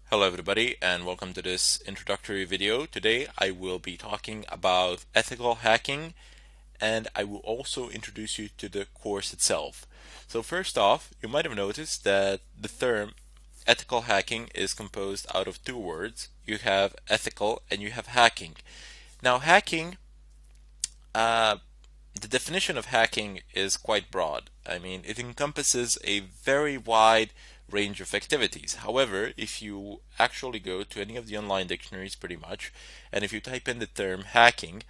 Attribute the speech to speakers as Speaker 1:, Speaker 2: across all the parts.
Speaker 1: Hello everybody and welcome to this introductory video. Today I will be talking about ethical hacking and I will also introduce you to the course itself. So first off, you might have noticed that the term ethical hacking is composed out of two words. You have ethical and you have hacking. Now hacking, the definition of hacking is quite broad. I mean, it encompasses a very wide range of activities. However, if you actually go to any of the online dictionaries pretty much, and if you type in the term hacking,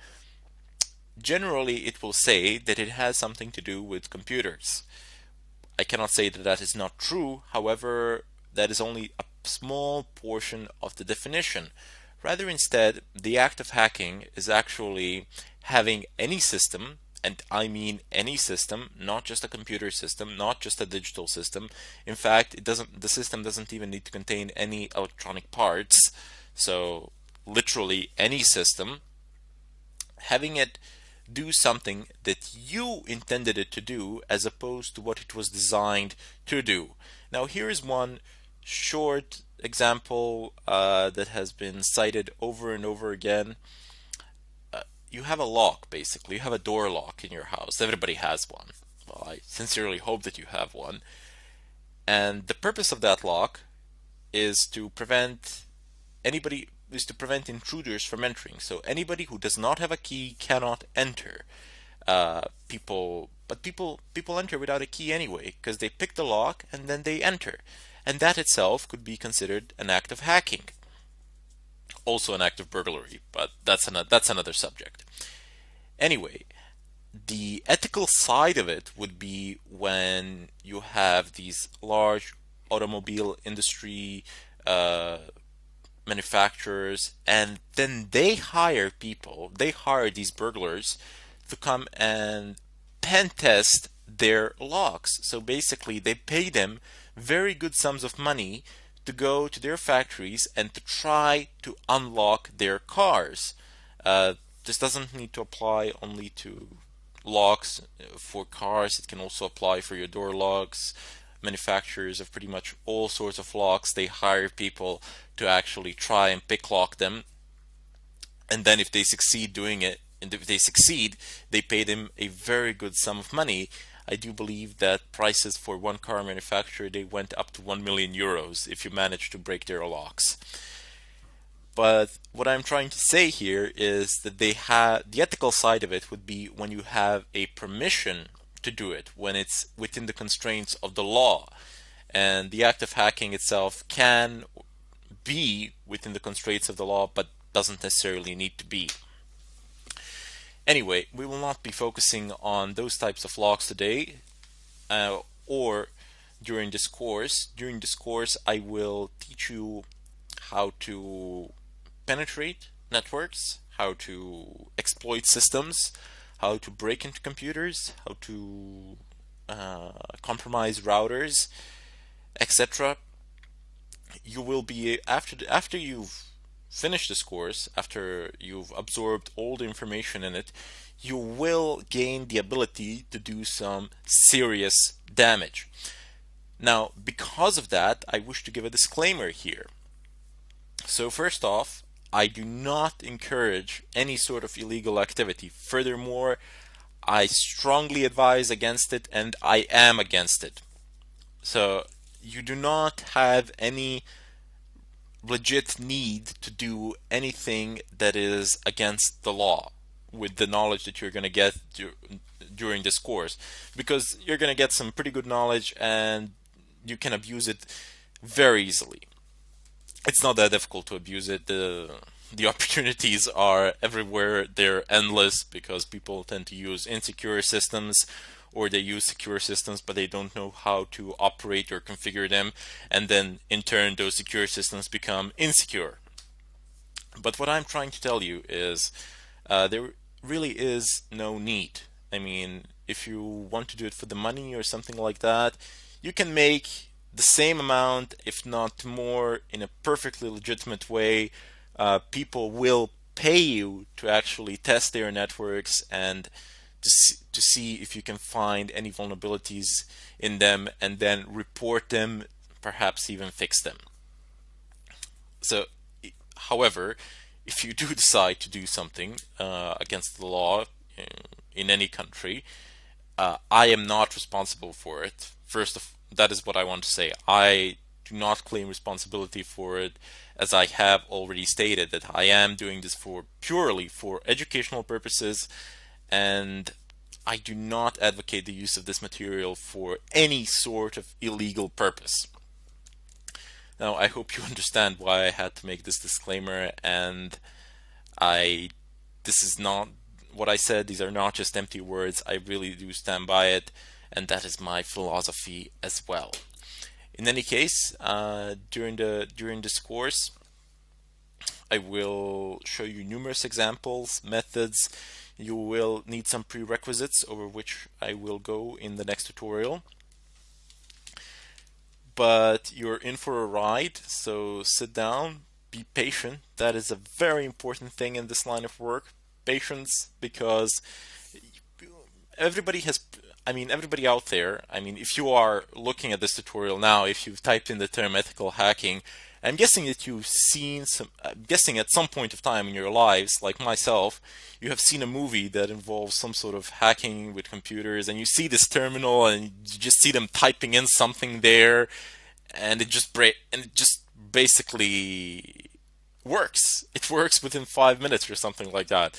Speaker 1: generally it will say that it has something to do with computers. I cannot say that that is not true. However, that is only a small portion of the definition. Rather, instead, the act of hacking is actually having any system, and I mean any system, not just a computer system, not just a digital system. In fact, the system doesn't even need to contain any electronic parts. So literally any system, having it do something that you intended it to do as opposed to what it was designed to do. Now here is one short example that has been cited over and over again. You have a lock, basically. You have a door lock in your house. Everybody has one. Well, I sincerely hope that you have one. And the purpose of that lock is to prevent intruders from entering. So anybody who does not have a key cannot enter. People enter without a key anyway because they pick the lock and then they enter. And that itself could be considered an act of hacking. Also an act of burglary, but that's another subject. Anyway, the ethical side of it would be when you have these large automobile industry manufacturers, and then they hire these burglars to come and pen test their locks. So basically they pay them very good sums of money to go to their factories and to try to unlock their cars. This doesn't need to apply only to locks for cars. It can also apply for your door locks. Manufacturers of pretty much all sorts of locks, they hire people to actually try and pick lock them. And then if they succeed doing it, and if they succeed, they pay them a very good sum of money. I do believe that prices for one car manufacturer, they went up to 1 million euros if you manage to break their locks. But what I'm trying to say here is that the ethical side of it would be when you have a permission to do it, when it's within the constraints of the law. And the act of hacking itself can be within the constraints of the law, but doesn't necessarily need to be. Anyway, we will not be focusing on those types of locks today or during this course. During this course, I will teach you how to penetrate networks, how to exploit systems, how to break into computers, how to compromise routers, etc. You will be, after you've finish this course, after you've absorbed all the information in it, you will gain the ability to do some serious damage. Now, because of that, I wish to give a disclaimer here. So first off, I do not encourage any sort of illegal activity. Furthermore, I strongly advise against it, and I am against it. So you do not have any legit need to do anything that is against the law with the knowledge that you're going to get during this course, because you're going to get some pretty good knowledge and you can abuse it very easily. It's not that difficult to abuse it. The opportunities are everywhere. They're endless because people tend to use insecure systems, or they use secure systems but they don't know how to operate or configure them, and then in turn those secure systems become insecure. But what I'm trying to tell you is there really is no need. I mean, if you want to do it for the money or something like that, you can make the same amount, if not more, in a perfectly legitimate way. People will pay you to actually test their networks and to see if you can find any vulnerabilities in them and then report them, perhaps even fix them. So, however, if you do decide to do something against the law in any country, I am not responsible for it. That is what I want to say. I do not claim responsibility for it, as I have already stated that I am doing this purely for educational purposes, and I do not advocate the use of this material for any sort of illegal purpose. Now, I hope you understand why I had to make this disclaimer, and this is not what I said. These are not just empty words. I really do stand by it, and that is my philosophy as well. In any case, during this course, I will show you numerous examples, methods. You will need some prerequisites over which I will go in the next tutorial. But you're in for a ride, so sit down, be patient. That is a very important thing in this line of work. Patience, because everybody out there, if you are looking at this tutorial now, if you've typed in the term ethical hacking, I'm guessing that I'm guessing at some point of time in your lives, like myself, you have seen a movie that involves some sort of hacking with computers, and you see this terminal and you just see them typing in something there, and it just basically works. It works within 5 minutes or something like that.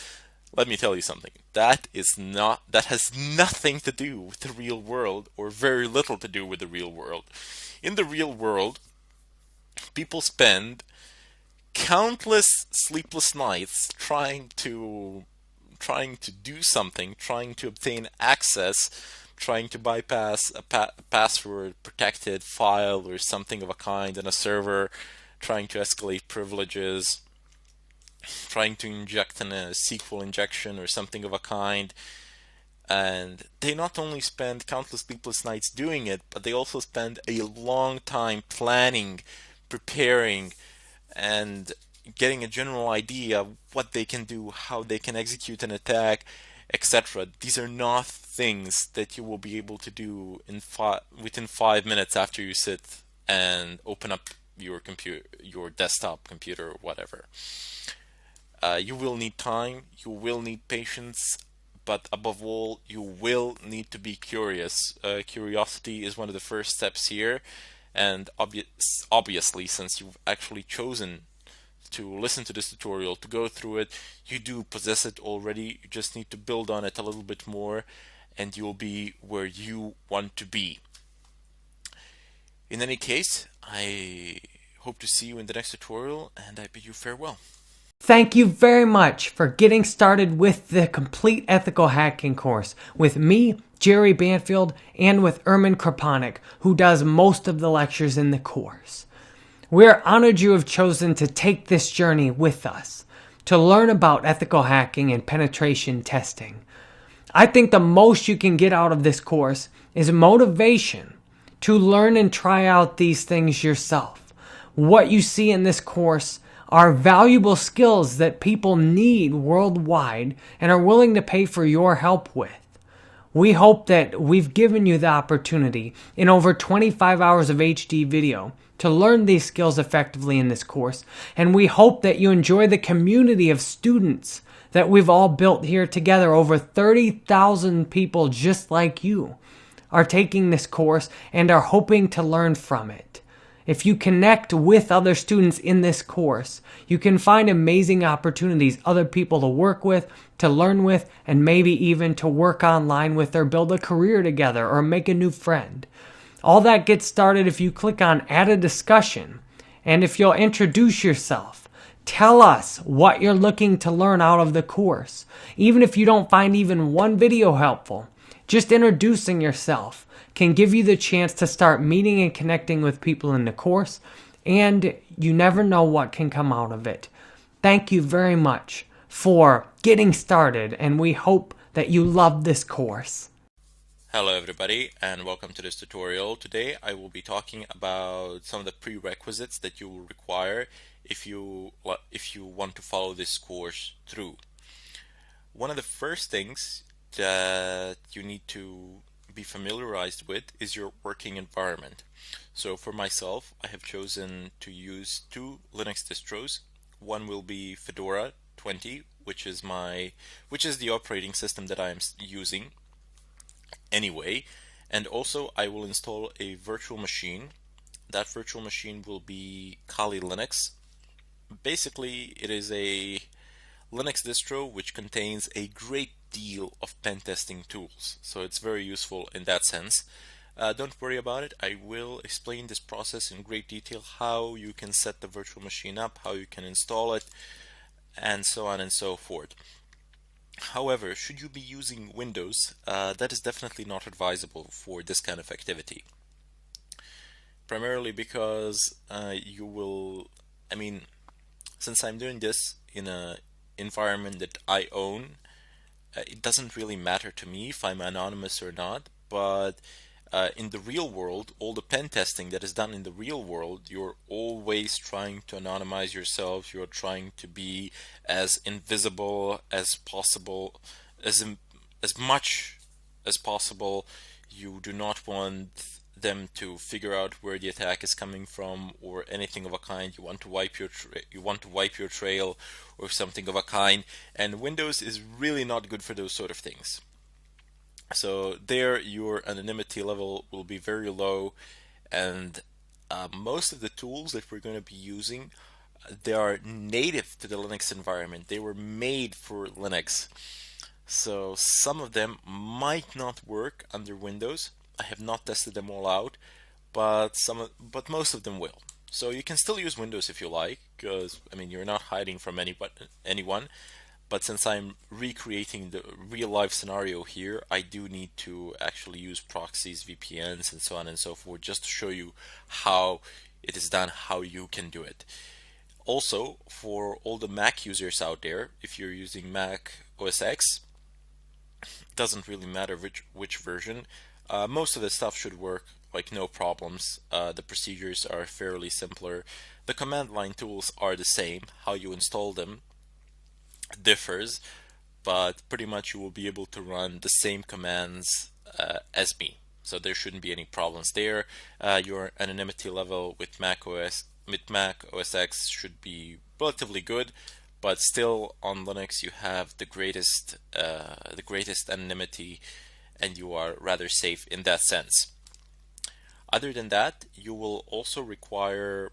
Speaker 1: Let me tell you something. That has nothing to do with the real world, or very little to do with the real world. In the real world, people spend countless sleepless nights trying to do something, trying to obtain access, trying to bypass a password protected file or something of a kind in a server, trying to escalate privileges, trying to inject in a SQL injection or something of a kind. And they not only spend countless sleepless nights doing it, but they also spend a long time planning, preparing, and getting a general idea of what they can do, how they can execute an attack, etc. These are not things that you will be able to do within 5 minutes after you sit and open up your desktop computer or whatever. You will need time, you will need patience, but above all, you will need to be curious. Curiosity is one of the first steps here, and obviously, since you've actually chosen to listen to this tutorial, to go through it, you do possess it already. You just need to build on it a little bit more, and you'll be where you want to be. In any case, I hope to see you in the next tutorial, and I bid you farewell.
Speaker 2: Thank you very much for getting started with the complete ethical hacking course with me, Jerry Banfield, and with Ermin Kraponik, who does most of the lectures in the course. We're honored you have chosen to take this journey with us, to learn about ethical hacking and penetration testing. I think the most you can get out of this course is motivation to learn and try out these things yourself. What you see in this course are valuable skills that people need worldwide and are willing to pay for your help with. We hope that we've given you the opportunity in over 25 hours of HD video to learn these skills effectively in this course, and we hope that you enjoy the community of students that we've all built here together. Over 30,000 people just like you are taking this course and are hoping to learn from it. If you connect with other students in this course, you can find amazing opportunities, other people to work with, to learn with, and maybe even to work online with or build a career together or make a new friend. All that gets started if you click on Add a Discussion, and if you'll introduce yourself. Tell us what you're looking to learn out of the course. Even if you don't find even one video helpful, just introducing yourself can give you the chance to start meeting and connecting with people in the course, and you never know what can come out of it. Thank you very much for getting started, and we hope that you love this course.
Speaker 1: Hello everybody, and welcome to this tutorial. Today I will be talking about some of the prerequisites that you will require if you want to follow this course through. One of the first things that you need to be familiarized with is your working environment. So for myself, I have chosen to use two Linux distros. One will be Fedora 20, which is the operating system that I'm using anyway, and also I will install a virtual machine. That virtual machine will be Kali Linux. Basically, it is a Linux distro which contains a great deal of pen testing tools, so it's very useful in that sense. Don't worry about it. I will explain this process in great detail, how you can set the virtual machine up, how you can install it, and so on and so forth. However, should you be using Windows, that is definitely not advisable for this kind of activity. Primarily because since I'm doing this in an environment that I own, it doesn't really matter to me if I'm anonymous or not, but in the real world, all the pen testing that is done in the real world, you're always trying to anonymize yourself. You're trying to be as invisible as possible, as much as possible. You do not want them to figure out where the attack is coming from or anything of a kind. You want to wipe your trail or something of a kind, and Windows is really not good for those sort of things. So there your anonymity level will be very low, and most of the tools that we're going to be using, they are native to the Linux environment. They were made for Linux. So some of them might not work under Windows. I have not tested them all out, but most of them will. So you can still use Windows if you like, because you're not hiding from anyone. But since I'm recreating the real life scenario here, I do need to actually use proxies, VPNs, and so on and so forth, just to show you how it is done, how you can do it. Also, for all the Mac users out there, if you're using Mac OS X, it doesn't really matter which version. Most of the stuff should work like no problems. The procedures are fairly simpler. The command line tools are the same. How you install them differs, but pretty much you will be able to run the same commands as me. So there shouldn't be any problems there. Your anonymity level with Mac OS X should be relatively good, but still on Linux you have the greatest anonymity, and you are rather safe in that sense. Other than that, you will also require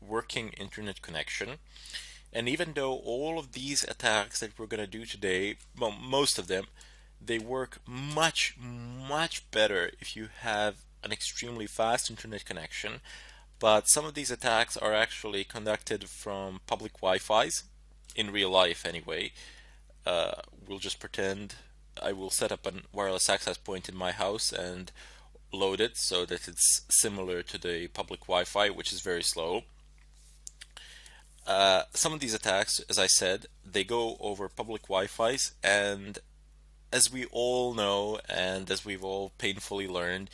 Speaker 1: working internet connection. And even though all of these attacks that we're going to do today, well, most of them, they work much, much better if you have an extremely fast internet connection. But some of these attacks are actually conducted from public Wi-Fi's, in real life anyway. We'll just pretend I will set up a wireless access point in my house and load it so that it's similar to the public Wi-Fi, which is very slow. Some of these attacks, as I said, they go over public Wi-Fi's, and as we all know, and as we've all painfully learned,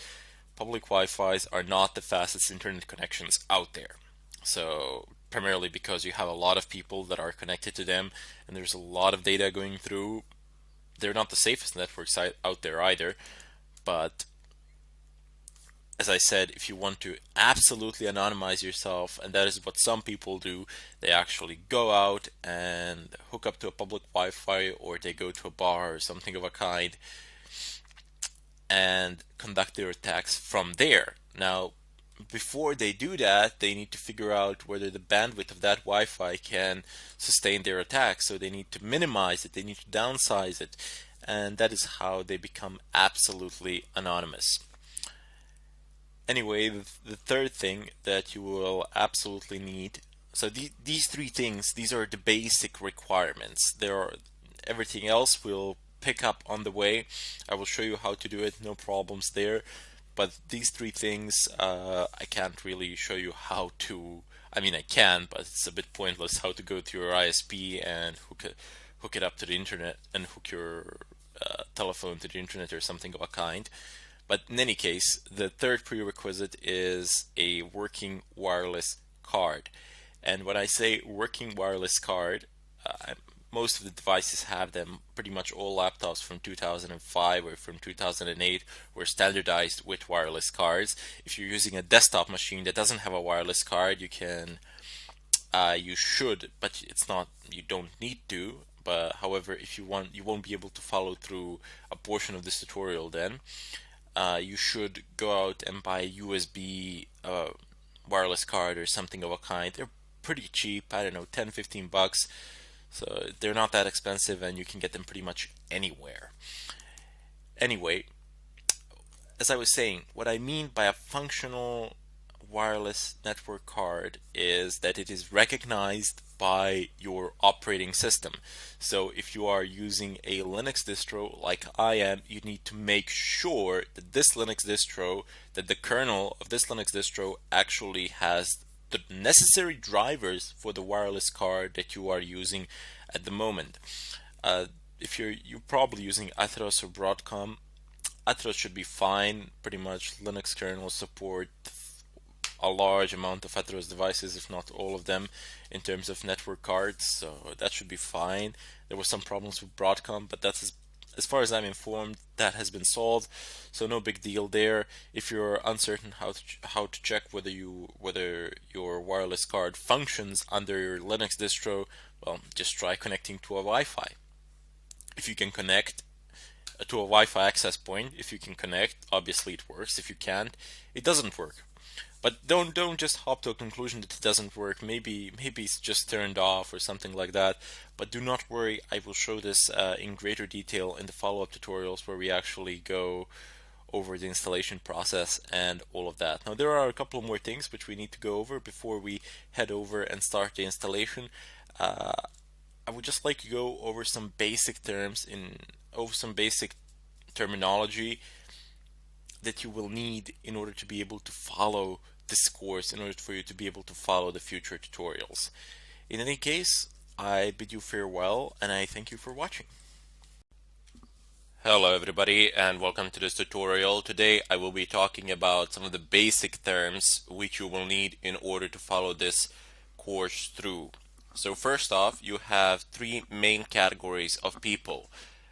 Speaker 1: public Wi-Fi's are not the fastest internet connections out there. So primarily because you have a lot of people that are connected to them, and there's a lot of data going through. They're not the safest networks out there either, but as I said, if you want to absolutely anonymize yourself, and that is what some people do, they actually go out and hook up to a public Wi-Fi, or they go to a bar or something of a kind and conduct their attacks from there. Now, before they do that, they need to figure out whether the bandwidth of that Wi-Fi can sustain their attack. So they need to minimize it, they need to downsize it, and that is how they become absolutely anonymous. Anyway, the third thing that you will absolutely need, so these three things, these are the basic requirements. Everything else will pick up on the way. I will show you how to do it, no problems there. But these three things, I can't really show you how to. I can, but it's a bit pointless how to go to your ISP and hook it up to the internet and hook your telephone to the internet or something of a kind. But in any case, the third prerequisite is a working wireless card. And when I say working wireless card, most of the devices have them. Pretty much all laptops from 2005 or from 2008 were standardized with wireless cards. If you're using a desktop machine that doesn't have a wireless card, you should, but it's not, you don't need to. But however, if you want, you won't be able to follow through a portion of this tutorial then. You should go out and buy a USB wireless card or something of a kind. They're pretty cheap, I don't know, 10-15 bucks. So they're not that expensive and you can get them pretty much anywhere. Anyway, as I was saying, what I mean by a functional wireless network card is that it is recognized by your operating system. So if you are using a Linux distro like I am, you need to make sure that that the kernel of this Linux distro actually has the necessary drivers for the wireless card that you are using at the moment. If you're probably using Atheros or Broadcom, Atheros should be fine. Pretty much Linux kernels support a large amount of Atheros devices, if not all of them, in terms of network cards, so that should be fine. There were some problems with Broadcom, but that's as far as I'm informed, that has been solved, so no big deal there. If you're uncertain how to check whether your wireless card functions under your Linux distro, well, just try connecting to a Wi-Fi. If you can connect to a Wi-Fi access point, if you can connect, obviously it works. If you can't, it doesn't work. But don't just hop to a conclusion that it doesn't work. Maybe it's just turned off or something like that. But do not worry, I will show this in greater detail in the follow-up tutorials where we actually go over the installation process and all of that. Now there are a couple more things which we need to go over before we head over and start the installation. I would just like to go over some basic some basic terminology that you will need in order to be able to follow this course, in order for you to be able to follow the future tutorials. In any case, I bid you farewell and I thank you for watching. Hello everybody and welcome to this tutorial. Today I will be talking about some of the basic terms which you will need in order to follow this course through. So first off, you have three main categories of people.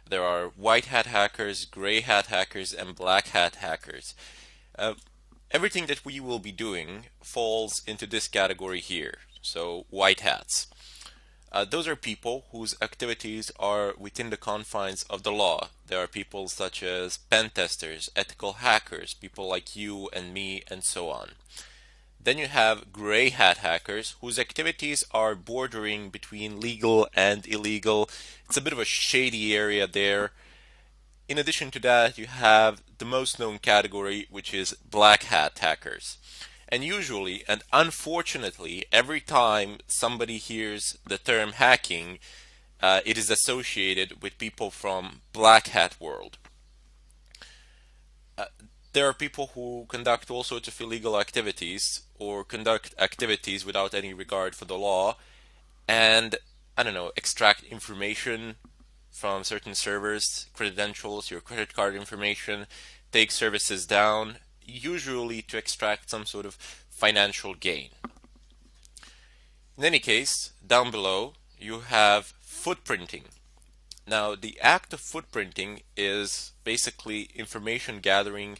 Speaker 1: There are white hat hackers, gray hat hackers, and black hat hackers. Everything that we will be doing falls into this category here. So white hats. Those are people whose activities are within the confines of the law. There are people such as pen testers, ethical hackers, people like you and me, and so on. Then you have gray hat hackers whose activities are bordering between legal and illegal. It's a bit of a shady area there. In addition to that, you have the most known category, which is black hat hackers. And usually, and unfortunately, every time somebody hears the term hacking, it is associated with people from black hat world. There are people who conduct all sorts of illegal activities or conduct activities without any regard for the law and, I don't know, extract information from certain servers, credentials, your credit card information, take services down, usually to extract some sort of financial gain. In any case, down below you have footprinting. Now, the act of footprinting is basically information gathering.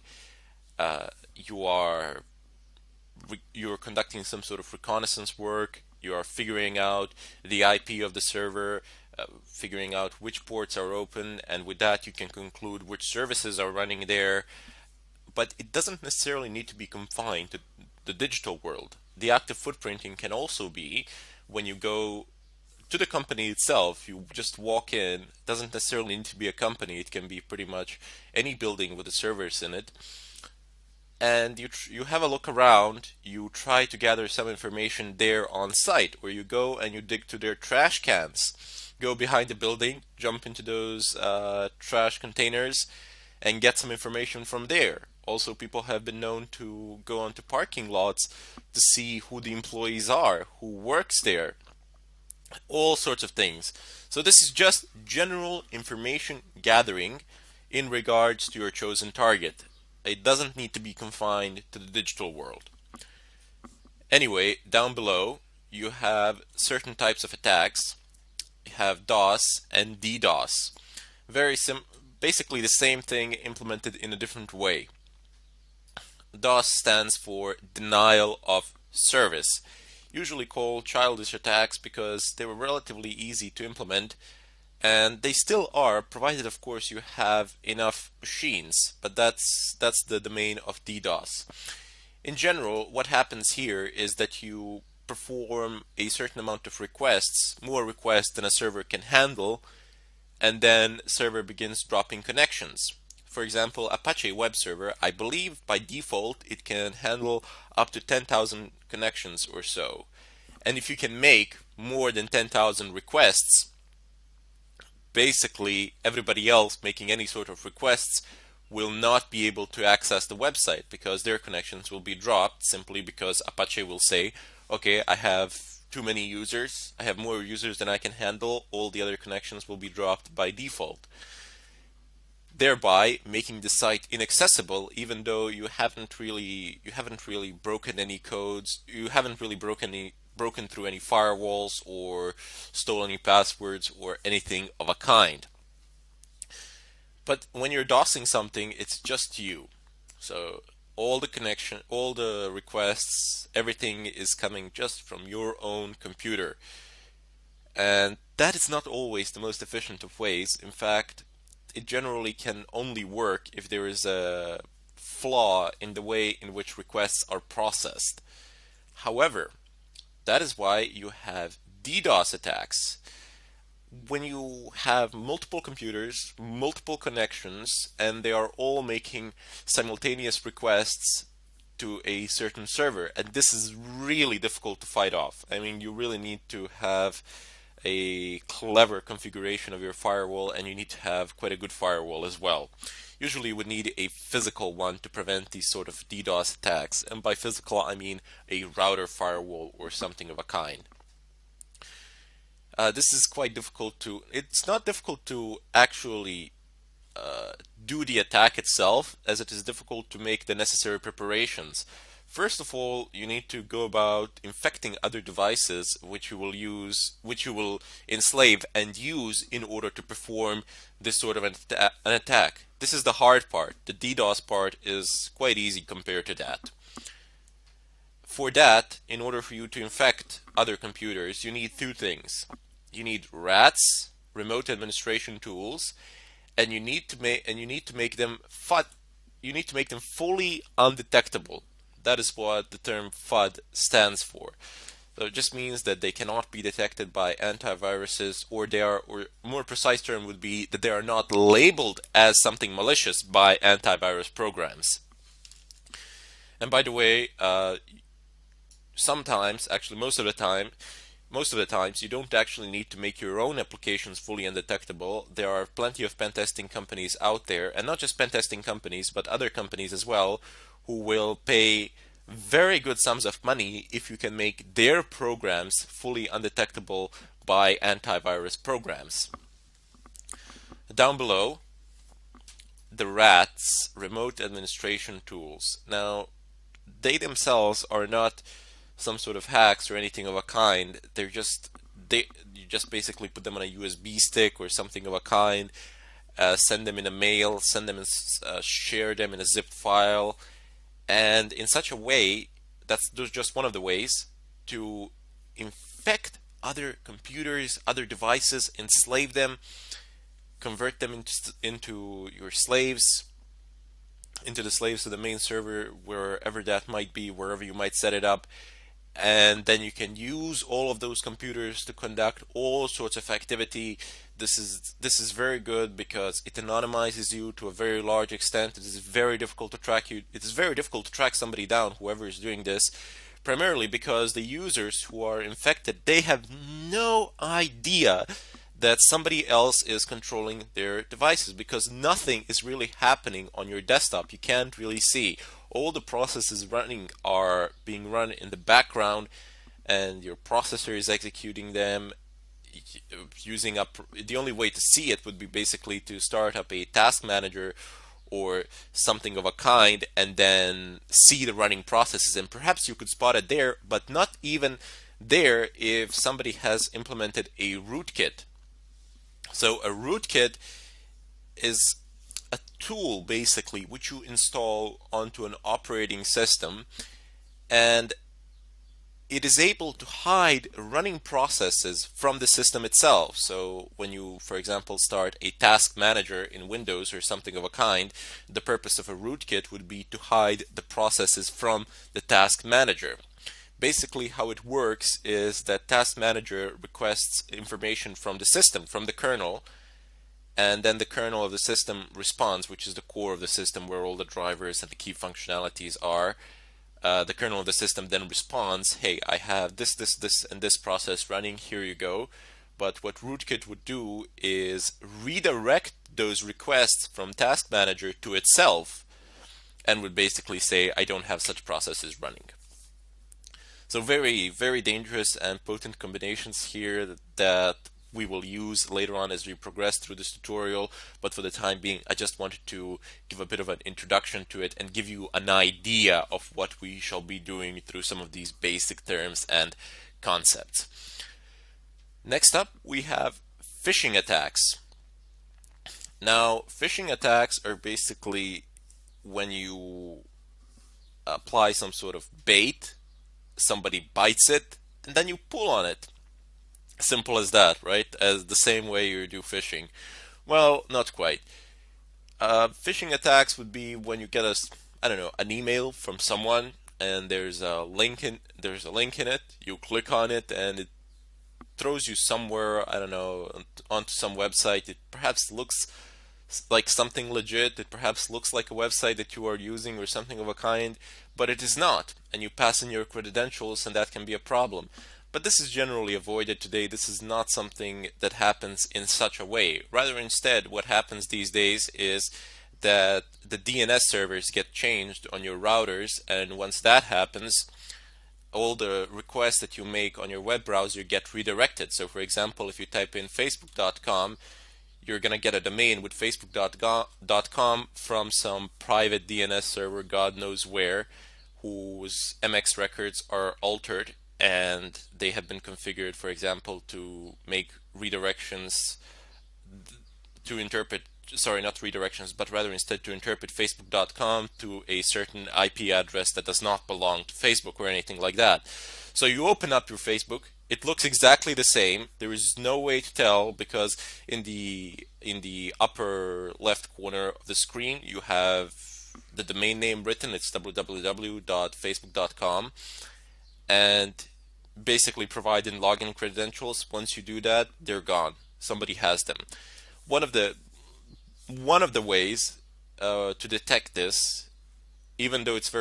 Speaker 1: You're conducting some sort of reconnaissance work. You are figuring out the IP of the server, figuring out which ports are open, and with that you can conclude which services are running there. But it doesn't necessarily need to be confined to the digital world. The act of footprinting can also be when you go to the company itself. You just walk in. It doesn't necessarily need to be a company. It can be pretty much any building with a servers in it. And you have a look around. You try to gather some information there on site, or you go and you dig to their trash cans. Go behind the building, jump into those trash containers, and get some information from there. Also, people have been known to go onto parking lots to see who the employees are, who works there. All sorts of things. So this is just general information gathering in regards to your chosen target. It doesn't need to be confined to the digital world. Anyway, down below you have certain types of attacks. you have DOS and DDoS. Basically the same thing implemented in a different way. DOS stands for denial of service, usually called childish attacks because they were relatively easy to implement, and they still are, provided of course you have enough machines, but that's the domain of DDoS. In general, what happens here is that you perform a certain amount of requests, more requests than a server can handle, and then server begins dropping connections. For example, Apache web server, I believe by default it can handle up to 10,000 connections or so. And if you can make more than 10,000 requests, basically everybody else making any sort of requests will not be able to access the website because their connections will be dropped simply because Apache will say, okay, I have too many users, I have more users than I can handle, all the other connections will be dropped by default, thereby making the site inaccessible even though you haven't really broken any codes, you haven't really broken through any firewalls or stole any passwords or anything of a kind. But when you're DOSing something, it's just you. So all the requests, everything is coming just from your own computer. And that is not always the most efficient of ways. In fact, it generally can only work if there is a flaw in the way in which requests are processed. However, that is why you have DDoS attacks. When you have multiple computers, multiple connections, and they are all making simultaneous requests to a certain server, and this is really difficult to fight off. I mean, you really need to have a clever configuration of your firewall, and you need to have quite a good firewall as well. Usually you would need a physical one to prevent these sort of DDoS attacks, and by physical I mean a router firewall or something of a kind. This is quite difficult to, it's not difficult to actually do the attack itself, as it is difficult to make the necessary preparations. First of all, you need to go about infecting other devices which you will enslave and use in order to perform this sort of an attack. This is the hard part. The DDoS part is quite easy compared to that. For that, in order for you to infect other computers, you need two things. You need RATs, remote administration tools, and you need to make them fully undetectable. That is what the term FUD stands for. So it just means that they cannot be detected by antiviruses, or more precise term would be that they are not labeled as something malicious by antivirus programs. And by the way, sometimes, actually most of the times, you don't actually need to make your own applications fully undetectable. There are plenty of pen testing companies out there, and not just pen testing companies, but other companies as well, who will pay very good sums of money if you can make their programs fully undetectable by antivirus programs. Down below, the RATs, remote administration tools. Now, they themselves are not some sort of hacks or anything of a kind. You just basically put them on a USB stick or something of a kind, send them in a mail, share them in a zip file, and in such a way, that's just one of the ways to infect other computers, other devices, enslave them, convert them into your slaves, into the slaves of the main server, wherever that might be, wherever you might set it up. And then you can use all of those computers to conduct all sorts of activity. This is very good because it anonymizes you to a very large extent. It is very difficult to track you. It is very difficult to track somebody down, whoever is doing this, primarily because the users who are infected, they have no idea that somebody else is controlling their devices, because nothing is really happening on your desktop. You can't really see. All the processes running are being run in the background, and your processor is executing them using up. The only way to see it would be basically to start up a task manager or something of a kind and then see the running processes, and perhaps you could spot it there, but not even there if somebody has implemented a rootkit. So a rootkit is a tool basically which you install onto an operating system, and it is able to hide running processes from the system itself. So when you, for example, start a task manager in Windows or something of a kind, the purpose of a rootkit would be to hide the processes from the task manager. Basically, how it works is that task manager requests information from the system, from the kernel, and then the kernel of the system responds, which is the core of the system where all the drivers and the key functionalities are. The kernel of the system then responds, hey, I have this, and this process running, here you go. But what rootkit would do is redirect those requests from task manager to itself, and would basically say, I don't have such processes running. So very, very dangerous and potent combinations here that we will use later on as we progress through this tutorial, but for the time being I just wanted to give a bit of an introduction to it and give you an idea of what we shall be doing through some of these basic terms and concepts. Next up we have phishing attacks. Now phishing attacks are basically when you apply some sort of bait, somebody bites it, and then you pull on it. Simple as that, right? As the same way you do phishing. Well, not quite. Phishing attacks would be when you get an email from someone, and there's a link in it. You click on it, and it throws you somewhere, onto some website. It perhaps looks like something legit. It perhaps looks like a website that you are using or something of a kind, but it is not. And you pass in your credentials, and that can be a problem. But this is generally avoided today. This is not something that happens in such a way. Rather, instead, what happens these days is that the DNS servers get changed on your routers, and once that happens, all the requests that you make on your web browser get redirected. So for example, if you type in facebook.com, you're going to get a domain with facebook.com from some private DNS server, God knows where, whose MX records are altered, and they have been configured, for example, to make redirections, to interpret, sorry, not redirections, but rather instead to interpret facebook.com to a certain IP address that does not belong to Facebook or anything like that. So you open up your Facebook, it looks exactly the same. There is no way to tell because in the upper left corner of the screen you have the domain name written. It's www.facebook.com, and basically provide in login credentials. Once you do that, they're gone. Somebody has them. One of the ways to detect this, even though it's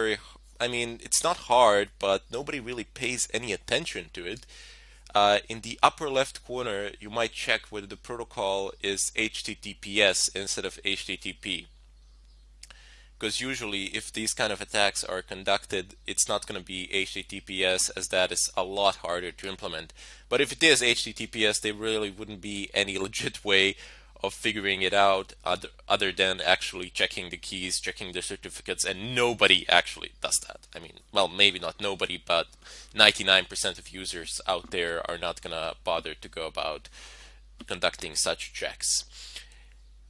Speaker 1: it's not hard, but nobody really pays any attention to it. In the upper left corner, you might check whether the protocol is HTTPS instead of HTTP. Because usually if these kind of attacks are conducted, it's not going to be HTTPS, as that is a lot harder to implement. But if it is HTTPS, there really wouldn't be any legit way of figuring it out other than actually checking the keys, checking the certificates, and nobody actually does that. I mean, well, maybe not nobody, but 99% of users out there are not going to bother to go about conducting such checks.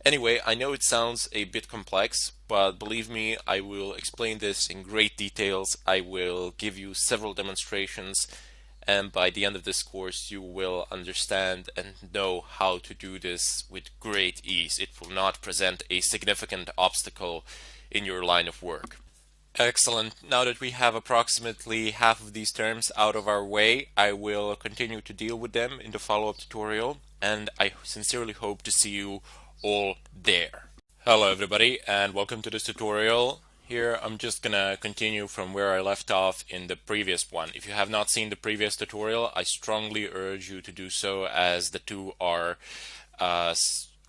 Speaker 1: Anyway, I know it sounds a bit complex, but believe me, I will explain this in great details. I will give you several demonstrations, and by the end of this course you will understand and know how to do this with great ease. It will not present a significant obstacle in your line of work. Excellent. Now that we have approximately half of these terms out of our way, I will continue to deal with them in the follow-up tutorial, and I sincerely hope to see you all there. Hello everybody, and welcome to this tutorial. Here I'm just gonna continue from where I left off in the previous one. If you have not seen the previous tutorial, I strongly urge you to do so, as the two are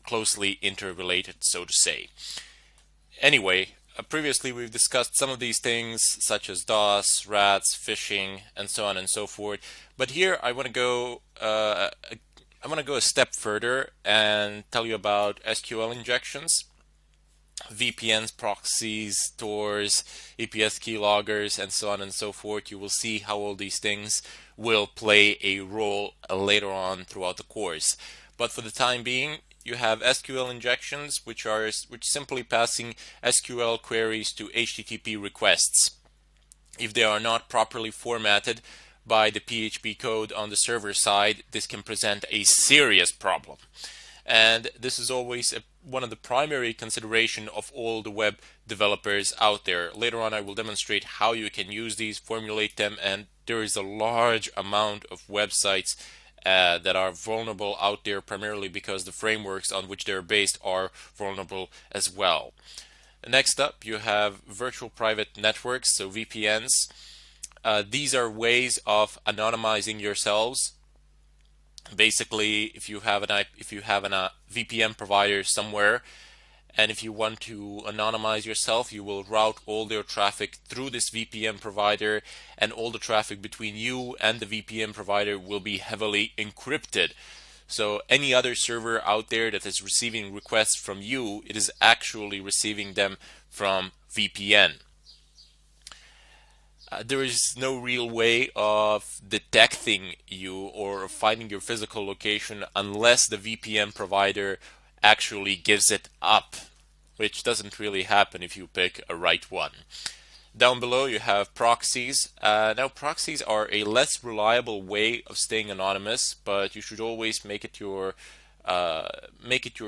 Speaker 1: closely interrelated, so to say. Anyway, previously we've discussed some of these things such as DOS, rats, phishing, and so on and so forth. But here I want to go a step further and tell you about SQL injections, VPNs, proxies, stores, EPS keyloggers, and so on and so forth. You will see how all these things will play a role later on throughout the course. But for the time being, you have SQL injections, which simply passing SQL queries to HTTP requests. If they are not properly formatted by the PHP code on the server side, this can present a serious problem. And this is always one of the primary consideration of all the web developers out there. Later on, I will demonstrate how you can use these, formulate them, and there is a large amount of websites that are vulnerable out there, primarily because the frameworks on which they're based are vulnerable as well. Next up, you have virtual private networks, so VPNs. These are ways of anonymizing yourselves. Basically, if you have a VPN provider somewhere, and if you want to anonymize yourself, you will route all your traffic through this VPN provider, and all the traffic between you and the VPN provider will be heavily encrypted. So any other server out there that is receiving requests from you, it is actually receiving them from VPN. There is no real way of detecting you or finding your physical location unless the VPN provider actually gives it up, which doesn't really happen if you pick a right one. Down below you have proxies. Now proxies are a less reliable way of staying anonymous, but you should always make it your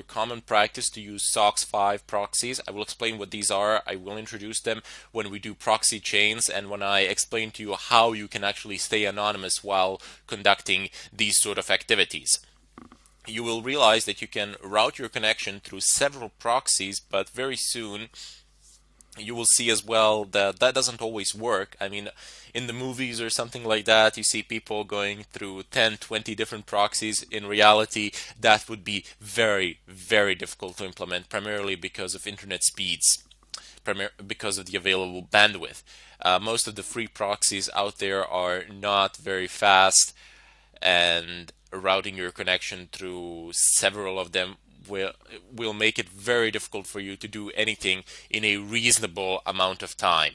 Speaker 1: common practice to use SOCKS 5 proxies. I will explain what these are. I will introduce them when we do Proxychains and when I explain to you how you can actually stay anonymous while conducting these sort of activities. You will realize that you can route your connection through several proxies, but very soon you will see as well that that doesn't always work. I mean, in the movies or something like that, you see people going through 10, 20 different proxies. In reality, that would be very, very difficult to implement, primarily because of internet speeds, because of the available bandwidth. Most of the free proxies out there are not very fast, and routing your connection through several of them will make it very difficult for you to do anything in a reasonable amount of time.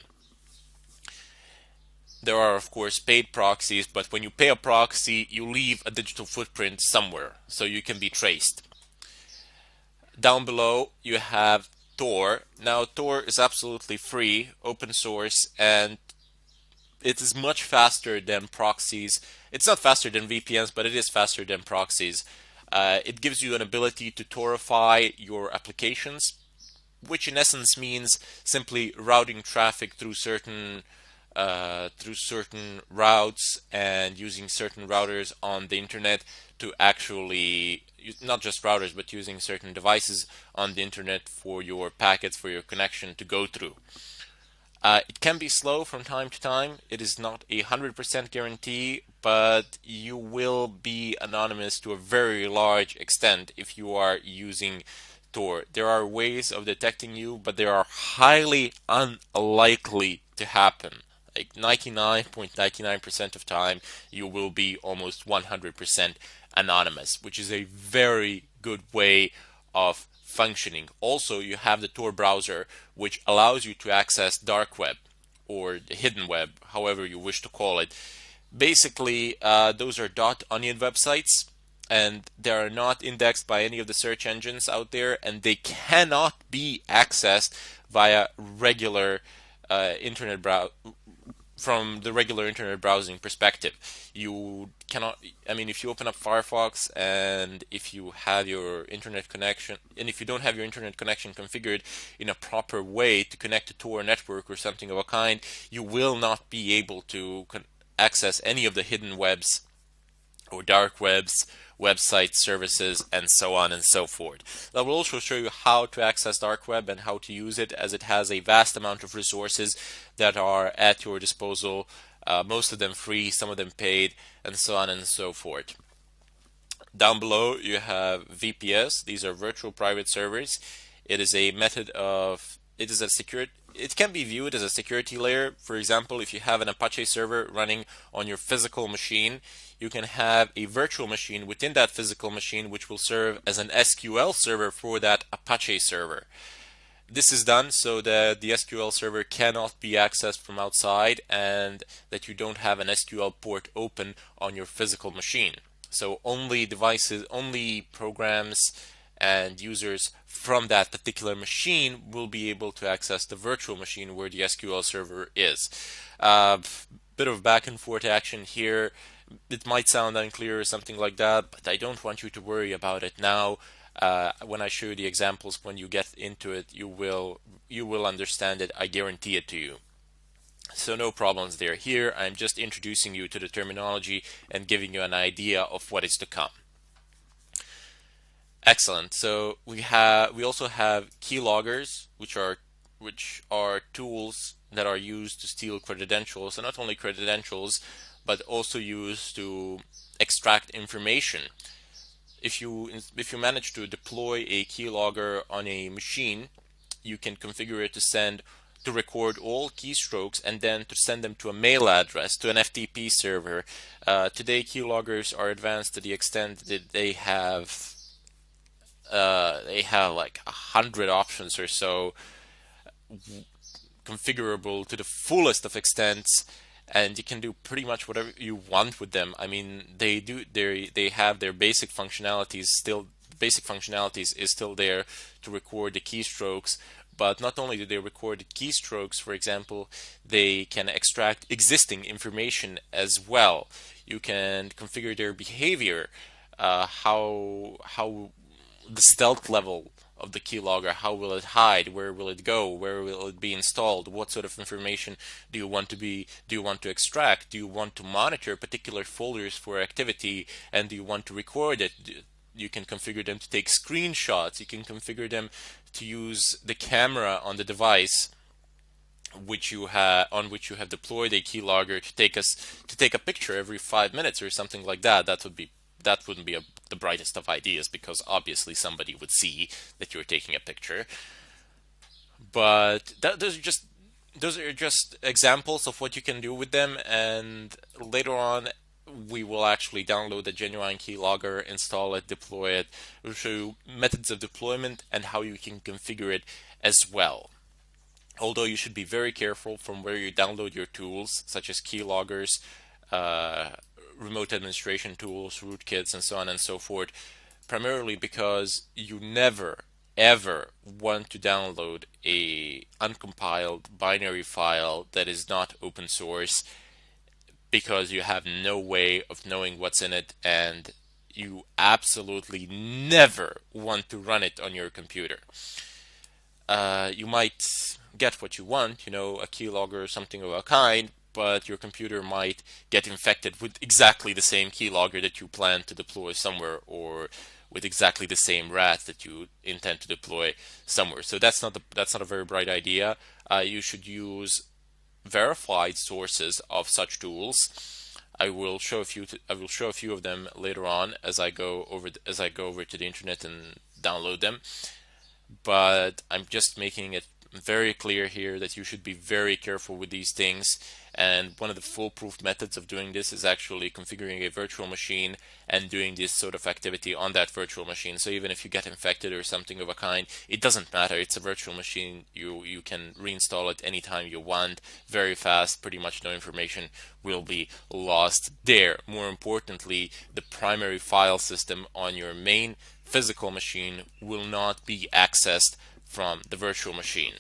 Speaker 1: There are, of course, paid proxies, but when you pay a proxy, you leave a digital footprint somewhere, so you can be traced. Down below, you have Tor. Now, Tor is absolutely free, open source, and it is much faster than proxies. It's not faster than VPNs, but it is faster than proxies. It gives you an ability to Torify your applications, which in essence means simply routing traffic through certain routes and using certain routers on the internet to actually, not just routers, but using certain devices on the internet for your packets, for your connection to go through. It can be slow from time to time. It is not a 100% guarantee, but you will be anonymous to a very large extent if you are using Tor. There are ways of detecting you, but they are highly unlikely to happen. Like 99.99% of time, you will be almost 100% anonymous, which is a very good way of functioning. Also, you have the Tor browser, which allows you to access dark web or the hidden web, however you wish to call it. Basically, those are .onion websites, and they are not indexed by any of the search engines out there, and they cannot be accessed via regular internet from the regular internet browsing perspective. You cannot, I mean, if you open up Firefox and if you have your internet connection, and if you don't have your internet connection configured in a proper way to connect to Tor network or something of a kind, you will not be able to access any of the hidden webs or dark webs, websites, services, and so on and so forth. I will also show you how to access dark web and how to use it, as it has a vast amount of resources that are at your disposal, most of them free, some of them paid, and so on and so forth. Down below you have VPS. These are virtual private servers. It is a method of, it can be viewed as a security layer. For example, if you have an Apache server running on your physical machine, you can have a virtual machine within that physical machine which will serve as an SQL server for that Apache server. This is done so that the SQL server cannot be accessed from outside and that you don't have an SQL port open on your physical machine. So only devices, only programs and users from that particular machine will be able to access the virtual machine where the SQL server is. Bit of back and forth action here. It might sound unclear or something like that, but I don't want you to worry about it now. When I show you the examples, when you get into it, you will understand it. I guarantee it to you. So no problems there. Here, I'm just introducing you to the terminology and giving you an idea of what is to come. Excellent. So we also have keyloggers, which are tools that are used to steal credentials, and not only credentials, but also used to extract information. If you manage to deploy a keylogger on a machine, you can configure it to record all keystrokes and then to send them to a mail address, to an FTP server. Today, keyloggers are advanced to the extent that they have like 100 options or so, configurable to the fullest of extents, and you can do pretty much whatever you want with them. I mean, they have their basic functionalities still. Basic functionalities is still there to record the keystrokes, but not only do they record the keystrokes, for example, they can extract existing information as well. You can configure their behavior, how the stealth level of the keylogger, how will it hide, where will it go, where will it be installed, what sort of information do you want to extract, do you want to monitor particular folders for activity, and do you want to record it. You can configure them to take screenshots, you can configure them to use the camera on the device on which you have deployed a keylogger to take a picture every 5 minutes or something like that. That wouldn't be the brightest of ideas, because obviously somebody would see that you're taking a picture. But those are just examples of what you can do with them, and later on we will actually download the genuine keylogger, install it, deploy it. We'll show you methods of deployment and how you can configure it as well. Although you should be very careful from where you download your tools, such as keyloggers, remote administration tools, rootkits, and so on and so forth, primarily because you never ever want to download a uncompiled binary file that is not open source, because you have no way of knowing what's in it, and you absolutely never want to run it on your computer. You might get what you want, a keylogger or something of a kind, but your computer might get infected with exactly the same keylogger that you plan to deploy somewhere, or with exactly the same rat that you intend to deploy somewhere. So that's not a very bright idea. You should use verified sources of such tools. I will show a few of them later on as I go over to the internet and download them. But I'm just making it very clear here that you should be very careful with these things. And one of the foolproof methods of doing this is actually configuring a virtual machine and doing this sort of activity on that virtual machine. So even if you get infected or something of a kind, it doesn't matter. It's a virtual machine. You can reinstall it anytime you want, very fast. Pretty much no information will be lost there. More importantly, the primary file system on your main physical machine will not be accessed from the virtual machine.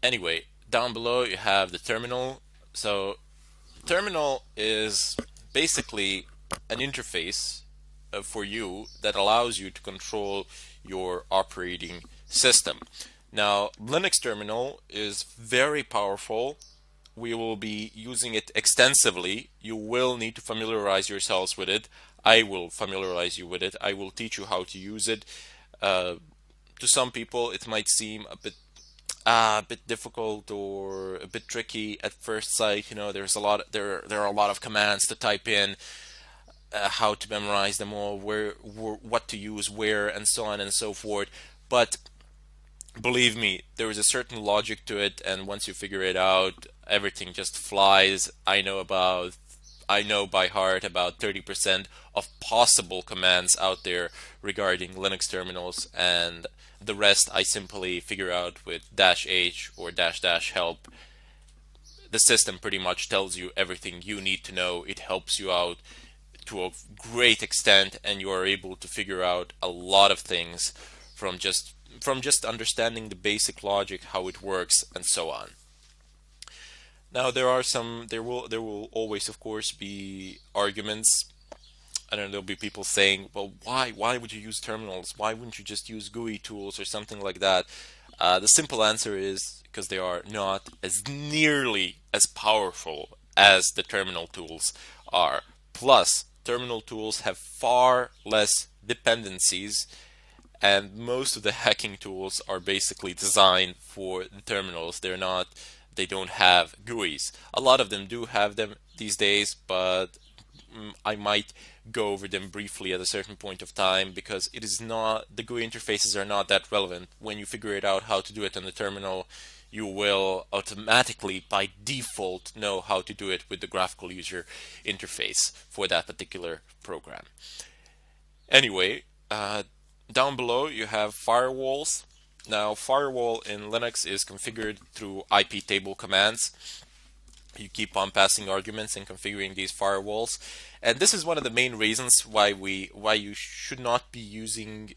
Speaker 1: Anyway, down below you have the terminal. So terminal is basically an interface for you that allows you to control your operating system. Now, Linux terminal is very powerful. We will be using it extensively. You will need to familiarize yourselves with it. I will familiarize you with it. I will teach you how to use it. To some people, it might seem a bit difficult or a bit tricky at first sight. There's there are a lot of commands to type in, how to memorize them all, what to use where, and so on and so forth. But believe me, there is a certain logic to it, and once you figure it out, everything just flies. I know by heart about 30% of possible commands out there regarding Linux terminals, and the rest I simply figure out with -h or --help. the system pretty much tells you everything you need to know. It helps you out to a great extent, and you are able to figure out a lot of things from just understanding the basic logic, how it works, and so on. Now there will always, of course, be arguments. I don't know, there'll be people saying, well, why would you use terminals? Why wouldn't you just use GUI tools or something like that? The simple answer is because they are not as nearly as powerful as the terminal tools are. Plus, terminal tools have far less dependencies, and most of the hacking tools are basically designed for the terminals. They don't have GUIs. A lot of them do have them these days, but I might go over them briefly at a certain point of time, because the GUI interfaces are not that relevant. When you figure it out how to do it on the terminal, you will automatically by default know how to do it with the graphical user interface for that particular program. Anyway, down below you have firewalls. Now, firewall in Linux is configured through IP table commands. You keep on passing arguments and configuring these firewalls, and this is one of the main reasons why you should not be using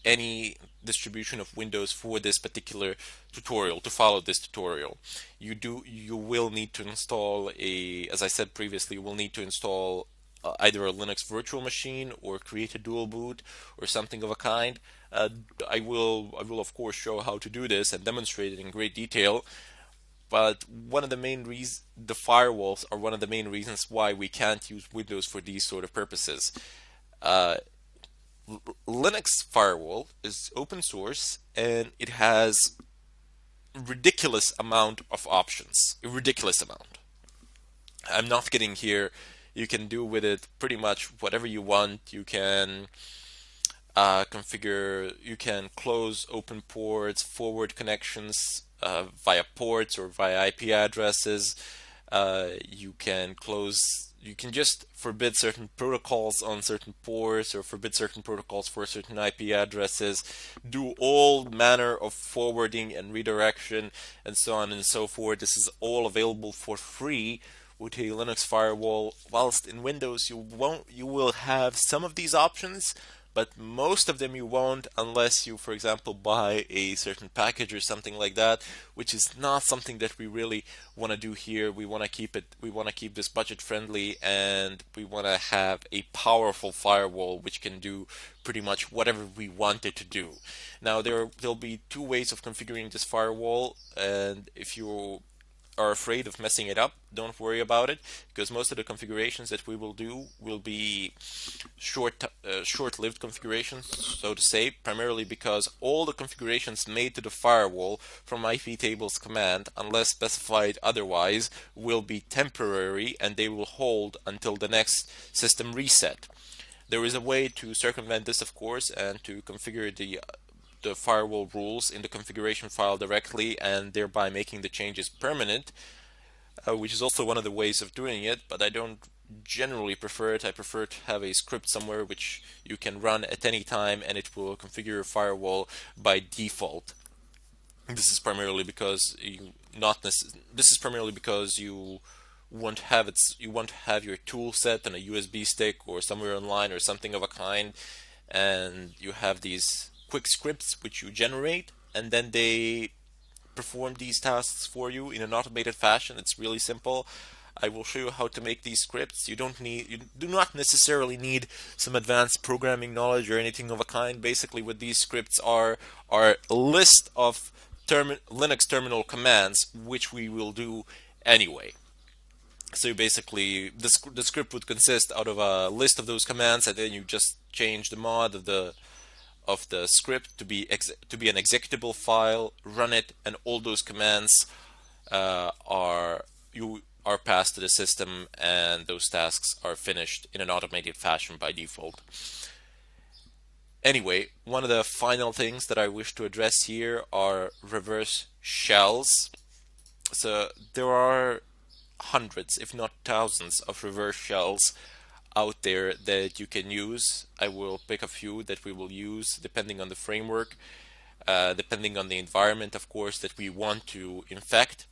Speaker 1: any distribution of Windows for this particular tutorial. To follow this tutorial, you will need to install as I said previously, you will need to install either a Linux virtual machine or create a dual boot or something of a kind. I will of course show how to do this and demonstrate it in great detail. But the firewalls are one of the main reasons why we can't use Windows for these sort of purposes. Linux firewall is open source, and it has a ridiculous amount of options. A ridiculous amount. I'm not kidding here. You can do with it pretty much whatever you want. You can you can close open ports, forward connections via ports or via IP addresses. You can just forbid certain protocols on certain ports, or forbid certain protocols for certain IP addresses, do all manner of forwarding and redirection, and so on and so forth. This is all available for free with a Linux firewall, whilst in Windows you will have some of these options, but most of them you won't, unless you, for example, buy a certain package or something like that, which is not something that we really want to do here. We want to keep this budget friendly, and we want to have a powerful firewall which can do pretty much whatever we want it to do. Now there'll be two ways of configuring this firewall, and if you are afraid of messing it up, don't worry about it, because most of the configurations that we will do will be short-lived configurations, so to say, primarily because all the configurations made to the firewall from IP tables command, unless specified otherwise, will be temporary, and they will hold until the next system reset. There is a way to circumvent this, of course, and to configure the firewall rules in the configuration file directly, and thereby making the changes permanent, which is also one of the ways of doing it, but I don't generally prefer it. I prefer to have a script somewhere which you can run at any time, and it will configure your firewall by default. This is primarily because you won't have your tool set on a USB stick or somewhere online or something of a kind, and you have these quick scripts which you generate, and then they perform these tasks for you in an automated fashion. It's really simple. I will show you how to make these scripts. You do not necessarily need some advanced programming knowledge or anything of a kind. Basically, what these scripts are a list of Linux terminal commands, which we will do anyway. So basically, the script would consist out of a list of those commands, and then you just change the mod of the script to be an executable file, run it, and all those commands are passed to the system, and those tasks are finished in an automated fashion by default. Anyway, one of the final things that I wish to address here are reverse shells. So there are hundreds, if not thousands, of reverse shells out there that you can use. I will pick a few that we will use depending on the framework, depending on the environment, of course, that we want to infect.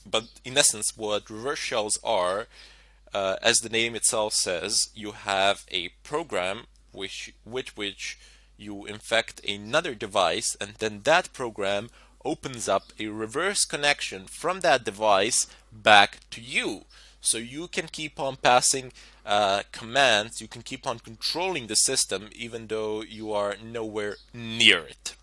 Speaker 1: But in essence, what reverse shells are, as the name itself says, you have a program with which you infect another device, and then that program opens up a reverse connection from that device back to you. So you can keep on passing commands, you can keep on controlling the system even though you are nowhere near it.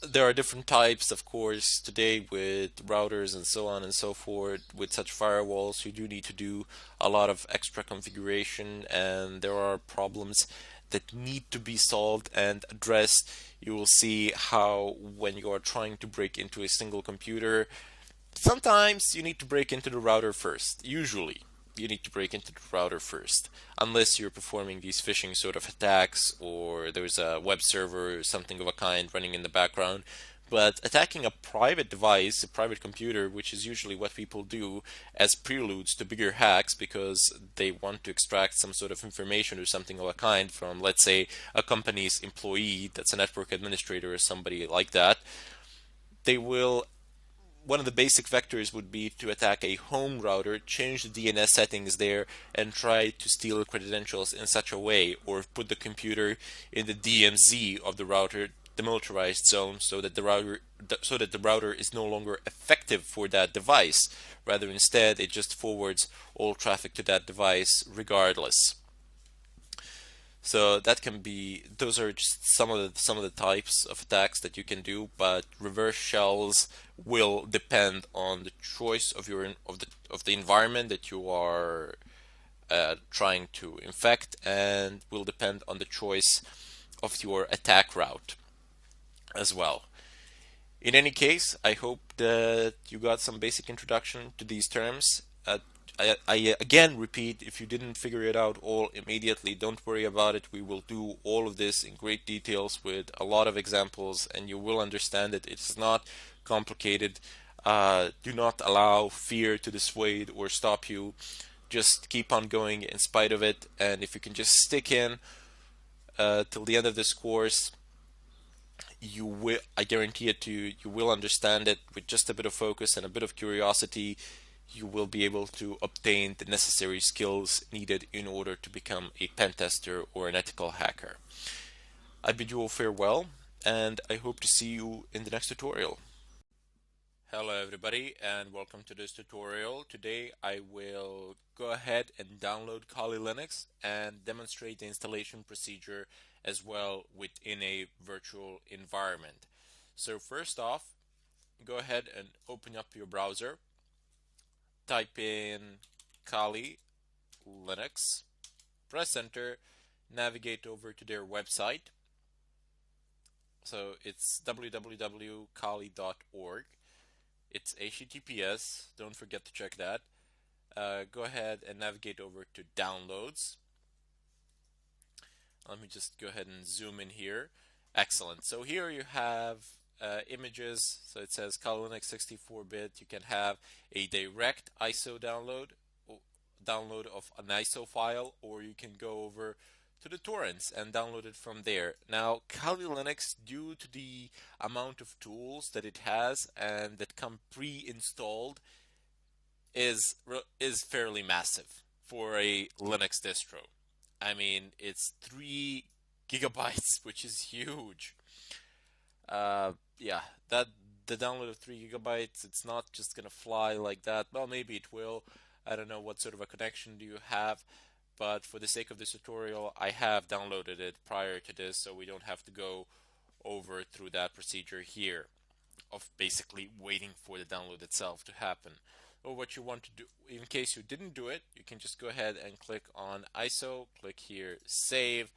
Speaker 1: There are different types, of course, today with routers and so on and so forth. With such firewalls, you do need to do a lot of extra configuration, and there are problems that need to be solved and addressed. You will see how when you are trying to break into a single computer, sometimes you need to break into the router first. Usually, you need to break into the router first, unless you're performing these phishing sort of attacks or there's a web server or something of a kind running in the background. But attacking a private device, a private computer, which is usually what people do as preludes to bigger hacks because they want to extract some sort of information or something of a kind from, let's say, a company's employee that's a network administrator or somebody like that, they will one of the basic vectors would be to attack a home router, change the DNS settings there, and try to steal credentials in such a way, or put the computer in the DMZ of the router, demilitarized zone, so that the router is no longer effective for that device. Rather, instead, it just forwards all traffic to that device regardless. So that can be, those are just some of the types of attacks that you can do, but reverse shells will depend on the choice of the environment that you are trying to infect, and will depend on the choice of your attack route as well. In any case, I hope that you got some basic introduction to these terms. I again repeat, if you didn't figure it out all immediately, don't worry about it. We will do all of this in great details with a lot of examples, and you will understand that it's not complicated. Do not allow fear to dissuade or stop you. Just keep on going in spite of it, and if you can just stick in till the end of this course, you will, I guarantee it to you, you will understand it with just a bit of focus and a bit of curiosity. You will be able to obtain the necessary skills needed in order to become a pen tester or an ethical hacker. I bid you all farewell, and I hope to see you in the next tutorial. Hello everybody, and welcome to this tutorial. Today I will go ahead and download Kali Linux and demonstrate the installation procedure as well within a virtual environment. So first off, go ahead and open up your browser. Type in Kali Linux, press enter, navigate over to their website. So it's www.kali.org. It's HTTPS, don't forget to check that. Go ahead and navigate over to downloads. Let me just go ahead and zoom in here. Excellent. So here you have images. So it says Kali Linux 64-bit. You can have a direct ISO download of an ISO file, or you can go over to the torrents and download it from there. Now, Kali Linux, due to the amount of tools that it has and that come pre-installed, is fairly massive for a Linux distro. I mean, it's 3 gigabytes, which is huge. Yeah, that the download of 3 gigabytes, it's not just gonna fly like that. Well, maybe it will. I don't know what sort of a connection do you have, but for the sake of this tutorial, I have downloaded it prior to this, so we don't have to go over through that procedure here of basically waiting for the download itself to happen. Or what you want to do, in case you didn't do it, you can just go ahead and click on ISO, click here Save,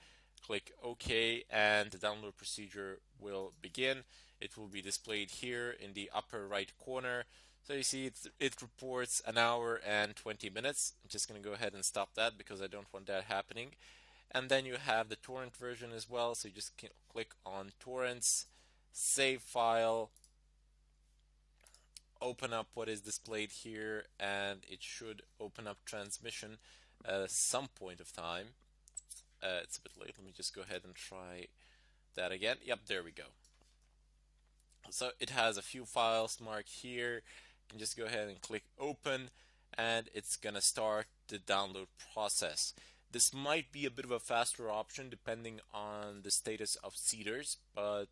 Speaker 1: click OK, and the download procedure will begin. It will be displayed here in the upper right corner. So you see it reports an hour and 20 minutes. I'm just going to go ahead and stop that because I don't want that happening. And then you have the torrent version as well. So you just click on torrents, save file, open up what is displayed here, and it should open up transmission at some point of time. It's a bit late. Let me just go ahead and try that again. Yep, there we go. So it has a few files marked here. You can just go ahead and click open, and it's gonna start the download process. This might be a bit of a faster option depending on the status of seeders, but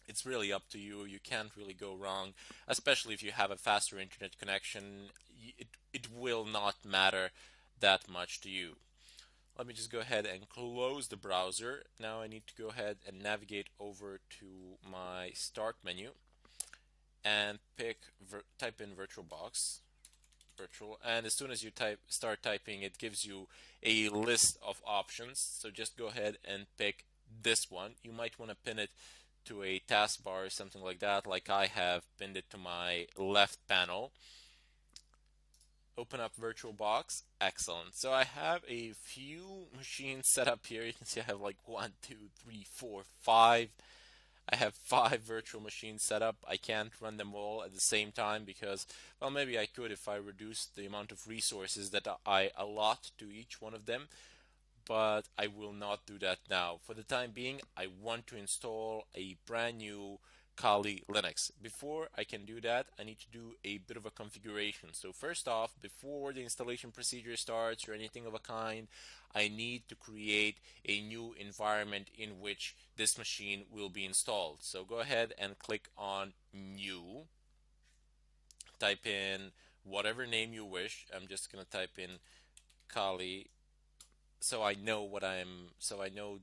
Speaker 1: it's really up to you. You can't really go wrong, especially if you have a faster internet connection. It will not matter that much to you. Let me just go ahead and close the browser. Now I need to go ahead and navigate over to my start menu and type in VirtualBox. Virtual, and as soon as you start typing, it gives you a list of options. So just go ahead and pick this one. You might want to pin it to a taskbar or something like that, like I have pinned it to my left panel. Open up VirtualBox. Excellent. So I have a few machines set up here. You can see I have like 1, 2, 3, 4, 5. I have 5 virtual machines set up. I can't run them all at the same time because, well, maybe I could if I reduced the amount of resources that I allot to each one of them, but I will not do that now. For the time being, I want to install a brand new Kali Linux. Before I can do that, I need to do a bit of a configuration. So first off, before the installation procedure starts or anything of a kind, I need to create a new environment in which this machine will be installed. So go ahead and click on New. Type in whatever name you wish. I'm just going to type in Kali, so I know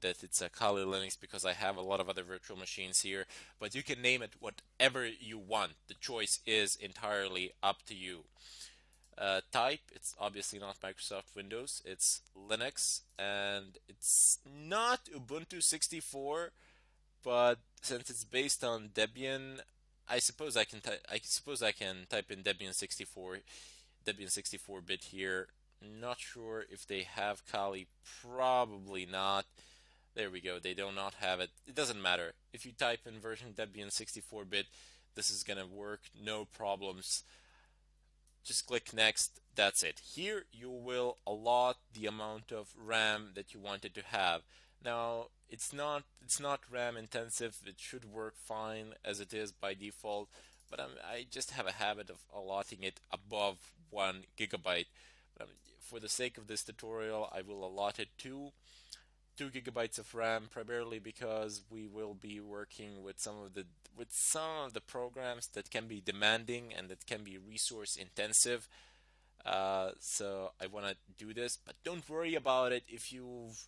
Speaker 1: that it's a Kali Linux because I have a lot of other virtual machines here, but you can name it whatever you want. The choice is entirely up to you. Type, it's obviously not Microsoft Windows, it's Linux, and it's not Ubuntu 64, but since it's based on Debian, I suppose I can type in Debian 64-bit here. Not sure if they have Kali, probably not. There we go, they do not have it. It doesn't matter. If you type in version Debian 64-bit, this is gonna work, no problems. Just click next, that's it. Here you will allot the amount of RAM that you wanted to have. Now it's not RAM intensive, it should work fine as it is by default, but I just have a habit of allotting it above 1 gigabyte. For the sake of this tutorial, I will allot it to 2 gigabytes of RAM, primarily because we will be working with some of the programs that can be demanding and that can be resource intensive. So I want to do this, but don't worry about it if you've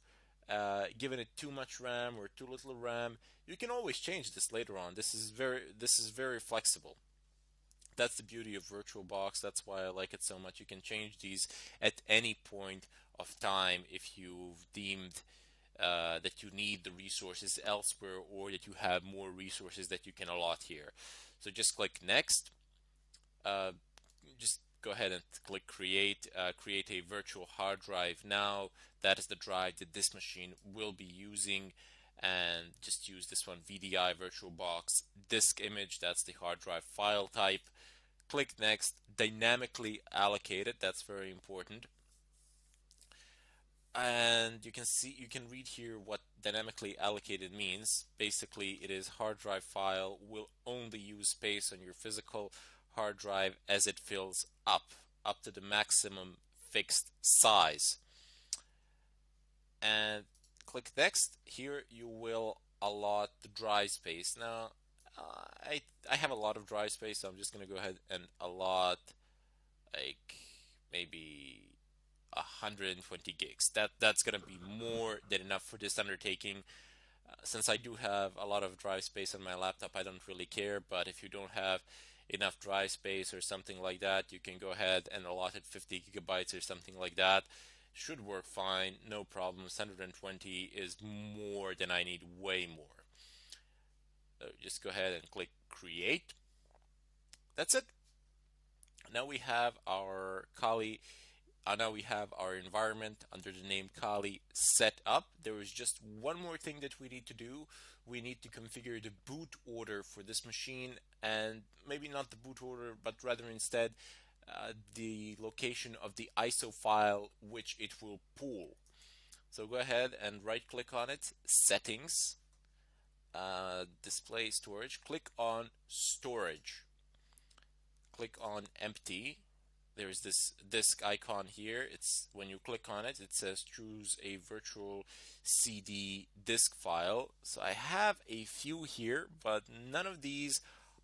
Speaker 1: given it too much RAM or too little RAM. You can always change this later on. This is very flexible. That's the beauty of VirtualBox. That's why I like it so much. You can change these at any point of time if you've deemed that you need the resources elsewhere, or that you have more resources that you can allot here. So just click next. Just go ahead and click create. Create a virtual hard drive now. That is the drive that this machine will be using, and just use this one, VDI VirtualBox disk image. That's the hard drive file type. Click next. Dynamically allocated, that's very important. And you can read here what dynamically allocated means. Basically, it is hard drive file will only use space on your physical hard drive as it fills up to the maximum fixed size. And click next. Here you will allot the drive space. Now I have a lot of drive space, so I'm just gonna go ahead and allot like maybe 120 gigs. That's gonna be more than enough for this undertaking. Since I do have a lot of drive space on my laptop, I don't really care, but if you don't have enough drive space or something like that, you can go ahead and allot it 50 gigabytes or something like that. Should work fine, no problems. 120 is more than I need, way more. So just go ahead and click create. That's it. Now we have our Kali. Now we have our environment under the name Kali set up. There is just one more thing that we need to do. We need to configure the boot order for this machine, and maybe not the boot order, but rather instead the location of the ISO file which it will pull. So go ahead and right click on it, settings, display storage, click on storage. Click on empty. There's this disk icon here. It's when you click on it, it says choose a virtual CD disk file. So I have a few here, but none of these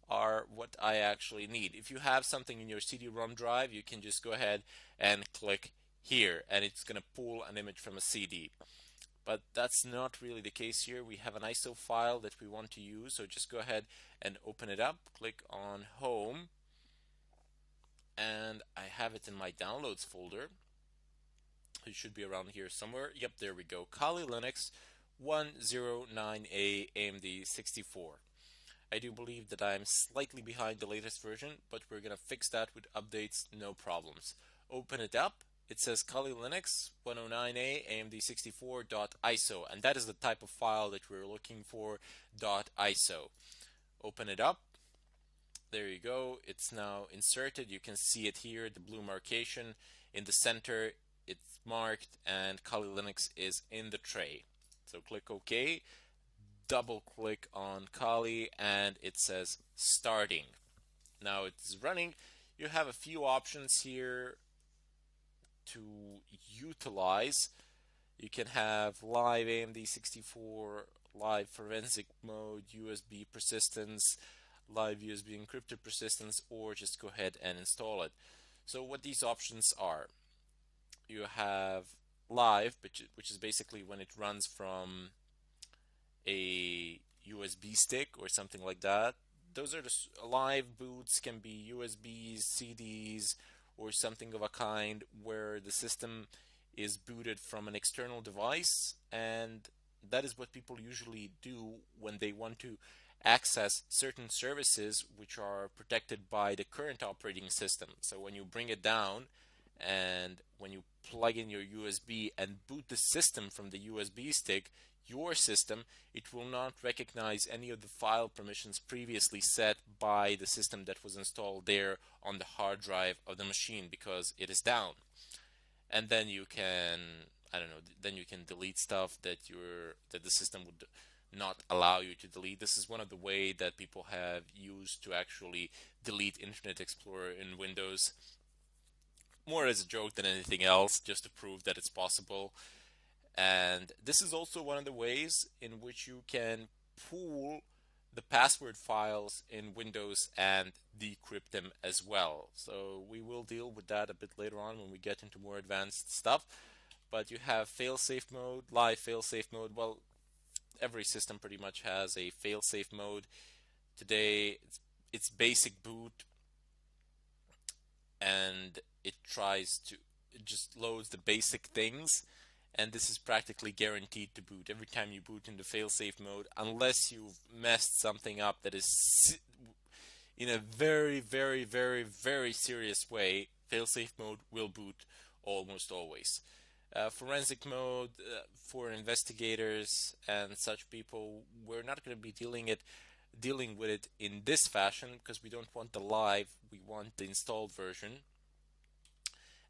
Speaker 1: are what I actually need. If you have something in your CD-ROM drive, you can just go ahead and click here, and it's going to pull an image from a CD. But that's not really the case here. We have an ISO file that we want to use, so just go ahead and open it up. Click on Home, and I have it in my Downloads folder. It should be around here somewhere. Yep, there we go. Kali Linux 109A AMD 64. I do believe that I'm slightly behind the latest version, but we're going to fix that with updates, no problems. Open it up. It says Kali Linux 109A AMD 64.iso, and that is the type of file that we're looking for, .iso. Open it up. There you go. It's now inserted. You can see it here, the blue marcation in the center. It's marked, and Kali Linux is in the tray. So click OK. Double click on Kali, and it says starting. Now it's running. You have a few options here to utilize. You can have live AMD 64, live forensic mode, USB persistence, live USB encrypted persistence, or just go ahead and install it. So what these options are, you have live, which is basically when it runs from a USB stick or something like that. Those are the live boots, can be USBs, CDs, or something of a kind where the system is booted from an external device, and that is what people usually do when they want to access certain services which are protected by the current operating system. So when you bring it down and when you plug in your USB and boot the system from the USB stick, your system, it will not recognize any of the file permissions previously set by the system that was installed there on the hard drive of the machine because it is down. And then you can, I don't know, then you can delete stuff that the system would not allow you to delete. This is one of the ways that people have used to actually delete Internet Explorer in Windows, more as a joke than anything else, just to prove that it's possible. And this is also one of the ways in which you can pool the password files in Windows and decrypt them as well. So we will deal with that a bit later on when we get into more advanced stuff. But you have failsafe mode, live failsafe mode. Well, every system pretty much has a failsafe mode. Today it's basic boot, and it just loads the basic things, and this is practically guaranteed to boot every time you boot into failsafe mode, unless you've messed something up that is in a very, very, very, very serious way. Failsafe mode will boot almost always. Forensic mode for investigators and such people, we're not going to be dealing with it in this fashion because we don't want the live, we want the installed version.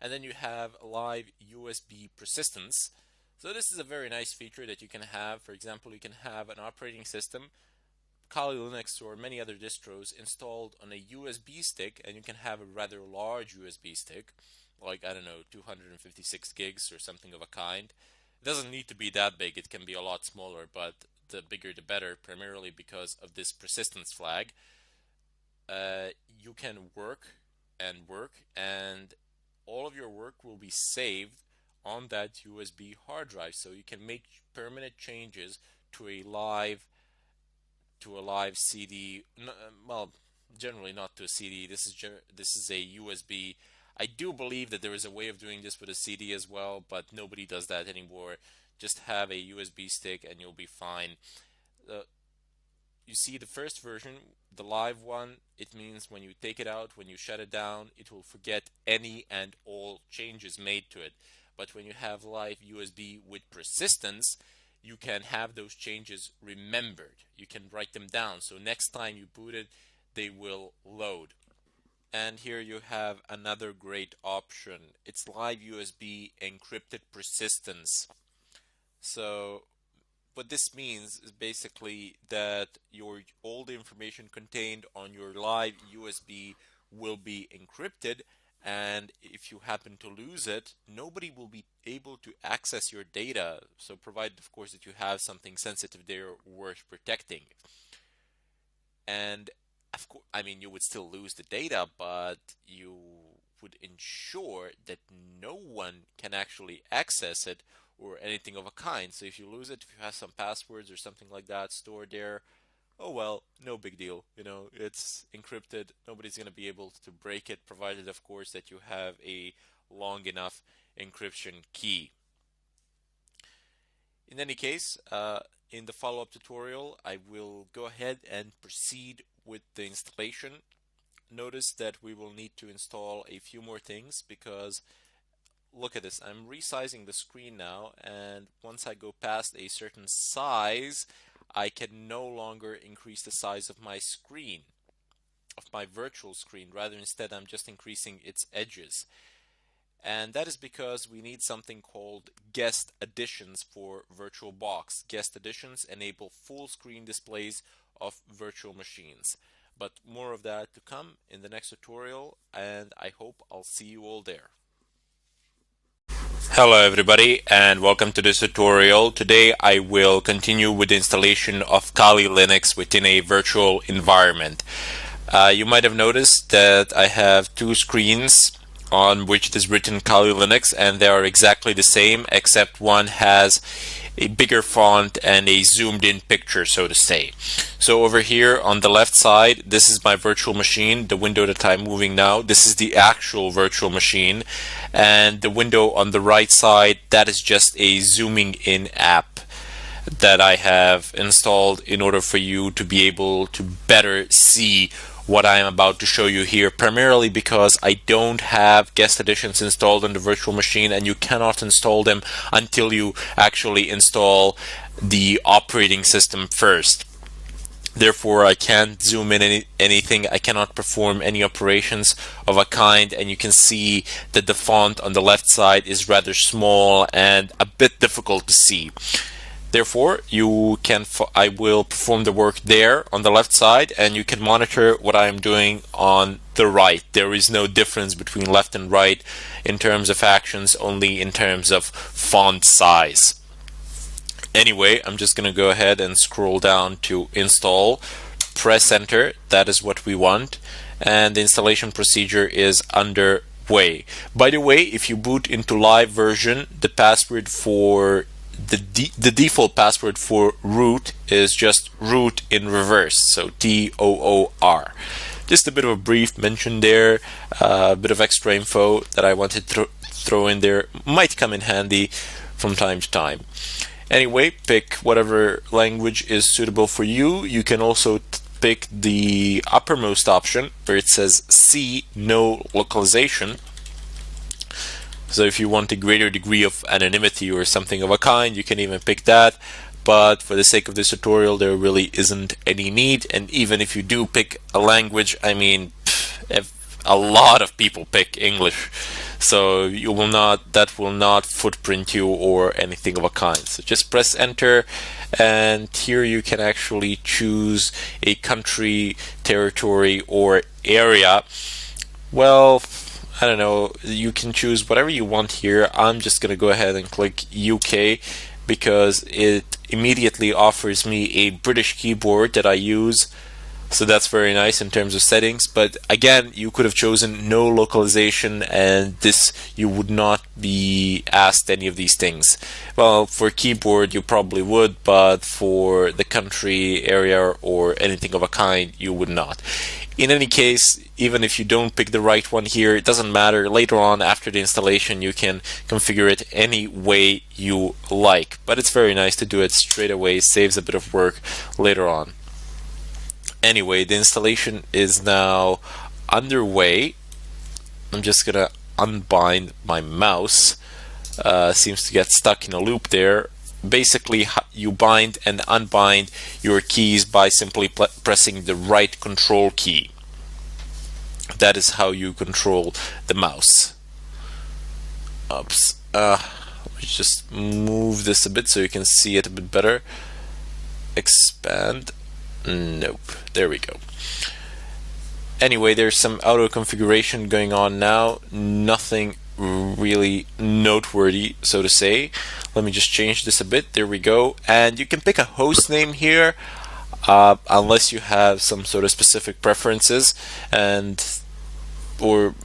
Speaker 1: And then you have live USB persistence. So this is a very nice feature that you can have. For example, you can have an operating system, Kali Linux or many other distros, installed on a USB stick, and you can have a rather large USB stick, like, I don't know, 256 gigs or something of a kind. It doesn't need to be that big, it can be a lot smaller, but the bigger the better, primarily because of this persistence flag. You can work, and all of your work will be saved on that USB hard drive, so you can make permanent changes to a live CD. Well, generally not to a CD. This is a USB. I do believe that there is a way of doing this with a CD as well, but nobody does that anymore. Just have a USB stick and you'll be fine. You see the first version, the live one, it means when you take it out, when you shut it down, it will forget any and all changes made to it. But when you have live USB with persistence, you can have those changes remembered. You can write them down, so next time you boot it, they will load. And here you have another great option. It's live USB encrypted persistence. So what this means is basically that all the information contained on your live USB will be encrypted, and if you happen to lose it, nobody will be able to access your data. So provided, of course, that you have something sensitive there worth protecting. And of course, I mean, you would still lose the data, but you would ensure that no one can actually access it or anything of a kind. So if you lose it, if you have some passwords or something like that stored there, oh well, no big deal. You know, it's encrypted. Nobody's going to be able to break it, provided, of course, that you have a long enough encryption key. In any case, in the follow-up tutorial, I will go ahead and proceed with the installation. Notice that we will need to install a few more things because look at this, I'm resizing the screen now, and once I go past a certain size, I can no longer increase the size of my screen, of my virtual screen. Rather, instead, I'm just increasing its edges. And that is because we need something called guest additions for VirtualBox. Guest additions enable full screen displays of virtual machines. But more of that to come in the next tutorial, and I hope I'll see you all there. Hello everybody, and welcome to this tutorial. Today I will continue with the installation of Kali Linux within a virtual environment. You might have noticed that I have two screens on which it is written Kali Linux, and they are exactly the same, except one has a bigger font and a zoomed in picture, so to say. So over here on the left side, this is my virtual machine, the window that I'm moving now. This is the actual virtual machine, and the window on the right side, that is just a zooming in app that I have installed in order for you to be able to better see what I am about to show you here, primarily because I don't have guest additions installed on the virtual machine, and you cannot install them until you actually install the operating system first. Therefore, I can't zoom in anything, I cannot perform any operations of a kind, and you can see that the font on the left side is rather small and a bit difficult to see. Therefore, I will perform the work there on the left side, and you can monitor what I am doing on the right. There is no difference between left and right in terms of actions, only in terms of font size. Anyway, I'm just going to go ahead and scroll down to install, press enter, that is what we want, and the installation procedure is underway. By the way, if you boot into live version, the password for the default password for root is just root in reverse, so TOOR. Just a bit of a brief mention there, a bit of extra info that I wanted to throw in there, might come in handy from time to time. Anyway, pick whatever language is suitable for you. You can also pick the uppermost option where it says C, no localization. So if you want a greater degree of anonymity or something of a kind, you can even pick that. But for the sake of this tutorial, there really isn't any need. And even if you do pick a language, I mean, a lot of people pick English. So that will not footprint you or anything of a kind. So just press enter, and here you can actually choose a country, territory, or area. Well, I don't know, you can choose whatever you want here. I'm just going to go ahead and click UK because it immediately offers me a British keyboard that I use. So that's very nice in terms of settings. But again, you could have chosen no localization, and you would not be asked any of these things. Well, for keyboard you probably would, but for the country, area, or anything of a kind, you would not. In any case, even if you don't pick the right one here, it doesn't matter. Later on, after the installation, you can configure it any way you like. But it's very nice to do it straight away. It saves a bit of work later on. Anyway, the installation is now underway. I'm just gonna unbind my mouse. Seems to get stuck in a loop there. Basically, you bind and unbind your keys by simply pressing the right control key. That is how you control the mouse. Oops. Let me just move this a bit so you can see it a bit better. Expand. Nope. There we go. Anyway, there's some auto configuration going on now. Nothing really noteworthy, so to say. Let me just change this a bit. There we go. And you can pick a host name here, unless you have some sort of specific preferences, or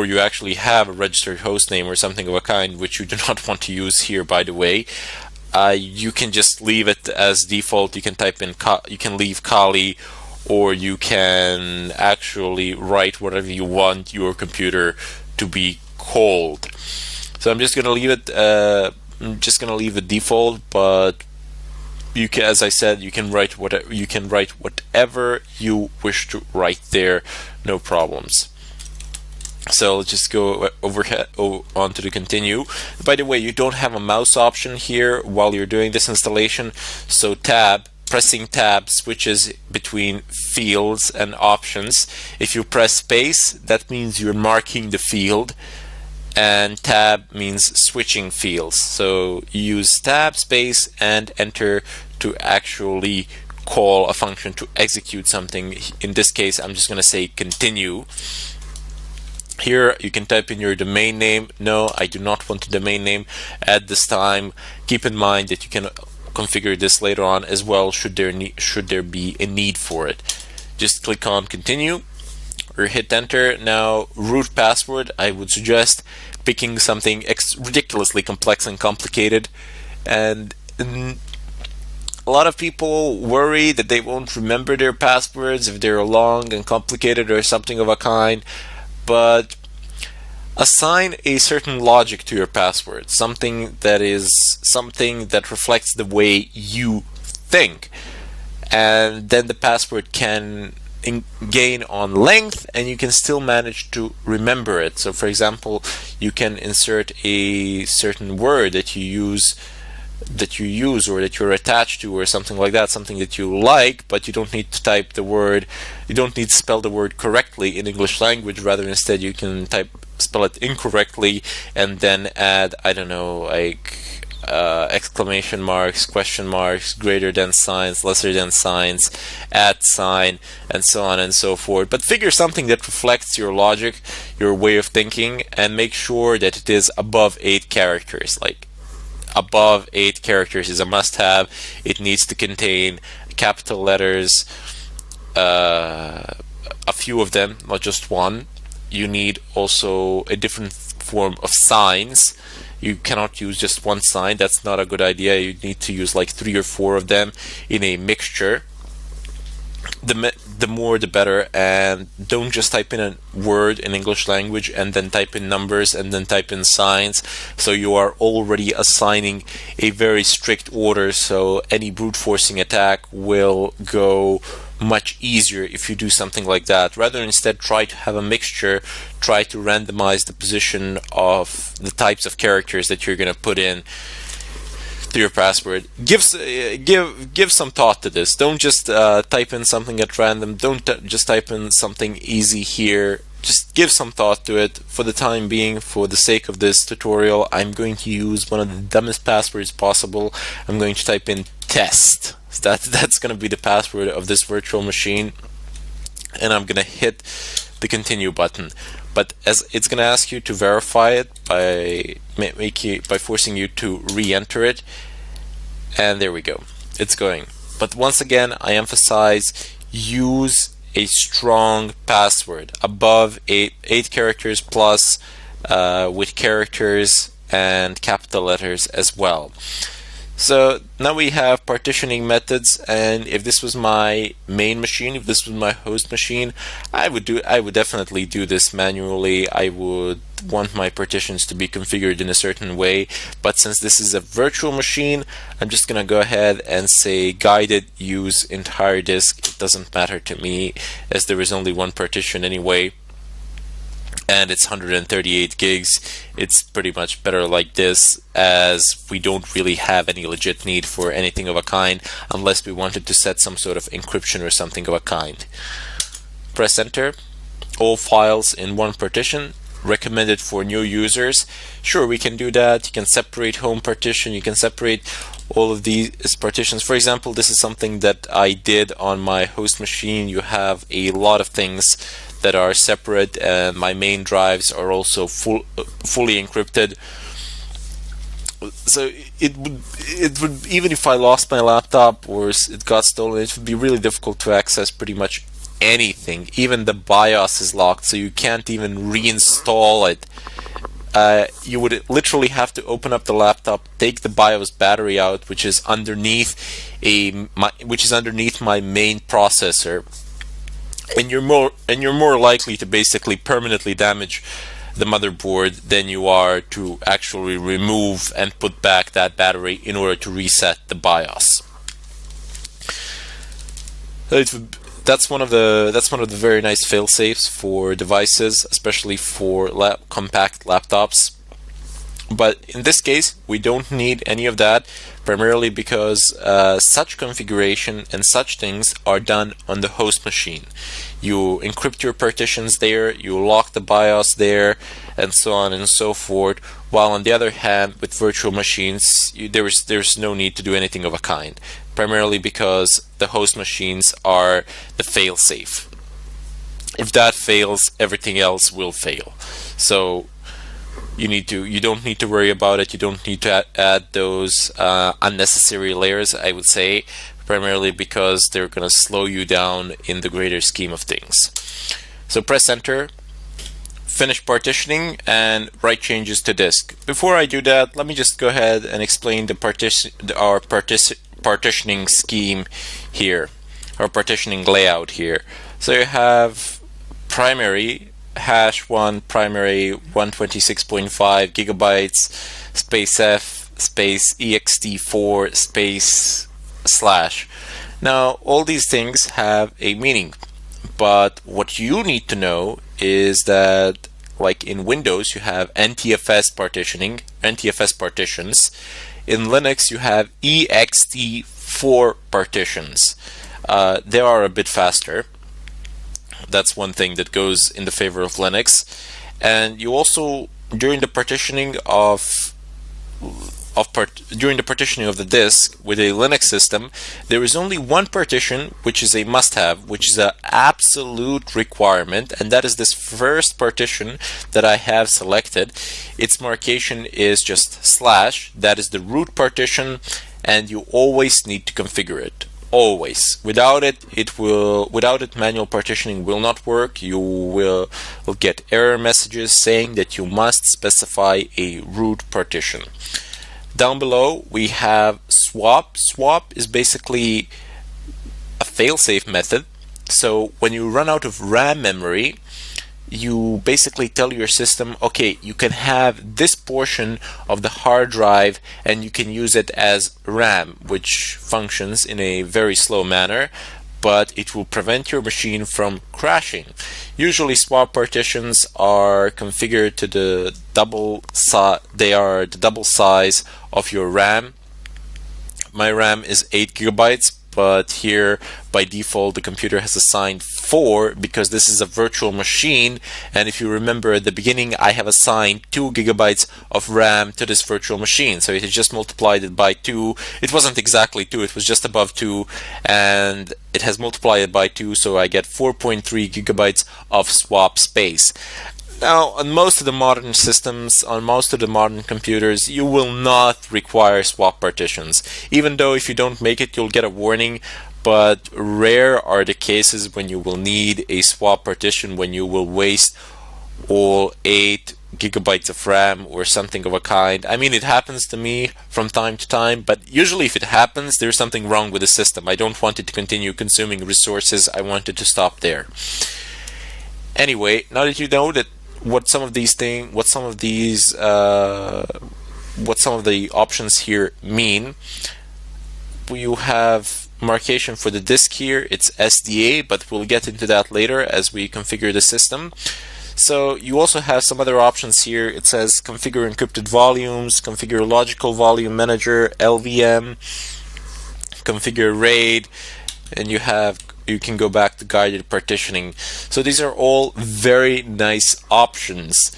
Speaker 1: you actually have a registered host name or something of a kind, which you do not want to use here, by the way. You can just leave it as default. You can type in you can leave Kali, or you can actually write whatever you want your computer to be called. So I'm just going to leave it. I'm just going to leave the default, but you can, as I said, you can write whatever you wish to write there, no problems. So let's just go on to the continue. By the way, you don't have a mouse option here while you're doing this installation, so pressing tab switches between fields and options. If you press space, that means you're marking the field, and tab means switching fields. So you use tab, space, and enter to actually call a function to execute something. In this case, I'm just going to say continue. Here you can type in your domain name. No, I do not want a domain name at this time. Keep in mind that you can configure this later on as well, should there be a need for it. Just click on continue or hit enter. Now, root password, I would suggest picking something ridiculously complex and complicated, and a lot of people worry that they won't remember their passwords if they're long and complicated or something of a kind. But assign a certain logic to your password, something that reflects the way you think, and then the password can gain on length, and you can still manage to remember it. So, for example, you can insert a certain word that you use or that you're attached to, or something like that, something that you like, but you don't need to type the word, you don't need to spell the word correctly in English language. Rather, instead you can spell it incorrectly and then add, I don't know, like exclamation marks, question marks, greater than signs, lesser than signs, at sign, and so on and so forth. But figure something that reflects your logic, your way of thinking, and make sure that it is above 8 characters. Like, above 8 characters is a must-have. It needs to contain capital letters, a few of them, not just one. You need also a different form of signs. You cannot use just one sign. That's not a good idea. You need to use like 3 or 4 of them in a mixture. The more the better, and don't just type in a word in English language and then type in numbers and then type in signs. So you are already assigning a very strict order, so any brute forcing attack will go much easier if you do something like that. Rather, instead, try to have a mixture, try to randomize the position of the types of characters that you're going to put in to your password. Give some thought to this. Don't just type in something at random. Don't just type in something easy here. Just give some thought to it. For the time being, for the sake of this tutorial, I'm going to use one of the dumbest passwords possible. I'm going to type in test. So that's going to be the password of this virtual machine, and I'm going to hit the continue button. But as it's going to ask you to verify it by forcing you to re-enter it, and there we go, it's going. But once again, I emphasize, use a strong password above 8 characters plus, with characters and capital letters as well. So now we have partitioning methods, and if this was my main machine, if this was my host machine, I would definitely do this manually. I would want my partitions to be configured in a certain way, but since this is a virtual machine, I'm just gonna go ahead and say guided use entire disk. It doesn't matter to me, as there is only one partition anyway, and it's 138 gigs. It's pretty much better like this, as we don't really have any legit need for anything of a kind unless we wanted to set some sort of encryption or something of a kind. Press enter. All files in one partition. recommended for new users. Sure, we can do that. You can separate home partition, you can separate all of these partitions. For example, this is something that I did on my host machine. You have a lot of things that are separate, and my main drives are also fully encrypted. So it would even if I lost my laptop or it got stolen, it would be really difficult to access pretty much anything. Even the BIOS is locked, so you can't even reinstall it. You would literally have to open up the laptop, take the BIOS battery out, which is underneath my main processor, and you're more likely to basically permanently damage the motherboard than you are to actually remove and put back that battery in order to reset the BIOS. That's one of the very nice fail-safes for devices, especially for compact laptops. But in this case, we don't need any of that, primarily because such configuration and such things are done on the host machine. You encrypt your partitions there, you lock the BIOS there, and so on and so forth. While on the other hand, with virtual machines, there's no need to do anything of a kind, primarily because the host machines are the fail-safe. If that fails, everything else will fail. So you don't need to worry about it. You don't need to add those unnecessary layers, I would say, primarily because they're going to slow you down in the greater scheme of things. So press enter, finish partitioning, and write changes to disk. Before I do that, let me just go ahead and explain our partitioning scheme here, our partitioning layout here. So you have primary #1 primary 126.5 gigabytes space f space ext4 space /. Now all these things have a meaning, but what you need to know is that, like in Windows, you have NTFS partitions. In Linux, you have ext4 partitions. They are a bit faster. That's one thing that goes in the favor of Linux. And you also, during the partitioning of the disk with a Linux system, there is only one partition which is a must-have, which is an absolute requirement, and that is this first partition that I have selected. Its markation is just /. That is the root partition, and you always need to configure it. Always. Without it, manual partitioning will not work. You will get error messages saying that you must specify a root partition. Down below we have swap. Swap is basically a fail-safe method. So when you run out of RAM memory, you basically tell your system, okay, you can have this portion of the hard drive and you can use it as RAM, which functions in a very slow manner, but it will prevent your machine from crashing. Usually swap partitions are configured to the double size of your RAM. My RAM is 8 gigabytes, but here by default the computer has assigned 4 because this is a virtual machine, and if you remember at the beginning I have assigned 2 gigabytes of RAM to this virtual machine, so it just multiplied it by 2. It wasn't exactly 2, it was just above 2, and it has multiplied it by 2, so I get 4.3 gigabytes of swap space. Now, on most of the modern systems, on most of the modern computers, you will not require swap partitions. Even though if you don't make it, you'll get a warning, but rare are the cases when you will need a swap partition, when you will waste all 8 gigabytes of RAM or something of a kind. I mean, it happens to me from time to time, but usually if it happens, there's something wrong with the system. I don't want it to continue consuming resources. I want it to stop there. Anyway, now that you know that what some of the options here mean, you have markation for the disk here. It's SDA, but we'll get into that later as we configure the system. So you also have some other options here. It says configure encrypted volumes, configure logical volume manager, LVM, configure RAID. and you can go back to guided partitioning. So these are all very nice options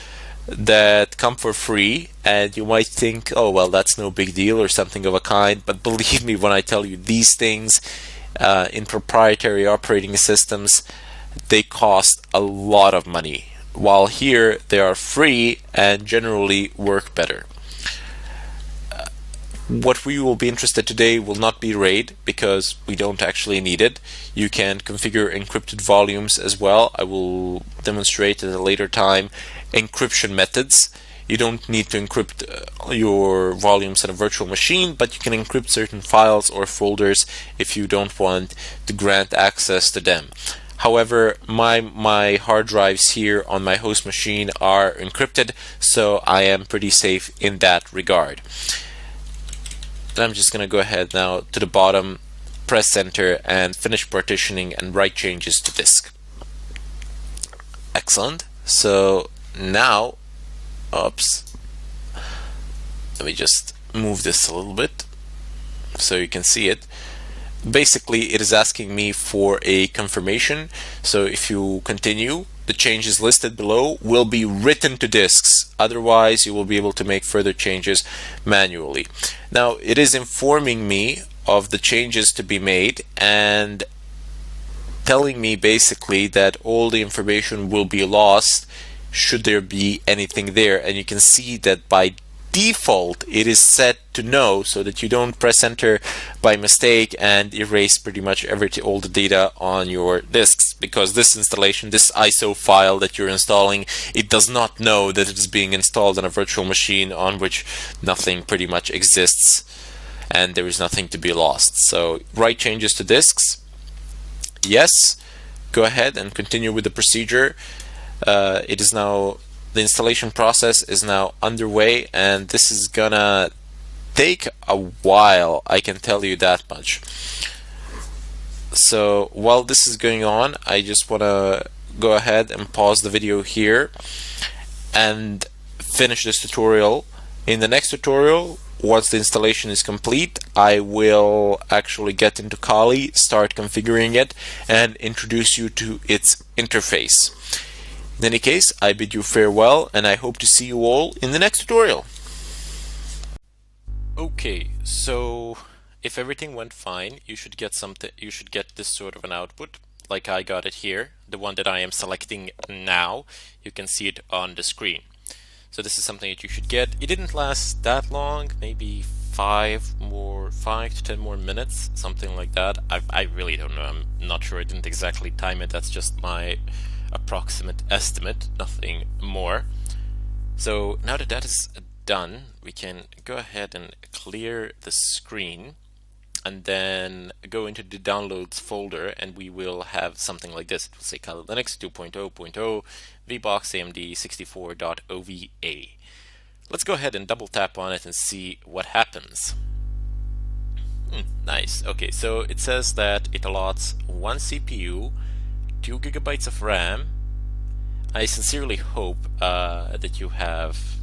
Speaker 1: that come for free, and you might think, oh well, that's no big deal or something of a kind, but believe me when I tell you, these things in proprietary operating systems, they cost a lot of money, while here they are free and generally work better. What we will be interested today will not be RAID, because we don't actually need it. You can configure encrypted volumes as well. I will demonstrate at a later time encryption methods. You don't need to encrypt your volumes in a virtual machine, but you can encrypt certain files or folders if you don't want to grant access to them. However, my hard drives here on my host machine are encrypted, so I am pretty safe in that regard. Then I'm just going to go ahead now to the bottom, press enter, and finish partitioning and write changes to disk. Excellent. So now, oops, let me just move this a little bit so you can see it. Basically, it is asking me for a confirmation. So if you continue, the changes listed below will be written to disks. Otherwise, you will be able to make further changes manually. Now, it is informing me of the changes to be made and telling me basically that all the information will be lost should there be anything there. And you can see that by default it is set to no, so that you don't press enter by mistake and erase pretty much all the data on your disks, because this installation, this ISO file that you're installing, it does not know that it is being installed on a virtual machine on which nothing pretty much exists and there is nothing to be lost. So write changes to disks, yes, go ahead and continue with the procedure. It is now, the installation process is now underway, and this is gonna take a while, I can tell you that much. So while this is going on, I just want to go ahead and pause the video here and finish this tutorial. In the next tutorial, once the installation is complete, I will actually get into Kali, start configuring it, and introduce you to its interface. In any case, I bid you farewell, and I hope to see you all in the next tutorial. Okay, so if everything went fine, you should get this sort of an output, like I got it here, the one that I am selecting now. You can see it on the screen. So this is something that you should get. It didn't last that long, maybe 5 to 10 more minutes, something like that. I really don't know. I'm not sure. I didn't exactly time it. That's just my approximate estimate, nothing more. So now that that is done, we can go ahead and clear the screen and then go into the downloads folder, and we will have something like this. It will say Kali Linux 2.0.0 VBox AMD 64.ova. Let's go ahead and double tap on it and see what happens. Nice. Okay, so it says that it allots 1 CPU, 2 GB of RAM. I sincerely hope that you have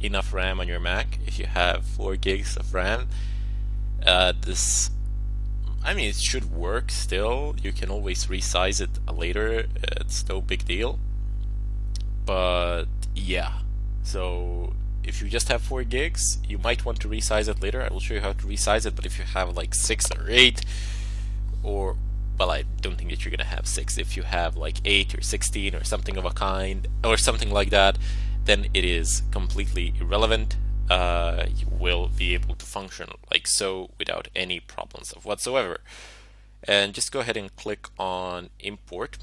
Speaker 1: enough RAM on your Mac. If you have 4 gigs of RAM, I mean, it should work still. You can always resize it later. It's no big deal. But yeah, so if you just have 4 gigs, you might want to resize it later. I will show you how to resize it. But if you have like 6 or 8, or well, I don't think that you're gonna have 6. If you have like 8 or 16 or something of a kind, or something like that, then it is completely irrelevant. You will be able to function like so without any problems of whatsoever. And just go ahead and click on import,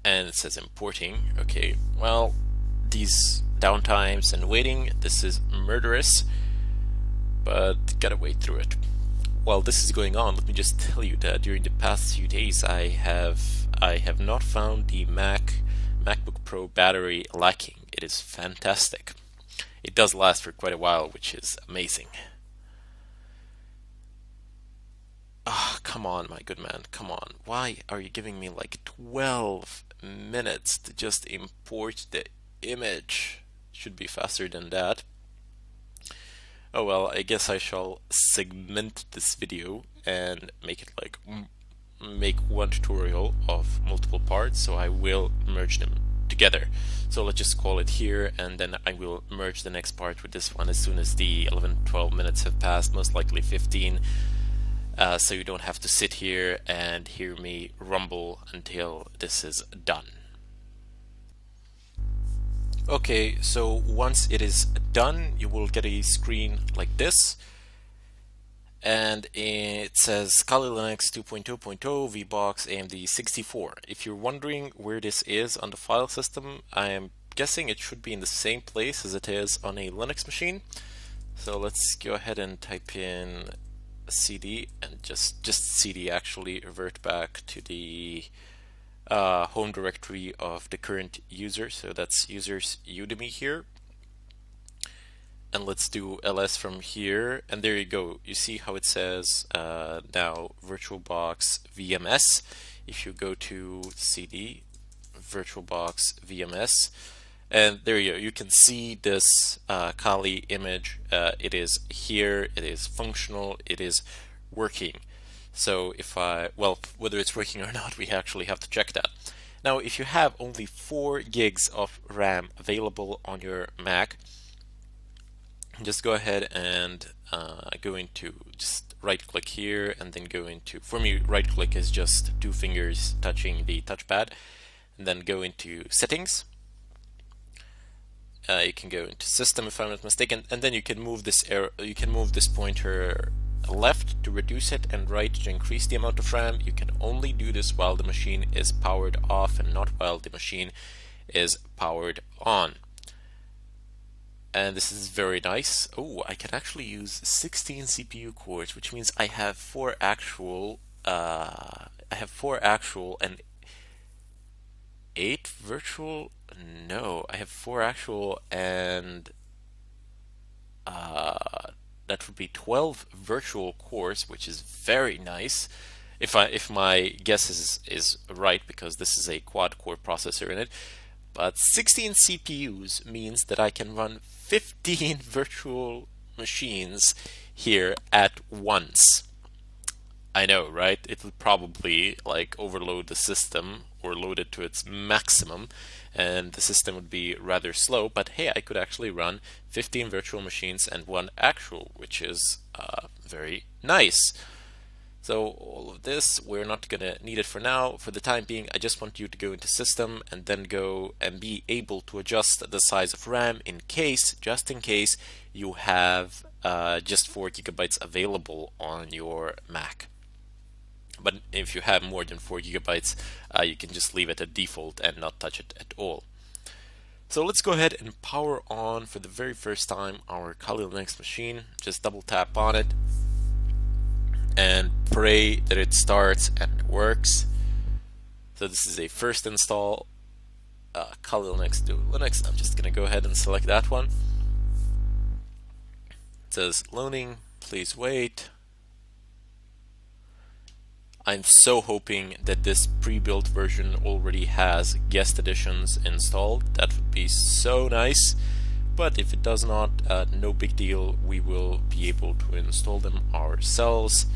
Speaker 1: and it says importing. Okay, well, these downtimes and waiting, this is murderous, but gotta wait through it. While this is going on, let me just tell you that during the past few days I have not found the MacBook Pro battery lacking. It is fantastic. It does last for quite a while, which is amazing. Ah, come on, my good man, come on. Why are you giving me like 12 minutes to just import the image? It should be faster than that. Oh well, I guess I shall segment this video and make it like make one tutorial of multiple parts, so I will merge them together. So let's just call it here, and then I will merge the next part with this one as soon as the 11-12 minutes have passed, most likely 15, so you don't have to sit here and hear me rumble until this is done. Okay, so once it is done, you will get a screen like this, and it says Kali Linux 2.0.0 VBox AMD 64. If you're wondering where this is on the file system, I am guessing it should be in the same place as it is on a Linux machine. So let's go ahead and type in cd and just cd actually revert back to the home directory of the current user. So that's users Udemy here. And let's do ls from here, and there you go. You see how it says now VirtualBox VMS. If you go to cd VirtualBox VMS, and there you go, you can see this Kali image. It is here, it is functional, it is working. So if well, whether it's working or not, we actually have to check that. Now, if you have only 4 gigs of RAM available on your Mac, just go ahead and go into, just right click here and then go into, for me right click is just 2 fingers touching the touchpad, and then go into settings. You can go into system if I'm not mistaken, and then you can move this pointer left to reduce it and right to increase the amount of RAM. You can only do this while the machine is powered off and not while the machine is powered on. And this is very nice. Oh, I can actually use 16 CPU cores, which means I have 4 actual and 8 virtual. No, I have 4 actual and that would be 12 virtual cores, which is very nice. If my guess is right, because this is a quad core processor in it. But 16 CPUs means that I can run 15 virtual machines here at once. I know, right? It will probably like overload the system or load it to its maximum, and the system would be rather slow, but hey, I could actually run 15 virtual machines and 1 actual, which is very nice. So all of this, we're not going to need it for now. For the time being, I just want you to go into system and then go and be able to adjust the size of RAM just in case you have just 4 gigabytes available on your Mac. But if you have more than 4 gigabytes, you can just leave it at default and not touch it at all. So let's go ahead and power on for the very first time our Kali Linux machine. Just double tap on it and pray that it starts and works. So this is a first install, Kali Linux to Linux. I'm just going to go ahead and select that one. It says loading, please wait. I'm so hoping that this pre-built version already has guest editions installed. That would be so nice. But if it does not, no big deal. We will be able to install them ourselves.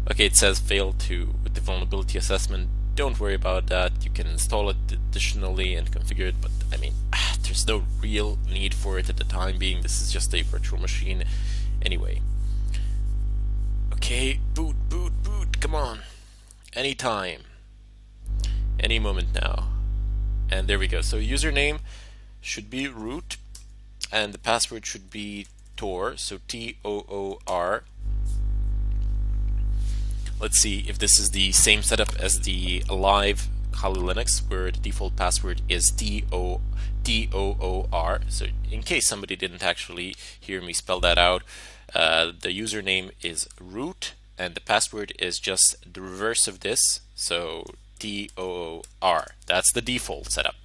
Speaker 1: Okay, it says failed with the vulnerability assessment. Don't worry about that. You can install it additionally and configure it, but I mean, there's no real need for it at the time being. This is just a virtual machine anyway. Okay, boot, come on. Anytime. Any moment now. And there we go. So username should be root, and the password should be Tor, so T-O-O-R. Let's see if this is the same setup as the live Kali Linux, where the default password is T-O-O-R. So in case somebody didn't actually hear me spell that out, the username is root, and the password is just the reverse of this, so T-O-O-R. That's the default setup.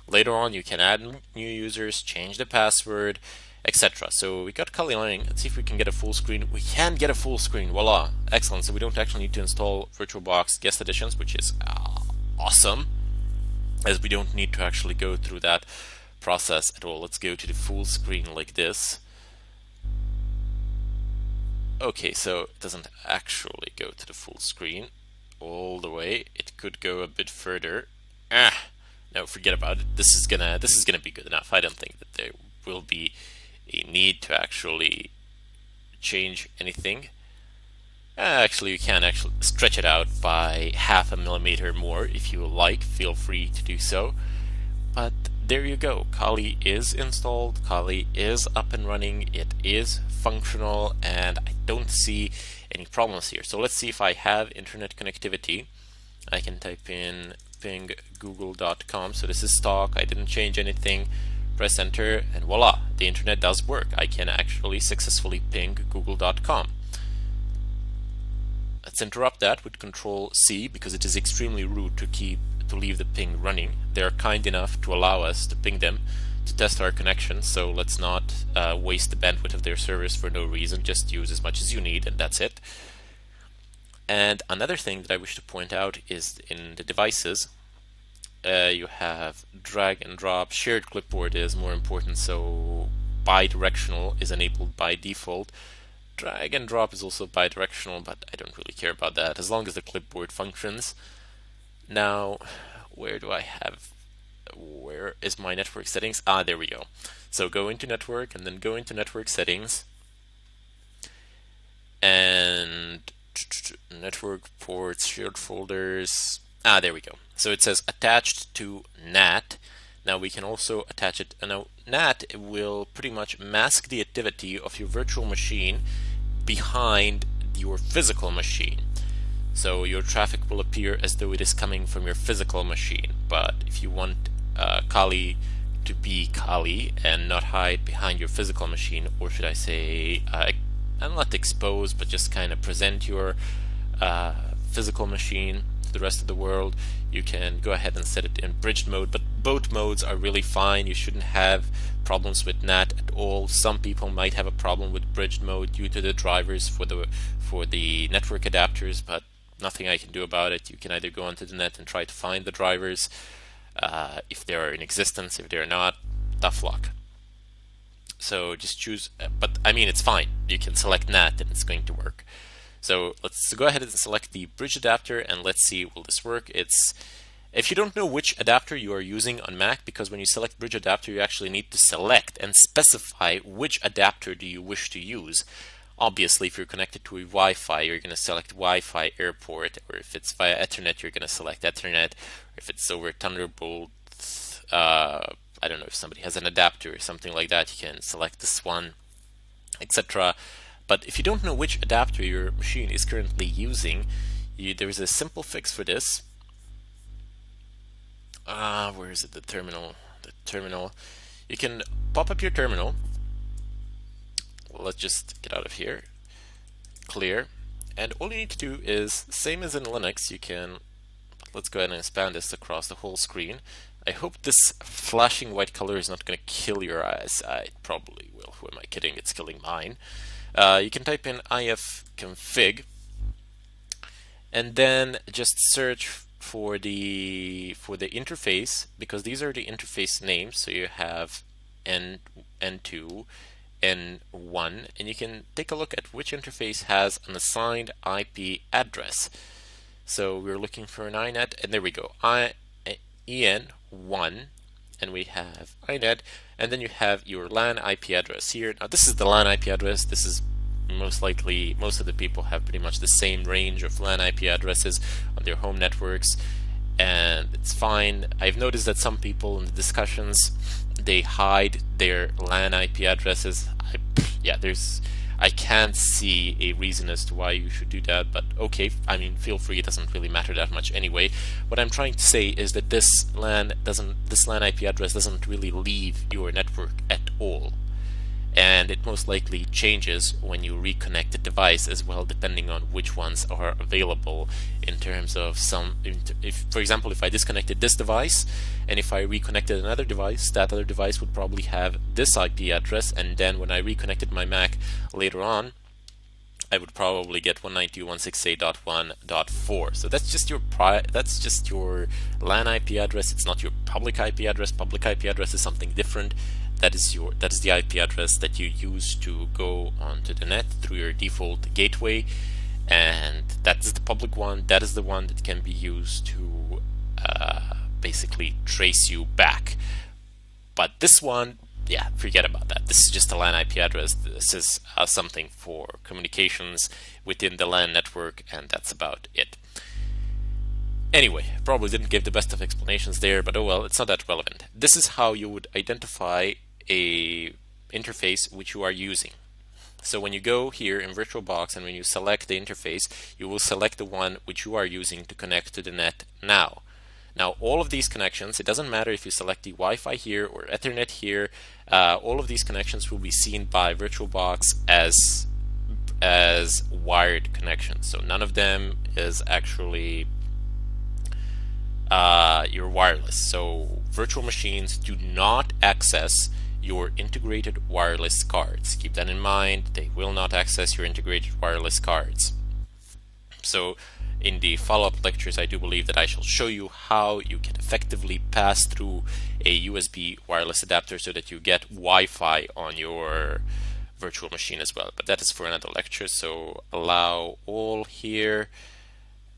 Speaker 1: Later on, you can add new users, change the password, etc. So we got Kali running. Let's see if we can get a full screen. We can get a full screen. Voila! Excellent. So we don't actually need to install VirtualBox guest editions, which is awesome, as we don't need to actually go through that process at all. Let's go to the full screen like this. Okay, so it doesn't actually go to the full screen all the way. It could go a bit further. No, forget about it. This is gonna be good enough. I don't think that there will be a need to actually change anything. Actually, you can actually stretch it out by 0.5 millimeter more if you like. Feel free to do so. But there you go. Kali is installed. Kali is up and running. It is functional, and I don't see any problems here. So let's see if I have internet connectivity. I can type in ping google.com. So this is stock. I didn't change anything. Press enter, and voila, the internet does work. I can actually successfully ping google.com. Let's interrupt that with Control C, because it is extremely rude to leave the ping running. They're kind enough to allow us to ping them to test our connection, so let's not waste the bandwidth of their servers for no reason. Just use as much as you need, and that's it. And another thing that I wish to point out is in the devices, you have drag and drop. Shared clipboard is more important, so bidirectional is enabled by default. Drag and drop is also bidirectional, but I don't really care about that as long as the clipboard functions. Now, where is my network settings? There we go. So go into network and then go into network settings and network ports, shared folders. There we go. So it says attached to NAT. Now we can also attach it. Now NAT will pretty much mask the activity of your virtual machine behind your physical machine. So your traffic will appear as though it is coming from your physical machine. But if you want Kali to be Kali and not hide behind your physical machine, or should I say, not expose, but just kind of present your physical machine to the rest of the world, you can go ahead and set it in bridged mode. But both modes are really fine. You shouldn't have problems with NAT at all. Some people might have a problem with bridged mode due to the drivers for the network adapters, but nothing I can do about it. You can either go onto the net and try to find the drivers if they are in existence. If they're not, tough luck. So just choose, but I mean, it's fine. You can select NAT and it's going to work. So let's go ahead and select the bridge adapter, and let's see, will this work? If you don't know which adapter you are using on Mac, because when you select bridge adapter, you actually need to select and specify which adapter do you wish to use. Obviously, if you're connected to a Wi-Fi, you're going to select Wi-Fi airport, or if it's via Ethernet, you're going to select Ethernet. Or if it's over Thunderbolt, I don't know if somebody has an adapter or something like that, you can select this one, etc. But if you don't know which adapter your machine is currently using, there's a simple fix for this. Where is it? The terminal. The terminal. You can pop up your terminal. Let's just get out of here. Clear. And all you need to do is, same as in Linux, you can, let's go ahead and expand this across the whole screen. I hope this flashing white color is not going to kill your eyes. It probably will. Who am I kidding? It's killing mine. You can type in ifconfig and then just search for the interface, because these are the interface names. So you have N2, N1, and you can take a look at which interface has an assigned IP address. So we're looking for an INET, and there we go, EN1, and we have INET, and then you have your LAN IP address here. Now this is the LAN IP address. This is most likely, most of the people have pretty much the same range of LAN IP addresses on their home networks, and it's fine. I've noticed that some people in the discussions, they hide their LAN IP addresses. I can't see a reason as to why you should do that, but okay, I mean, feel free, it doesn't really matter that much anyway. What I'm trying to say is that this LAN IP address doesn't really leave your network at all. And it most likely changes when you reconnect the device as well, depending on which ones are available in terms of for example, if I disconnected this device and if I reconnected another device, that other device would probably have this IP address, and then when I reconnected my Mac later on, I would probably get 192.168.1.4. So that's just your LAN IP address. It's not your public IP address. Public IP address is something different. That is the IP address that you use to go onto the net through your default gateway, and that is the public one. That is the one that can be used to basically trace you back. But this one, yeah, forget about that. This is just a LAN IP address. This is something for communications within the LAN network, and that's about it. Anyway, probably didn't give the best of explanations there, but oh well, it's not that relevant. This is how you would identify a interface which you are using. So when you go here in VirtualBox and when you select the interface, you will select the one which you are using to connect to the net now. Now, all of these connections, it doesn't matter if you select the Wi-Fi here or Ethernet here, all of these connections will be seen by VirtualBox as wired connections. So none of them is actually your wireless. So virtual machines do not access your integrated wireless cards. Keep that in mind. They will not access your integrated wireless cards. So in the follow-up lectures, I do believe that I shall show you how you can effectively pass through a USB wireless adapter so that you get Wi-Fi on your virtual machine as well. But that is for another lecture. So allow all here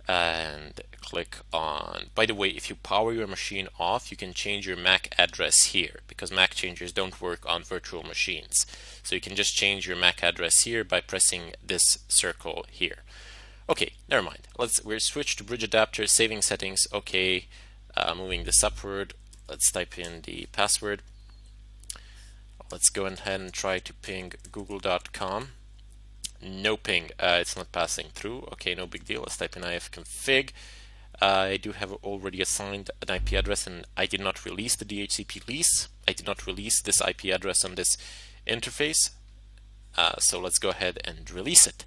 Speaker 1: and click on. By the way, if you power your machine off, you can change your MAC address here, because Maccangers don't work on virtual machines. So you can just change your MAC address here by pressing this circle here. Okay, never mind. We're switched to bridge adapter, saving settings. Okay, moving this upward. Let's type in the password. Let's go ahead and try to ping google.com. No ping, it's not passing through. Okay, no big deal. Let's type in ifconfig. I do have already assigned an IP address, and I did not release the DHCP lease. I did not release this IP address on this interface. So let's go ahead and release it.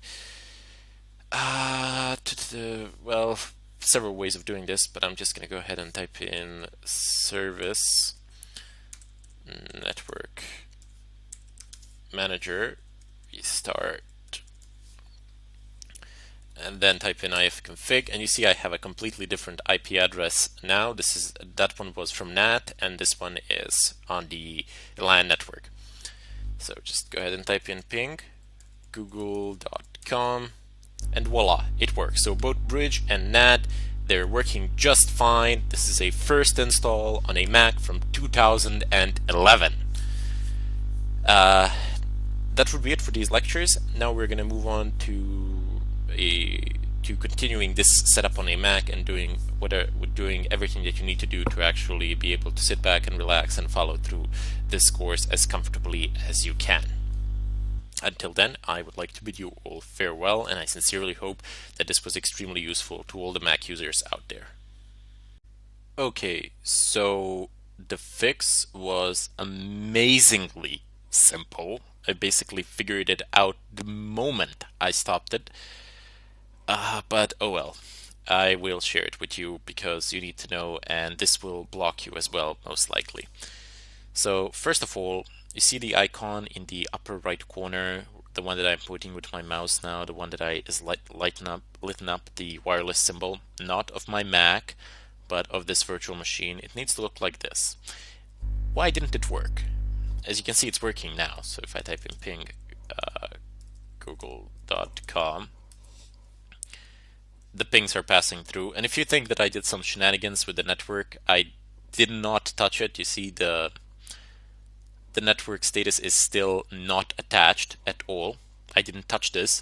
Speaker 1: Well, several ways of doing this, but I'm just going to go ahead and type in service network manager restart, and then type in ifconfig, and you see I have a completely different IP address now. That one was from NAT, and this one is on the LAN network. So just go ahead and type in ping google.com, and voila, it works. So both bridge and NAT, they're working just fine. This is a first install on a Mac from 2011. That would be it for these lectures. Now we're going to move on to continuing this setup on a Mac and doing everything that you need to do to actually be able to sit back and relax and follow through this course as comfortably as you can. Until then, I would like to bid you all farewell, and I sincerely hope that this was extremely useful to all the Mac users out there. Okay, so the fix was amazingly simple. I basically figured it out the moment I stopped it. But oh well, I will share it with you because you need to know, and this will block you as well, most likely. So first of all, you see the icon in the upper right corner, the one that I'm pointing with my mouse now, the one that is lighten up the wireless symbol, not of my Mac, but of this virtual machine. It needs to look like this. Why didn't it work? As you can see, it's working now. So if I type in ping google.com, the pings are passing through. And if you think that I did some shenanigans with the network, I did not touch it. You see the network status is still not attached at all. I didn't touch this.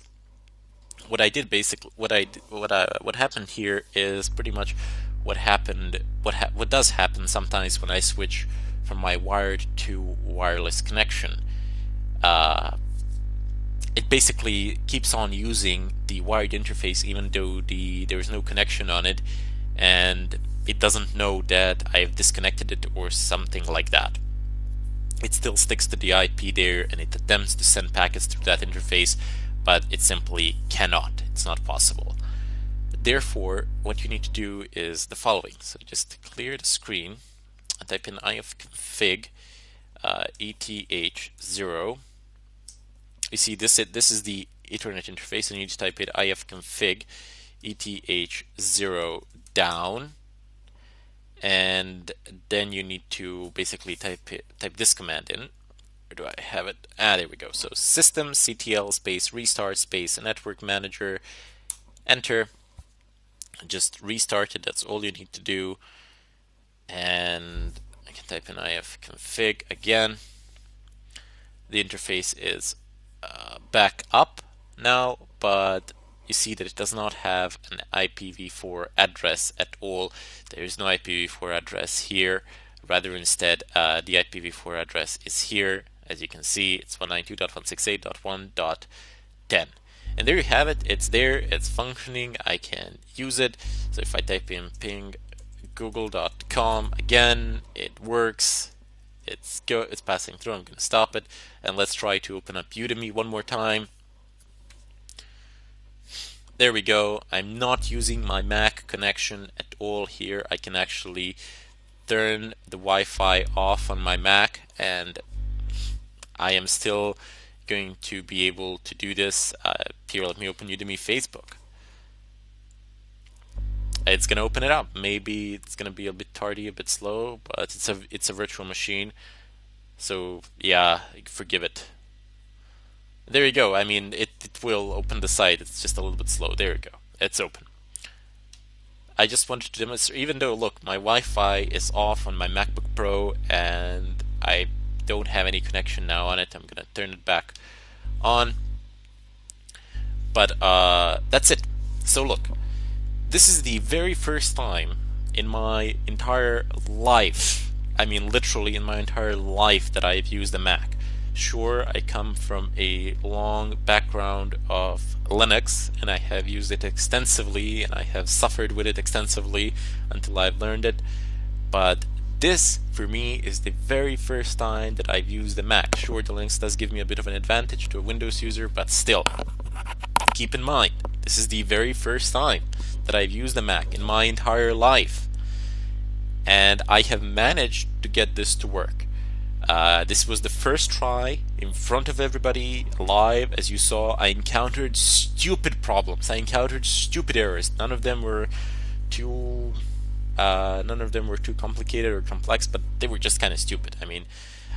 Speaker 1: What I did basically, what happened here is pretty much what does happen sometimes when I switch from my wired to wireless connection. It basically keeps on using the wired interface even though there is no connection on it, and it doesn't know that I have disconnected it or something like that. It still sticks to the IP there, and it attempts to send packets through that interface, but it simply cannot. It's not possible. Therefore, what you need to do is the following. So just clear the screen and type in ifconfig eth0. You see this is the Ethernet interface, and you need to type in ifconfig eth0 down, and then you need to basically type this command in. Where do I have it? There we go. So systemctl space restart space network manager, enter. Just restart it. That's all you need to do. And I can type in ifconfig again. The interface is back up now, but you see that it does not have an IPv4 address at all. There is no IPv4 address here. Rather, instead, the IPv4 address is here. As you can see, it's 192.168.1.10. And there you have it. It's there. It's functioning. I can use it. So if I type in ping google.com again, it works. It's passing through. I'm going to stop it, and let's try to open up Udemy one more time. There we go. I'm not using my Mac connection at all here. I can actually turn the Wi-Fi off on my Mac, and I am still going to be able to do this. Here, let me open Udemy Facebook. It's going to open it up. Maybe it's going to be a bit tardy, a bit slow, but it's a virtual machine. So yeah, forgive it. There you go. I mean, it will open the site. It's just a little bit slow. There you go. It's open. I just wanted to demonstrate, even though, look, my Wi-Fi is off on my MacBook Pro and I don't have any connection now on it. I'm going to turn it back on. But that's it. So look, this is the very first time in my entire life, I mean literally in my entire life, that I've used a Mac. Sure, I come from a long background of Linux, and I have used it extensively, and I have suffered with it extensively until I've learned it. But this, for me, is the very first time that I've used a Mac. Sure, the Linux does give me a bit of an advantage to a Windows user, but still, keep in mind, this is the very first time that I've used a Mac in my entire life. And I have managed to get this to work. This was the first try in front of everybody live. As you saw, I encountered stupid problems. I encountered stupid errors. None of them were too complicated or complex, but they were just kind of stupid. I mean,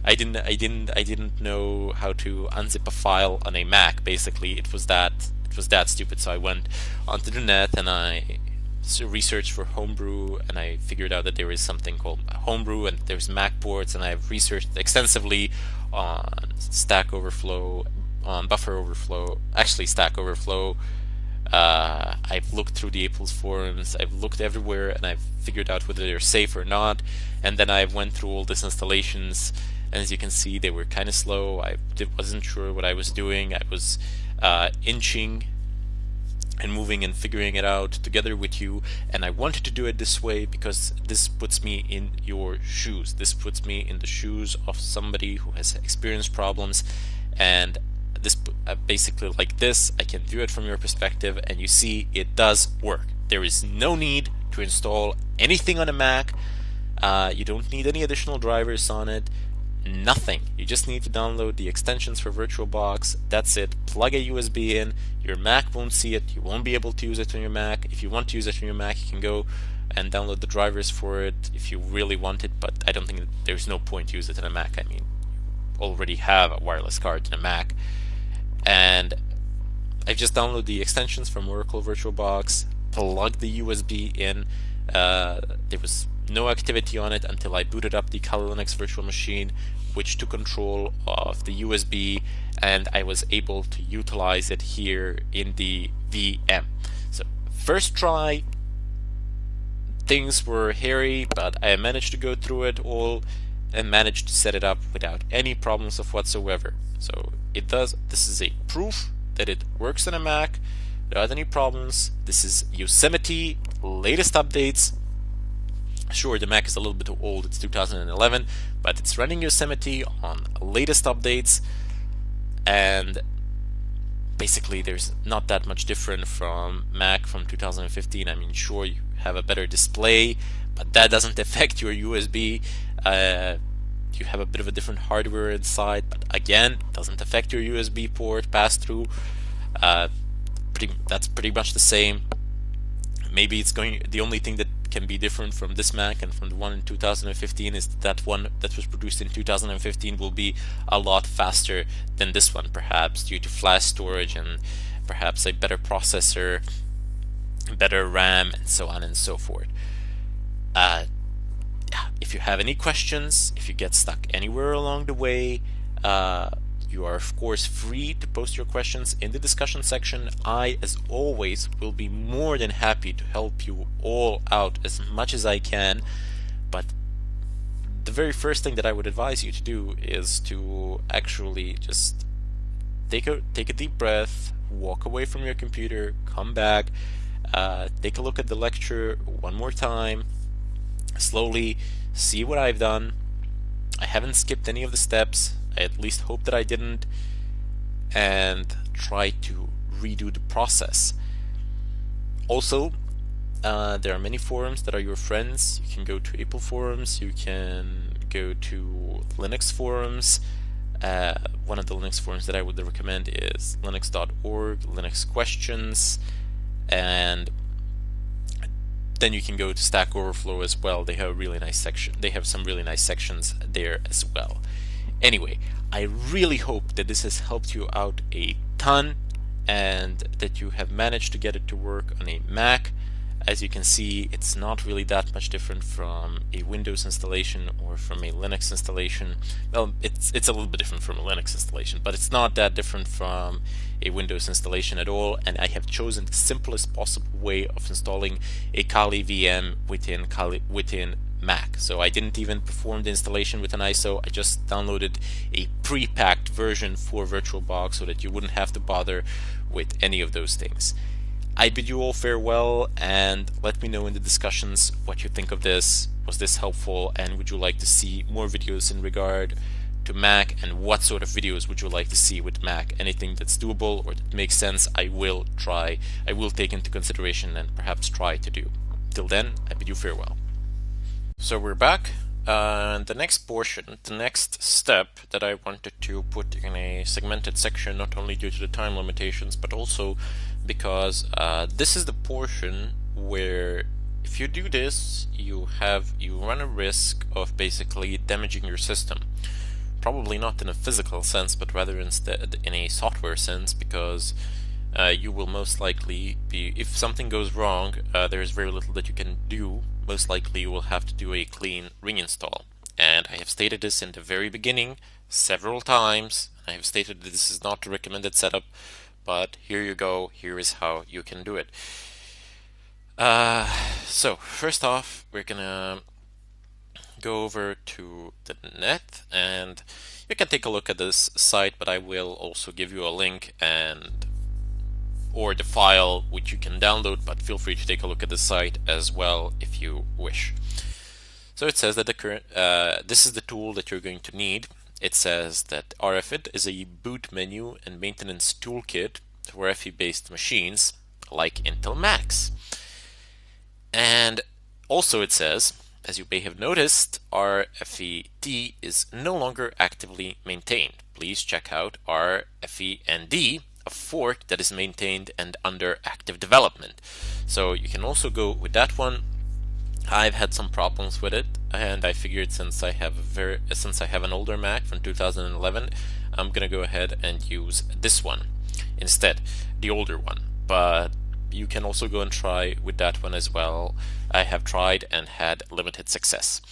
Speaker 1: I didn't know how to unzip a file on a Mac. Basically, it was that stupid. So I went onto the net and I researched for Homebrew, and I figured out that there is something called Homebrew, and there's Mac ports, and I've researched extensively on Stack Overflow, on Buffer Overflow, actually Stack Overflow. I've looked through the Apple's forums, I've looked everywhere, and I've figured out whether they're safe or not. And then I went through all these installations, and as you can see, they were kind of slow. I wasn't sure what I was doing. I was inching and moving and figuring it out together with you, and I wanted to do it this way because this puts me in your shoes. This puts me in the shoes of somebody who has experienced problems, and this basically like this, I can do it from your perspective, and you see it does work. There is no need to install anything on a Mac. You don't need any additional drivers on it. Nothing. You just need to download the extensions for VirtualBox. That's it. Plug a USB in. Your Mac won't see it. You won't be able to use it on your Mac. If you want to use it on your Mac, you can go and download the drivers for it if you really want it, but I don't think that there's no point to use it on a Mac. I mean, you already have a wireless card in a Mac. And I've just downloaded the extensions from Oracle VirtualBox, plugged the USB in. There was no activity on it until I booted up the Kali Linux virtual machine, which took control of the USB, and I was able to utilize it here in the VM. So first try, things were hairy, but I managed to go through it all and managed to set it up without any problems of whatsoever. So it does. This is a proof that it works on a Mac without any problems. This is Yosemite, latest updates. Sure, the Mac is a little bit old, it's 2011, but it's running Yosemite on latest updates, and basically there's not that much different from Mac from 2015. I mean, sure, you have a better display, but that doesn't affect your USB. You have a bit of a different hardware inside, but again, doesn't affect your USB port pass-through. That's pretty much the same. Maybe the only thing that can be different from this Mac and from the one in 2015 is that one that was produced in 2015 will be a lot faster than this one, perhaps due to flash storage and perhaps a better processor, better RAM, and so on and so forth. If you have any questions, if you get stuck anywhere along the way, you are of course free to post your questions in the discussion section. I, as always, will be more than happy to help you all out as much as I can. But the very first thing that I would advise you to do is to actually just take a deep breath, walk away from your computer, come back, take a look at the lecture one more time, slowly see what I've done. I haven't skipped any of the steps. I at least hope that I didn't, and try to redo the process. Also, there are many forums that are your friends. You can go to Apple forums, you can go to Linux forums. One of the Linux forums that I would recommend is linux.org, Linux Questions, and then you can go to Stack Overflow as well. They have a really nice section. They have some really nice sections there as well. Anyway, I really hope that this has helped you out a ton and that you have managed to get it to work on a Mac. As you can see, it's not really that much different from a Windows installation or from a Linux installation. Well, it's a little bit different from a Linux installation, but it's not that different from a Windows installation at all, and I have chosen the simplest possible way of installing a Kali VM within Mac. So I didn't even perform the installation with an ISO. I just downloaded a pre-packed version for VirtualBox so that you wouldn't have to bother with any of those things. I bid you all farewell, and let me know in the discussions what you think of this. Was this helpful, and would you like to see more videos in regard to Mac, and what sort of videos would you like to see with Mac? Anything that's doable or that makes sense, I will take into consideration and perhaps try to do. Till then, I bid you farewell. So we're back. The next portion, the next step that I wanted to put in a segmented section, not only due to the time limitations, but also because this is the portion where if you do this, you run a risk of basically damaging your system. Probably not in a physical sense, but rather instead in a software sense, because you will most likely be, if something goes wrong, there's very little that you can do. Most likely you will have to do a clean reinstall. And I have stated this in the very beginning several times. I have stated that this is not the recommended setup, but here you go. Here is how you can do it. So first off, we're gonna go over to the net, and you can take a look at this site, but I will also give you a link or the file which you can download, but feel free to take a look at the site as well if you wish. So it says that this is the tool that you're going to need. It says that RFID is a boot menu and maintenance toolkit for RFID-based machines like Intel Macs. And also it says, as you may have noticed, RFID is no longer actively maintained. Please check out RFID, a fork that is maintained and under active development. So you can also go with that one. I've had some problems with it, and I figured since I have an older Mac from 2011, I'm gonna go ahead and use this one instead, the older one. But you can also go and try with that one as well. I have tried and had limited success.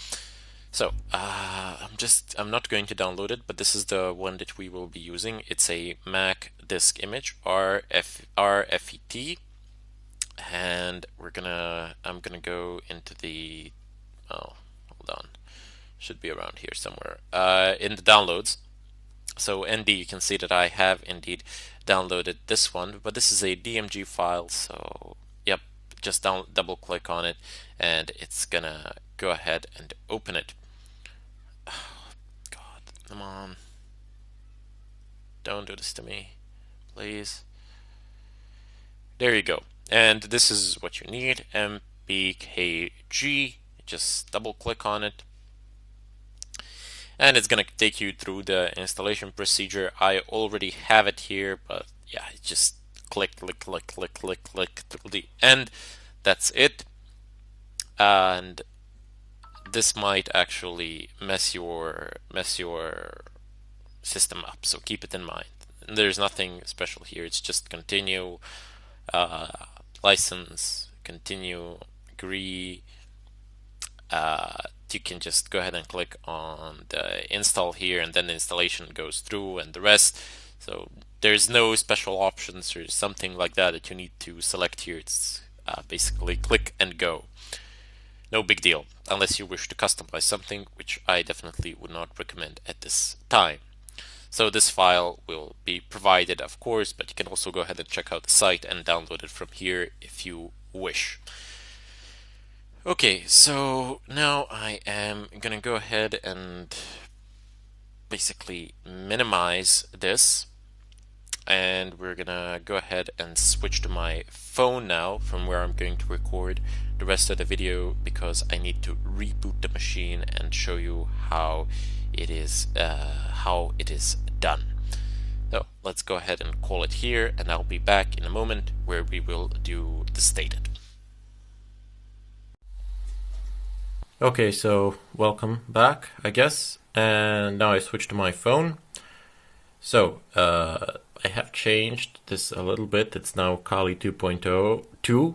Speaker 1: So I'm not going to download it, but this is the one that we will be using. It's a Mac disk image, RFID, and I'm gonna go into the, hold on, should be around here somewhere, in the downloads. So ND, you can see that I have indeed downloaded this one, but this is a DMG file, so yep, just double click on it and it's gonna go ahead and open it. Oh, God, come on. Don't do this to me, please. There you go. And this is what you need, MPKG. Just double click on it. And it's going to take you through the installation procedure. I already have it here, but yeah, click till the end. That's it. And this might actually mess your system up, so keep it in mind. There's nothing special here. It's just continue, license, continue, agree. You can just go ahead and click on the install here, and then the installation goes through and the rest. So there's no special options or something like that you need to select here. It's basically click and go. No big deal, unless you wish to customize something, which I definitely would not recommend at this time. So this file will be provided, of course, but you can also go ahead and check out the site and download it from here if you wish. Okay, so now I am gonna go ahead and basically minimize this, and we're gonna go ahead and switch to my phone now, from where I'm going to record the rest of the video, because I need to reboot the machine and show you how it is done. So let's go ahead and call it here, and I'll be back in a moment where we will do the stated. Okay, so welcome back, I guess, and now I switch to my phone. So I have changed this a little bit. It's now Kali 2.02.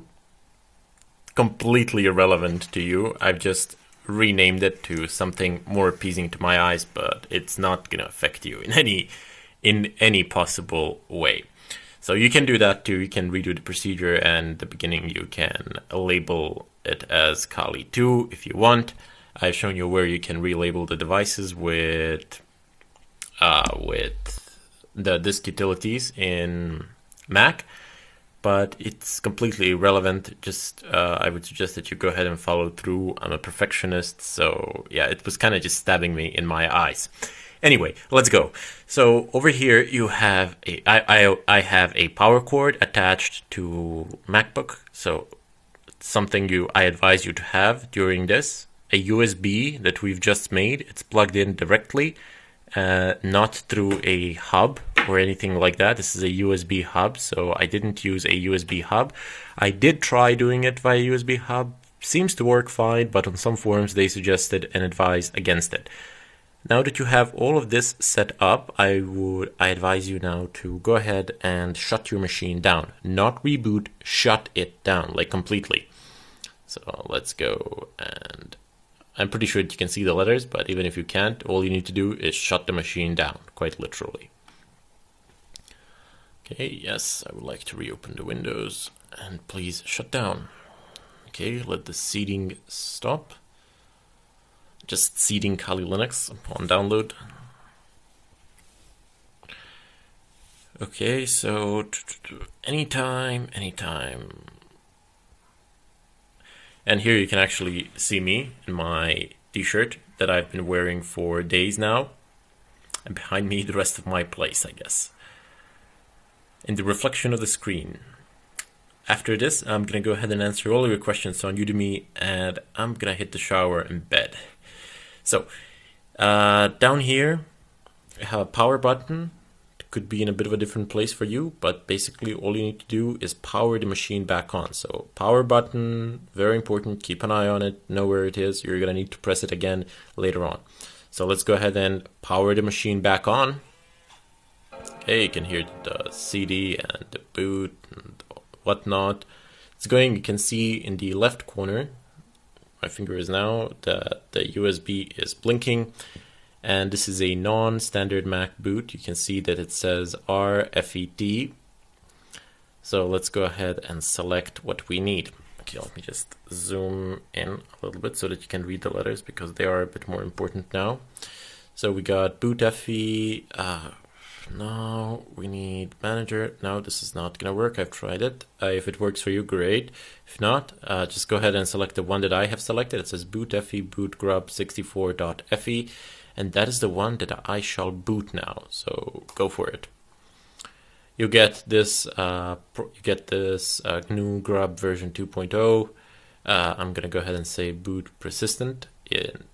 Speaker 1: Completely irrelevant to you. I've just renamed it to something more appeasing to my eyes, but it's not gonna affect you in any possible way. So you can do that too. You can redo the procedure, and at the beginning you can label it as Kali 2 if you want. I've shown you where you can relabel the devices with the disk utilities in Mac, but it's completely irrelevant. Just I would suggest that you go ahead and follow through. I'm a perfectionist, so yeah, it was kind of just stabbing me in my eyes. Anyway, let's go. So over here you have I have a power cord attached to MacBook. So something I advise you to have during this. A USB that we've just made. It's plugged in directly, not through a hub or anything like that. This is a USB hub, so I didn't use a USB hub. I did try doing it via USB hub. Seems to work fine, but on some forums they suggested and advised against it. Now that you have all of this set up, I advise you now to go ahead and shut your machine down. Not reboot, shut it down, like completely. So let's go, and I'm pretty sure you can see the letters, but even if you can't, all you need to do is shut the machine down, quite literally. Okay, yes, I would like to reopen the windows, and please shut down. Okay, let the seeding stop. Just seeding Kali Linux upon download. Okay, so anytime. And here you can actually see me in my t-shirt that I've been wearing for days now. And behind me, the rest of my place, I guess. In the reflection of the screen. After this, I'm gonna go ahead and answer all your questions on Udemy, and I'm gonna hit the shower and bed. So, down here, I have a power button. It could be in a bit of a different place for you, but basically all you need to do is power the machine back on. So, power button, very important. Keep an eye on it, know where it is. You're going to need to press it again later on. So, let's go ahead and power the machine back on. Okay, you can hear the CD and the boot and whatnot. It's going, you can see in the left corner, my finger is now, the USB is blinking, and this is a non-standard Mac boot. You can see that it says RFET. So let's go ahead and select what we need. Okay, let me just zoom in a little bit so that you can read the letters, because they are a bit more important now. So we got bootfE. Now we need manager. No, this is not gonna work. I've tried it. If it works for you, great. If not, just go ahead and select the one that I have selected. It says bootfE bootgrub64.fe, and that is the one that I shall boot now. So go for it. You get this GNU grub version 2.0. I'm gonna go ahead and say boot persistent,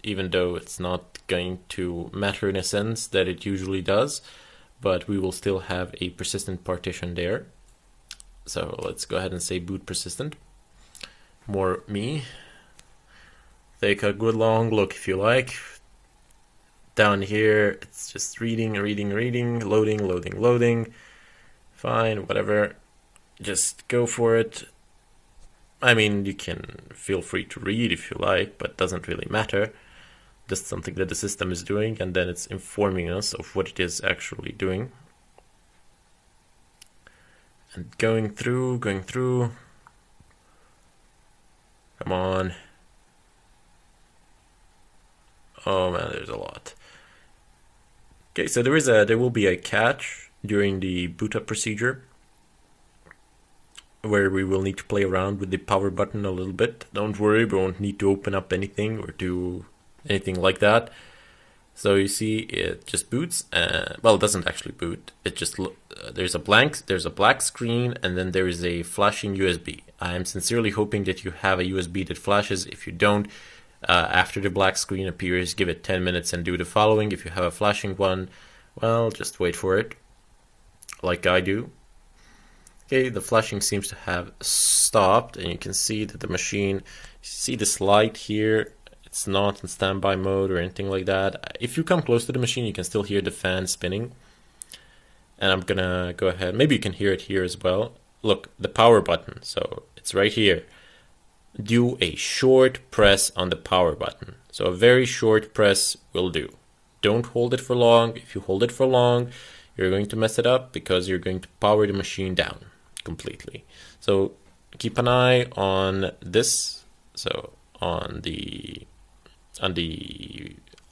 Speaker 1: even though it's not going to matter in a sense that it usually does. But we will still have a persistent partition there.
Speaker 3: So let's go ahead and say boot persistent. More me. Take a good long look if you like. Down here, it's just reading, loading. Fine, whatever. Just go for it. I mean, you can feel free to read if you like, but it doesn't really matter. Just something that the system is doing, and then it's informing us of what it is actually doing. And going through. Come on. Oh man, there's a lot. Okay, so there will be a catch during the boot up procedure, where we will need to play around with the power button a little bit. Don't worry, we won't need to open up anything or do anything like that. So you see, it just boots. Well, it doesn't actually boot. It just there's a black screen, and then there is a flashing USB. I am sincerely hoping that you have a USB that flashes. If you don't, after the black screen appears, give it 10 minutes and do the following. If you have a flashing one, well, just wait for it, like I do. Okay, the flashing seems to have stopped, and you can see that the machine, see this light here, it's not in standby mode or anything like that. If you come close to the machine, you can still hear the fan spinning. And I'm gonna go ahead, maybe you can hear it here as well. Look, the power button, so it's right here. Do a short press on the power button. So a very short press will do. Don't hold it for long. If you hold it for long, you're going to mess it up because you're going to power the machine down completely. So keep an eye on this. So on the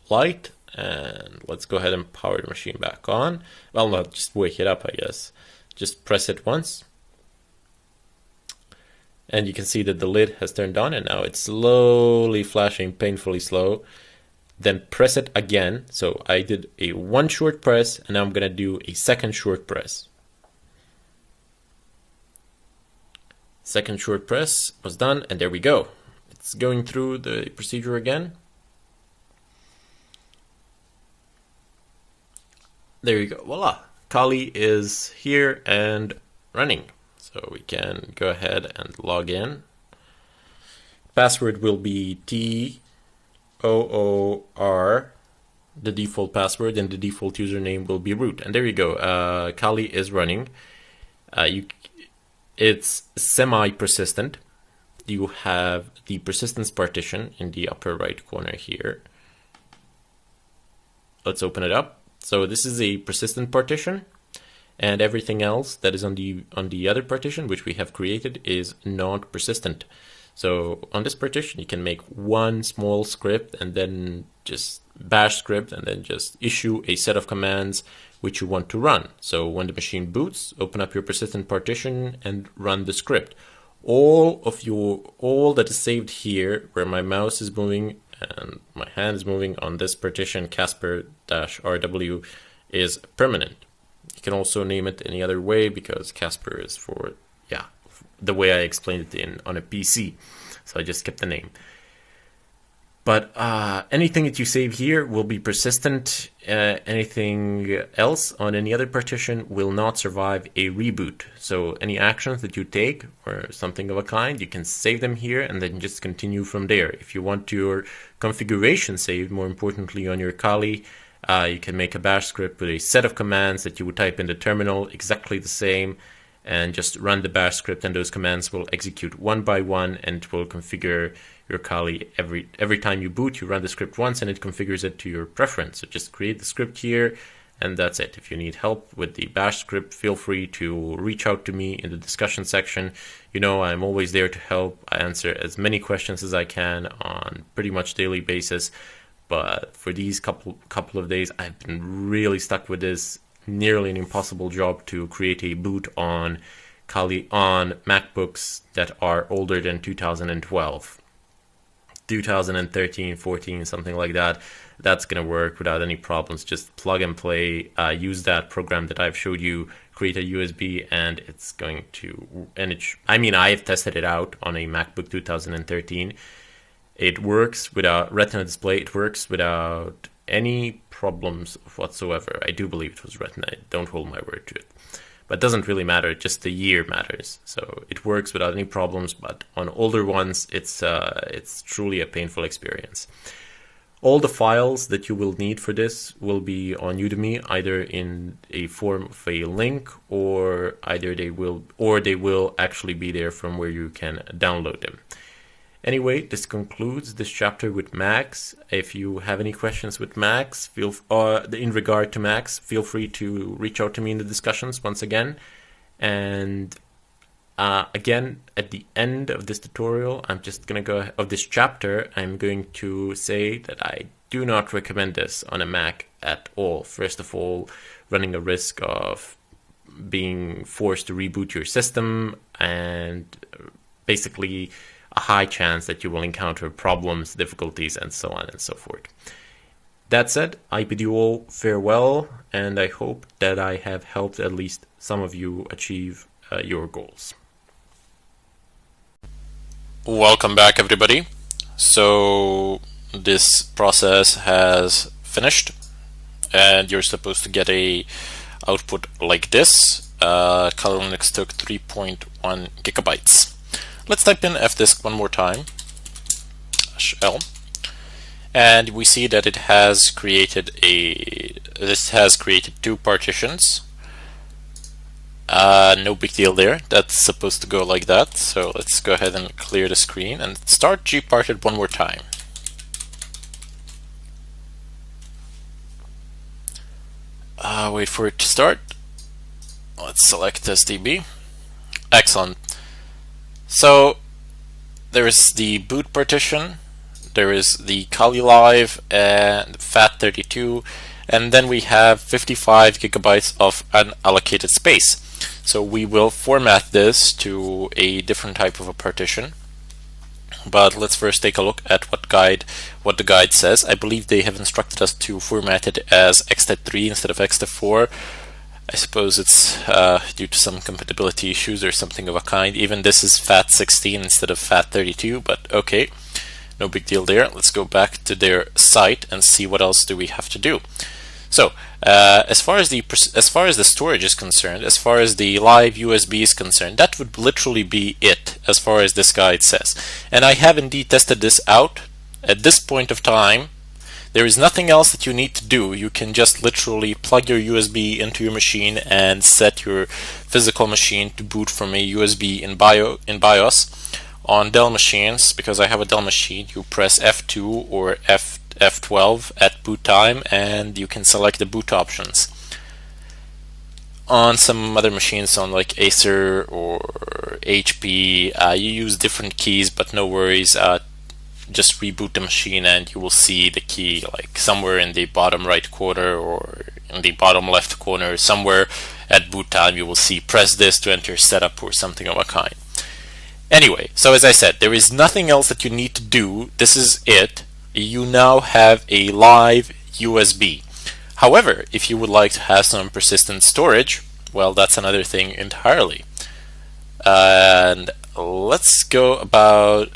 Speaker 3: light, and let's go ahead and power the machine back on. Well, not just wake it up, I guess. Just press it once. And you can see that the lid has turned on, and now it's slowly flashing, painfully slow. Then press it again. So I did a one short press, and now I'm gonna do a second short press. Second short press was done, and there we go. It's going through the procedure again. There you go, voila. Kali is here and running. So we can go ahead and log in. Password will be TOOR, the default password, and the default username will be root. And there you go, Kali is running. It's semi-persistent. You have the persistence partition in the upper right corner here. Let's open it up. So this is a persistent partition, and everything else that is on the other partition, which we have created, is not persistent. So on this partition, you can make one small script and then just bash script and then just issue a set of commands which you want to run. So when the machine boots, open up your persistent partition and run the script. All that is saved here, where my mouse is moving and my hand is moving on this partition, Casper-RW, is permanent. You can also name it any other way, because Casper is for, the way I explained it on a PC. So I just kept the name. But anything that you save here will be persistent. Anything else on any other partition will not survive a reboot. So any actions that you take or something of a kind, you can save them here and then just continue from there. If you want your configuration saved, more importantly on your Kali, you can make a bash script with a set of commands that you would type in the terminal, exactly the same, and just run the bash script, and those commands will execute one by one, and it will configure your Kali every time you boot. You run the script once and it configures it to your preference. So just create the script here, and that's it. If you need help with the bash script, feel free to reach out to me in the discussion section. You know, I'm always there to help. I answer as many questions as I can on pretty much daily basis. But for these couple of days, I've been really stuck with this nearly an impossible job to create a boot on Kali on MacBooks that are older than 2012. 2013, 14, something like that. That's going to work without any problems. Just plug and play, use that program that I've showed you, create a USB, and it's going to, I've tested it out on a MacBook 2013. It works without Retina display. It works without any problems whatsoever. I do believe it was Retina. Don't hold my word to it. but it doesn't really matter. Just the year matters. So it works without any problems, but on older ones, it's truly a painful experience. All the files that you will need for this will be on Udemy, either in a form of a link, or they will actually be there from where you can download them. Anyway, this concludes this chapter with Max. If you have any questions with Max, in regard to Max, feel free to reach out to me in the discussions once again. And again, at the end of this tutorial, of this chapter, I'm going to say that I do not recommend this on a Mac at all. First of all, running a risk of being forced to reboot your system, and basically a high chance that you will encounter problems, difficulties, and so on and so forth. That said, I bid you all farewell, and I hope that I have helped at least some of you achieve your goals.
Speaker 1: Welcome back, everybody. So this process has finished, and you're supposed to get a output like this. Kali Linux took 3.1 gigabytes. Let's type in fdisk one more time, -l, and we see that it has created two partitions. No big deal there. That's supposed to go like that. So let's go ahead and clear the screen and start gparted one more time. Wait for it to start. Let's select SDB. Excellent. So there is the boot partition, there is the Kali Live and FAT32, and then we have 55 gigabytes of unallocated space. So we will format this to a different type of a partition. But let's first take a look at what the guide says. I believe they have instructed us to format it as ext3 instead of ext4. I suppose it's due to some compatibility issues or something of a kind. Even this is FAT16 instead of FAT32, but okay, no big deal there. Let's go back to their site and see what else do we have to do. So as far as the storage is concerned, as far as the live USB is concerned, that would literally be it as far as this guide says. And I have indeed tested this out. At this point of time, there is nothing else that you need to do. You can just literally plug your USB into your machine and set your physical machine to boot from a USB in BIOS. On Dell machines, because I have a Dell machine, you press F2 or F12 at boot time and you can select the boot options. On some other machines, on like Acer or HP, you use different keys, but no worries. Just reboot the machine and you will see the key like somewhere in the bottom right corner or in the bottom left corner. Somewhere at boot time you will see press this to enter setup or something of a kind. Anyway, so as I said, there is nothing else that you need to do. This is it. You now have a live USB. However, if you would like to have some persistent storage, well, that's another thing entirely. And let's go about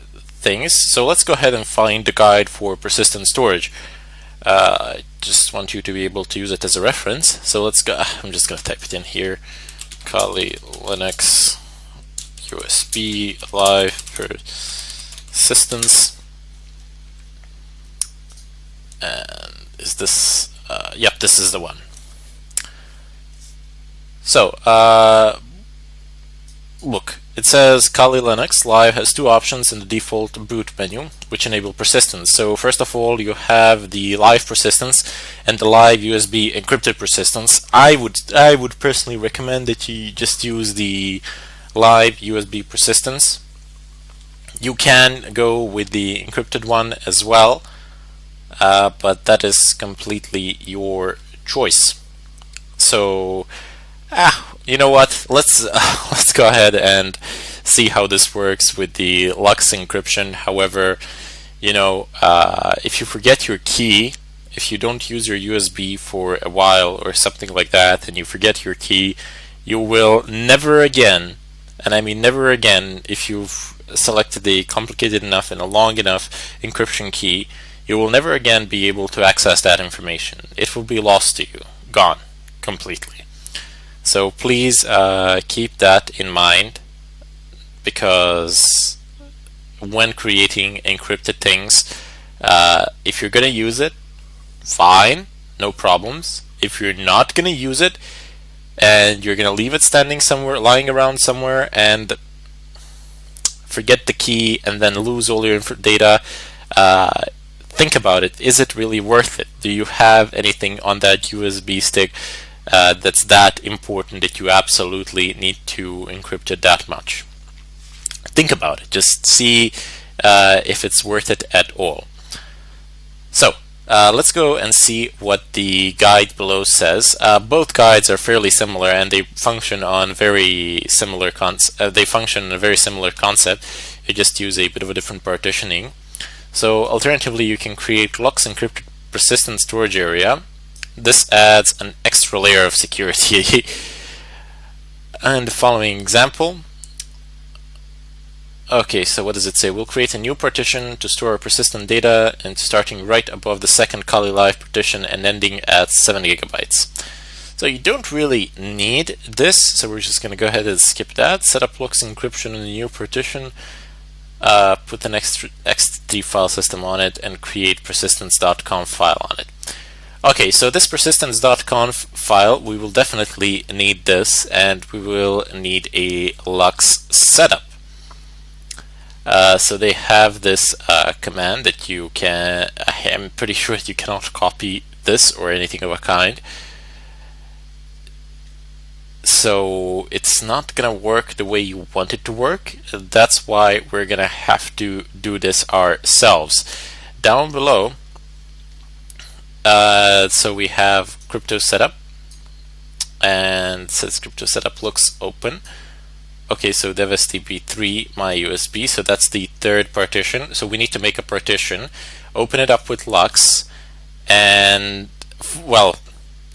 Speaker 1: things. So let's go ahead and find the guide for persistent storage. I just want you to be able to use it as a reference. So let's go. I'm just going to type it in here. Kali Linux USB live persistence. And is this? Yep, this is the one. So look. It says Kali Linux Live has two options in the default boot menu which enable persistence. So first of all, you have the live persistence and the live USB encrypted persistence. I would personally recommend that you just use the live USB persistence. You can go with the encrypted one as well, but that is completely your choice. So you know what? Let's go ahead and see how this works with the Lux encryption. However, you know, if you forget your key, if you don't use your USB for a while or something like that, and you forget your key, you will never again, and I mean never again, if you've selected a complicated enough and a long enough encryption key, you will never again be able to access that information. It will be lost to you, gone completely.
Speaker 3: So please keep that in mind, because when creating encrypted things, if you're going to use it, fine, no problems. If you're not going to use it and you're going to leave it standing somewhere, lying around somewhere, and forget the key and then lose all your data, think about it. Is it really worth it? Do you have anything on that USB stick that's that important that you absolutely need to encrypt it that much? Think about it. Just see if it's worth it at all. So let's go and see what the guide below says. Both guides are fairly similar, and they function on very similar concept. You just use a bit of a different partitioning. So alternatively, you can create LUKS encrypted persistent storage area. This adds an extra layer of security. And the following example. Okay, so what does it say? We'll create a new partition to store our persistent data, and starting right above the second Kali Live partition and ending at 7 gigabytes. So you don't really need this, so we're just going to go ahead and skip that. Set up LUKS encryption in the new partition, put an X3 file system on it, and create persistence.conf file on it. Okay, so this persistence.conf file, we will definitely need this, and we will need a LUKS setup. So they have this command that you can, I'm pretty sure you cannot copy this or anything of a kind. So it's not going to work the way you want it to work. That's why we're going to have to do this ourselves. Down below, so we have crypto setup, and it says crypto setup looks open. Okay, so dev stb3 my USB, so that's the third partition. So we need to make a partition, open it up with LUKS, and well,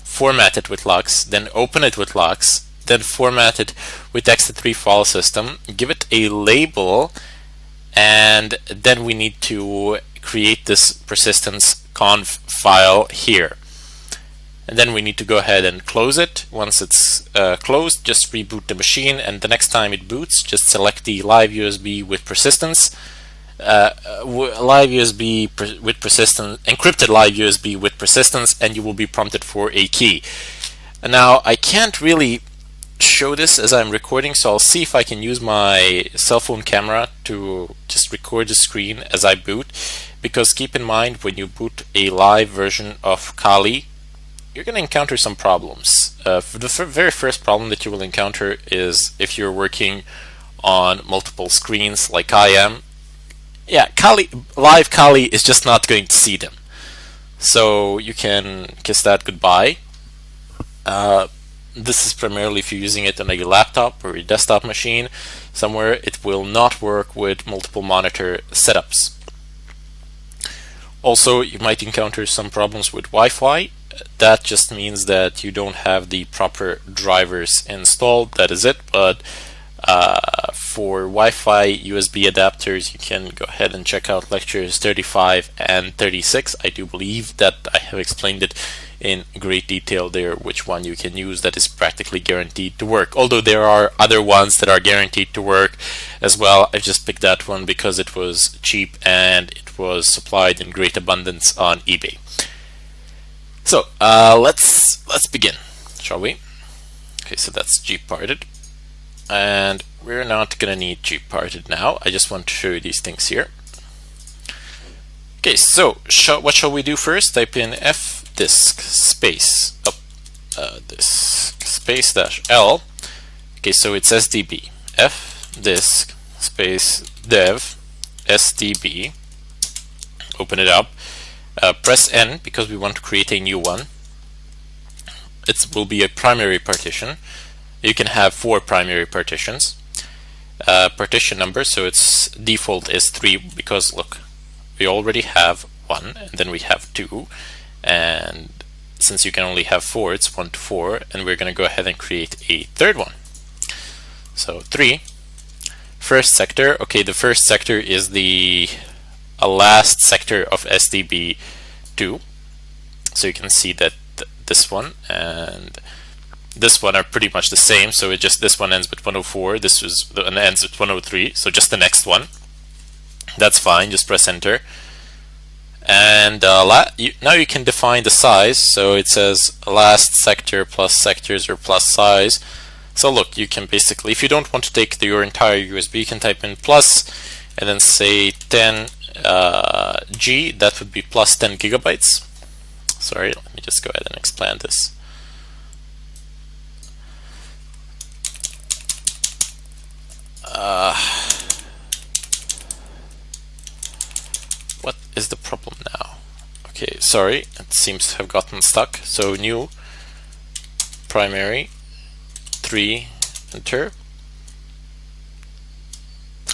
Speaker 3: format it with LUKS, then open it with LUKS, then format it with X3 file system, give it a label, and then we need to create this persistence conf file here. And then we need to go ahead and close it. Once it's closed, just reboot the machine, and the next time it boots, just select the live USB with persistence, live USB with persistence, encrypted live USB with persistence, and you will be prompted for a key. And now I can't really show this as I'm recording, so I'll see if I can use my cell phone camera to just record the screen as I boot, because keep in mind, when you boot a live version of Kali, you're going to encounter some problems. The very first problem that you will encounter is if you're working on multiple screens like I am. Yeah, live Kali is just not going to see them. So you can kiss that goodbye. This is primarily if you're using it on a laptop or a desktop machine somewhere. It will not work with multiple monitor setups. Also, you might encounter some problems with Wi-Fi. That just means that you don't have the proper drivers installed. That is it. But for Wi-Fi USB adapters, you can go ahead and check out lectures 35 and 36. I do believe that I have explained it in great detail there, which one you can use that is practically guaranteed to work. Although there are other ones that are guaranteed to work as well. I just picked that one because it was cheap and it was supplied in great abundance on eBay. So let's begin, shall we? Okay, so that's gparted, and we're not gonna need gparted now. I just want to show you these things here. Okay, so what shall we do first? Type in fdisk space disk space -l. Okay, so it's SDB. fdisk space dev SDB. Open it up. Press N because we want to create a new one. It will be a primary partition. You can have 4 primary partitions. Partition number, so its default is 3 because look, we already have 1 and then we have 2, and since you can only have 4, it's 1 to 4, and we're going to go ahead and create a third one. So 3. First sector. Okay, the first sector is the last sector of SDB2. So you can see that this one and this one are pretty much the same. So it just, this one ends with 104, this was and ends with 103. So just the next one. That's fine. Just press enter. And now you can define the size. So it says last sector plus sectors or plus size. So look, you can basically, if you don't want to take your entire USB, you can type in plus and then say 10 G. That would be plus 10 gigabytes. Sorry, let me just go ahead and expand this. What is the problem now? Okay, sorry, it seems to have gotten stuck. So new primary 3, enter.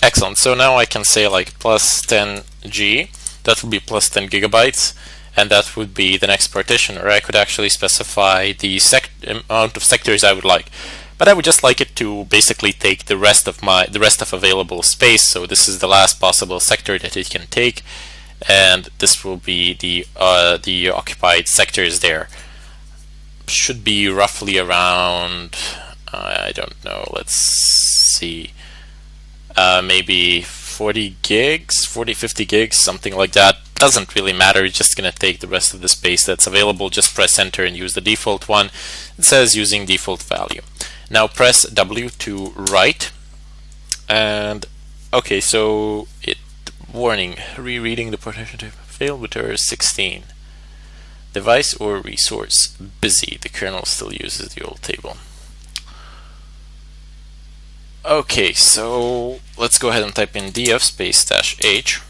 Speaker 3: Excellent. So now I can say like plus 10 G. That would be plus 10 gigabytes, and that would be the next partition. Or I could actually specify the amount of sectors I would like. But I would just like it to basically take the rest of available space. So this is the last possible sector that it can take, and this will be the occupied sectors there. Should be roughly around, I don't know, let's see, maybe 40 gigs, 50 gigs, something like that. Doesn't really matter, it's just going to take the rest of the space that's available. Just press enter and use the default one. It says using default value. Now press W to write. And okay, so warning, rereading the partition table, failed with error 16. Device or resource busy. The kernel still uses the old table. Okay, so let's go ahead and type in df space -h.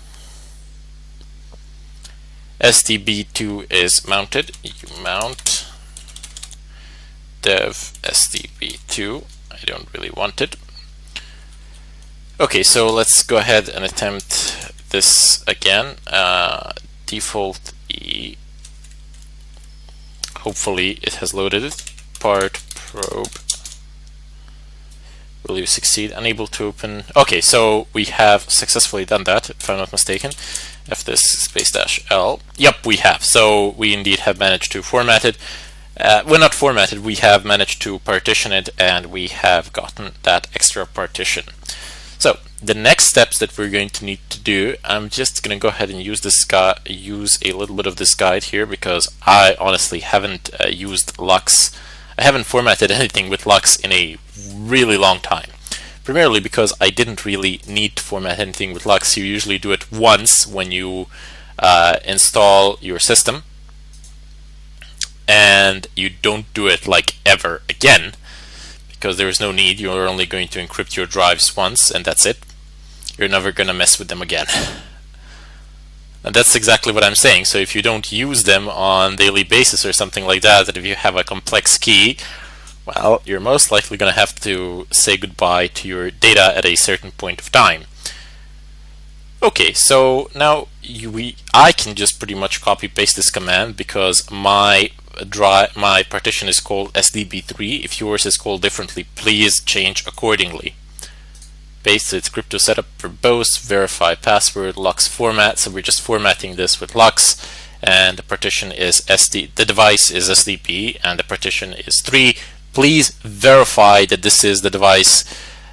Speaker 3: STB2 is mounted. You mount dev STB2. I don't really want it. Okay, so let's go ahead and attempt this again. Default E. Hopefully it has loaded it. Part probe. Will you succeed? Unable to open. Okay, so we have successfully done that, if I'm not mistaken. Fthis space -L. Yep, we have. So we indeed have managed to format it. Well, not formatted, we have managed to partition it, and we have gotten that extra partition. So the next steps that we're going to need to do, I'm just going to go ahead and use a little bit of this guide here, because I honestly haven't used Lux. I haven't formatted anything with Lux in a really long time. Primarily because I didn't really need to format anything with Lux. You usually do it once when you install your system, and you don't do it like ever again, because there is no need. You're only going to encrypt your drives once, and that's it. You're never going to mess with them again. And that's exactly what I'm saying. So if you don't use them on a daily basis or something like that, that if you have a complex key, well, you're most likely going to have to say goodbye to your data at a certain point of time. Okay, so now I can just pretty much copy paste this command, because my partition is called SDB3. If yours is called differently, please change accordingly. Paste its crypto setup for both, verify password, Lux format. So we're just formatting this with Lux, and the partition is the device is SDB, and the partition is 3. Please verify that this is the device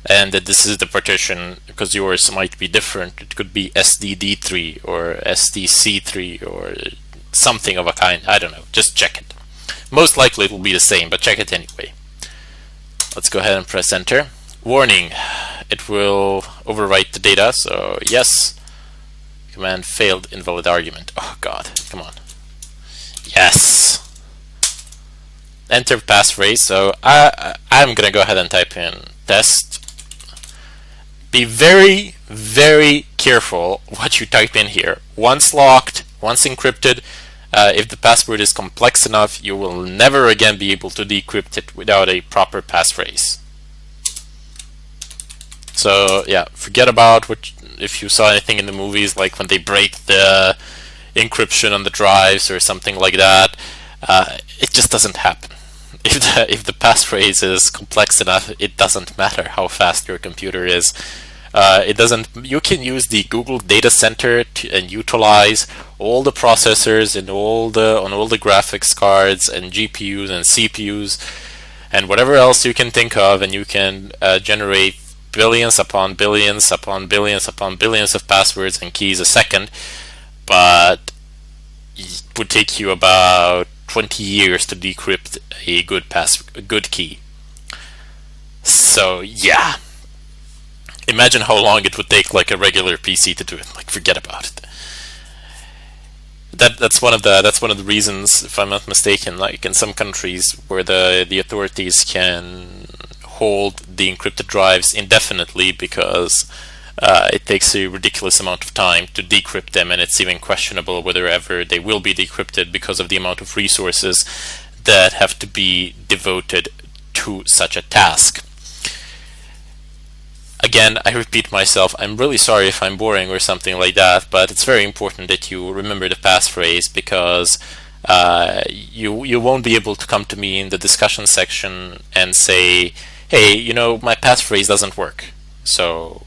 Speaker 3: and that this is the partition, because yours might be different. It could be SDD3 or SDC3 or something of a kind. I don't know. Just check it. Most likely it will be the same, but check it anyway. Let's go ahead and press enter. Warning, it will overwrite the data, so yes. Command failed, invalid argument. Oh god, come on. Yes. Enter passphrase. So I'm gonna go ahead and type in test. Be very, very careful what you type in here. Once locked, once encrypted, if the password is complex enough, you will never again be able to decrypt it without a proper passphrase. So yeah, forget about if you saw anything in the movies, like when they break the encryption on the drives or something like that. It just doesn't happen. If the passphrase is complex enough, it doesn't matter how fast your computer is. It doesn't. You can use the Google Data Center and utilize all the processors and on all the graphics cards and GPUs and CPUs and whatever else you can think of, and you can generate billions upon billions upon billions upon billions of passwords and keys a second, but it would take you about 20 years to decrypt a good key. So yeah, imagine how long it would take like a regular PC to do it. Like, forget about it. That's one of the reasons, if I'm not mistaken, like in some countries where the authorities can hold the encrypted drives indefinitely because it takes a ridiculous amount of time to decrypt them, and it's even questionable whether ever they will be decrypted because of the amount of resources that have to be devoted to such a task. Again, I repeat myself, I'm really sorry if I'm boring or something like that, but it's very important that you remember the passphrase, because you won't be able to come to me in the discussion section and say, hey, you know, my passphrase doesn't work. So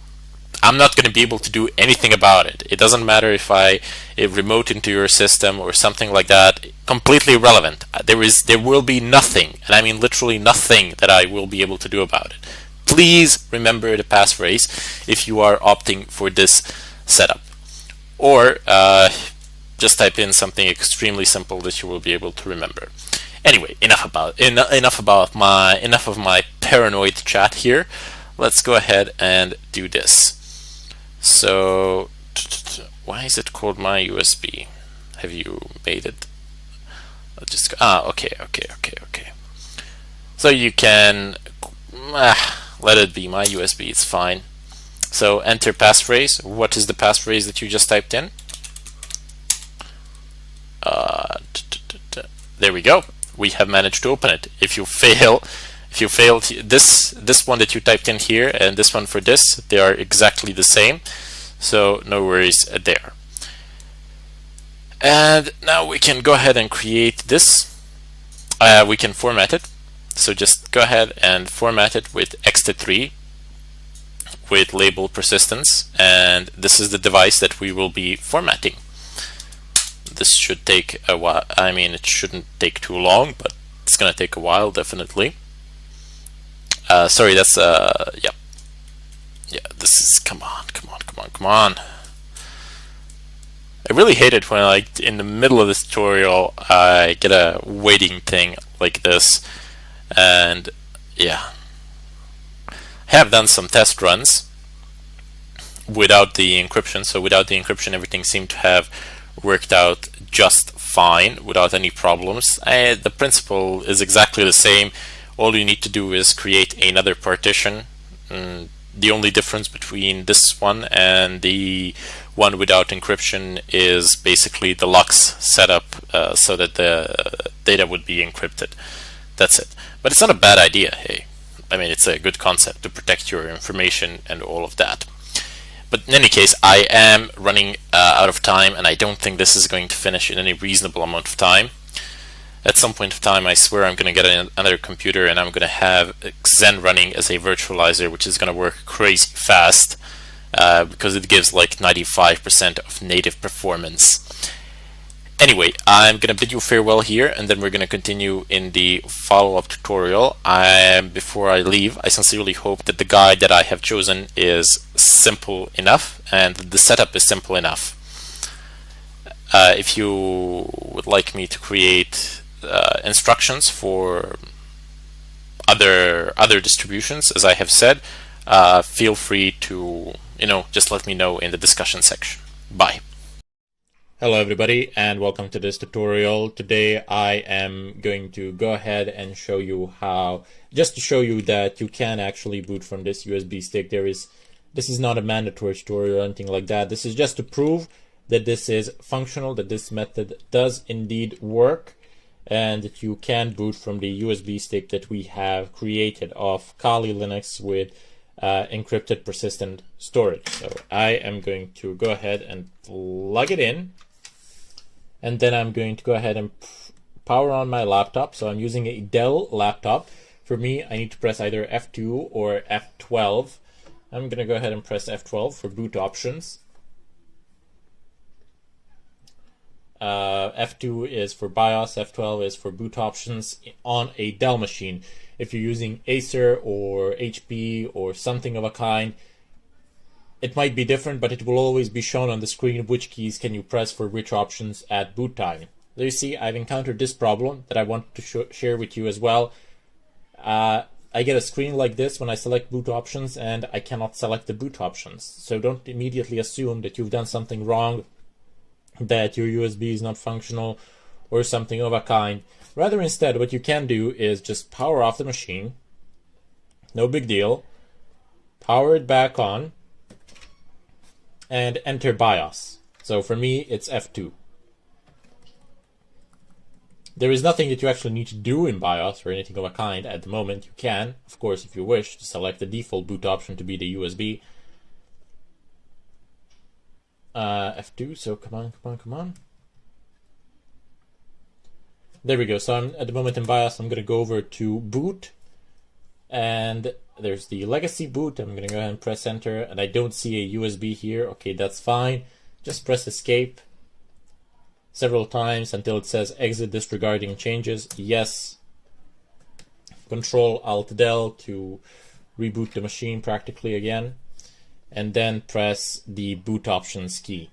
Speaker 3: I'm not going to be able to do anything about it. It doesn't matter if I remote into your system or something like that. Completely irrelevant. There will be nothing, and I mean literally nothing, that I will be able to do about it. Please remember the passphrase if you are opting for this setup, or just type in something extremely simple that you will be able to remember. Anyway, enough of my paranoid chat here. Let's go ahead and do this. So, why is it called my USB? Have you made it? Okay. So you can let it be my USB. It's fine. So enter passphrase. What is the passphrase that you just typed in? There we go. We have managed to open it. If you fail this one that you typed in here and this one for this, they are exactly the same. So no worries there. And now we can go ahead and create this. We can format it. So just go ahead and format it with ext3 with label persistence, and this is the device that we will be formatting. This should take a while. I mean, it shouldn't take too long, but it's gonna take a while, definitely. Sorry, that's yeah. This is come on. I really hate it when, like, in the middle of this tutorial I get a waiting thing like this. And yeah, I have done some test runs without the encryption. So without the encryption, everything seemed to have worked out just fine without any problems. The principle is exactly the same. All you need to do is create another partition. The only difference between this one and the one without encryption is basically the LUKS setup, so that the data would be encrypted. That's it. But it's not a bad idea, hey. I mean, it's a good concept to protect your information and all of that. But in any case, I am running out of time, and I don't think this is going to finish in any reasonable amount of time. At some point of time, I swear I'm going to get another computer, and I'm going to have Xen running as a virtualizer, which is going to work crazy fast, because it gives like 95% of native performance. Anyway, I'm going to bid you farewell here, and then we're going to continue in the follow-up tutorial. Before I leave, I sincerely hope that the guide that I have chosen is simple enough, and the setup is simple enough. If you would like me to create instructions for other distributions, as I have said, feel free to, just let me know in the discussion section. Bye. Hello everybody, and welcome to this tutorial. Today I am going to go ahead and show you how, just to show you that you can actually boot from this USB stick. This is not a mandatory tutorial or anything like that. This is just to prove that this is functional, that this method does indeed work, and that you can boot from the USB stick that we have created of Kali Linux with encrypted persistent storage. So I am going to go ahead and plug it in. And then I'm going to go ahead and power on my laptop. So I'm using a Dell laptop. For me, I need to press either F2 or F12. I'm going to go ahead and press F12 for boot options. F2 is for BIOS, F12 is for boot options on a Dell machine. if you're using Acer or HP or something of a kind, it might be different, but it will always be shown on the screen which keys can you press for which options at boot time. So you see, I've encountered this problem that I want to share with you as well. I get a screen like this when I select boot options, and I cannot select the boot options. So don't immediately assume that you've done something wrong, that your USB is not functional or something of a kind. Rather, instead, what you can do is just power off the machine. No big deal. Power it back on and enter BIOS. So for me, it's F2. There is nothing that you actually need to do in BIOS or anything of a kind at the moment. You can, of course, if you wish, to select the default boot option to be the USB. F2, so come on. There we go. So I'm at the moment in BIOS. I'm going to go over to boot, and there's the legacy boot. I'm going to go ahead and press enter, and I don't see a USB here. Okay, that's fine. Just press escape several times until it says exit disregarding changes. Yes. Control Alt Del to reboot the machine practically again, and then press the boot options key.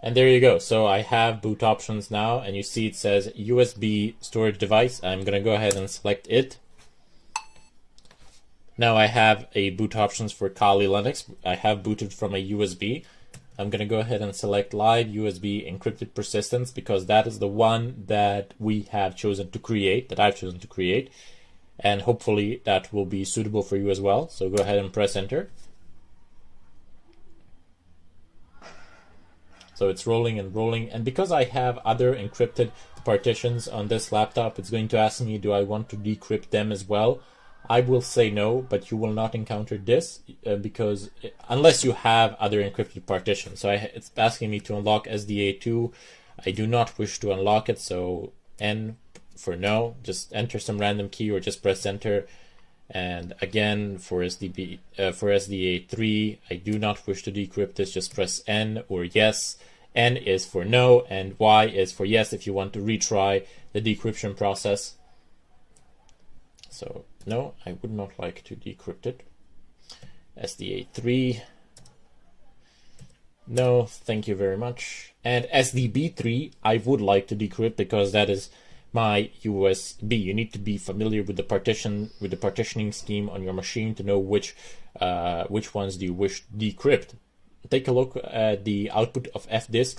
Speaker 3: And there you go. So I have boot options now, and you see it says USB storage device. I'm going to go ahead and select it. Now I have a boot options for Kali Linux. I have booted from a USB. I'm going to go ahead and select live USB encrypted persistence, because that is the one that we have chosen to create, that I've chosen to create. And hopefully that will be suitable for you as well. So go ahead and press enter. So it's rolling and rolling. And because I have other encrypted partitions on this laptop, it's going to ask me, do I want to decrypt them as well? I will say no, but you will not encounter this because unless you have other encrypted partitions. So it's asking me to unlock SDA2. I do not wish to unlock it, so N for no. Just enter some random key or just press enter. And again, for SDA3, I do not wish to decrypt this. Just press N or yes. N is for no, and Y is for yes if you want to retry the decryption process. So no, I would not like to decrypt it. SDA3. No, thank you very much. And SDB3, I would like to decrypt because that is my USB. You need to be familiar with the partitioning scheme on your machine to know which ones do you wish to decrypt. Take a look at the output of fdisk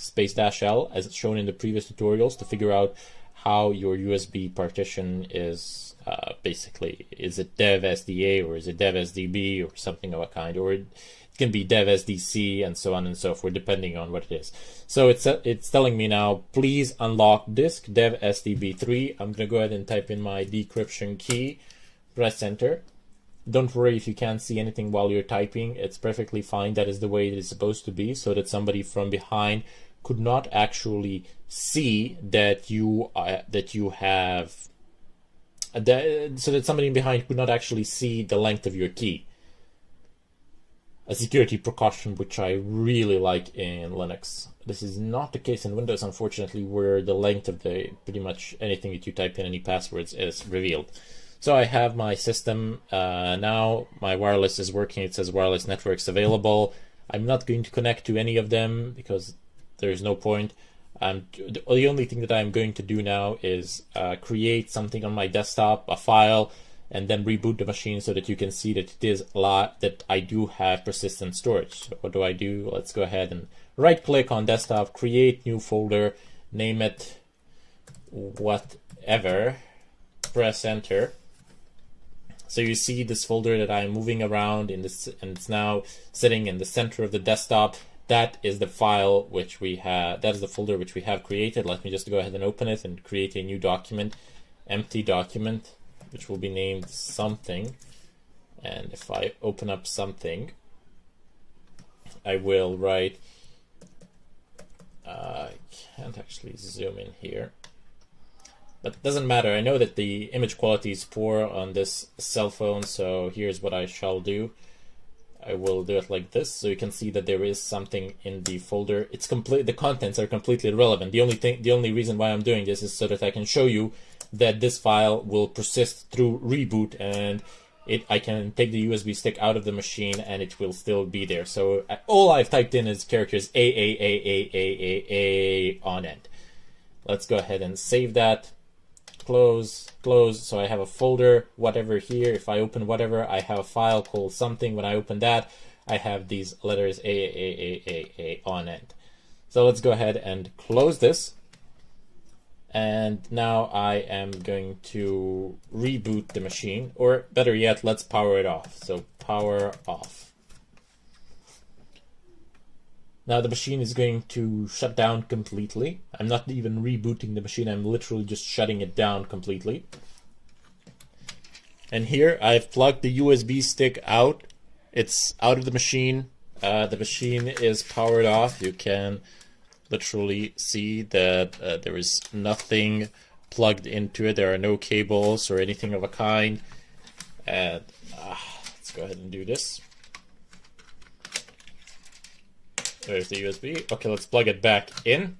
Speaker 3: --L as shown in the previous tutorials to figure out how your USB partition is basically. Is it dev SDA or is it dev SDB or something of a kind, or it can be dev SDC and so on and so forth depending on what it is. So it's telling me now, please unlock disk dev SDB3. I'm gonna go ahead and type in my decryption key, press enter. Don't worry if you can't see anything while you're typing. It's perfectly fine. That is the way it is supposed to be, so that somebody from behind could not actually see that you have so that somebody behind could not actually see the length of your key. A security precaution which I really like in Linux. This is not the case in Windows, unfortunately, where the length of pretty much anything that you type in, any passwords, is revealed. So I have my system now. My wireless is working. It says wireless networks available. I'm not going to connect to any of them because there's no point. The only thing that I'm going to do now is create something on my desktop, a file, and then reboot the machine so that you can see that it is that I do have persistent storage. So what do? Let's go ahead and right click on desktop, create new folder, name it whatever, press enter. So you see this folder that I'm moving around in this, and it's now sitting in the center of the desktop. That is the file which we have, that is the folder which we have created. Let me just go ahead and open it and create a new document, empty document, which will be named something. And if I open up something, I will write, I can't actually zoom in here, but it doesn't matter. I know that the image quality is poor on this cell phone, so here's what I shall do. I will do it like this, so you can see that there is something in the folder. It's complete. The contents are completely irrelevant. The only reason why I'm doing this is so that I can show you that this file will persist through reboot, and I can take the USB stick out of the machine and it will still be there. So all I've typed in is characters A on end. Let's go ahead and save that. Close. So I have a folder, whatever here. If I open whatever, I have a file called something. When I open that, I have these letters A on end. So let's go ahead and close this. And now I am going to reboot the machine, or better yet, let's power it off. So power off. Now the machine is going to shut down completely. I'm not even rebooting the machine, I'm literally just shutting it down completely. And here I've plugged the USB stick out. It's out of the machine. The machine is powered off. You can literally see that there is nothing plugged into it. There are no cables or anything of a kind. And let's go ahead and do this. There's the USB. Okay, let's plug it back in.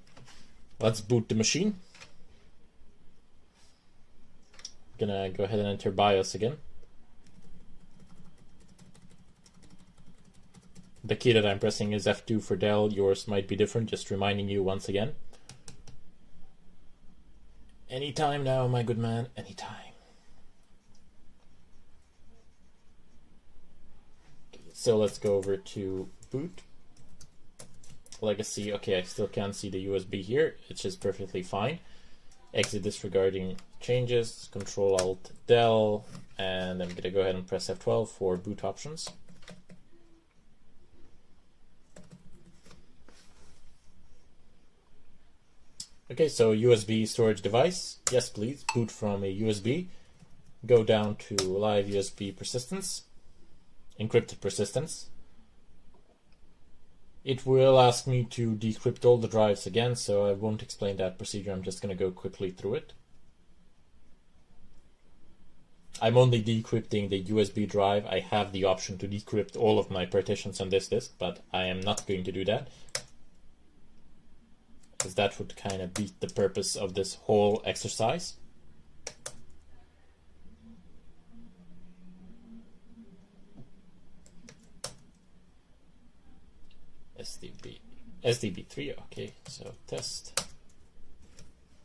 Speaker 3: Let's boot the machine. Gonna go ahead and enter BIOS again. The key that I'm pressing is F2 for Dell. Yours might be different, just reminding you once again. Anytime now, my good man, anytime. So let's go over to boot. Legacy, okay, I still can't see the USB here, it's just perfectly fine. Exit disregarding changes, Control Alt Del, and I'm gonna go ahead and press F12 for boot options. Okay, so USB storage device, yes please, boot from a USB. Go down to live USB persistence, encrypted persistence. It will ask me to decrypt all the drives again, so I won't explain that procedure, I'm just going to go quickly through it. I'm only decrypting the USB drive. I have the option to decrypt all of my partitions on this disk, but I am not going to do that, because that would kind of beat the purpose of this whole exercise. SDB3, okay, so test.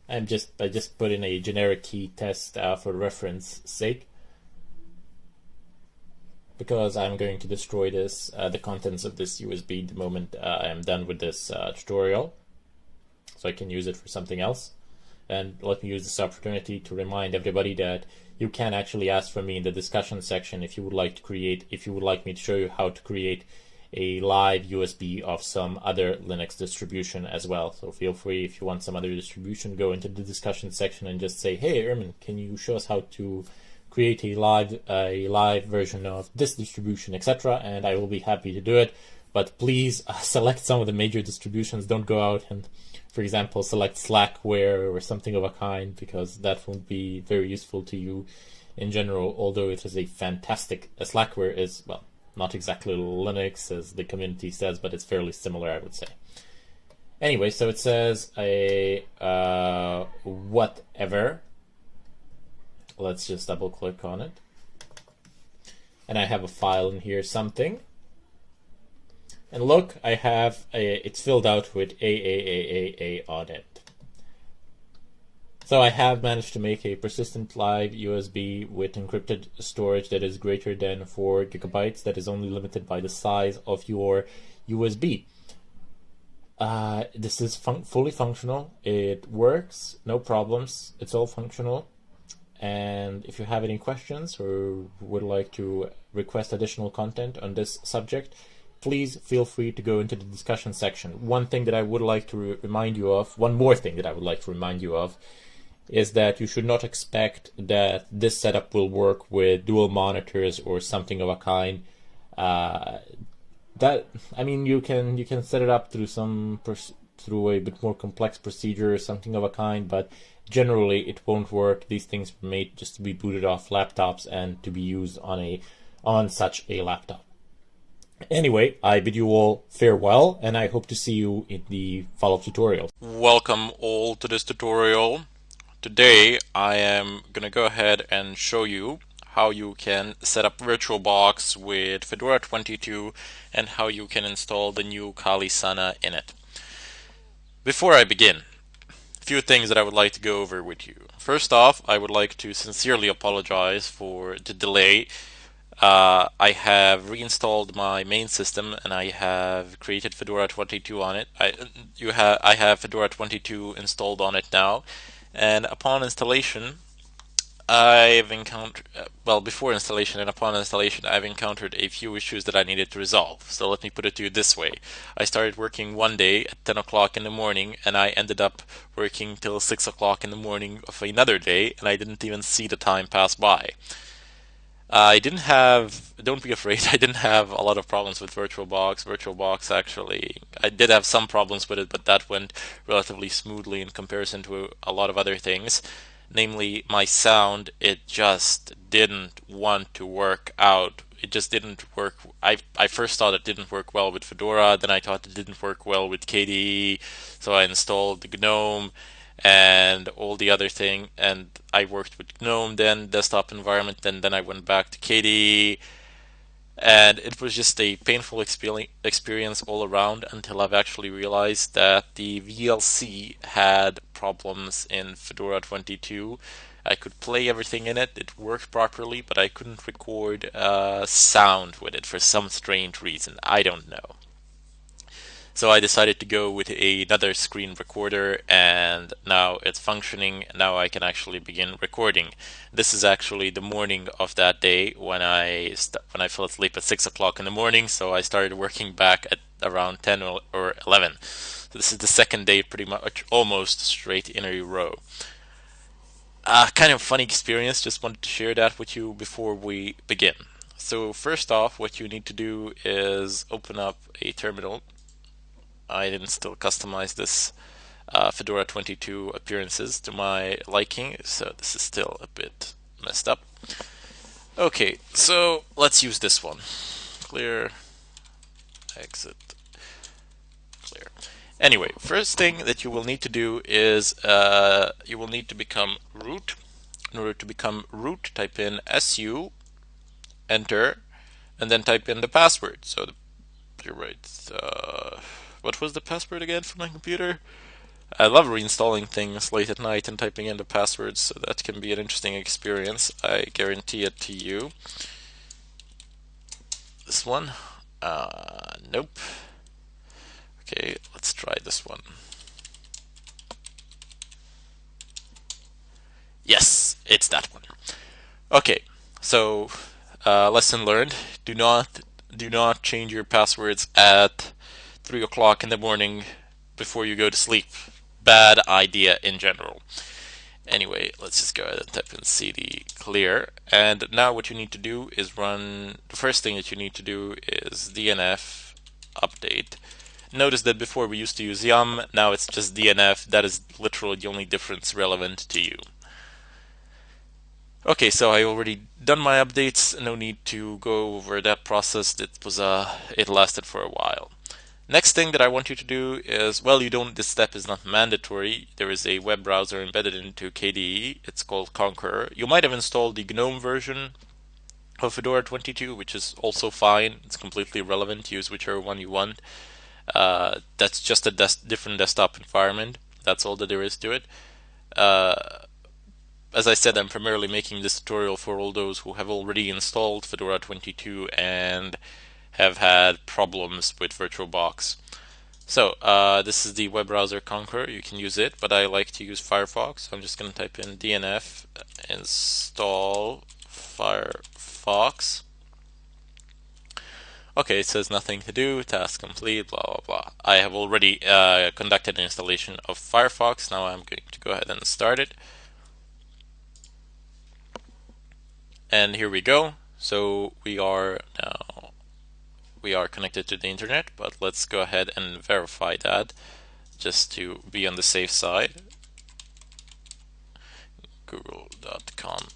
Speaker 3: I just put in a generic key test for reference sake, because I'm going to destroy this, the contents of this USB the moment I am done with this tutorial, so I can use it for something else. And let me use this opportunity to remind everybody that you can actually ask for me in the discussion section if you would like me to show you how to create a live USB of some other Linux distribution as well. So feel free, if you want some other distribution, go into the discussion section and just say, hey Ermin, can you show us how to create a live version of this distribution, etc. And I will be happy to do it. But please select some of the major distributions. Don't go out and, for example, select Slackware or something of a kind, because that won't be very useful to you in general, although it is a fantastic, Slackware is, well, not exactly Linux as the community says, but it's fairly similar, I would say. Anyway, so it says a whatever. Let's just double click on it. And I have a file in here, something. And look, I have it's filled out with A on it. So I have managed to make a persistent live USB with encrypted storage that is greater than 4 GB, that is only limited by the size of your USB. This is fully functional. It works, no problems. It's all functional. And if you have any questions or would like to request additional content on this subject, please feel free to go into the discussion section. One thing that I would like to remind you of, one more thing that I would like to remind you of, is that you should not expect that this setup will work with dual monitors or something of a kind. You can set it up through a bit more complex procedure or something of a kind, but generally it won't work. These things were made just to be booted off laptops and to be used on such a laptop. Anyway, I bid you all farewell, and I hope to see you in the follow-up tutorials.
Speaker 1: Welcome all to this tutorial. Today I am gonna go ahead and show you how you can set up VirtualBox with Fedora 22 and how you can install the new Kali Sana in it. Before I begin, a few things that I would like to go over with you. First off, I would like to sincerely apologize for the delay. I have reinstalled my main system and I have created Fedora 22 on it. I have Fedora 22 installed on it now, and upon installation, before installation and upon installation, I've encountered a few issues that I needed to resolve. So let me put it to you this way. I started working one day at 10 o'clock in the morning, and I ended up working till 6 o'clock in the morning of another day, and I didn't even see the time pass by. Don't be afraid, I didn't have a lot of problems with VirtualBox. VirtualBox actually, I did have some problems with it, but that went relatively smoothly in comparison to a lot of other things. Namely, my sound, it just didn't want to work out. It just didn't work. I first thought it didn't work well with Fedora, then I thought it didn't work well with KDE, so I installed the GNOME and all the other thing, and I worked with GNOME then, desktop environment, and then I went back to KDE, and it was just a painful experience all around until I've actually realized that the VLC had problems in Fedora 22. I could play everything in it, it worked properly, but I couldn't record sound with it for some strange reason. I don't know. So I decided to go with another screen recorder, and now it's functioning. Now I can actually begin recording. This is actually the morning of that day when I fell asleep at 6 o'clock in the morning, so I started working back at around 10 or 11. So this is the second day pretty much almost straight in a row. Kind of funny experience, just wanted to share that with you before we begin. So first off, what you need to do is open up a terminal. I didn't still customize this Fedora 22 appearances to my liking, so this is still a bit messed up. Okay, so let's use this one. Clear, exit, clear. Anyway, first thing that you will need to do is you will need to become root. In order to become root, type in su, enter, and then type in the password. So you're right. What was the password again for my computer? I love reinstalling things late at night and typing in the passwords, so that can be an interesting experience. I guarantee it to you. This one? Nope. Okay, let's try this one. Yes, it's that one. Okay, so lesson learned: do not change your passwords at 3 o'clock in the morning before you go to sleep. Bad idea in general. Anyway, let's just go ahead and type in cd clear. And now what you need to do is run, the first thing that you need to do is dnf update. Notice that before we used to use yum, now it's just dnf. That is literally the only difference relevant to you. Okay, so I already done my updates. No need to go over that process. It lasted for a while. Next thing that I want you to do is, this step is not mandatory. There is a web browser embedded into KDE. It's called Conqueror. You might have installed the GNOME version of Fedora 22, which is also fine. It's completely relevant. Use whichever one you want. That's just a different desktop environment. That's all that there is to it. As I said, I'm primarily making this tutorial for all those who have already installed Fedora 22 and have had problems with VirtualBox. So this is the web browser Conqueror. You can use it, but I like to use Firefox. So I'm just going to type in dnf install Firefox. Okay, it says nothing to do, task complete, blah blah blah. I have already conducted an installation of Firefox. Now I'm going to go ahead and start it. And here we go. So we are connected to the internet, but let's go ahead and verify that just to be on the safe side. Google.com.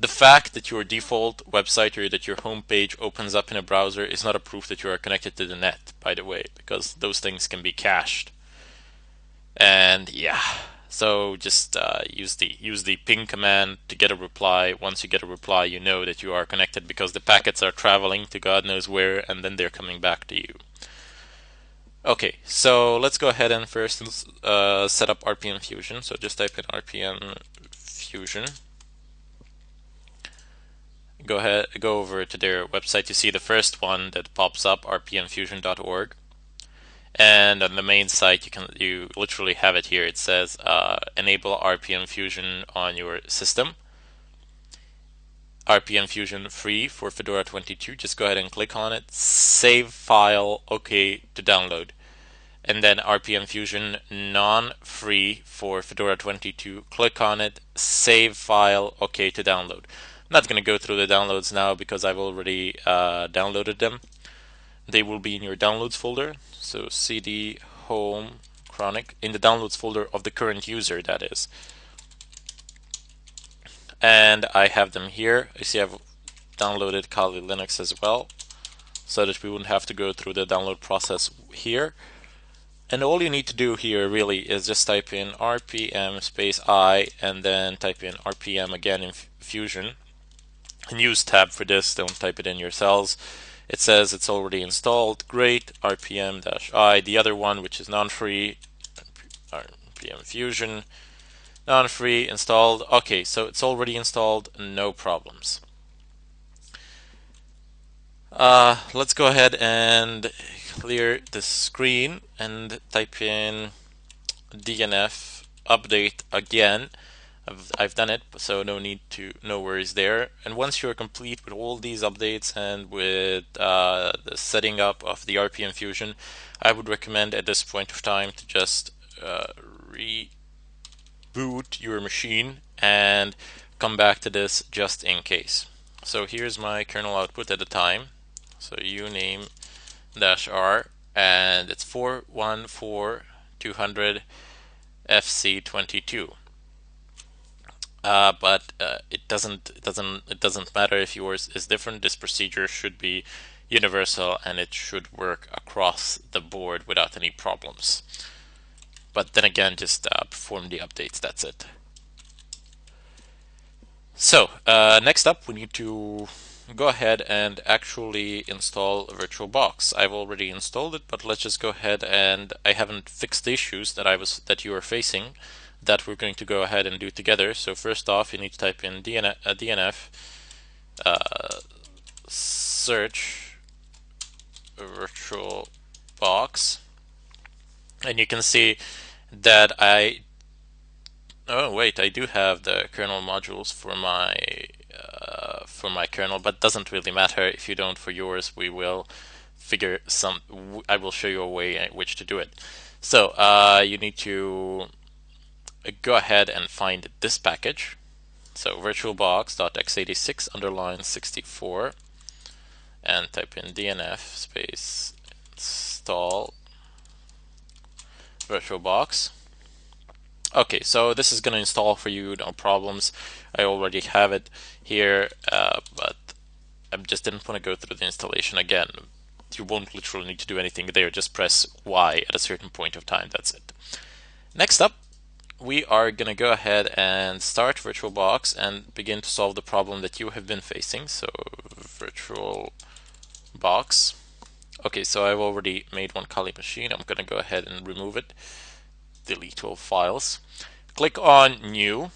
Speaker 1: the fact that your default website or that your home page opens up in a browser is not a proof that you are connected to the net, by the way, because those things can be cached. And yeah, so just use the ping command to get a reply. Once you get a reply, you know that you are connected because the packets are traveling to God knows where, and then they're coming back to you. Okay, so let's go ahead and first set up RPM Fusion. So just type in RPM Fusion. Go over to their website. You see the first one that pops up, rpmfusion.org. And on the main site, you literally have it here. It says enable RPM Fusion on your system. RPM Fusion free for Fedora 22. Just go ahead and click on it. Save file, OK to download. And then RPM Fusion non-free for Fedora 22. Click on it. Save file, OK to download. I'm not going to go through the downloads now because I've already downloaded them. They will be in your downloads folder. So cd home chronic in the downloads folder of the current user, that is. And I have them here. You see I've downloaded Kali Linux as well, so that we wouldn't have to go through the download process here. And all you need to do here really is just type in rpm space I and then type in rpm again in Fusion. And use tab for this, don't type it in yourselves. It says it's already installed. Great. RPM-I. The other one, which is non-free, RPM Fusion, non-free, installed. Okay, so it's already installed. No problems. Let's go ahead and clear the screen and type in DNF update again. I've done it, so no worries there. And once you're complete with all these updates and with the setting up of the RPM Fusion, I would recommend at this point of time to just reboot your machine and come back to this just in case. So here's my kernel output at the time. So uname -r, and it's 414200 FC22. But it doesn't matter if yours is different. This procedure should be universal and it should work across the board without any problems. But then again, just perform the updates. That's it. So next up, we need to go ahead and actually install VirtualBox. I've already installed it, but let's just go ahead, and I haven't fixed the issues that you are facing, that we're going to go ahead and do together. So first off, you need to type in DNF search VirtualBox, and you can see that I do have the kernel modules for my kernel, but doesn't really matter if you don't for yours. I will show you a way in which to do it. So you need to go ahead and find this package. So virtualbox.x86_64 and type in DNF space install VirtualBox. Okay, so this is going to install for you, no problems. I already have it here, but I just didn't want to go through the installation again. You won't literally need to do anything there, just press Y at a certain point of time, that's it. Next up, we are going to go ahead and start VirtualBox and begin to solve the problem that you have been facing. So VirtualBox. Okay, so I've already made one Kali machine. I'm going to go ahead and remove it. Delete all files. Click on New.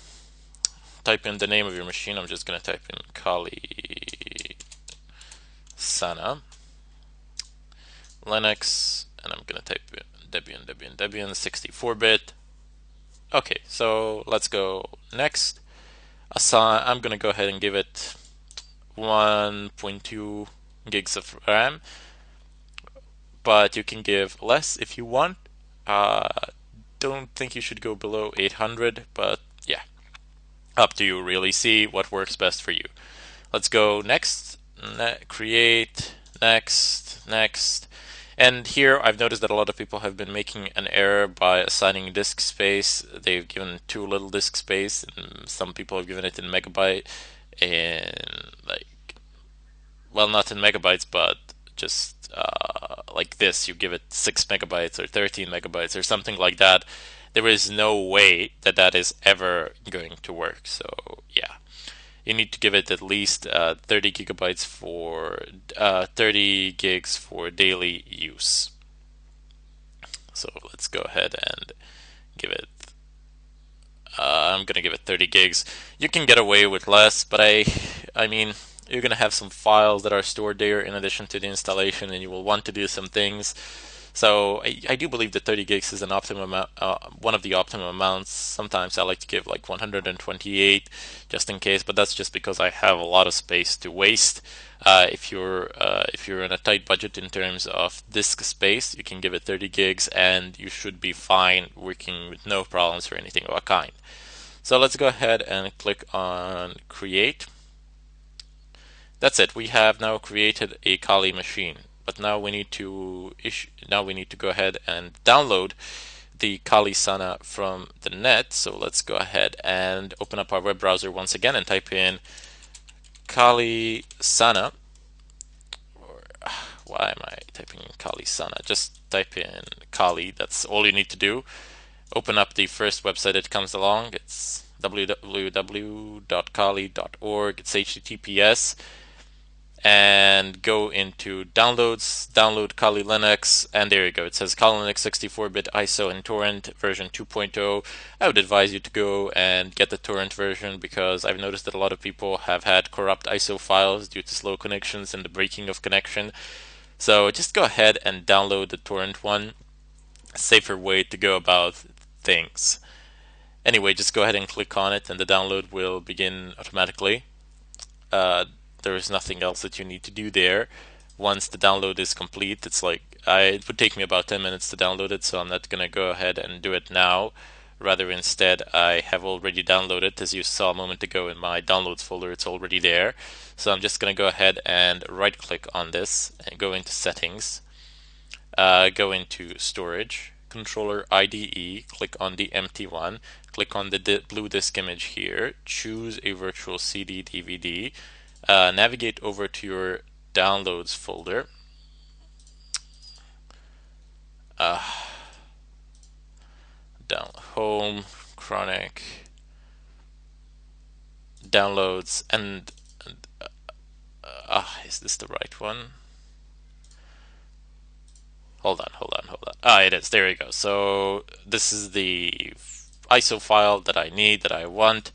Speaker 1: Type in the name of your machine. I'm just going to type in Kali Sana Linux, and I'm going to type in Debian 64-bit. Okay, so let's go next. I'm going to go ahead and give it 1.2 gigs of RAM, but you can give less if you want. Don't think you should go below 800, but yeah, up to you really. See what works best for you. Let's go next, create, next. And here I've noticed that a lot of people have been making an error by assigning disk space. They've given too little disk space, and some people have given it in megabyte. in like, well, not in megabytes, but just like this, you give it 6 megabytes or 13 megabytes or something like that, there is no way that that is ever going to work. So yeah, you need to give it at least 30 gigabytes for 30 gigs for daily use. So let's go ahead and give it. I'm gonna give it 30 gigs. You can get away with less, but I mean, you're gonna have some files that are stored there in addition to the installation, and you will want to do some things. So I do believe that 30 gigs is an optimum amount, one of the optimum amounts. Sometimes I like to give like 128 just in case, but that's just because I have a lot of space to waste. If you're in a tight budget in terms of disk space, you can give it 30 gigs, and you should be fine working with no problems or anything of a kind. So let's go ahead and click on Create. That's it. We have now created a Kali machine. But now we need to go ahead and download the Kali Sana from the net. So let's go ahead and open up our web browser once again and type in Kali Sana. Why am I typing in Kali Sana? Just type in Kali. That's all you need to do. Open up the first website that comes along. It's www.kali.org. It's HTTPS. And go into downloads, download Kali Linux, and there you go. It says Kali Linux 64-bit ISO and torrent version 2.0. I would advise you to go and get the torrent version, because I've noticed that a lot of people have had corrupt ISO files due to slow connections and the breaking of connection. So just go ahead and download the torrent one. A safer way to go about things. Anyway, just go ahead and click on it, and the download will begin automatically. There is nothing else that you need to do there. Once the download is complete, it's like, it would take me about 10 minutes to download it, so I'm not going to go ahead and do it now. Rather, instead, I have already downloaded. As you saw a moment ago in my downloads folder, it's already there. So I'm just going to go ahead and right click on this and go into settings, go into storage, controller IDE, click on the empty one, click on the blue disk image here, choose a virtual CD DVD, navigate over to your downloads folder. Down home, chronic, downloads, and is this the right one? Hold on. It is. There you go. So this is the ISO file that I need, that I want.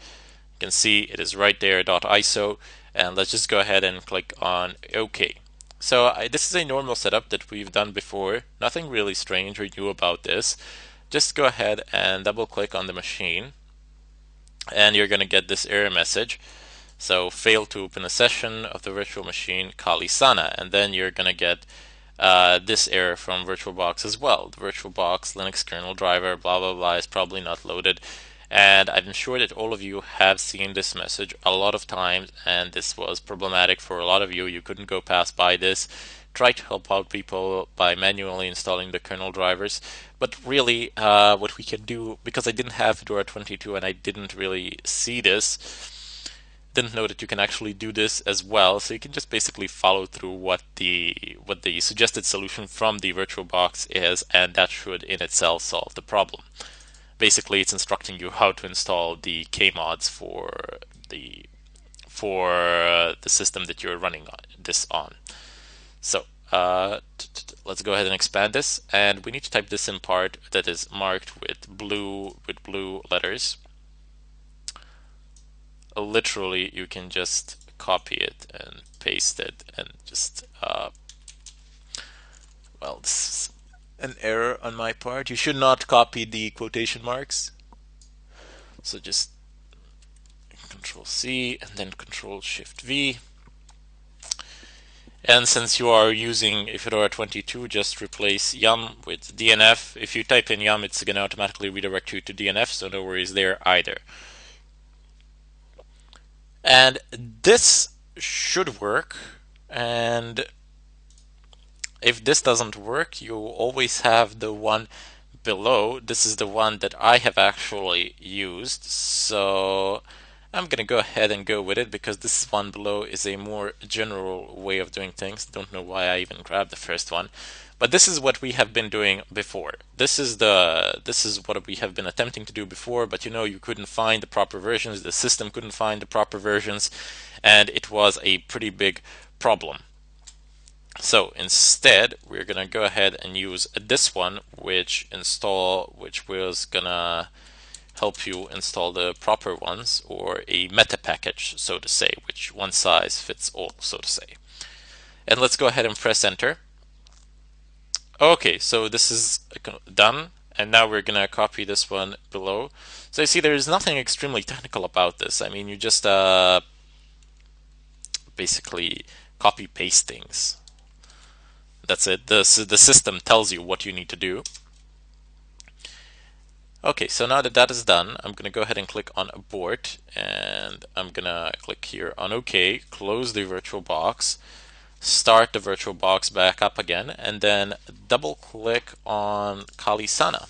Speaker 1: You can see it is right there, .iso. And let's just go ahead and click on OK. So this is a normal setup that we've done before. Nothing really strange or new about this. Just go ahead and double click on the machine, and you're going to get this error message. So failed to open a session of the virtual machine Kali Sana, and then you're going to get this error from VirtualBox as well. The VirtualBox Linux kernel driver blah blah blah is probably not loaded. And I'm sure that all of you have seen this message a lot of times, and this was problematic for a lot of you. You couldn't go past by this. Try to help out people by manually installing the kernel drivers. But really, what we can do, because I didn't have Fedora 22 and I didn't really see this, didn't know that you can actually do this as well. So you can just basically follow through what the suggested solution from the VirtualBox is, and that should in itself solve the problem. Basically, it's instructing you how to install the kmods for the system that you're running this on. So let's go ahead and expand this, and we need to type this in part that is marked with blue letters. Literally, you can just copy it and paste it, and just well, this is an error on my part. You should not copy the quotation marks. So just Control C and then Control Shift V. And since you are using a Fedora 22, just replace yum with DNF. If you type in yum, it's going to automatically redirect you to DNF, so no worries there either. And this should work, and if this doesn't work, you always have the one below. This is the one that I have actually used, so I'm going to go ahead and go with it because this one below is a more general way of doing things. Don't know why I even grabbed the first one. But this is what we have been doing before. This is what we have been attempting to do before, but you couldn't find the proper versions, the system couldn't find the proper versions, and it was a pretty big problem. So instead, we're gonna go ahead and use this one, which was gonna help you install the proper ones, or a meta package, so to say, which one size fits all, so to say. And let's go ahead and press enter. Okay, so this is done, and now we're gonna copy this one below. So you see, there's nothing extremely technical about this. I mean, you just basically copy paste things. That's it. The system tells you what you need to do. Okay, so now that that is done, I'm gonna go ahead and click on abort, and I'm gonna click here on OK, close the VirtualBox, start the VirtualBox back up again, and then double click on Kali Sana.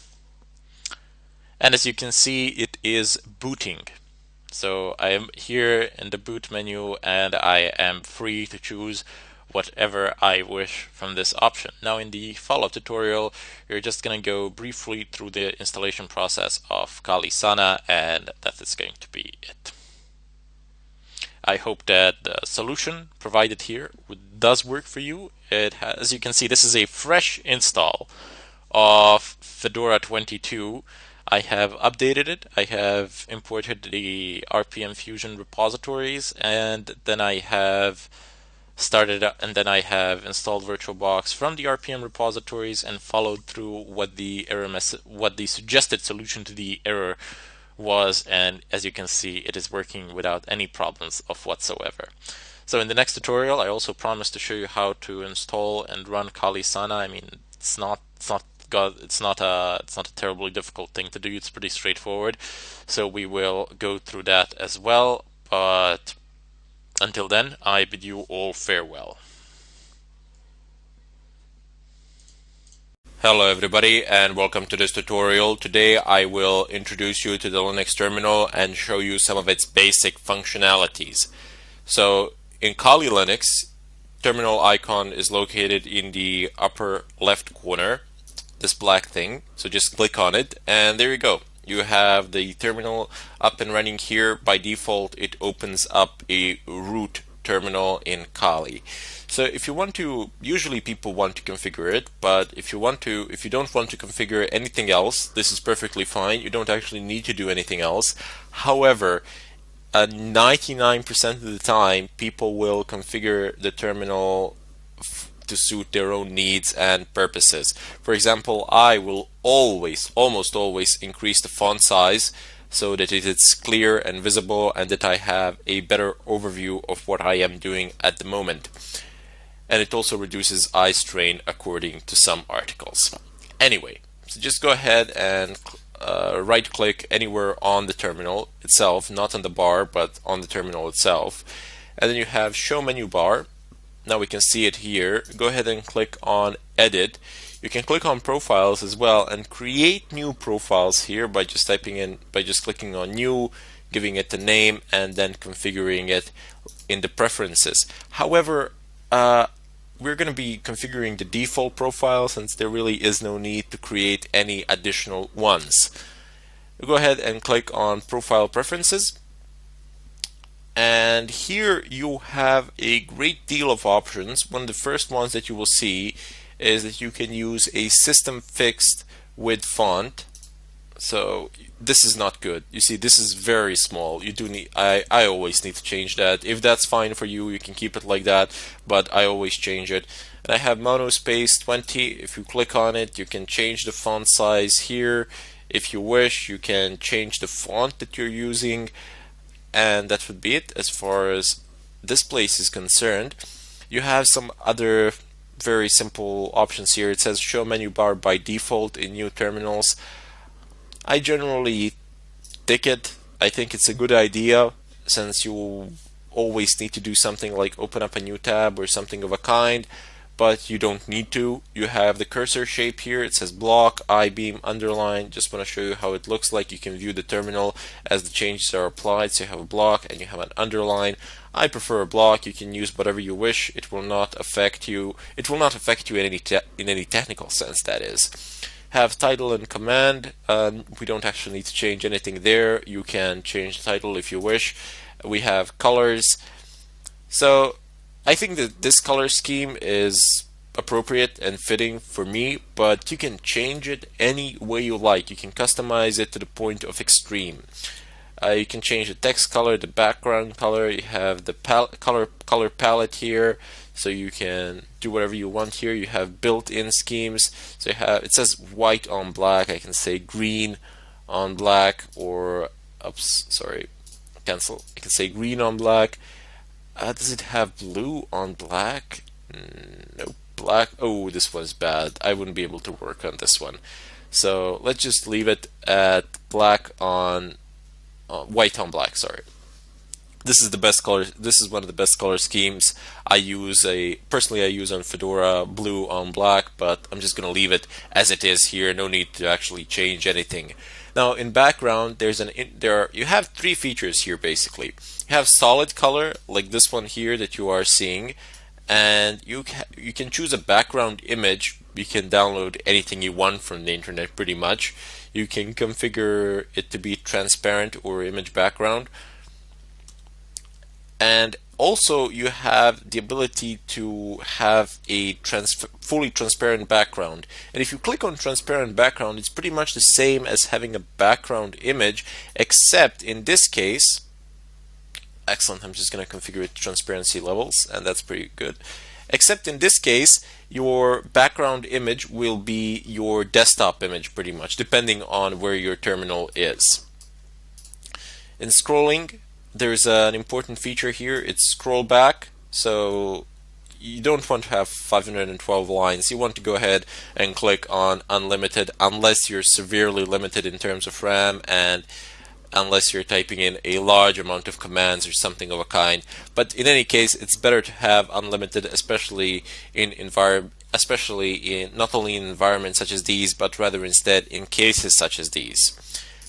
Speaker 1: And as you can see, it is booting. So I am here in the boot menu, and I am free to choose whatever I wish from this option. Now in the follow-up tutorial, you're just going to go briefly through the installation process of Kali Sana, and that is going to be it. I hope that the solution provided here does work for you. As you can see, this is a fresh install of Fedora 22. I have updated it. I have imported the RPM Fusion repositories, and then I have installed VirtualBox from the RPM repositories and followed through what the suggested solution to the error was, and as you can see, it is working without any problems of whatsoever. So in the next tutorial, I also promise to show you how to install and run Kali Sana. I mean, it's not a terribly difficult thing to do. It's pretty straightforward. So we will go through that as well. But until then, I bid you all farewell. Hello everybody, and welcome to this tutorial. Today I will introduce you to the Linux terminal and show you some of its basic functionalities. So in Kali Linux, terminal icon is located in the upper left corner, this black thing. So just click on it, and there you go. You have the terminal up and running here. By default, it opens up a root terminal in Kali. So if you want to, usually people want to configure it, but if you don't want to configure anything else, this is perfectly fine. You don't actually need to do anything else. However, 99% of the time, people will configure the terminal to suit their own needs and purposes. For example, I will almost always increase the font size so that it is clear and visible, and that I have a better overview of what I am doing at the moment. And it also reduces eye strain according to some articles. Anyway, so just go ahead and right click anywhere on the terminal itself, not on the bar but on the terminal itself, and then you have show menu bar. Now we can see it here. Go ahead and click on edit. You can click on profiles as well and create new profiles here by just clicking on new, giving it a name, and then configuring it in the preferences. However, we're going to be configuring the default profile since there really is no need to create any additional ones. Go ahead and click on profile preferences, and here you have a great deal of options. One of the first ones that you will see is that you can use a system fixed with font. So this is not good. You see, this is very small. You do need, I always need to change that. If that's fine for you, you can keep it like that, but I always change it. And I have monospace 20. If you click on it, you can change the font size here. If you wish, you can change the font that you're using, and that would be it as far as this place is concerned. You have some other very simple options here. It says show menu bar by default in new terminals. I generally dig it. I think it's a good idea since you always need to do something like open up a new tab or something of a kind, but you don't need to. You have the cursor shape here. It says block, I-beam, underline. Just want to show you how it looks like. You can view the terminal as the changes are applied. So you have a block and you have an underline. I prefer a block. You can use whatever you wish. It will not affect you. It will not affect you in any technical sense, that is. Have title and command. We don't actually need to change anything there. You can change the title if you wish. We have colors. So I think that this color scheme is appropriate and fitting for me, but you can change it any way you like. You can customize it to the point of extreme. You can change the text color, the background color. You have the color palette here, so you can do whatever you want here. You have built-in schemes. So you have, it says white on black. I can say green on black, or cancel. I can say green on black. Does it have blue on black? No, black. Oh, this one's bad. I wouldn't be able to work on this one. So let's just leave it at black on white on black. Sorry. This is the best color. This is one of the best color schemes. Personally I use on Fedora blue on black, but I'm just gonna leave it as it is here. No need to actually change anything. Now in background, you have three features here basically. You have solid color like this one here that you are seeing, and you can choose a background image. You can download anything you want from the internet pretty much. You can configure it to be transparent or image background. And also you have the ability to have a fully transparent background. And if you click on transparent background, it's pretty much the same as having a background image, except in this case, excellent, I'm just going to configure it to transparency levels, and that's pretty good. Except in this case, your background image will be your desktop image pretty much, depending on where your terminal is. In scrolling, there's an important feature here. It's scroll back. So you don't want to have 512 lines. You want to go ahead and click on unlimited, unless you're severely limited in terms of RAM and unless you're typing in a large amount of commands or something of a kind. But in any case, it's better to have unlimited, especially not only in environments such as these, but rather instead in cases such as these.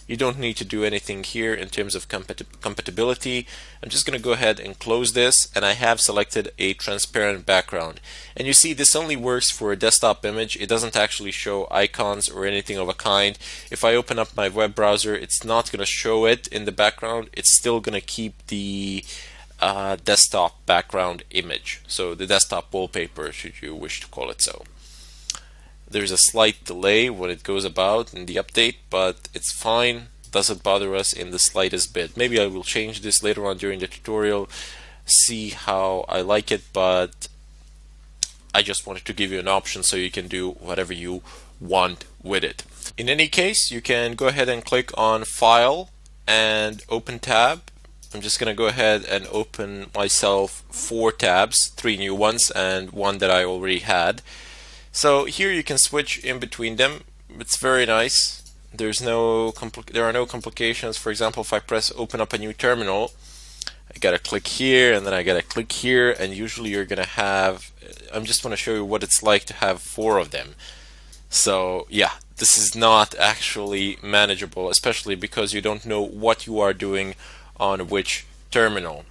Speaker 1: You don't need to do anything here in terms of compatibility. I'm just going to go ahead and close this, and I have selected a transparent background. And you see this only works for a desktop image. It doesn't actually show icons or anything of a kind. If I open up my web browser, it's not going to show it in the background. It's still going to keep the desktop background image, so the desktop wallpaper, should you wish to call it so. There's a slight delay when it goes about in the update, but it's fine. Doesn't bother us in the slightest bit. Maybe I will change this later on during the tutorial, see how I like it, but I just wanted to give you an option so you can do whatever you want with it. In any case, you can go ahead and click on File and Open Tab. I'm just going to go ahead and open myself 4 tabs, 3 new ones and one that I already had. So here you can switch in between them. It's very nice. There are no complications. For example, if I press open up a new terminal, I gotta click here and then I gotta click here, and usually you're gonna have, I'm just want to show you what it's like to have 4 of them. So yeah, this is not actually manageable, especially because you don't know what you are doing on which terminal.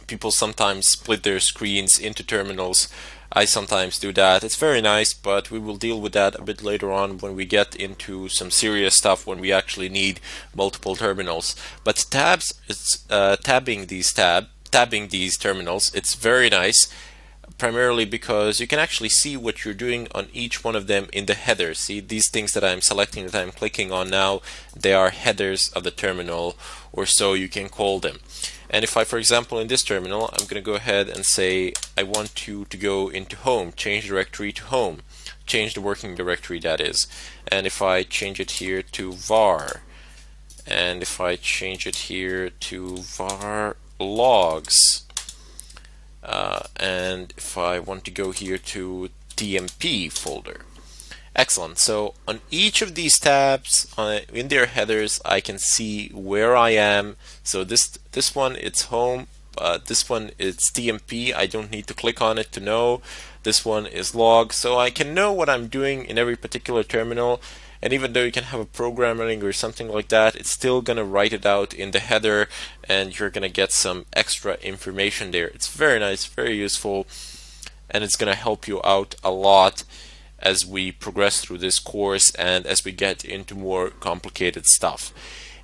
Speaker 1: People sometimes split their screens into terminals. I sometimes do that. It's very nice, but we will deal with that a bit later on when we get into some serious stuff, when we actually need multiple terminals. But tabbing these terminals, it's very nice, primarily because you can actually see what you're doing on each one of them in the header. See, these things that I'm selecting, that I'm clicking on now, they are headers of the terminal, or so you can call them. And if I, for example, in this terminal, I'm going to go ahead and say I want you to go into home, change directory to home, change the working directory, that is. And if I change it here to var, and if I change it here to var logs, and if I want to go here to TMP folder. Excellent. So on each of these tabs, in their headers, I can see where I am. So this one, it's home. This one is TMP. I don't need to click on it to know. This one is log, so I can know what I'm doing in every particular terminal. And even though you can have a program running or something like that, it's still going to write it out in the header, and you're going to get some extra information there. It's very nice, very useful, and it's going to help you out a lot as we progress through this course and as we get into more complicated stuff.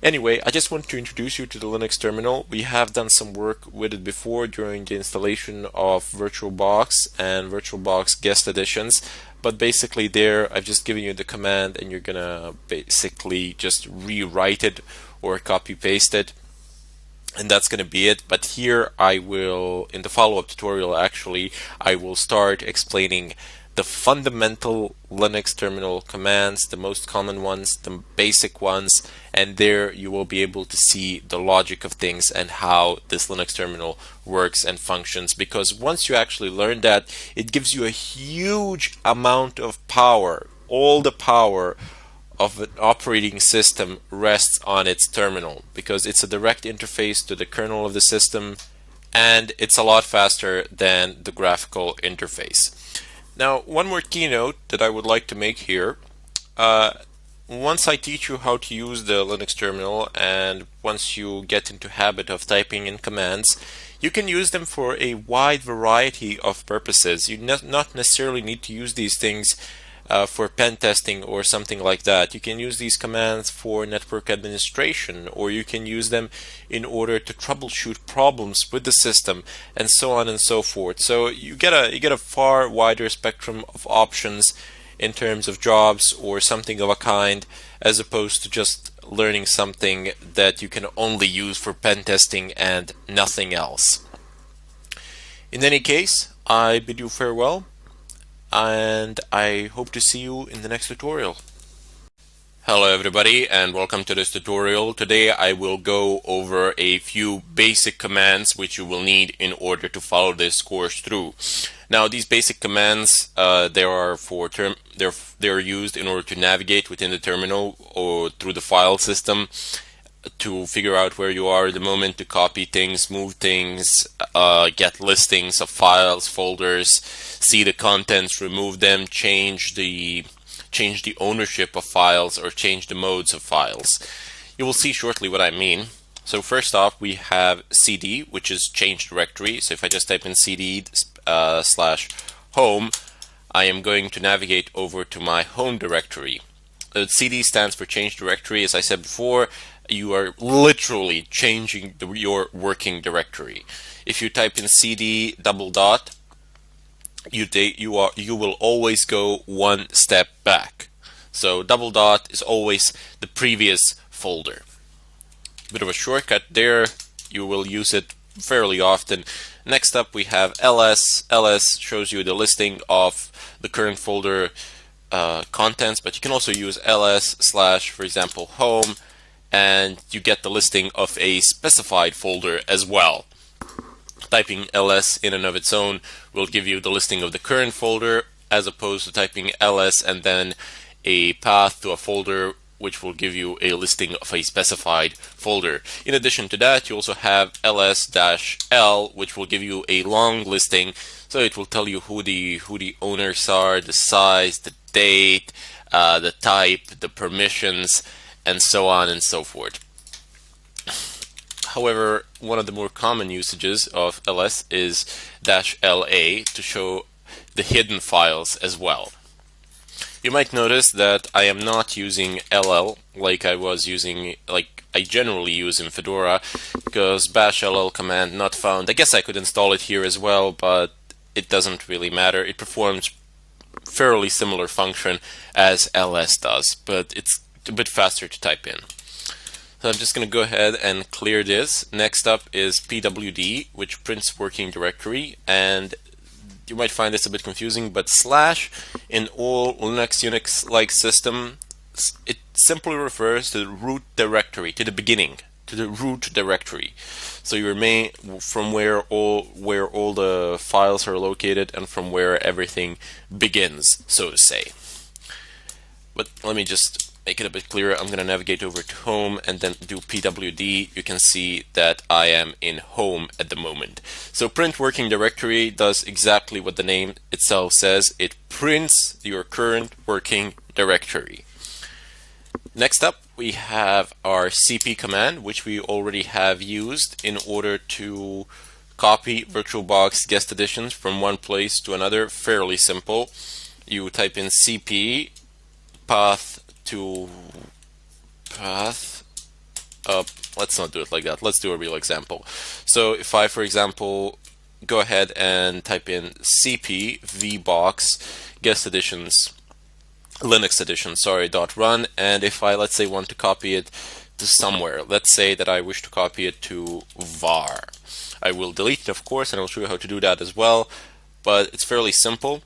Speaker 1: Anyway, I just want to introduce you to the Linux terminal. We have done some work with it before during the installation of VirtualBox and VirtualBox guest editions. But basically there, I've just given you the command and you're gonna basically just rewrite it or copy paste it, and that's gonna be it. But here I will, in the follow-up tutorial actually, I will start explaining the fundamental Linux terminal commands, the most common ones, the basic ones, and there you will be able to see the logic of things and how this Linux terminal works and functions. Because once you actually learn that, it gives you a huge amount of power. All the power of an operating system rests on its terminal, because it's a direct interface to the kernel of the system, and it's a lot faster than the graphical interface. Now, one more keynote that I would like to make here. Once I teach you how to use the Linux terminal, and once you get into habit of typing in commands, you can use them for a wide variety of purposes. You not necessarily need to use these things for pen testing or something like that. You can use these commands for network administration, or you can use them in order to troubleshoot problems with the system, and so on and so forth. So you get a far wider spectrum of options in terms of jobs or something of a kind, as opposed to just learning something that you can only use for pen testing and nothing else. In any case, I bid you farewell, and I hope to see you in the next tutorial. Hello everybody, and welcome to this tutorial. Today I will go over a few basic commands which you will need in order to follow this course through. Now, these basic commands they're used in order to navigate within the terminal or through the file system, to figure out where you are at the moment, to copy things, move things, get listings of files, folders, see the contents, remove them, change the ownership of files, or change the modes of files. You will see shortly what I mean. So first off, we have cd, which is change directory. So if I just type in cd /home, I am going to navigate over to my home directory. CD stands for change directory. As I said before, you are literally changing your working directory. If you type in cd :, you will always go one step back. So : is always the previous folder. Bit of a shortcut there. You will use it fairly often. Next up, we have ls. ls shows you the listing of the current folder contents, but you can also use ls / for example home, and you get the listing of a specified folder as well. Typing ls in and of its own will give you the listing of the current folder, as opposed to typing ls and then a path to a folder which will give you a listing of a specified folder. In addition to that, you also have ls-l, which will give you a long listing. So it will tell you who the owners are, the size, the date, the type, the permissions, and so on and so forth. However, one of the more common usages of ls is -la to show the hidden files as well. You might notice that I am not using ll like I generally use in Fedora, because /ll command not found. I guess I could install it here as well, but it doesn't really matter. It performs fairly similar function as ls does, but it's a bit faster to type in. So I'm just going to go ahead and clear this. Next up is pwd, which prints working directory, and you might find this a bit confusing, but / in all Linux Unix-like system, it simply refers to the root directory, to the beginning, to the root directory. So your main, from where all the files are located, and from where everything begins, so to say. But let me just make it a bit clearer, I'm going to navigate over to home and then do pwd. You can see that I am in home at the moment. So print working directory does exactly what the name itself says. It prints your current working directory. Next up, we have our cp command, which we already have used in order to copy VirtualBox guest editions from one place to another. Fairly simple. You type in cp path up. Let's not do it like that. Let's do a real example. So if I, for example, go ahead and type in cp vbox guest editions, Linux edition, sorry, .run, and if I, let's say, want to copy it to somewhere, let's say that I wish to copy it to var. I will delete it, of course, and I'll show you how to do that as well, but it's fairly simple.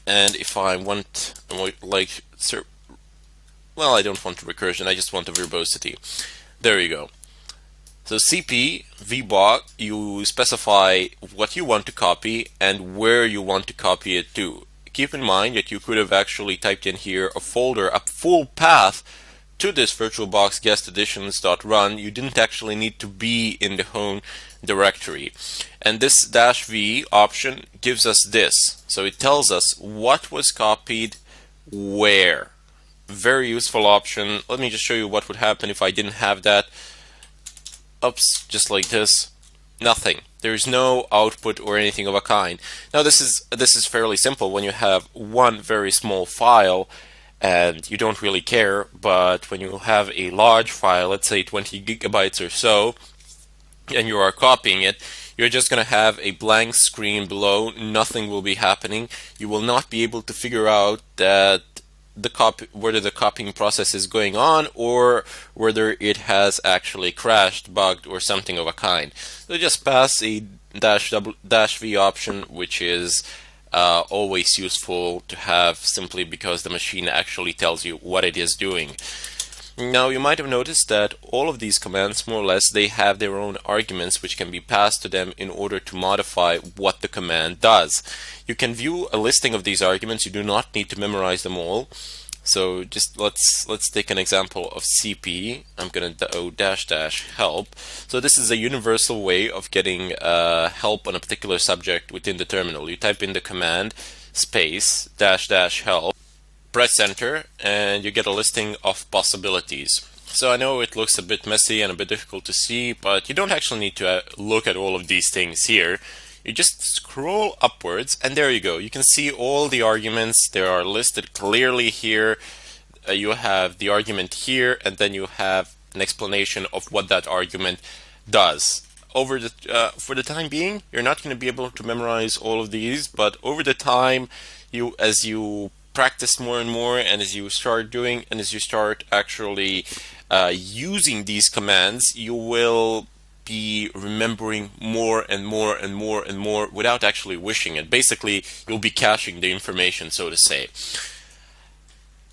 Speaker 1: And if I want, like, well, I don't want recursion, I just want a verbosity. There you go. So cp vbox, you specify what you want to copy and where you want to copy it to. Keep in mind that you could have actually typed in here a folder, a full path to this VirtualBox guest editions.run. You didn't actually need to be in the home directory. And this -v option gives us this. So it tells us what was copied where. Very useful option. Let me just show you what would happen if I didn't have that. Oops, just like this. Nothing. There's no output or anything of a kind. Now this is fairly simple when you have one very small file and you don't really care, but when you have a large file, let's say 20 gigabytes or so, and you are copying it, you're just going to have a blank screen below. Nothing will be happening. You will not be able to figure out that whether the copying process is going on or whether it has actually crashed, bugged, or something of a kind. So just pass a -v option, which is always useful to have, simply because the machine actually tells you what it is doing. Now you might have noticed that all of these commands, more or less, they have their own arguments which can be passed to them in order to modify what the command does. You can view a listing of these arguments. You do not need to memorize them all. So just let's take an example of cp. I'm going to do --help. So this is a universal way of getting help on a particular subject within the terminal. You type in the command space --help. Press enter and you get a listing of possibilities. So I know it looks a bit messy and a bit difficult to see, but you don't actually need to look at all of these things here. You just scroll upwards and there you go. You can see all the arguments. They are listed clearly here. You have the argument here, and then you have an explanation of what that argument does. For the time being, you're not going to be able to memorize all of these, but over the time, as you practice more and more, and as you start doing, and as you start actually using these commands, you will be remembering more and more and more and more without actually wishing it. Basically, you'll be caching the information, so to say.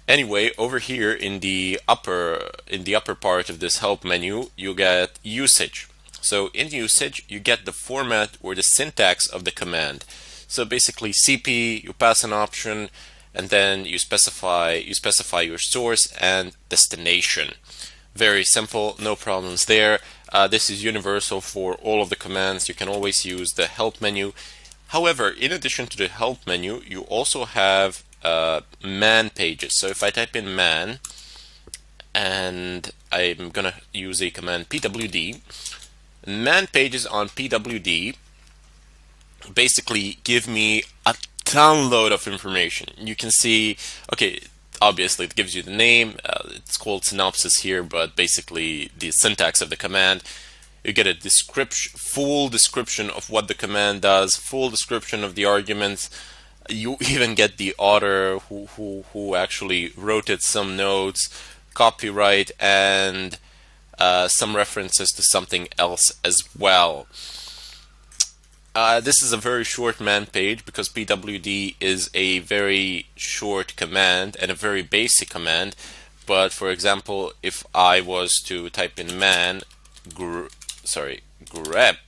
Speaker 1: Anyway, over here in the upper part of this help menu, you get usage. So in usage, you get the format or the syntax of the command. So basically, cp, you pass an option, and then you specify your source and destination. Very simple, no problems there. This is universal for all of the commands. You can always use the help menu. However, in addition to the help menu, you also have man pages. So if I type in man, and I'm gonna use a command pwd, man pages on pwd basically give me a download of information. You can see, okay, obviously it gives you the name, it's called synopsis here, but basically the syntax of the command. You get a full description of what the command does, full description of the arguments. You even get the author who actually wrote it, some notes, copyright, and some references to something else as well. This is a very short man page because pwd is a very short command and a very basic command. But for example, if I was to type in man grep,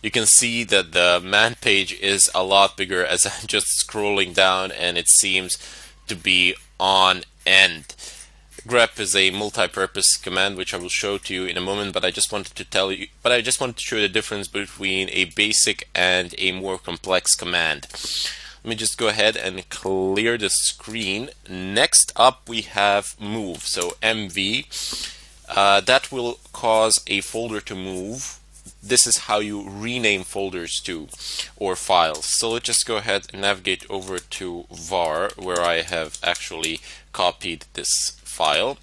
Speaker 1: you can see that the man page is a lot bigger as I'm just scrolling down, and it seems to be on end. Grep is a multi-purpose command which I will show to you in a moment, but I just wanted to show the difference between a basic and a more complex command. Let me just go ahead and clear the screen. Next up we have move. So mv, that will cause a folder to move. This is how you rename folders to, or files. So let's just go ahead and navigate over to var, where I have actually copied this file.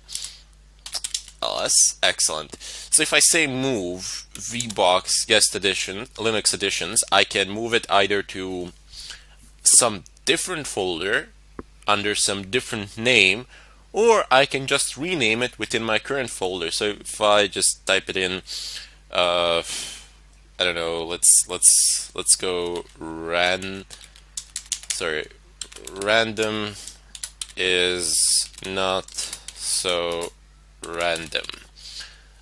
Speaker 1: ls, excellent. So if I say move VBox guest edition, Linux editions, I can move it either to some different folder under some different name, or I can just rename it within my current folder. So if I just type it in, I don't know, let's go random is not so random.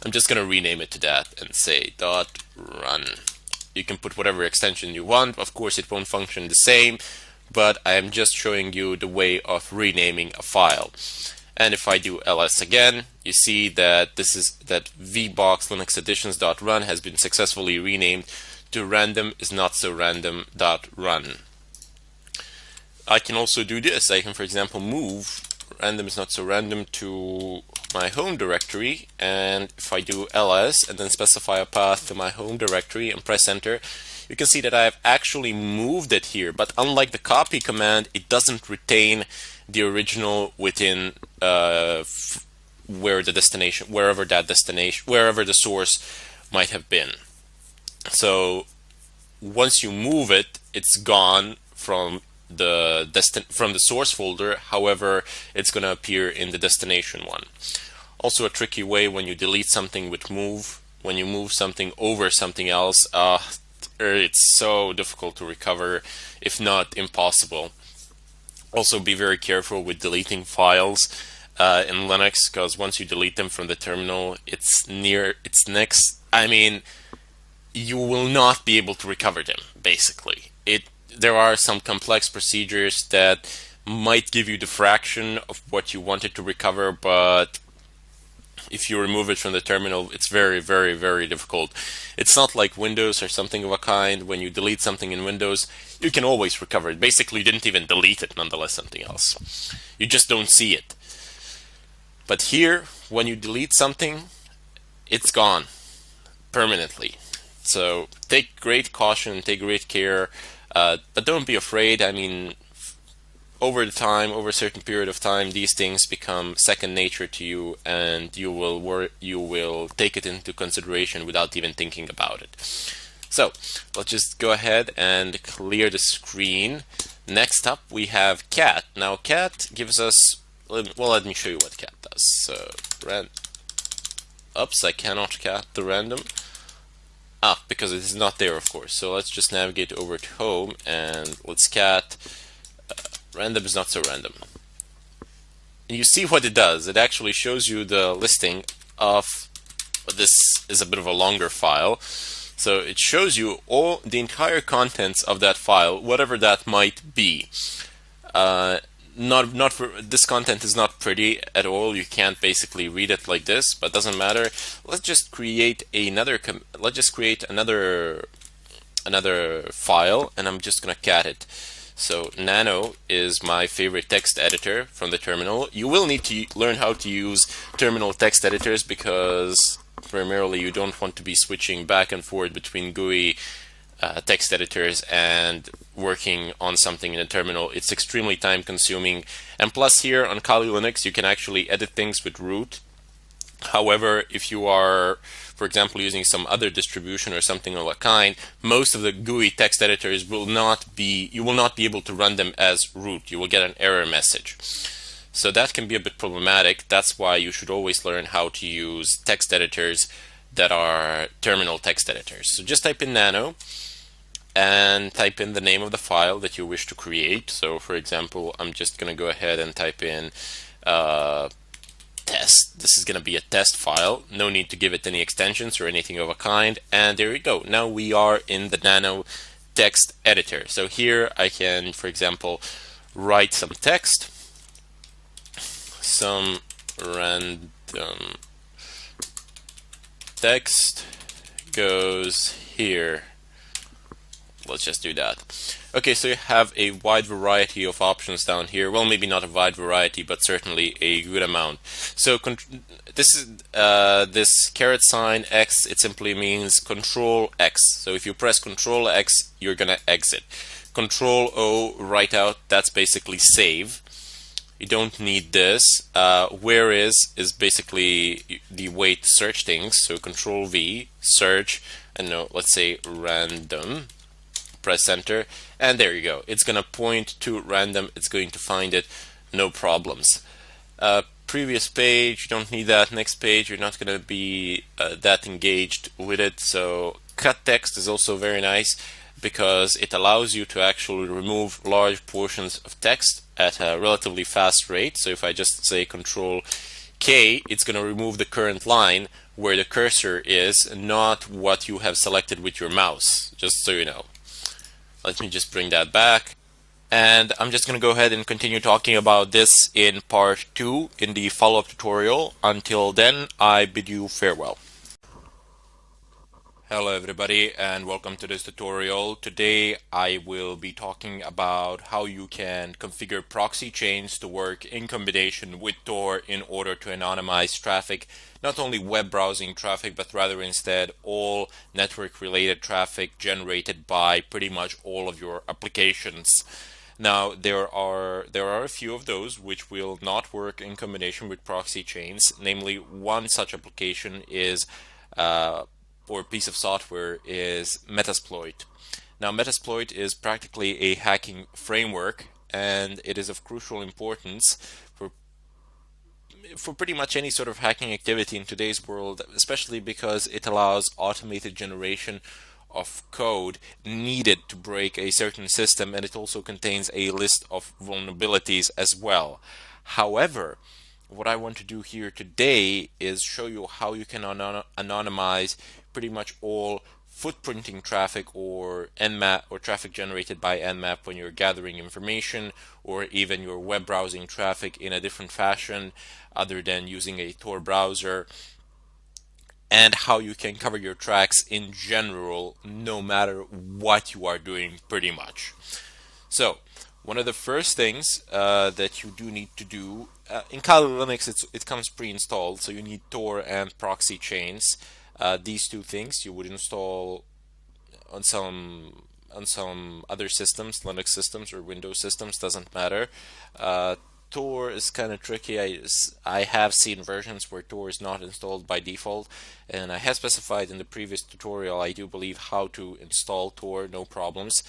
Speaker 1: I'm just gonna rename it to that and say .run. You can put whatever extension you want. Of course, it won't function the same, but I am just showing you the way of renaming a file. And if I do ls again, you see that that vbox linux editions.run has been successfully renamed to random is not so random.run. I can also do this. I can, for example, move random is not so random to my home directory, and if I do ls and then specify a path to my home directory and press enter, you can see that I have actually moved it here. But unlike the copy command, it doesn't retain the original within wherever the source might have been. So once you move it, it's gone from the source folder. However, it's going to appear in the destination one. Also, a tricky way when you delete something with move, when you move something over something else, it's so difficult to recover, if not impossible. Also, be very careful with deleting files in Linux, because once you delete them from the terminal, you will not be able to recover them, basically. There are some complex procedures that might give you the fraction of what you wanted to recover, but if you remove it from the terminal, it's very, very, very difficult. It's not like Windows or something of a kind. When you delete something in Windows, you can always recover it. Basically, you didn't even delete it, nonetheless something else. You just don't see it. But here, when you delete something, it's gone permanently. So take great caution, take great care, but don't be afraid. I mean, over a certain period of time, these things become second nature to you, and you will take it into consideration without even thinking about it. So let's just go ahead and clear the screen. Next up, we have cat. Now, cat gives us. Let me show you what cat does. So, oops, I cannot cat the random. Because it is not there, of course. So let's just navigate over to home and let's cat. Random is not so random. And you see what it does. It actually shows you the listing of, this is a bit of a longer file. So it shows you all the entire contents of that file, whatever that might be. This content is not pretty at all. You can't basically read it like this, but doesn't matter. Let's just create another file, and I'm just gonna cat it. So Nano is my favorite text editor from the terminal. You will need to learn how to use terminal text editors, because primarily you don't want to be switching back and forth between GUI text editors and working on something in a terminal. It's extremely time consuming, and plus here on Kali Linux you can actually edit things with root. However, if you are, for example, using some other distribution or something of a kind, most of the GUI text editors you will not be able to run them as root. You will get an error message. So that can be a bit problematic. That's why you should always learn how to use text editors that are terminal text editors. So just type in nano and type in the name of the file that you wish to create. So for example, I'm just going to go ahead and type in test. This is going to be a test file. No need to give it any extensions or anything of a kind. And there we go. Now we are in the nano text editor. So here I can, for example, write some text. some random text goes here. Let's just do that. Okay, so you have a wide variety of options down here. Well, maybe not a wide variety, but certainly a good amount. So this is this caret sign X. It simply means Control X. So if you press Control X, you're gonna exit. Control O, write out. That's basically save. You don't need this. Where is basically the way to search things. So Control V, search, and no, let's say random. Press enter, and there you go. It's going to point to random. It's going to find it, no problems. Previous page, you don't need that. Next page, you're not going to be that engaged with it. So cut text is also very nice because it allows you to actually remove large portions of text at a relatively fast rate. So if I just say Control K, it's going to remove the current line where the cursor is, not what you have selected with your mouse, just so you know. Let me just bring that back. And I'm just going to go ahead and continue talking about this in part 2 in the follow-up tutorial. Until then, I bid you farewell. Hello everybody and welcome to this tutorial. Today I will be talking about how you can configure proxy chains to work in combination with Tor in order to anonymize traffic, not only web browsing traffic, but rather instead all network related traffic generated by pretty much all of your applications. Now there are a few of those which will not work in combination with proxy chains. Namely, one such application is or piece of software is Metasploit. Now Metasploit is practically a hacking framework, and it is of crucial importance for pretty much any sort of hacking activity in today's world, especially because it allows automated generation of code needed to break a certain system, and it also contains a list of vulnerabilities as well. However, what I want to do here today is show you how you can anonymize pretty much all footprinting traffic or Nmap or traffic generated by Nmap when you're gathering information, or even your web browsing traffic in a different fashion other than using a Tor browser, and how you can cover your tracks in general no matter what you are doing pretty much. So one of the first things that you do need to do in Kali Linux, it comes pre-installed, so you need Tor and Proxychains. These two things you would install on some other systems, Linux systems or Windows systems, doesn't matter. Tor is kind of tricky. I have seen versions where Tor is not installed by default, and I have specified in the previous tutorial, I do believe, how to install Tor, no problems.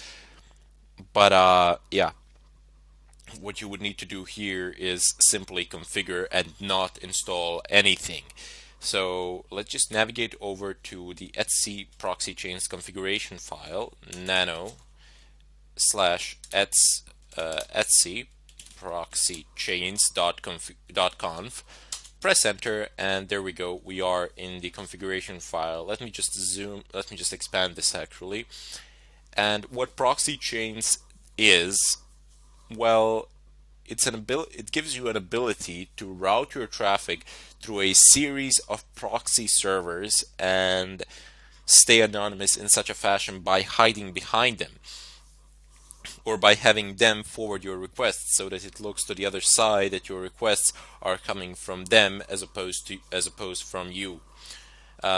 Speaker 1: But yeah, what you would need to do here is simply configure and not install anything. So let's just navigate over to the etc proxychains configuration file, nano/etc proxychains.conf. Press enter, and there we go. We are in the configuration file. Let me just expand this actually. And what Proxychains is, well, it gives you an ability to route your traffic through a series of proxy servers and stay anonymous in such a fashion by hiding behind them, or by having them forward your requests so that it looks to the other side that your requests are coming from them as opposed from you.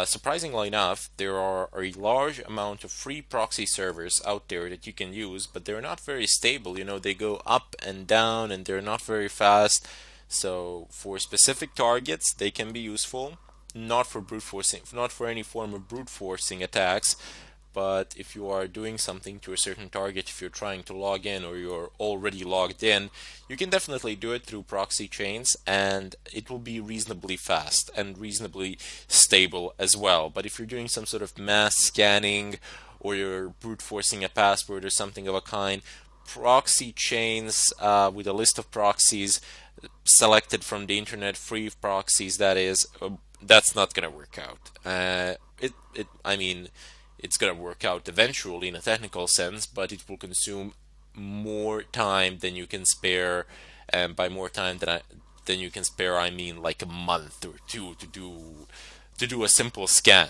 Speaker 1: Surprisingly enough, there are a large amount of free proxy servers out there that you can use, but they're not very stable. You know, they go up and down and they're not very fast. So for specific targets, they can be useful, not for brute forcing, not for any form of brute forcing attacks. But if you are doing something to a certain target, if you're trying to log in or you're already logged in, you can definitely do it through proxy chains, and it will be reasonably fast and reasonably stable as well. But if you're doing some sort of mass scanning or you're brute forcing a password or something of a kind, proxy chains with a list of proxies selected from the internet, free proxies that is, that's not going to work out. I mean, it's going to work out eventually in a technical sense, but it will consume more time than you can spare, and by more time than then you can spare, I mean, like a month or two to do a simple scan.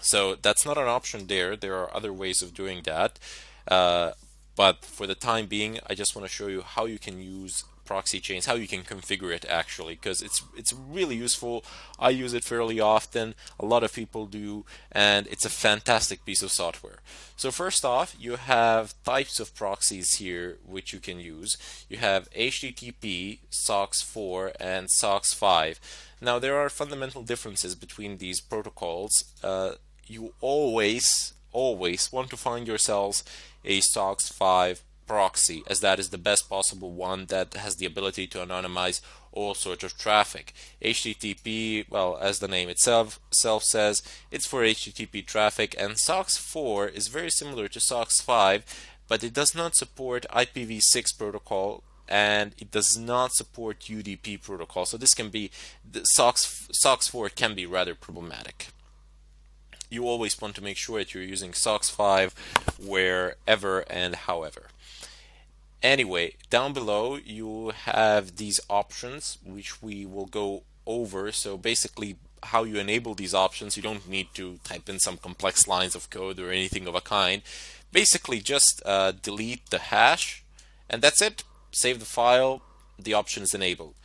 Speaker 1: So that's not an option there. There are other ways of doing that. But for the time being, I just want to show you how you can use Proxychains, how you can configure it actually, because it's really useful. I use it fairly often. A lot of people do, and it's a fantastic piece of software. So first off, you have types of proxies here which you can use. You have HTTP, SOCKS 4, and SOCKS 5. Now there are fundamental differences between these protocols. You always want to find yourselves a SOCKS 5 proxy, as that is the best possible one that has the ability to anonymize all sorts of traffic. HTTP, well, as the name itself says, it's for HTTP traffic, and SOCKS 4 is very similar to SOCKS 5, but it does not support IPv6 protocol, and it does not support UDP protocol. So this can be, the SOCKS 4 can be rather problematic. You always want to make sure that you're using SOCKS 5 wherever and however. Anyway, down below you have these options which we will go over. So basically how you enable these options, you don't need to type in some complex lines of code or anything of a kind. Basically just delete the hash and that's it. Save the file, the option is enabled.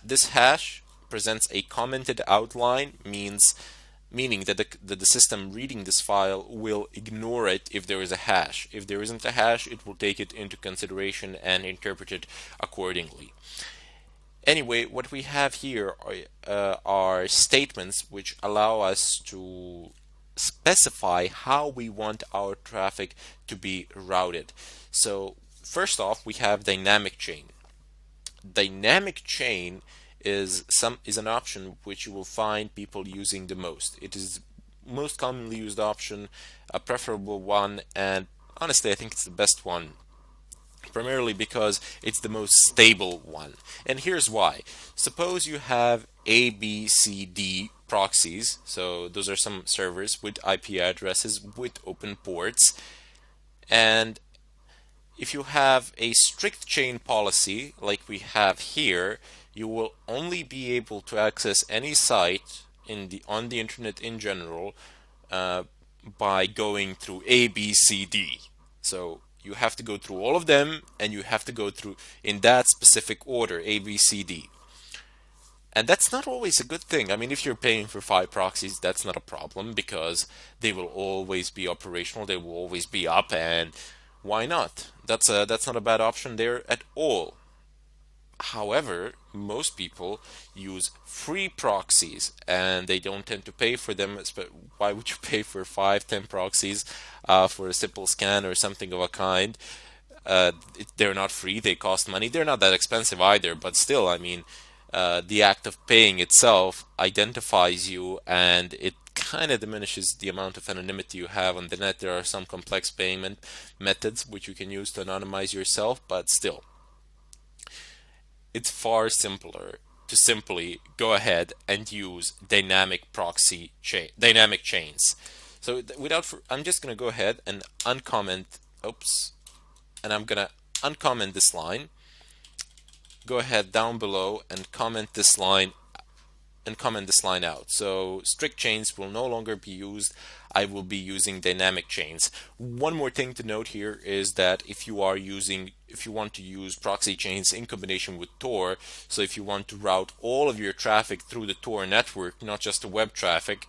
Speaker 1: This hash presents a commented outline, meaning that the system reading this file will ignore it if there is a hash. If there isn't a hash, it will take it into consideration and interpret it accordingly. Anyway, what we have here are statements which allow us to specify how we want our traffic to be routed. So first off, we have dynamic chain. Dynamic chain is an option which you will find people using the most. It is most commonly used option, a preferable one, and honestly I think it's the best one, primarily because it's the most stable one. And here's why. Suppose you have A, B, C, D proxies, so those are some servers with IP addresses with open ports, and if you have a strict chain policy like we have here, you will only be able to access any site on the internet in general by going through A, B, C, D. So you have to go through all of them, and you have to go through in that specific order, A, B, C, D. And that's not always a good thing. I mean, if you're paying for 5 proxies, that's not a problem because they will always be operational, they will always be up, and why not? That's not a bad option there at all. However, most people use free proxies and they don't tend to pay for them. Why would you pay for 5-10 proxies for a simple scan or something of a kind? They're not free, they cost money. They're not that expensive either, but still, I mean, the act of paying itself identifies you, and it kind of diminishes the amount of anonymity you have on the net. There are some complex payment methods which you can use to anonymize yourself, but still, it's far simpler to simply go ahead and use dynamic chains. So I'm just going to go ahead and uncomment, and I'm going to uncomment this line. Go ahead down below and comment this line out. So strict chains will no longer be used. I will be using dynamic chains. One more thing to note here is that if you want to use Proxychains in combination with Tor, so if you want to route all of your traffic through the Tor network, not just the web traffic,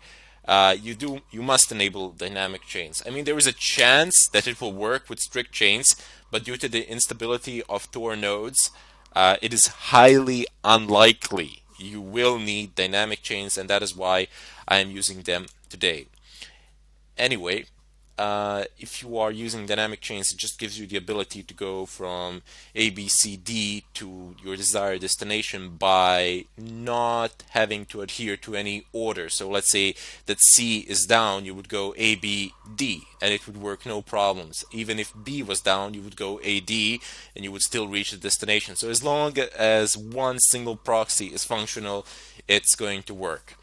Speaker 1: you must enable dynamic chains. I mean, there is a chance that it will work with strict chains, but due to the instability of Tor nodes, it is highly unlikely. You will need dynamic chains, and that is why I am using them today. Anyway, if you are using dynamic chains, it just gives you the ability to go from A, B, C, D to your desired destination by not having to adhere to any order. So let's say that C is down, you would go A, B, D, and it would work no problems. Even if B was down, you would go A, D, and you would still reach the destination. So as long as one single proxy is functional, it's going to work,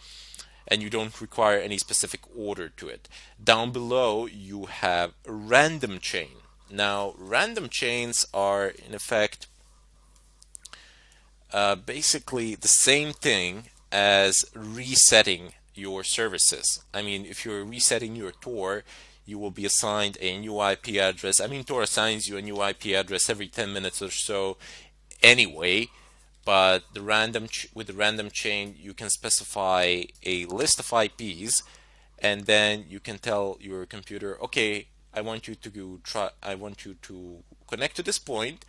Speaker 1: and you don't require any specific order to it. Down below you have a random chain. Now random chains are in effect basically the same thing as resetting your services. I mean, if you're resetting your Tor, you will be assigned a new IP address. I mean, Tor assigns you a new IP address every 10 minutes or so anyway, but with the random chain, you can specify a list of IPs, and then you can tell your computer, okay, I want you to connect to this point,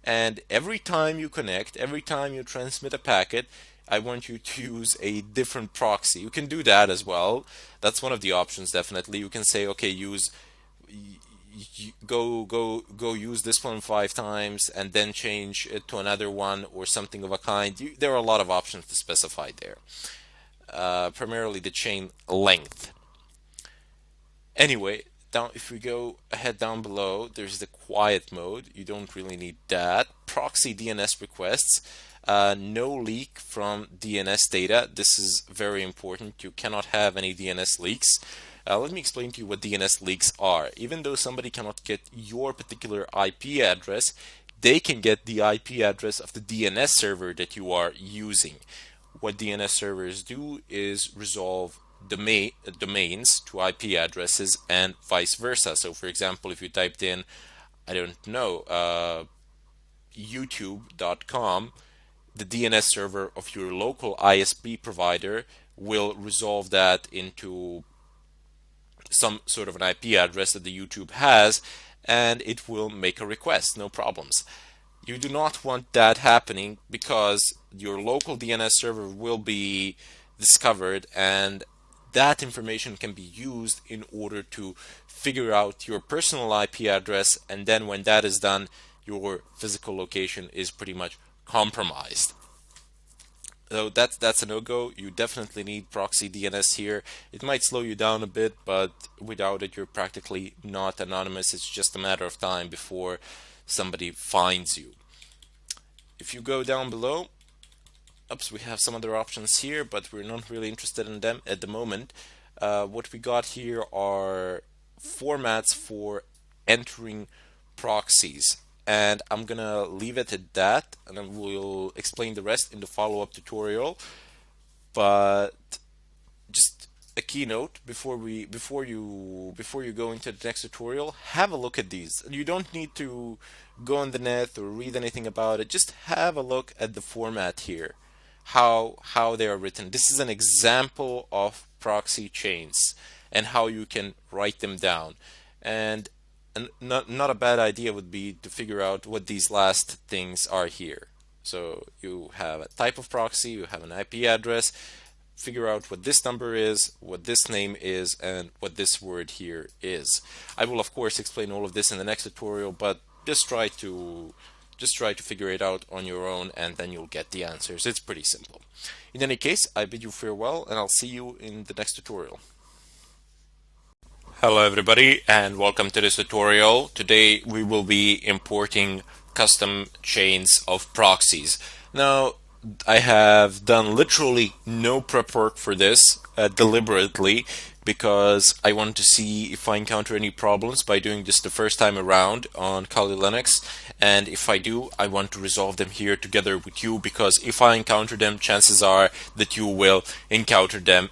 Speaker 1: and every time you connect, every time you transmit a packet, I want you to use a different proxy. You can do that as well. That's one of the options, definitely. You can say, okay, go use this one 5 times and then change it to another one or something of a kind. There are a lot of options to specify there. Primarily the chain length. Anyway, if we go ahead down below, there's the quiet mode. You don't really need that. Proxy DNS requests. No leak from DNS data. This is very important. You cannot have any DNS leaks. Let me explain to you what DNS leaks are. Even though somebody cannot get your particular IP address, they can get the IP address of the DNS server that you are using. What DNS servers do is resolve domains to IP addresses and vice versa. So for example, if you typed in, I don't know, youtube.com, the DNS server of your local ISP provider will resolve that into some sort of an IP address that the YouTube has, and it will make a request, no problems. You do not want that happening because your local DNS server will be discovered, and that information can be used in order to figure out your personal IP address, and then when that is done, your physical location is pretty much compromised. So that's a no-go. You definitely need proxy DNS here. It might slow you down a bit, but without it, you're practically not anonymous. It's just a matter of time before somebody finds you. If you go down below, we have some other options here, but we're not really interested in them at the moment. What we got here are formats for entering proxies, and I'm gonna leave it at that, and then we'll explain the rest in the follow-up tutorial. But just a keynote before you go into the next tutorial, have a look at these. You don't need to go on the net or read anything about it. Just have a look at the format here, how they are written. This is an example of proxy chains and how you can write them down. And not a bad idea would be to figure out what these last things are here. So you have a type of proxy, you have an IP address, figure out what this number is, what this name is, and what this word here is. I will of course explain all of this in the next tutorial, but just try to figure it out on your own, and then you'll get the answers. It's pretty simple. In any case, I bid you farewell, and I'll see you in the next tutorial. Hello everybody, and welcome to this tutorial. Today we will be importing custom chains of proxies. Now, I have done literally no prep work for this deliberately, because I want to see if I encounter any problems by doing this the first time around on Kali Linux, and if I do, I want to resolve them here together with you, because if I encounter them, chances are that you will encounter them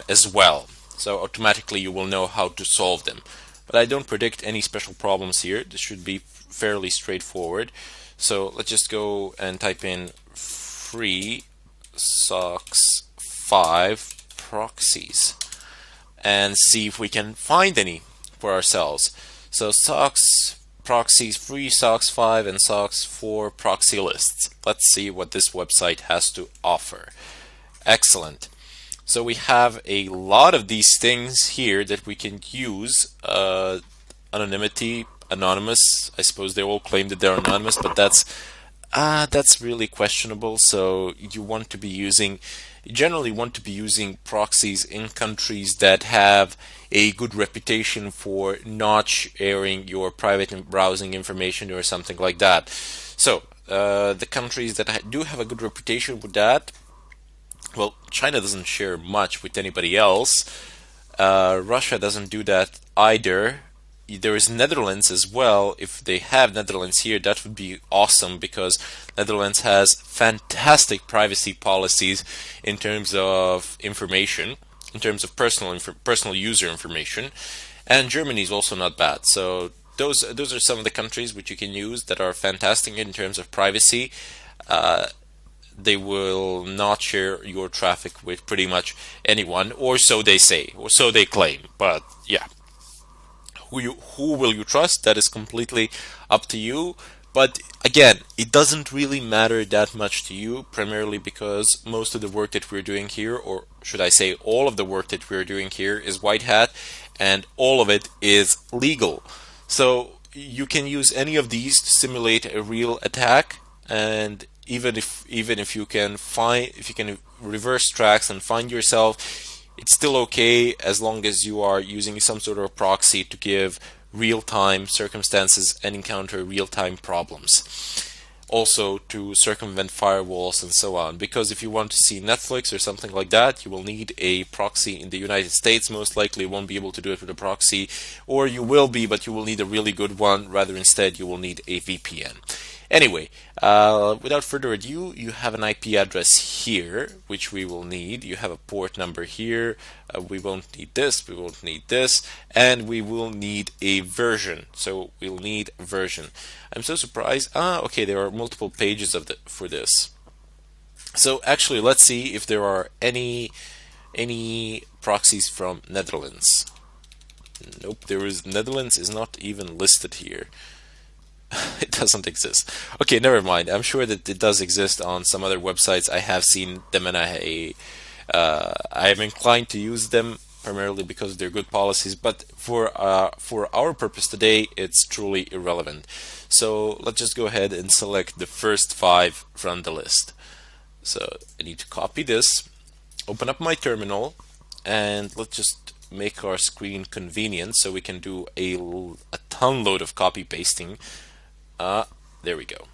Speaker 1: as well. So automatically you will know how to solve them. But I don't predict any special problems here. This should be fairly straightforward. So let's just go and type in free SOCKS 5 proxies and see if we can find any for ourselves. So SOCKS proxies, free SOCKS 5 and SOCKS 4 proxy lists. Let's see what this website has to offer. Excellent. So we have a lot of these things here that we can use. Anonymity, anonymous. I suppose they all claim that they're anonymous, but that's really questionable. So you generally want to be using proxies in countries that have a good reputation for not sharing your private browsing information or something like that. So the countries that do have a good reputation with that, well, China doesn't share much with anybody else. Russia doesn't do that either. there is Netherlands as well. If they have Netherlands here, that would be awesome, because Netherlands has fantastic privacy policies in terms of information, in terms of personal user information, and Germany is also not bad. So those are some of the countries which you can use that are fantastic in terms of privacy. They will not share your traffic with pretty much anyone, or so they say, or so they claim. But yeah, who will you trust? That is completely up to you. But again, it doesn't really matter that much to you, primarily because most of the work that we're doing here, or should I say all of the work that we're doing here, is white hat, and all of it is legal. So you can use any of these to simulate a real attack, and even if you can reverse tracks and find yourself, it's still okay, as long as you are using some sort of proxy to give real-time circumstances and encounter real-time problems. Also to circumvent firewalls and so on, because if you want to see Netflix or something like that, you will need a proxy in the United States. Most likely you won't be able to do it with a proxy, or you will be, but you will need a really good one. Rather, instead you will need a VPN. Anyway, without further ado, you have an IP address here, which we will need. You have a port number here. We won't need this, we won't need this, and we will need a version. So we'll need a version. I'm so surprised. Okay, there are multiple pages for this. So actually, let's see if there are any proxies from Netherlands. Nope, Netherlands is not even listed here. It doesn't exist. Okay, never mind. I'm sure that it does exist on some other websites. I have seen them, and I am inclined to use them primarily because they're good policies. But for our purpose today, it's truly irrelevant. So let's just go ahead and select the first 5 from the list. So I need to copy this, open up my terminal, and let's just make our screen convenient so we can do a ton load of copy pasting. There we go.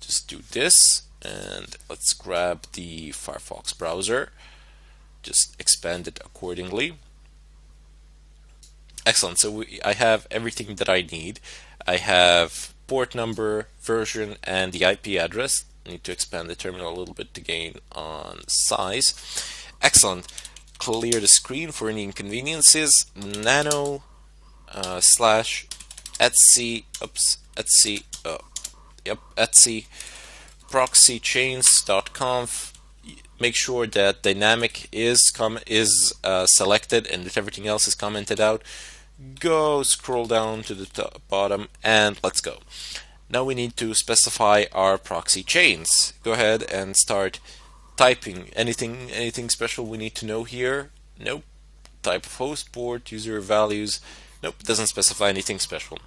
Speaker 1: Just do this, and let's grab the Firefox browser. Just expand it accordingly. Excellent. So I have everything that I need. I have port number, version, and the IP address. I need to expand the terminal a little bit to gain on size. Excellent. Clear the screen for any inconveniences. Nano slash Etsy. Etsy. Etsy. Proxychains.conf. Make sure that dynamic is selected and that everything else is commented out. Go scroll down to the bottom, and let's go. Now we need to specify our proxy chains. Go ahead and start typing. Anything special we need to know here? Nope. Type of host, port, user values. Nope, doesn't specify anything special.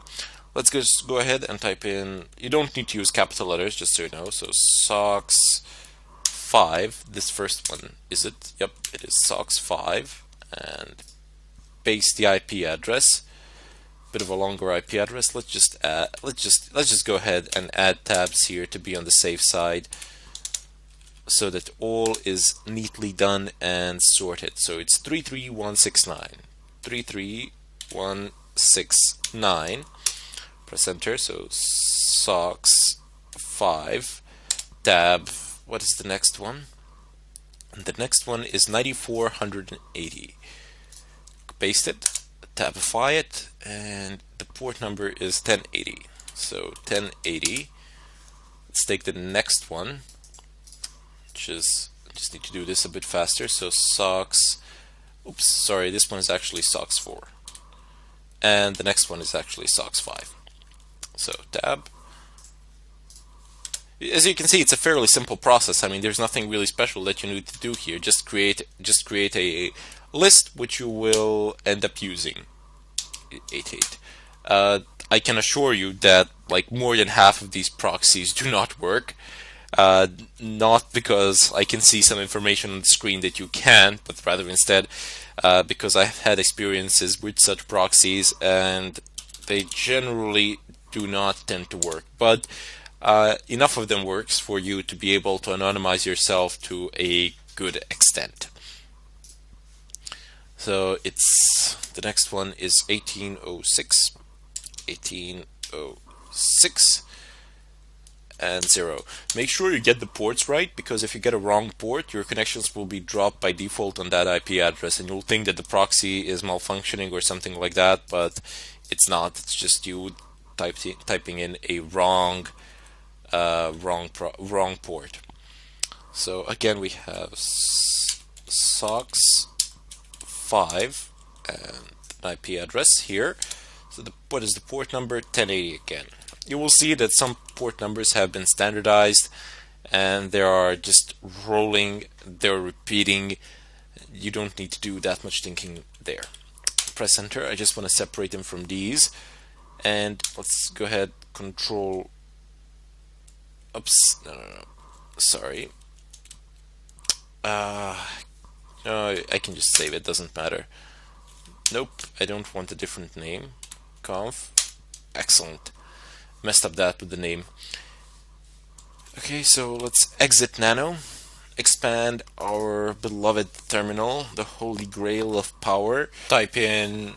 Speaker 1: Let's just go ahead and type in. You don't need to use capital letters, just so you know. So SOX 5. This first one, is it? Yep, it is SOX 5, and paste the IP address. Bit of a longer IP address. Let's just go ahead and add tabs here to be on the safe side, so that all is neatly done and sorted. So it's 33169. 33169. Press enter. So SOX 5 tab. What is the next one? And the next one is 9480. Paste it, tabify it, and the port number is 1080. So 1080. Let's take the next one, which is, I just need to do this a bit faster. So SOX, oops, sorry, this one is actually SOX 4. And the next one is actually SOX 5. So tab. As you can see, it's a fairly simple process. I mean, there's nothing really special that you need to do here. Just create a list which you will end up using. 88. I can assure you that like more than half of these proxies do not work. Not because I can see some information on the screen that you can't, but rather instead because I've had experiences with such proxies and they generally do not tend to work. But enough of them works for you to be able to anonymize yourself to a good extent. So it's the next one is 1806. 1806 and 0. Make sure you get the ports right, because if you get a wrong port, your connections will be dropped by default on that IP address, and you'll think that the proxy is malfunctioning or something like that, but it's not. It's just you typing in a wrong port. So again, we have SOX 5 and an IP address here. So what is the port number? 1080 again. You will see that some port numbers have been standardized and they are just rolling, they're repeating. You don't need to do that much thinking there. Press enter. I just want to separate them from these, and let's go ahead, control, oops, no, sorry. No, I can just save it, doesn't matter. Nope, I don't want a different name. Conf, excellent. Messed up that with the name. Okay, so let's exit Nano, expand our beloved terminal, the holy grail of power. Type in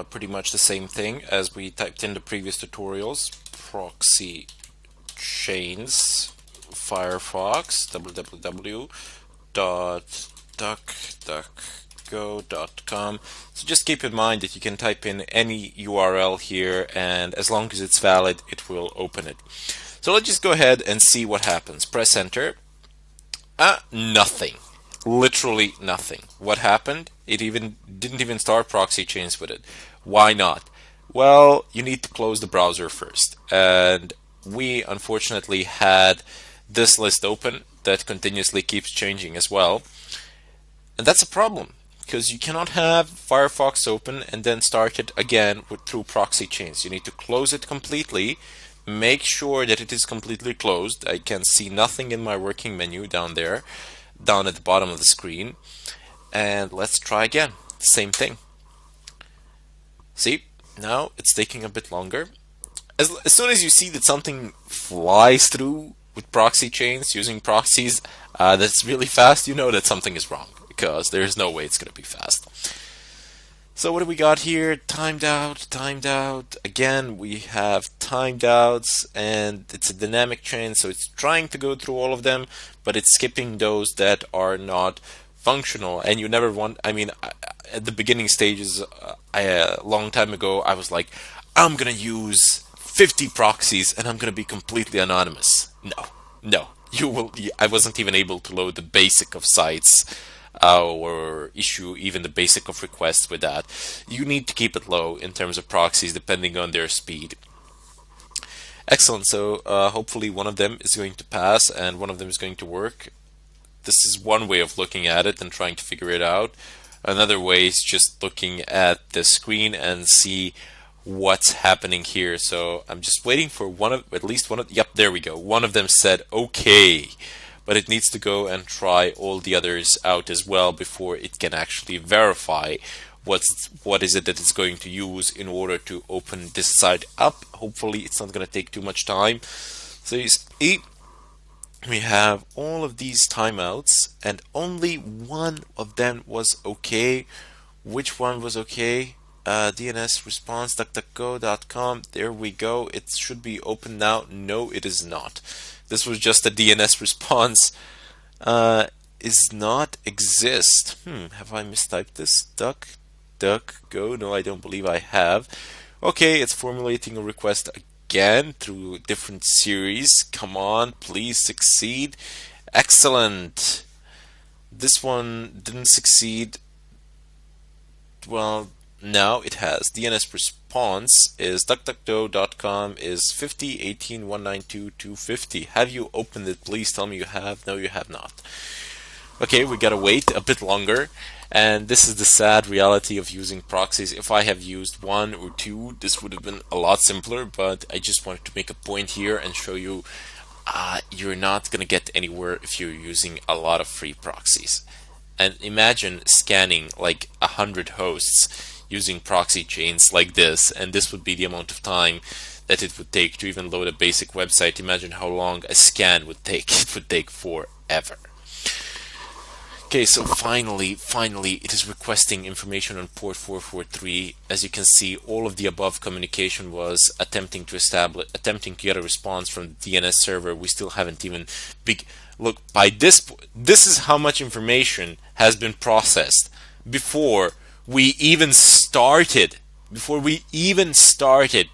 Speaker 1: pretty much the same thing as we typed in the previous tutorials. Proxychains, Firefox, www.duckduckgo.com. So just keep in mind that you can type in any URL here, and as long as it's valid, it will open it. So let's just go ahead and see what happens. Press enter. Nothing. Literally nothing. What happened? It didn't even start Proxychains with it. Why not? Well, you need to close the browser first. And we unfortunately had this list open that continuously keeps changing as well. And that's a problem, because you cannot have Firefox open and then start it again through Proxychains. You need to close it completely. Make sure that it is completely closed. I can see nothing in my working menu down there, down at the bottom of the screen. And let's try again. Same thing. See, now it's taking a bit longer. As soon as you see that something flies through with Proxychains using proxies that's really fast, you know that something is wrong, because there's no way it's going to be fast. So what do we got here? Timed out. Again, we have timed outs, and it's a dynamic chain, so it's trying to go through all of them, but it's skipping those that are not functional. And you never want, I mean, at the beginning stages, a long time ago, I was like, I'm going to use 50 proxies and I'm going to be completely anonymous. No, I wasn't even able to load the basic of sites. Or issue even the basic of requests with that. You need to keep it low in terms of proxies depending on their speed. Excellent. So hopefully one of them is going to pass and one of them is going to work. This is one way of looking at it and trying to figure it out. Another way is just looking at the screen and see what's happening here. So I'm just waiting for at least one of, yep, there we go. One of them said okay. But it needs to go and try all the others out as well before it can actually verify what is it that it's going to use in order to open this side up. Hopefully it's not going to take too much time. So you see, we have all of these timeouts and only one of them was okay. Which one was okay? DNS response duckduckgo.com. There we go. It should be open now. No, it is not. This was just a DNS response. Is not exist. Have I mistyped this? DuckDuckGo? No, I don't believe I have. Okay, it's formulating a request again through different series. Come on, please succeed. Excellent. This one didn't succeed. Well, now it has. DNS response is duckduckgo.com is 50.18.192.250. Have you opened it? Please tell me you have. No, you have not. Okay, we gotta wait a bit longer. And this is the sad reality of using proxies. If I have used one or two, this would have been a lot simpler, but I just wanted to make a point here and show you you're not gonna get anywhere if you're using a lot of free proxies. And imagine scanning like 100 hosts using Proxychains like this, and this would be the amount of time that it would take to even load a basic website. Imagine how long a scan would take. It would take forever. Okay, so finally, it is requesting information on port 443. As you can see, all of the above communication was attempting to get a response from the DNS server. We still haven't even look, by this is how much information has been processed before we even started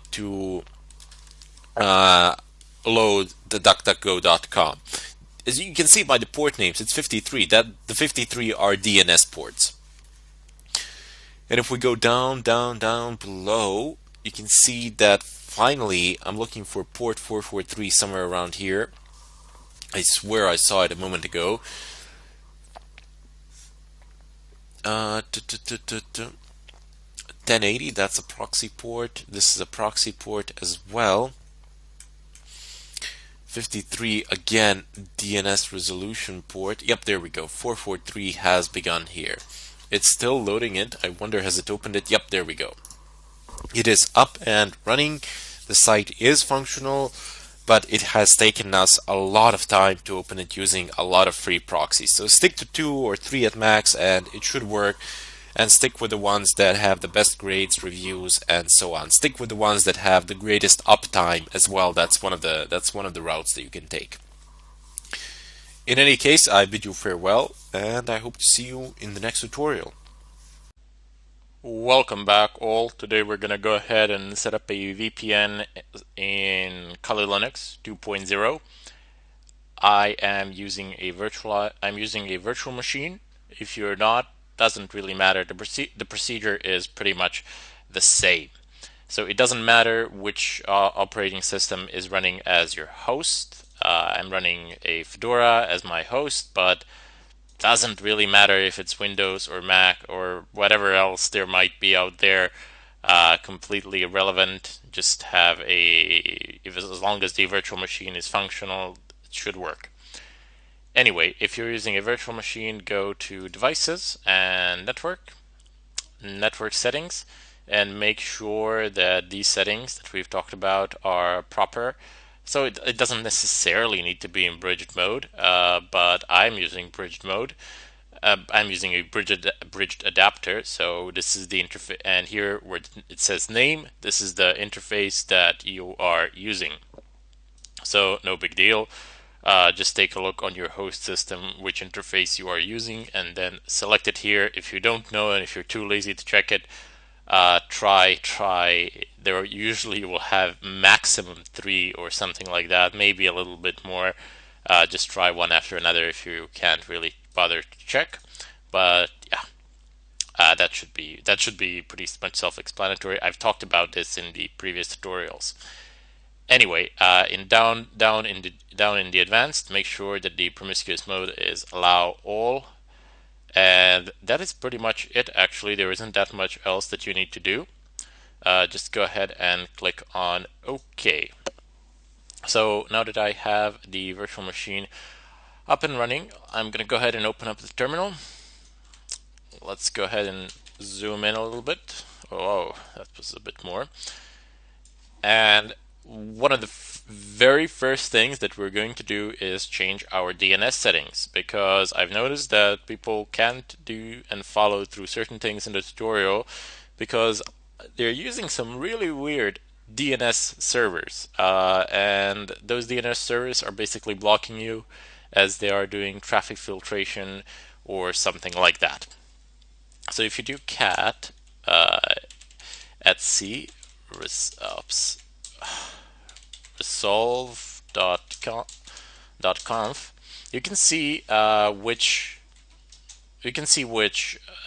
Speaker 1: to load the DuckDuckGo.com. As you can see by the port names, it's 53. The 53 are DNS ports. And if we go down below, you can see that finally I'm looking for port 443 somewhere around here. I swear I saw it a moment ago. 1080, that's a proxy port. This is a proxy port as well. 53, again, DNS resolution port. Yep, there we go. 443 has begun here. It's still loading it. I wonder, has it opened it? Yep, there we go. It is up and running. The site is functional, but it has taken us a lot of time to open it using a lot of free proxies. So stick to 2 or 3 at max and it should work. And stick with the ones that have the best grades, reviews, and so on. Stick with the ones that have the greatest uptime as well. That's one of the routes that you can take. In any case, I bid you farewell, and I hope to see you in the next tutorial. Welcome back, all. Today we're gonna go ahead and set up a VPN in Kali Linux 2.0. I'm using a virtual machine. If you're not, doesn't really matter. The procedure is pretty much the same. So it doesn't matter which operating system is running as your host. I'm running a Fedora as my host, but doesn't really matter if it's Windows or Mac or whatever else there might be out there. Completely irrelevant. Just have as long as the virtual machine is functional, it should work. Anyway, if you're using a virtual machine, go to Devices and Network Settings, and make sure that these settings that we've talked about are proper. So it doesn't necessarily need to be in bridged mode, but I'm using bridged mode. I'm using a bridged adapter, so this is the interface, and here where it says name, this is the interface that you are using. So no big deal. Just take a look on your host system which interface you are using and then select it here. If you don't know and if you're too lazy to check it, try. There usually will have maximum 3 or something like that, maybe a little bit more. Just try one after another if you can't really bother to check. But yeah, that should be pretty much self-explanatory. I've talked about this in the previous tutorials. Anyway, down in the advanced, make sure that the promiscuous mode is allow all, and that is pretty much it. Actually, there isn't that much else that you need to do. Just go ahead and click on OK. So now that I have the virtual machine up and running, I'm going to go ahead and open up the terminal. Let's go ahead and zoom in a little bit. Oh, that was a bit more. And one of the very first things that we're going to do is change our DNS settings, because I've noticed that people can't do and follow through certain things in the tutorial because they're using some really weird DNS servers, and those DNS servers are basically blocking you as they are doing traffic filtration or something like that. So if you do cat etc resolve.conf, you can see which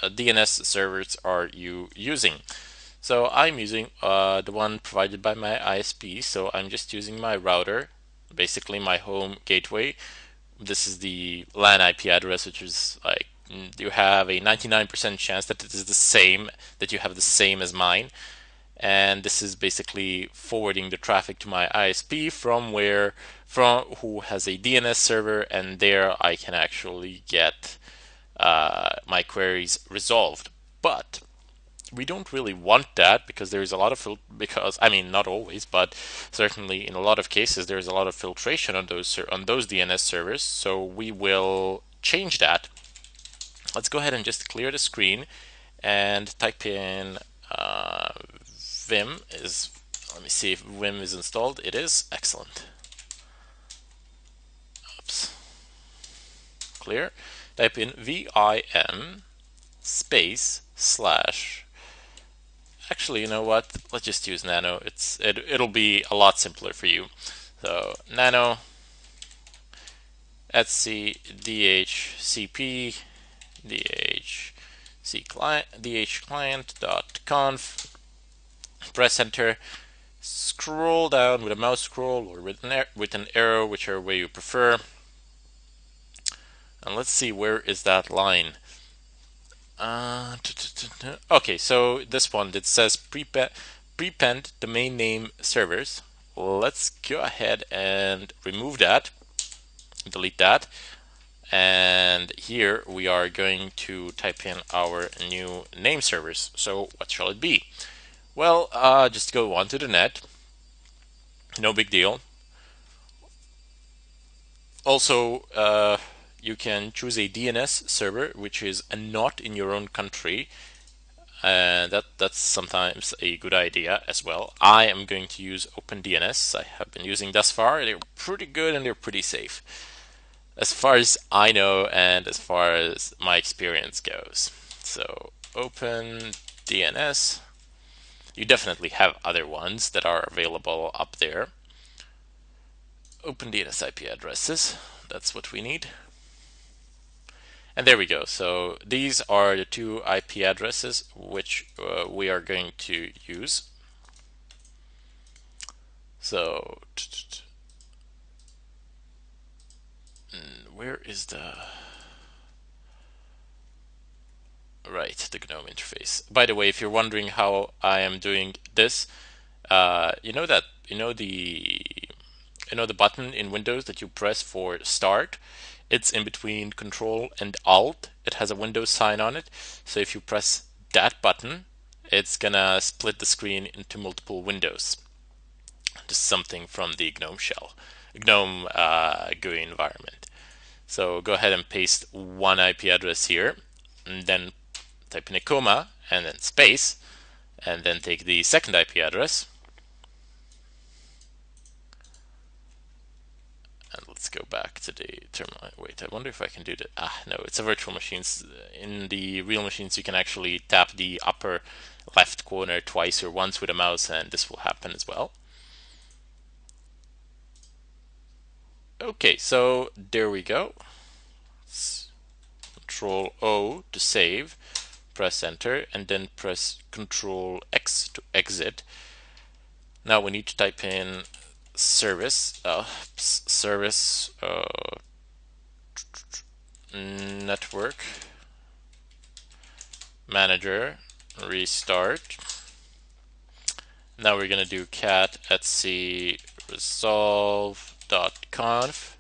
Speaker 1: DNS servers are you using. So I'm using the one provided by my ISP, so I'm just using my router, basically my home gateway. This is the LAN IP address, which is like, you have a 99% chance that it is the same, that you have the same as mine. And this is basically forwarding the traffic to my ISP from who has a DNS server, and there I can actually get my queries resolved. But we don't really want that, because there's a lot of not always, but certainly in a lot of cases there's a lot of filtration on those DNS servers. So we will change that let's go ahead and just clear the screen and type in Vim is. Let me see if Vim is installed. It is. Excellent. Oops. Clear. Type in vim space / actually, you know what? Let's just use nano. It'll be a lot simpler for you. So nano etc dhcp dhclient.conf. Press enter. Scroll down with a mouse scroll or with an arrow, whichever way you prefer. And let's see, where is that line? Okay, so this one, it says prepend domain name servers. Let's go ahead and remove that, delete that, and here we are going to type in our new name servers. So what shall it be? Well, just go onto the net, no big deal. Also, you can choose a DNS server which is not in your own country. That's sometimes a good idea as well. I am going to use OpenDNS. I have been using thus far. They're pretty good and they're pretty safe, as far as I know and as far as my experience goes. So OpenDNS. You definitely have other ones that are available up there. OpenDNS IP addresses. That's what we need. And there we go. So these are the two IP addresses which we are going to use. So where is the the GNOME interface? By the way, if you're wondering how I am doing this, you know the button in Windows that you press for start? It's in between Control and Alt. It has a Windows sign on it. So if you press that button, it's gonna split the screen into multiple windows. Just something from the GNOME shell, GNOME GUI environment. So go ahead and paste one IP address here, and then type in a comma, and then space, and then take the second IP address. And let's go back to the terminal. Wait, I wonder if I can do that. No, it's a virtual machines. In the real machines, you can actually tap the upper left corner twice or once with a mouse, and this will happen as well. Okay, so there we go. Control O to save, press enter, and then press Control X to exit. Now we need to type in service network manager restart. Now we're going to do cat etc resolve.conf,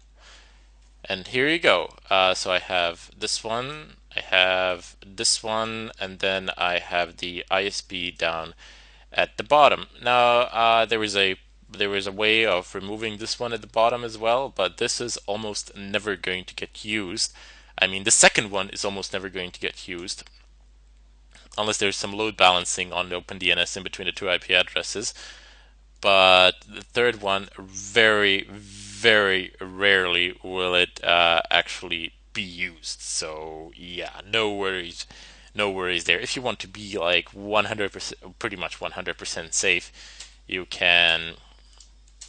Speaker 1: and here you go. So I have this one, I have this one, and then I have the ISP down at the bottom. Now there is a way of removing this one at the bottom as well, but this is almost never going to get used. I mean, the second one is almost never going to get used unless there's some load balancing on the OpenDNS in between the two IP addresses. But the third one, very, very rarely will it actually be used. So yeah, no worries there. If you want to be like 100%, pretty much 100% safe, you can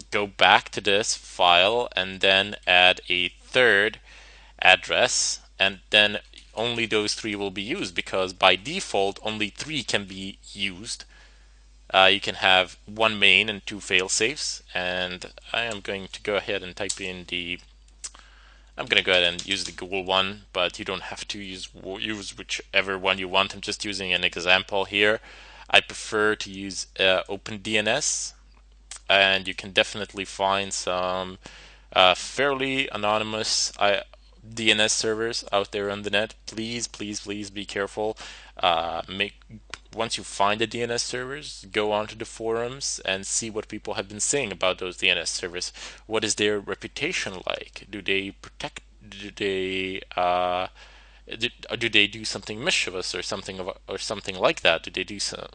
Speaker 1: go back to this file and then add a third address, and then only those three will be used, because by default only three can be used. You can have one main and two failsafes, and I am going to go ahead and type in I'm going to go ahead and use the Google one, but you don't have to use whichever one you want. I'm just using an example here. I prefer to use OpenDNS, and you can definitely find some fairly anonymous DNS servers out there on the net. Please be careful. Once you find the DNS servers, go onto the forums and see what people have been saying about those DNS servers. What is their reputation like? Do they protect? Do they do they do something mischievous or something like that? Do they do some?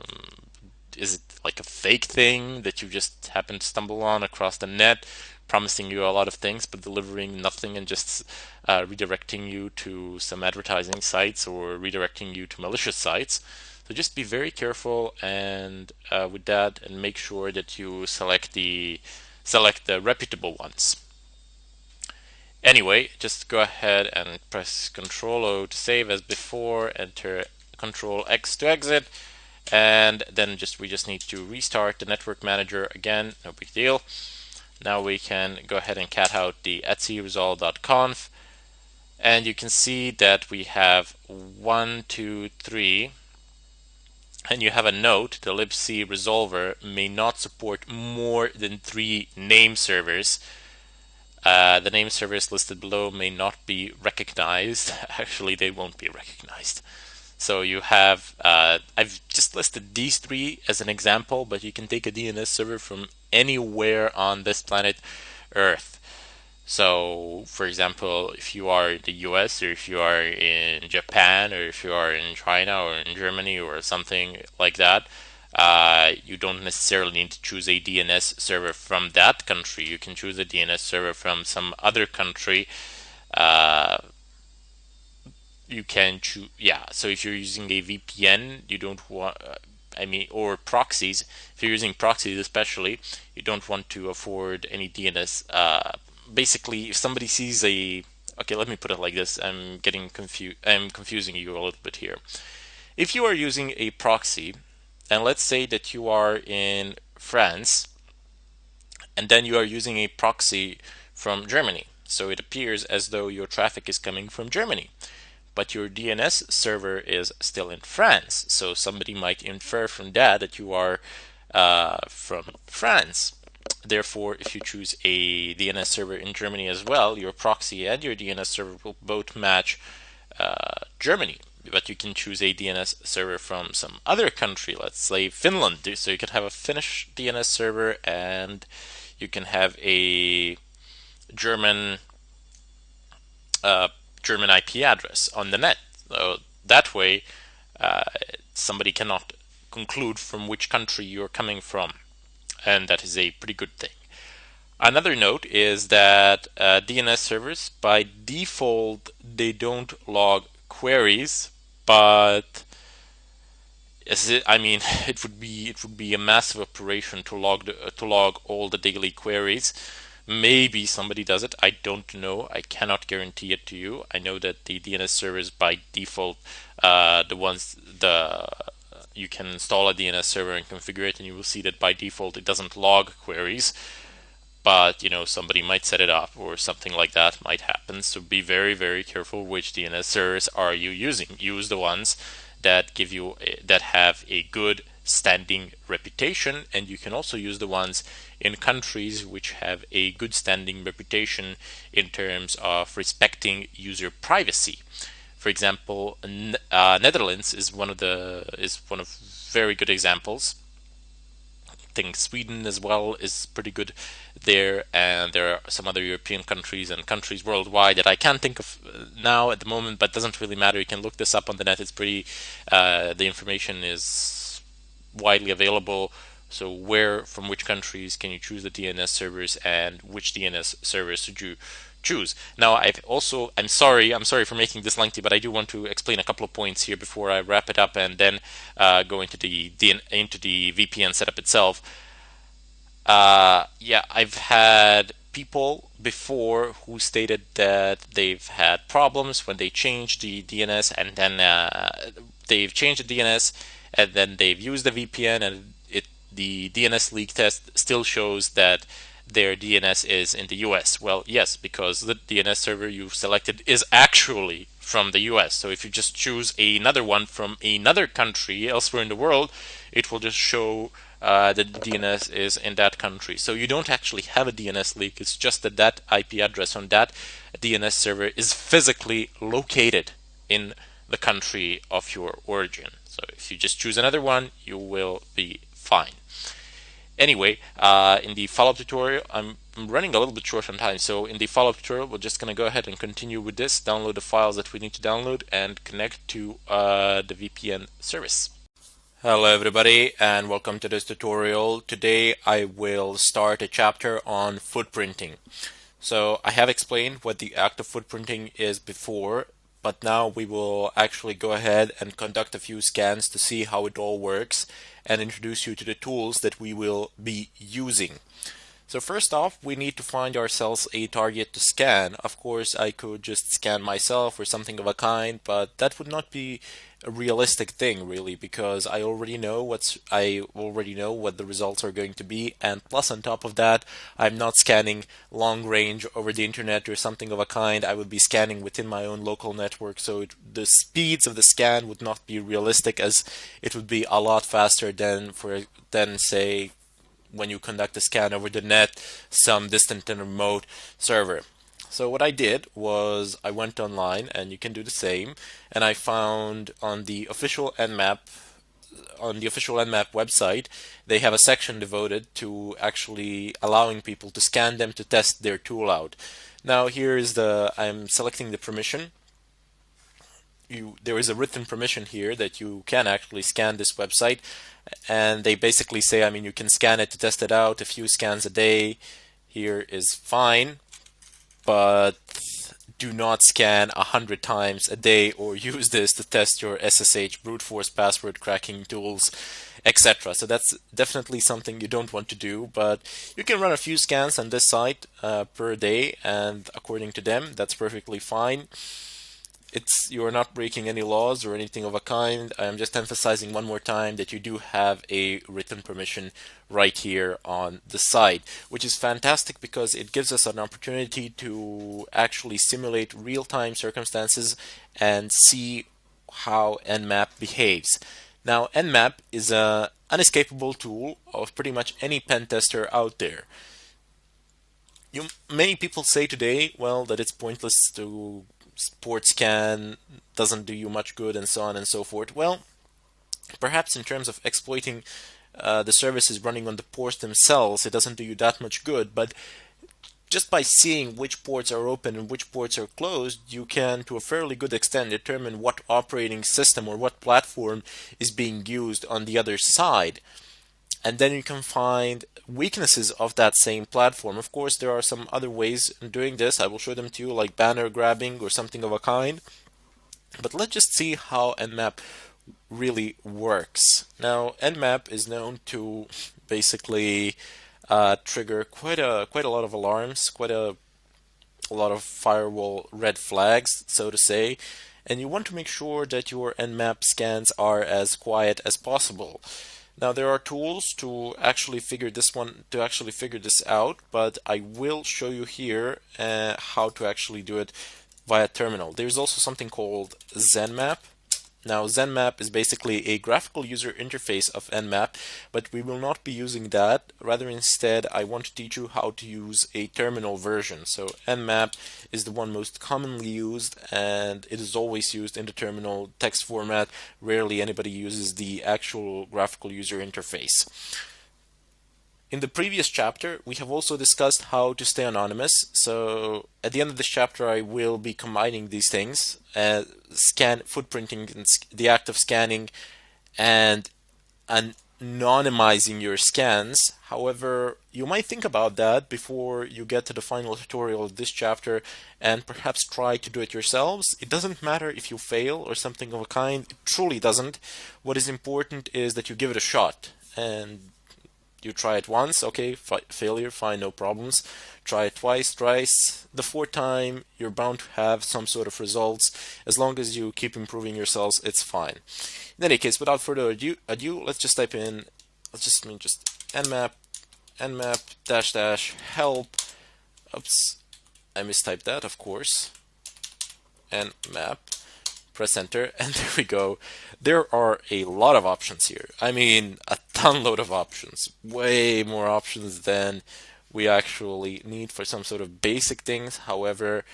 Speaker 1: Is it like a fake thing that you just happen to stumble on across the net, promising you a lot of things but delivering nothing and just redirecting you to some advertising sites or redirecting you to malicious sites? So just be very careful and with that, and make sure that you select the reputable ones. Anyway, just go ahead and press Ctrl O to save as before, enter Ctrl X to exit, and then we just need to restart the network manager again, no big deal. Now we can go ahead and cat out the etc-resolve.conf, and you can see that we have 1, 2, 3, and you have a note: the libc resolver may not support more than 3 name servers. The name servers listed below may not be recognized. Actually, they won't be recognized. So you have, I've just listed these 3 as an example, but you can take a DNS server from anywhere on this planet Earth. So, for example, if you are in the US, or if you are in Japan, or if you are in China or in Germany or something like that, you don't necessarily need to choose a DNS server from that country. You can choose a DNS server from some other country. You can choose, so if you're using a VPN, you don't want, or proxies, if you're using proxies especially, you don't want to afford any DNS. Basically, if somebody sees okay, let me put it like this, I'm confusing you a little bit here. If you are using a proxy, and let's say that you are in France, and then you are using a proxy from Germany, so it appears as though your traffic is coming from Germany, but your DNS server is still in France, so somebody might infer from that you are from France. Therefore, if you choose a DNS server in Germany as well, your proxy and your DNS server will both match Germany. But you can choose a DNS server from some other country, let's say Finland. So you can have a Finnish DNS server, and you can have a German IP address on the net. So that way, somebody cannot conclude from which country you're coming from, and that is a pretty good thing. Another note is that DNS servers, by default, they don't log queries, but it would be a massive operation to log all the daily queries. Maybe somebody does it. I don't know. I cannot guarantee it to you. I know that the DNS servers by default, you can install a DNS server and configure it, and you will see that by default it doesn't log queries. But somebody might set it up, or something like that might happen. So be very, very careful which DNS servers are you using. Use the ones that have a good standing reputation, and you can also use the ones in countries which have a good standing reputation in terms of respecting user privacy. For example, Netherlands is one of very good examples. I think Sweden as well is pretty good there, and there are some other European countries and countries worldwide that I can't think of now at the moment, but doesn't really matter. You can look this up on the net. It's the information is widely available. So from which countries can you choose the DNS servers, and which DNS servers should you choose? Now, I'm sorry for making this lengthy, but I do want to explain a couple of points here before I wrap it up, and then go into the VPN setup itself. I've had people before who stated that they've had problems when they changed the DNS, and then they've changed the DNS, and then they've used the VPN, and the DNS leak test still shows that their DNS is in the US. Well, yes, because the DNS server you've selected is actually from the US. So if you just choose another one from another country elsewhere in the world, it will just show that the DNS is in that country. So you don't actually have a DNS leak. It's just that IP address on that DNS server is physically located in the country of your origin. So if you just choose another one, you will be fine. Anyway, in the follow-up tutorial, I'm I'm running a little bit short on time, so in the follow-up tutorial, we're just going to go ahead and continue with this, download the files that we need to download, and connect to the VPN service. Hello everybody, and welcome to this tutorial. Today I will start a chapter on footprinting. So I have explained what the act of footprinting is before, but now we will actually go ahead and conduct a few scans to see how it all works and introduce you to the tools that we will be using. So first off, we need to find ourselves a target to scan. Of course, I could just scan myself or something of a kind, but that would not be a realistic thing really, because I already know what the results are going to be, and plus on top of that, I'm not scanning long range over the internet or something of a kind. I would be scanning within my own local network, so the speeds of the scan would not be realistic, as it would be a lot faster than say when you conduct a scan over the net, some distant and remote server. So what I did was I went online, and you can do the same, and I found on the official Nmap website, they have a section devoted to actually allowing people to scan them to test their tool out. Now I'm selecting the permission. There is a written permission here that you can actually scan this website, and they basically say, you can scan it to test it out. A few scans a day here is fine, but do not scan 100 times a day or use this to test your SSH brute force password cracking tools, etc. So that's definitely something you don't want to do, but you can run a few scans on this site per day, and according to them, that's perfectly fine. You are not breaking any laws or anything of a kind. I'm just emphasizing one more time that you do have a written permission right here on the site, which is fantastic because it gives us an opportunity to actually simulate real-time circumstances and see how Nmap behaves. Now, Nmap is an unescapable tool of pretty much any pen tester out there. Many people say today, that it's pointless to port scan, doesn't do you much good, and so on and so forth. Well, perhaps in terms of exploiting the services running on the ports themselves, it doesn't do you that much good, but just by seeing which ports are open and which ports are closed, you can, to a fairly good extent, determine what operating system or what platform is being used on the other side. And then you can find weaknesses of that same platform. Of course, there are some other ways in doing this. I will show them to you, like banner grabbing or something of a kind. But let's just see how Nmap really works. Now, Nmap is known to basically trigger quite a lot of alarms, quite a lot of firewall red flags, so to say. And you want to make sure that your Nmap scans are as quiet as possible. Now there are tools to actually figure this out, but I will show you here how to actually do it via terminal. There's also something called Nmap. Now Nmap is basically a graphical user interface of Nmap, but we will not be using that. Rather instead, I want to teach you how to use a terminal version. So Nmap is the one most commonly used, and it is always used in the terminal text format. Rarely anybody uses the actual graphical user interface. In the previous chapter, we have also discussed how to stay anonymous. So at the end of this chapter, I will be combining these things, footprinting, and the act of scanning, and anonymizing your scans. However, you might think about that before you get to the final tutorial of this chapter and perhaps try to do it yourselves. It doesn't matter if you fail or something of a kind. It truly doesn't. What is important is that you give it a shot, and you try it once, okay, failure, fine, no problems. Try it twice, thrice. The fourth time, you're bound to have some sort of results. As long as you keep improving yourselves, it's fine. In any case, without further ado, let's just type in, nmap -- help. Oops, I mistyped that, of course. Nmap. Press enter, and there we go. There are a lot of options here. A ton load of options. Way more options than we actually need for some sort of basic things. However,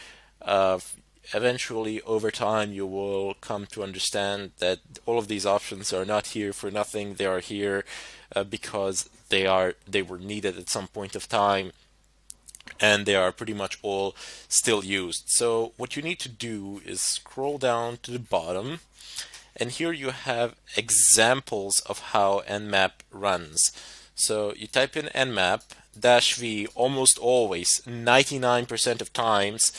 Speaker 1: eventually, over time, you will come to understand that all of these options are not here for nothing. They are here because they were needed at some point of time. and they are pretty much all still used. So what you need to do is scroll down to the bottom, and here you have examples of how Nmap runs. So you type in Nmap -v almost always, 99% of times.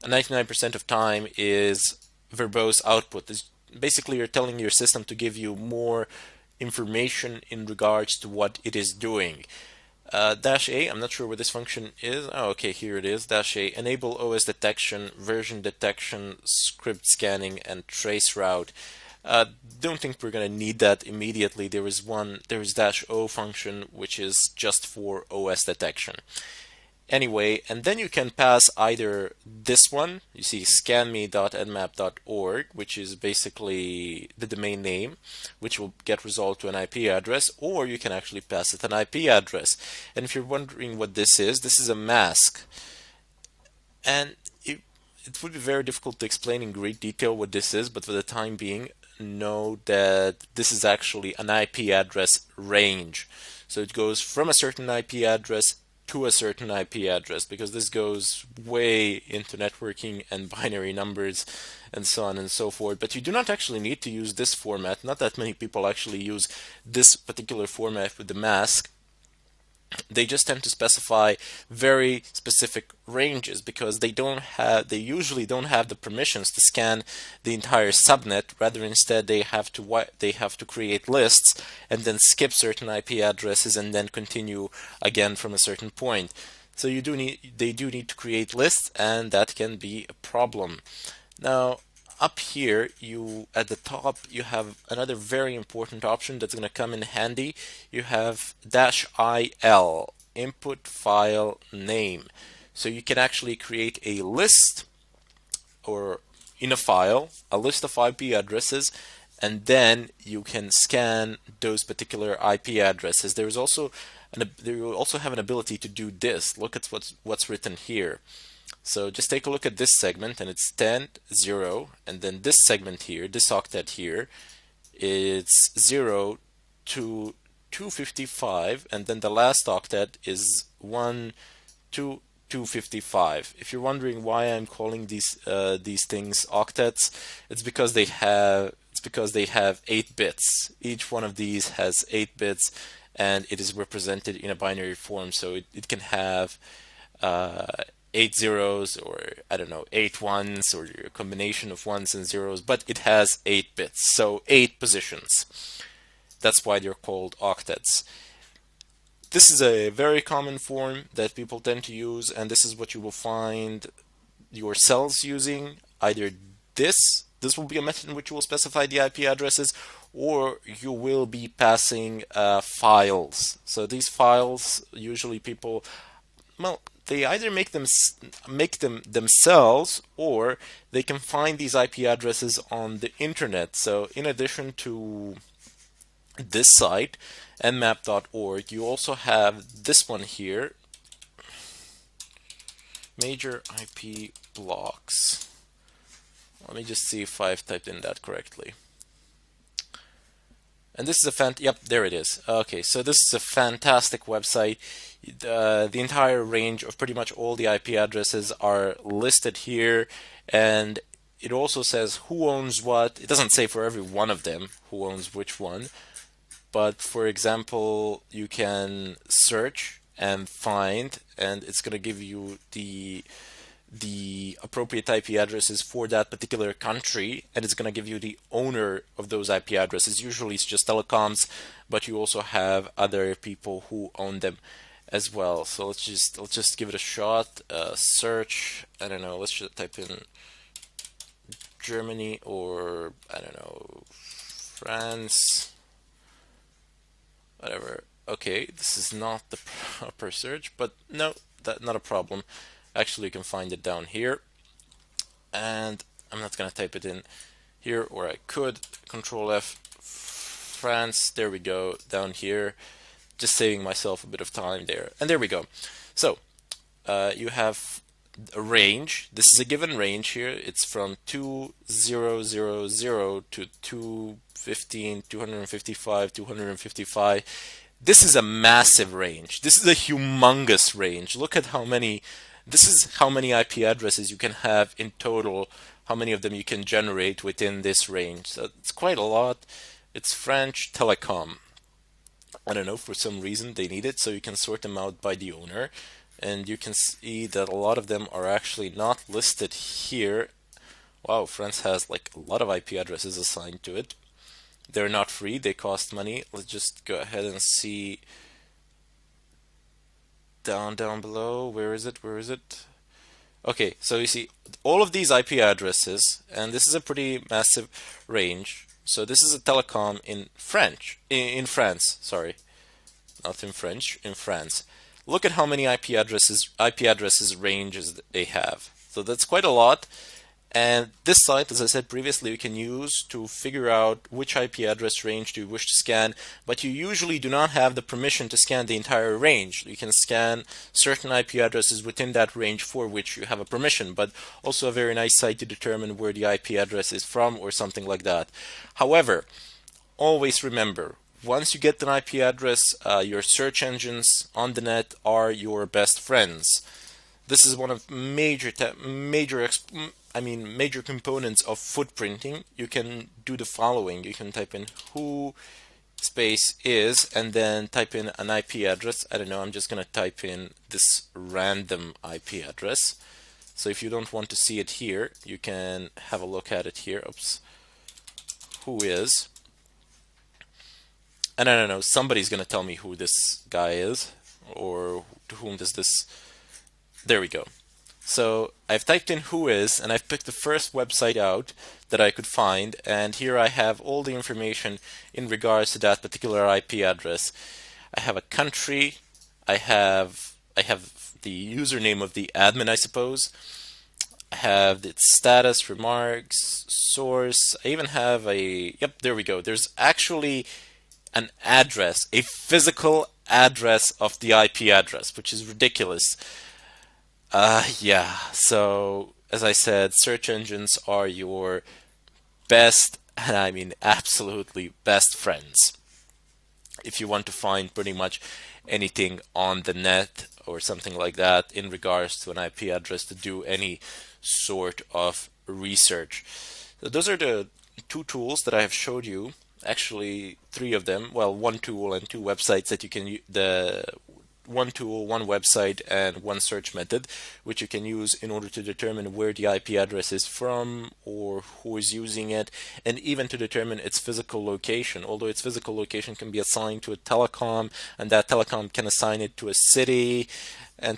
Speaker 1: 99% of time is verbose output. Basically, you're telling your system to give you more information in regards to what it is doing. -A, I'm not sure where this function is. Oh, okay, here it is. -A, enable OS detection, version detection, script scanning, and trace route. Don't think we're going to need that immediately. There is -O function, which is just for OS detection. Anyway, and then you can pass either this one, you see scanme.nmap.org, which is basically the domain name, which will get resolved to an IP address, or you can actually pass it an IP address. And if you're wondering what this is a mask. And it would be very difficult to explain in great detail what this is, but for the time being, know that this is actually an IP address range. So it goes from a certain IP address to a certain IP address, because this goes way into networking and binary numbers and so on and so forth. But you do not actually need to use this format. Not that many people actually use this particular format with the mask. They just tend to specify very specific ranges, because they usually don't have the permissions to scan the entire subnet. Rather, instead, they have to create lists and then skip certain IP addresses and then continue again from a certain point. So they do need to create lists, and that can be a problem. Now, up here, at the top, you have another very important option that's going to come in handy. You have -IL, input file name. So you can actually create a list, or in a file, a list of IP addresses, and then you can scan those particular IP addresses. There will also have an ability to do this. Look at what's written here. So just take a look at this segment, and it's 10, 0, and then this segment here, this octet here, it's 0 to 255, and then the last octet is 1 to 255. If you're wondering why I'm calling these things octets, it's because they have 8 bits. Each one of these has 8 bits, and it is represented in a binary form, so it can have 8 zeros, or I don't know, 8 ones, or a combination of ones and zeros, but it has 8 bits, so 8 positions. That's why they're called octets. This is a very common form that people tend to use, and this is what you will find your cells using. Either this will be a method in which you will specify the IP addresses, or you will be passing files. So these files, usually people, they either make them themselves, or they can find these IP addresses on the internet. So in addition to this site, nmap.org, you also have this one here, major IP blocks. Let me just see if I've typed in that correctly. And this is yep, there it is. Okay, so this is a fantastic website. The entire range of pretty much all the IP addresses are listed here, and it also says who owns what. It doesn't say for every one of them who owns which one, but for example, you can search and find, and it's going to give you the appropriate IP addresses for that particular country, and it's going to give you the owner of those IP addresses. Usually it's just telecoms, but you also have other people who own them as well. So let's just give it a shot. Search, I don't know, let's just type in Germany, or I don't know, France, whatever. Okay, this is not the proper search, but no, that's not a problem. Actually, you can find it down here, and I'm not going to type it in here, or I could. Control F, France, there we go, down here, just saving myself a bit of time there, and there we go. So you have a range. This is a given range here. It's from 2000 to 215, 255, 255. This is a massive range. This is a humongous range. Look at how many This is how many IP addresses you can have in total, how many of them you can generate within this range. So it's quite a lot. It's French Telecom. I don't know, for some reason they need it, so you can sort them out by the owner. And you can see that a lot of them are actually not listed here. Wow, France has like a lot of IP addresses assigned to it. They're not free, they cost money. Let's just go ahead and see down below. Where is it? Okay, so you see all of these IP addresses, and this is a pretty massive range. So this is a telecom in France, sorry. Not in French, in France. Look at how many IP addresses ranges they have. So that's quite a lot. And this site, as I said previously, you can use to figure out which IP address range do you wish to scan, but you usually do not have the permission to scan the entire range. You can scan certain IP addresses within that range for which you have a permission, but also a very nice site to determine where the IP address is from or something like that. However, always remember, once you get an IP address, your search engines on the net are your best friends. This is one of major components of footprinting. You can do the following. You can type in who space is and then type in an IP address. I don't know, I'm just going to type in this random IP address. So if you don't want to see it here, you can have a look at it here. Oops. Who is. And I don't know, somebody's going to tell me who this guy is, or to whom does this. There we go. So I've typed in who is, and I've picked the first website out that I could find, and here I have all the information in regards to that particular IP address. I have a country, I have the username of the admin, I suppose. I have its status, remarks, source. I even have yep, there we go. There's actually an address, a physical address of the IP address, which is ridiculous. Yeah, so as I said, search engines are your best, and I mean absolutely best friends. If you want to find pretty much anything on the net or something like that in regards to an IP address to do any sort of research. So those are the two tools that I have showed you. Actually, three of them. Well, one tool and two websites that you can use. The one tool, one website, and one search method, which you can use in order to determine where the IP address is from or who is using it, and even to determine its physical location. Although its physical location can be assigned to a telecom, and that telecom can assign it to a city and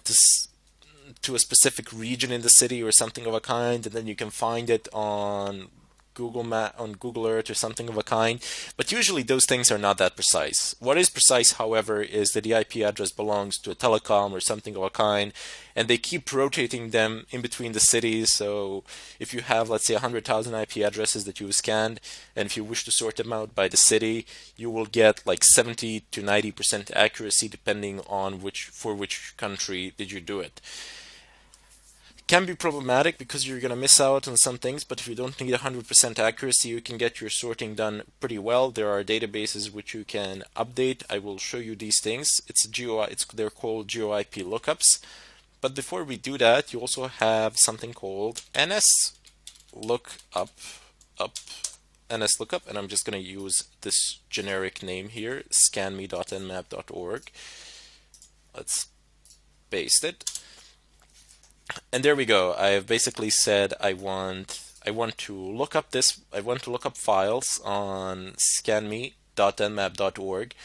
Speaker 1: to a specific region in the city or something of a kind, and then you can find it on Google Map, on Google Earth or something of a kind, but usually those things are not that precise. What is precise, however, is that the IP address belongs to a telecom or something of a kind, and they keep rotating them in between the cities. So if you have, let's say, 100,000 IP addresses that you've scanned, and if you wish to sort them out by the city, you will get like 70 to 90% accuracy depending on for which country did you do it. Can be problematic because you're going to miss out on some things, but if you don't need 100% accuracy, you can get your sorting done pretty well. There are databases which you can update. I will show you these things. They're called GeoIP lookups. But before we do that, you also have something called NS lookup, and I'm just going to use this generic name here, scanme.nmap.org. Let's paste it. And there we go. I've basically said I want to look up files on scanme.nmap.org,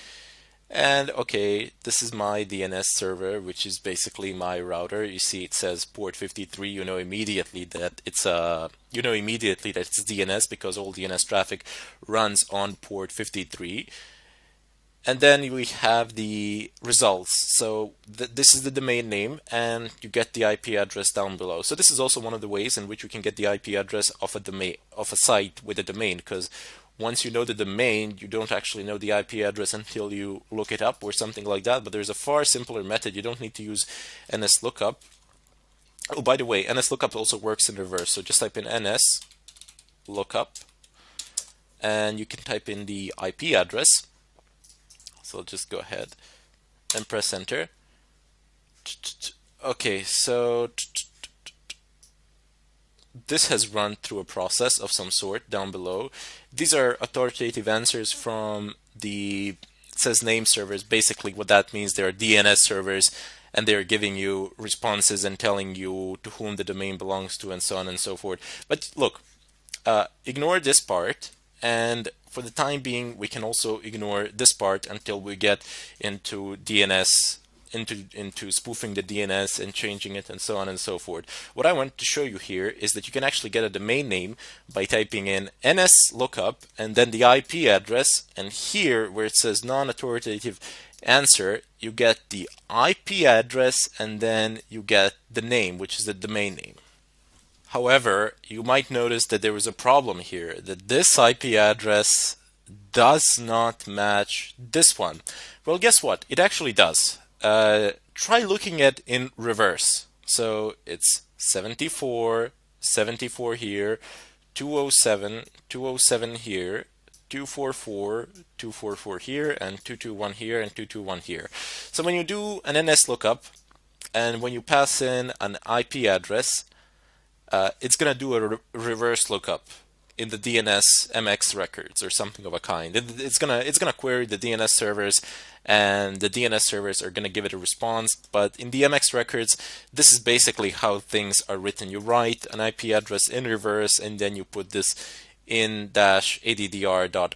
Speaker 1: and okay, this is my DNS server, which is basically my router. You see it says port 53. You know immediately that it's DNS because all DNS traffic runs on port 53. And then we have the results. So this is the domain name, and you get the IP address down below. So this is also one of the ways in which you can get the IP address of a site with a domain, because once you know the domain, you don't actually know the IP address until you look it up or something like that. But there's a far simpler method. You don't need to use NSLOOKUP. Oh, by the way, NSLOOKUP also works in reverse. So just type in NSLOOKUP, and you can type in the IP address. So I'll just go ahead and press enter. Okay, so this has run through a process of some sort down below. These are authoritative answers from it says name servers. Basically what that means, they're DNS servers, and they're giving you responses and telling you to whom the domain belongs to and so on and so forth. But look, ignore this part, and for the time being we can also ignore this part until we get into DNS, into spoofing the DNS and changing it and so on and so forth. What I want to show you here is that you can actually get a domain name by typing in ns lookup and then the IP address, and here where it says non-authoritative answer, you get the IP address and then you get the name, which is the domain name. However, you might notice that there is a problem here, that this IP address does not match this one. Well, guess what? It actually does. Try looking at in reverse. So it's 74, 74 here, 207, 207 here, 244, 244 here, and 221 here, and 221 here. So when you do an NS lookup, and when you pass in an IP address, it's going to do a reverse lookup in the DNS MX records or something of a kind. It's gonna query the DNS servers, and the DNS servers are gonna give it a response. But in the MX records, this is basically how things are written. You write an IP address in reverse, and then you put this in -addr.rpop.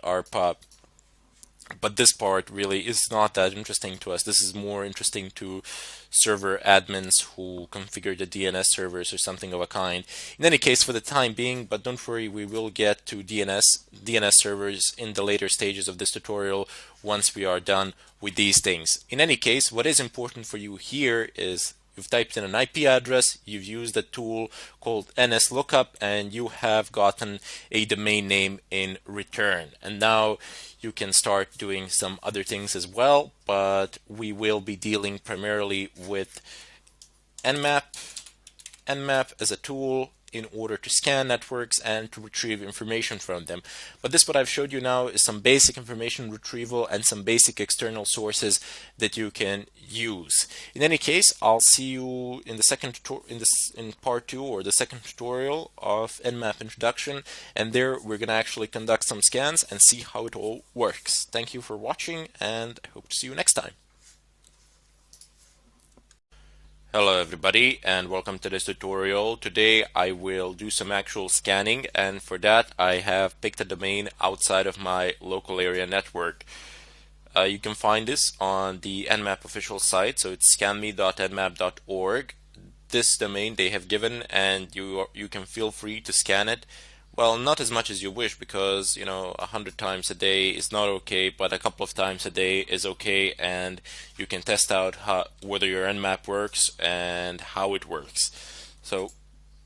Speaker 1: But this part really is not that interesting to us. This is more interesting to server admins who configure the DNS servers or something of a kind. In any case, for the time being, but don't worry, we will get to DNS servers in the later stages of this tutorial once we are done with these things. In any case, what is important for you here is you've typed in an IP address, you've used a tool called NSLookup, and you have gotten a domain name in return. And now you can start doing some other things as well, but we will be dealing primarily with Nmap as a tool in order to scan networks and to retrieve information from them. But this, what I've showed you now, is some basic information retrieval and some basic external sources that you can use. In any case, I'll see you in the in part 2 or the second tutorial of Nmap introduction, and there we're going to actually conduct some scans and see how it all works. Thank you for watching, and I hope to see you next time. Hello everybody, and welcome to this tutorial. Today I will do some actual scanning, and for that I have picked a domain outside of my local area network. You can find this on the Nmap official site, so it's scanme.nmap.org. This domain they have given, and you can feel free to scan it. Well, not as much as you wish, because 100 times a day is not okay, but a couple of times a day is okay, and you can test out whether your Nmap works and how it works. So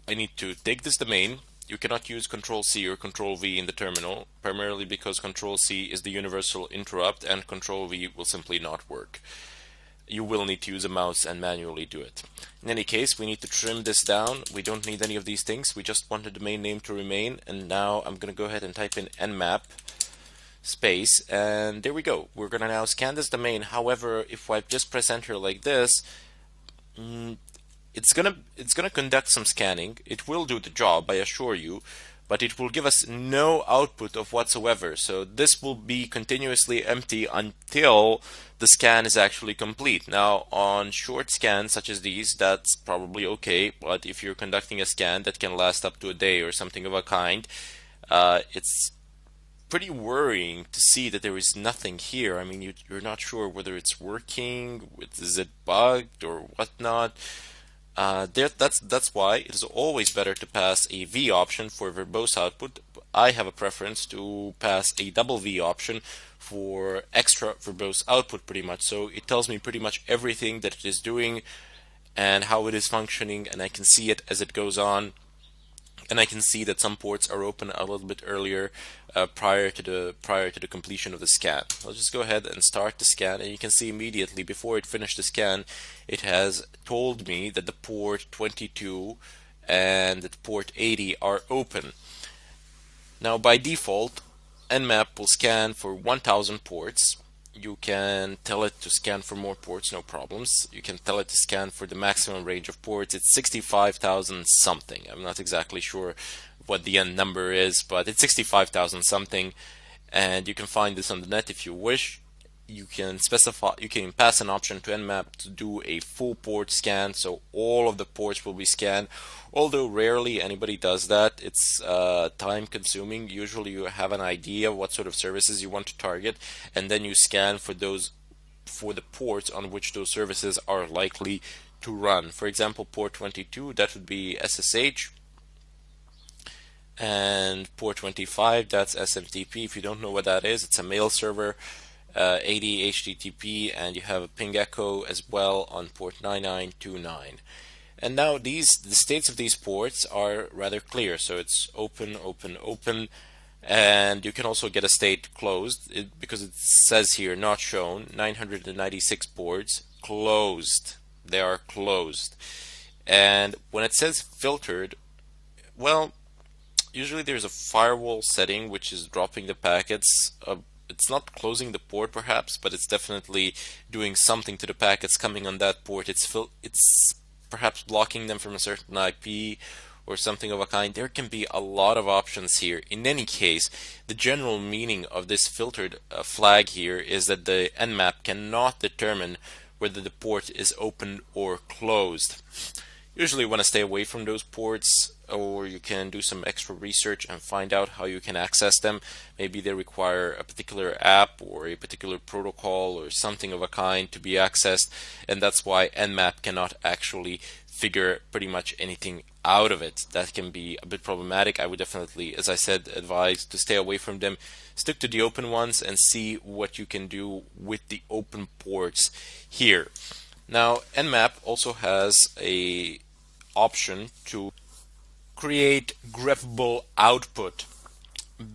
Speaker 1: I need to take this domain. You cannot use Control-C or Control-V in the terminal, primarily because Control-C is the universal interrupt and Control-V will simply not work. You will need to use a mouse and manually do it. In any case, we need to trim this down. We don't need any of these things. We just want the domain name to remain. And now I'm going to go ahead and type in nmap space, and there we go. We're going to now scan this domain. However, if I just press enter like this, it's gonna conduct some scanning. It will do the job, I assure you, but it will give us no output of whatsoever. So this will be continuously empty until the scan is actually complete. Now, on short scans such as these, that's probably okay, but if you're conducting a scan that can last up to a day or something of a kind, it's pretty worrying to see that there is nothing here. I mean, you're not sure whether it's working, is it bugged or whatnot. That's why it is always better to pass a V option for verbose output. I have a preference to pass a double V option for extra verbose output, pretty much. So it tells me pretty much everything that it is doing and how it is functioning, and I can see it as it goes on. And I can see that some ports are open a little bit earlier prior to the completion of the scan. I'll just go ahead and start the scan, and you can see immediately before it finished the scan, it has told me that the port 22 and the port 80 are open. Now, by default, Nmap will scan for 1000 ports. you can tell it to scan for more ports, no problems. You can tell it to scan for the maximum range of ports. It's 65,000 something. I'm not exactly sure what the end number is, but it's 65,000 something, and you can find this on the net if you wish. You can pass an option to Nmap to do a full port scan, so all of the ports will be scanned. Although rarely anybody does that, it's time consuming. Usually you have an idea what sort of services you want to target, and then you scan for the ports on which those services are likely to run. For example, port 22, that would be SSH, and port 25, that's SMTP. If you don't know what that is, it's a mail server. 80 HTTP, and you have a ping echo as well on port 9929. And now the states of these ports are rather clear, so it's open, open, open, and you can also get a state closed because it says here not shown. 996 ports closed. They are closed. And when it says filtered, well, usually there's a firewall setting which is dropping the packets. It's not closing the port perhaps, but it's definitely doing something to the packets coming on that port. It's perhaps blocking them from a certain IP or something of a kind. There can be a lot of options here. In any case, the general meaning of this filtered flag here is that the Nmap cannot determine whether the port is open or closed. Usually want to stay away from those ports, or you can do some extra research and find out how you can access them. Maybe they require a particular app or a particular protocol or something of a kind to be accessed, and that's why Nmap cannot actually figure pretty much anything out of it. That can be a bit problematic. I would definitely, as I said, advise to stay away from them. Stick to the open ones and see what you can do with the open ports here. Now, Nmap also has a option to create grephable output.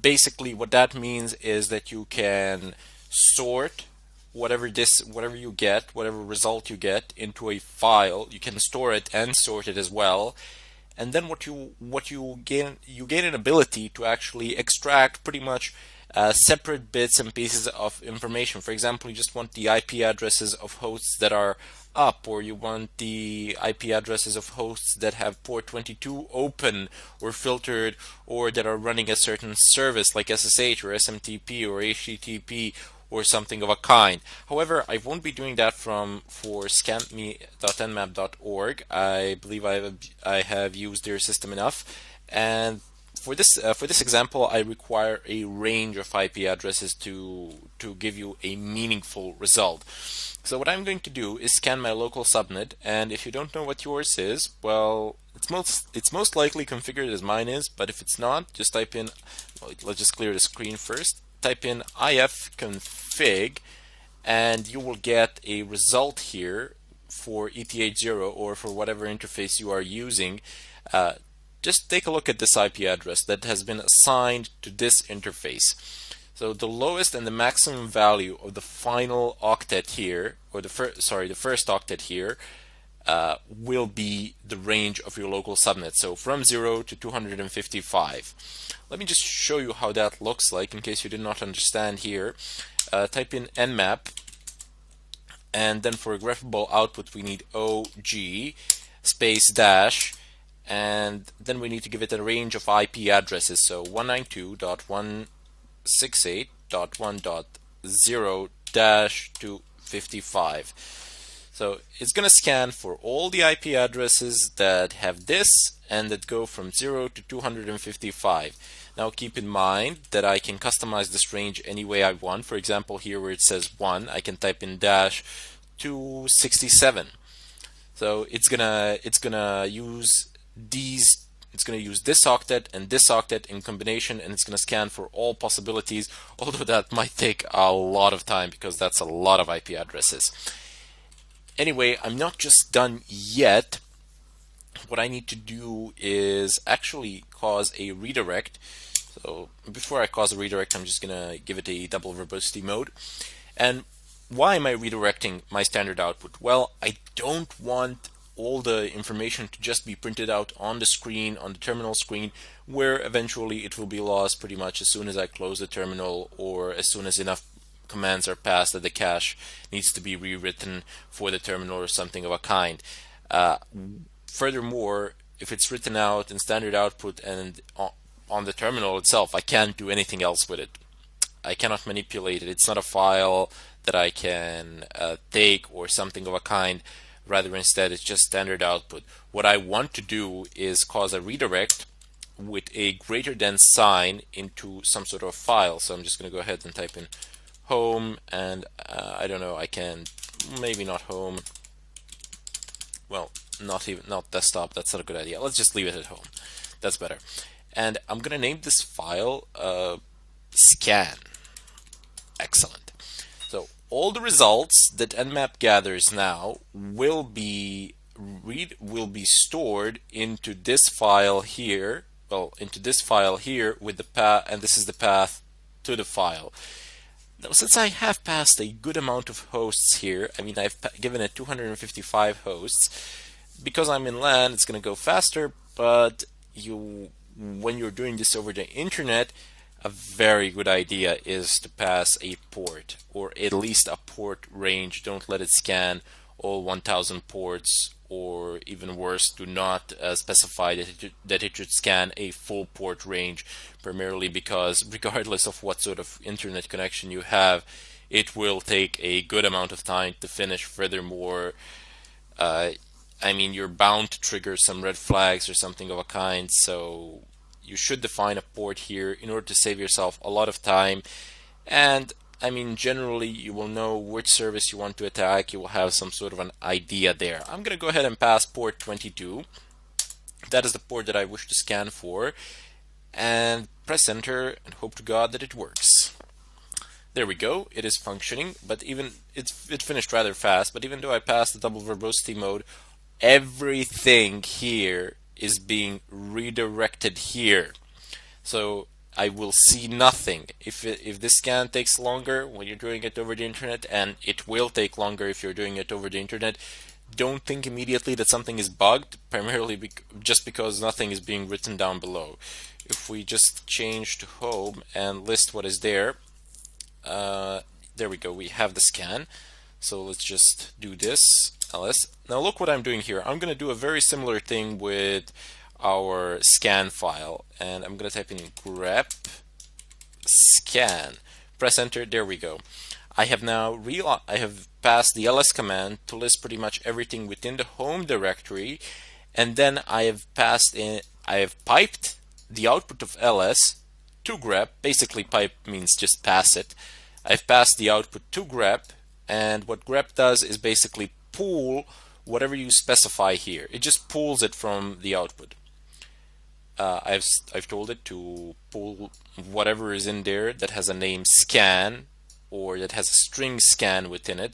Speaker 1: Basically what that means is that you can sort whatever you get, whatever result you get, into a file. You can store it and sort it as well, and then what you gain an ability to actually extract pretty much separate bits and pieces of information. For example, you just want the IP addresses of hosts that are up, or you want the IP addresses of hosts that have port 22 open or filtered, or that are running a certain service like SSH or SMTP or HTTP or something of a kind. However, I won't be doing that for scampme.nmap.org. I believe I have used their system enough, and for this example, I require a range of IP addresses to give you a meaningful result. So what I'm going to do is scan my local subnet, and if you don't know what yours is, well, it's most likely configured as mine is, but if it's not, just type in, well, let's just clear the screen first, type in ifconfig, and you will get a result here for ETH0 or for whatever interface you are using. Just take a look at this IP address that has been assigned to this interface. So the lowest and the maximum value of the final octet here, or the first octet here, will be the range of your local subnet. So from 0 to 255. Let me just show you how that looks like in case you did not understand here. Type in Nmap, and then for a grephable output we need OG space dash, and then we need to give it a range of IP addresses. So 192.168.1.0-255. So it's going to scan for all the IP addresses that have this and that go from 0 to 255. Now keep in mind that I can customize this range any way I want. For example, here where it says 1, I can type in dash 267. So it's gonna use this octet and this octet in combination, and it's going to scan for all possibilities, although that might take a lot of time because that's a lot of IP addresses. Anyway, I'm not just done yet. What I need to do is actually cause a redirect. So before I cause a redirect, I'm just going to give it a double verbosity mode. And why am I redirecting my standard output? Well, I don't want all the information to just be printed out on the screen, on the terminal screen, where eventually it will be lost pretty much as soon as I close the terminal or as soon as enough commands are passed that the cache needs to be rewritten for the terminal or something of a kind. Furthermore, if it's written out in standard output and on the terminal itself, I can't do anything else with it. I cannot manipulate it. It's not a file that I can take or something of a kind. Rather, instead, it's just standard output. What I want to do is cause a redirect with a greater than sign into some sort of file. So I'm just going to go ahead and type in home, and I don't know, I can, maybe not home, well, not desktop, that's not a good idea. Let's just leave it at home. That's better. And I'm going to name this file scan. Excellent. So all the results that Nmap gathers now will be stored into this file here. Well, into this file here with the path, and this is the path to the file. Now, since I have passed a good amount of hosts here, I mean, I've given it 255 hosts. Because I'm in LAN, it's going to go faster, but when you're doing this over the internet, a very good idea is to pass a port, or at least a port range. Don't let it scan all 1000 ports, or even worse, do not specify that it should scan a full port range, primarily because regardless of what sort of internet connection you have, it will take a good amount of time to finish. Furthermore, I mean, you're bound to trigger some red flags or something of a kind, so you should define a port here in order to save yourself a lot of time. And I mean, generally, you will know which service you want to attack. You will have some sort of an idea there. I'm going to go ahead and pass port 22. That is the port that I wish to scan for. And press enter and hope to God that it works. There we go. It is functioning, but even it finished rather fast. But even though I passed the double verbosity mode, everything here is being redirected here. So I will see nothing. If this scan takes longer when you're doing it over the internet, and it will take longer if you're doing it over the internet, don't think immediately that something is bugged, primarily just because nothing is being written down below. If we just change to home and list what is there, there we go, we have the scan. So let's just do this, ls. Now look what I'm doing here. I'm going to do a very similar thing with our scan file, and I'm going to type in grep scan. Press enter. There we go. I have now passed the ls command to list pretty much everything within the home directory, and then I have piped the output of ls to grep. Basically, pipe means just pass it. I've passed the output to grep, and what grep does is basically pull whatever you specify here. It just pulls it from the output. I've told it to pull whatever is in there that has a name scan, or that has a string scan within it.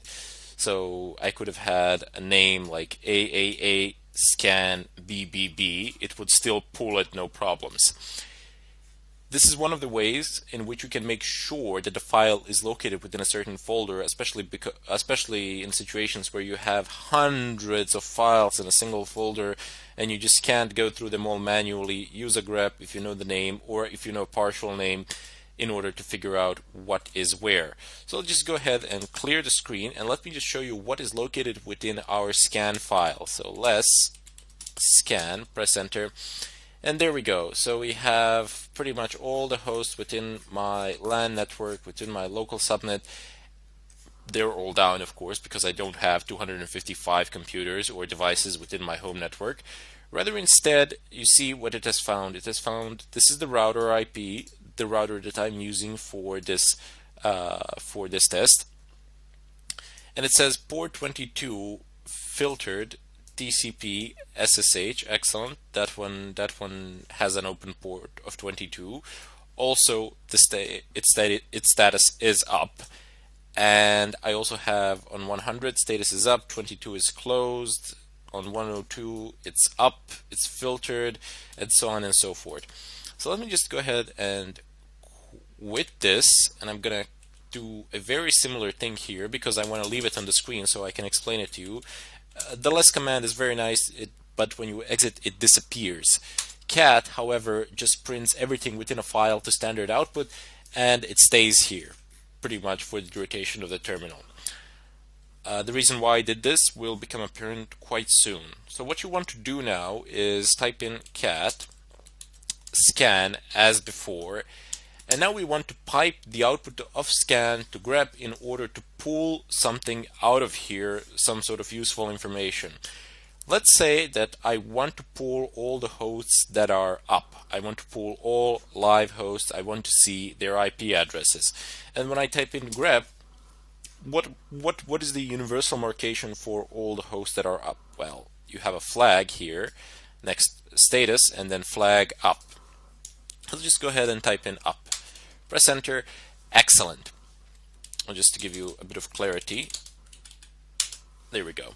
Speaker 1: So I could have had a name like AAA scan BBB. It would still pull it, no problems. This is one of the ways in which you can make sure that the file is located within a certain folder, especially in situations where you have hundreds of files in a single folder and you just can't go through them all manually. Use a grep if you know the name, or if you know partial name, in order to figure out what is where. So I'll just go ahead and clear the screen, and let me just show you what is located within our scan file. So let's scan, press enter. And there we go. So we have pretty much all the hosts within my LAN network, within my local subnet. They're all down, of course, because I don't have 255 computers or devices within my home network. Rather, instead, you see what it has found. It has found this is the router IP, the router that I'm using for this test. And it says port 22 filtered TCP SSH. Excellent. That one has an open port of 22. Also, its status is up. And I also have on 100 status is up, 22 is closed. On 102 it's up, it's filtered, and so on and so forth. So let me just go ahead and quit this, and I'm gonna do a very similar thing here because I want to leave it on the screen so I can explain it to you. The less command is very nice, but when you exit it disappears. Cat, however, just prints everything within a file to standard output, and it stays here. pretty much for the duration of the terminal. The reason why I did this will become apparent quite soon. So what you want to do now is type in cat scan as before, and now we want to pipe the output of scan to grep in order to pull something out of here, some sort of useful information. Let's say that I want to pull all the hosts that are up. I want to pull all live hosts. I want to see their IP addresses. And when I type in grep, what is the universal markation for all the hosts that are up? Well, you have a flag here, next status, and then flag up. Let's just go ahead and type in up. Press enter. Excellent. Just to give you a bit of clarity. There we go.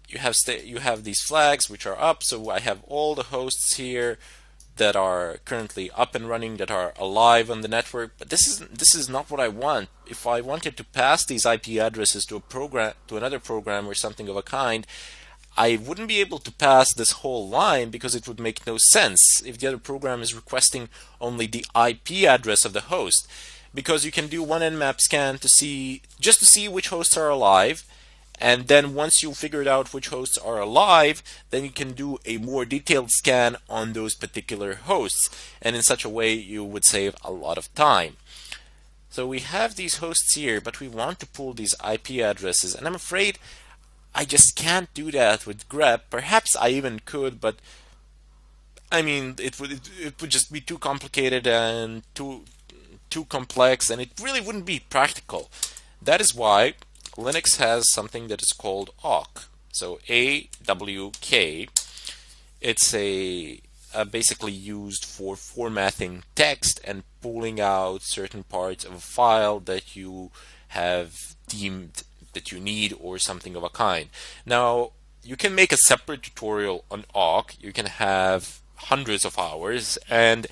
Speaker 1: You have these flags which are up, so I have all the hosts here that are currently up and running, that are alive on the network. But this is not what I want. If I wanted to pass these IP addresses to a program, to another program or something of a kind, I wouldn't be able to pass this whole line because it would make no sense if the other program is requesting only the IP address of the host. Because you can do one Nmap scan to see which hosts are alive, and then once you figured out which hosts are alive, then you can do a more detailed scan on those particular hosts, and in such a way you would save a lot of time. So we have these hosts here, but we want to pull these IP addresses, and I'm afraid I just can't do that with grep. Perhaps I even could, but I mean it would just be too complicated and too complex, and it really wouldn't be practical. That is why Linux has something that is called awk. So AWK. It's basically used for formatting text and pulling out certain parts of a file that you have deemed that you need or something of a kind. Now, you can make a separate tutorial on awk. You can have hundreds of hours, and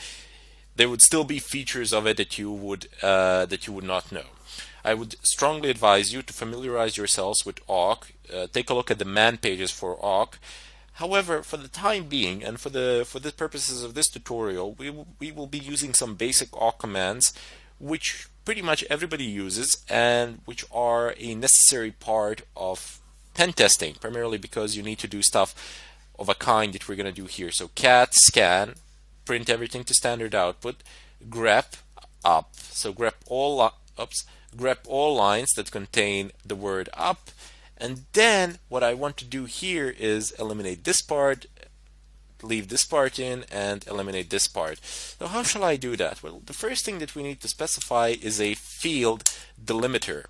Speaker 1: there would still be features of it that you would not know. I would strongly advise you to familiarize yourselves with awk. Take a look at the man pages for awk. However, for the time being, and for the purposes of this tutorial, we will be using some basic awk commands, which pretty much everybody uses, and which are a necessary part of pen testing, primarily because you need to do stuff of a kind that we're going to do here. So cat scan, print everything to standard output, grep up. So grep all lines that contain the word up, and then what I want to do here is eliminate this part, leave this part in, and eliminate this part. So how shall I do that? Well, the first thing that we need to specify is a field delimiter.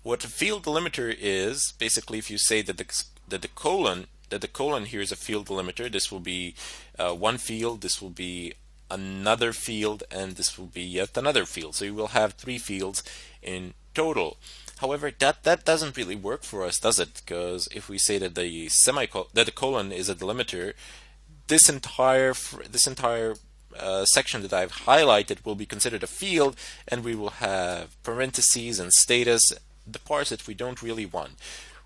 Speaker 1: What a field delimiter is, basically, if you say that the colon here is a field delimiter, this will be one field, this will be another field, and this will be yet another field. So you will have 3 fields in total. However, that doesn't really work for us, does it? Because if we say that the colon is a delimiter, this entire section that I've highlighted will be considered a field, and we will have parentheses and status, the parts that we don't really want.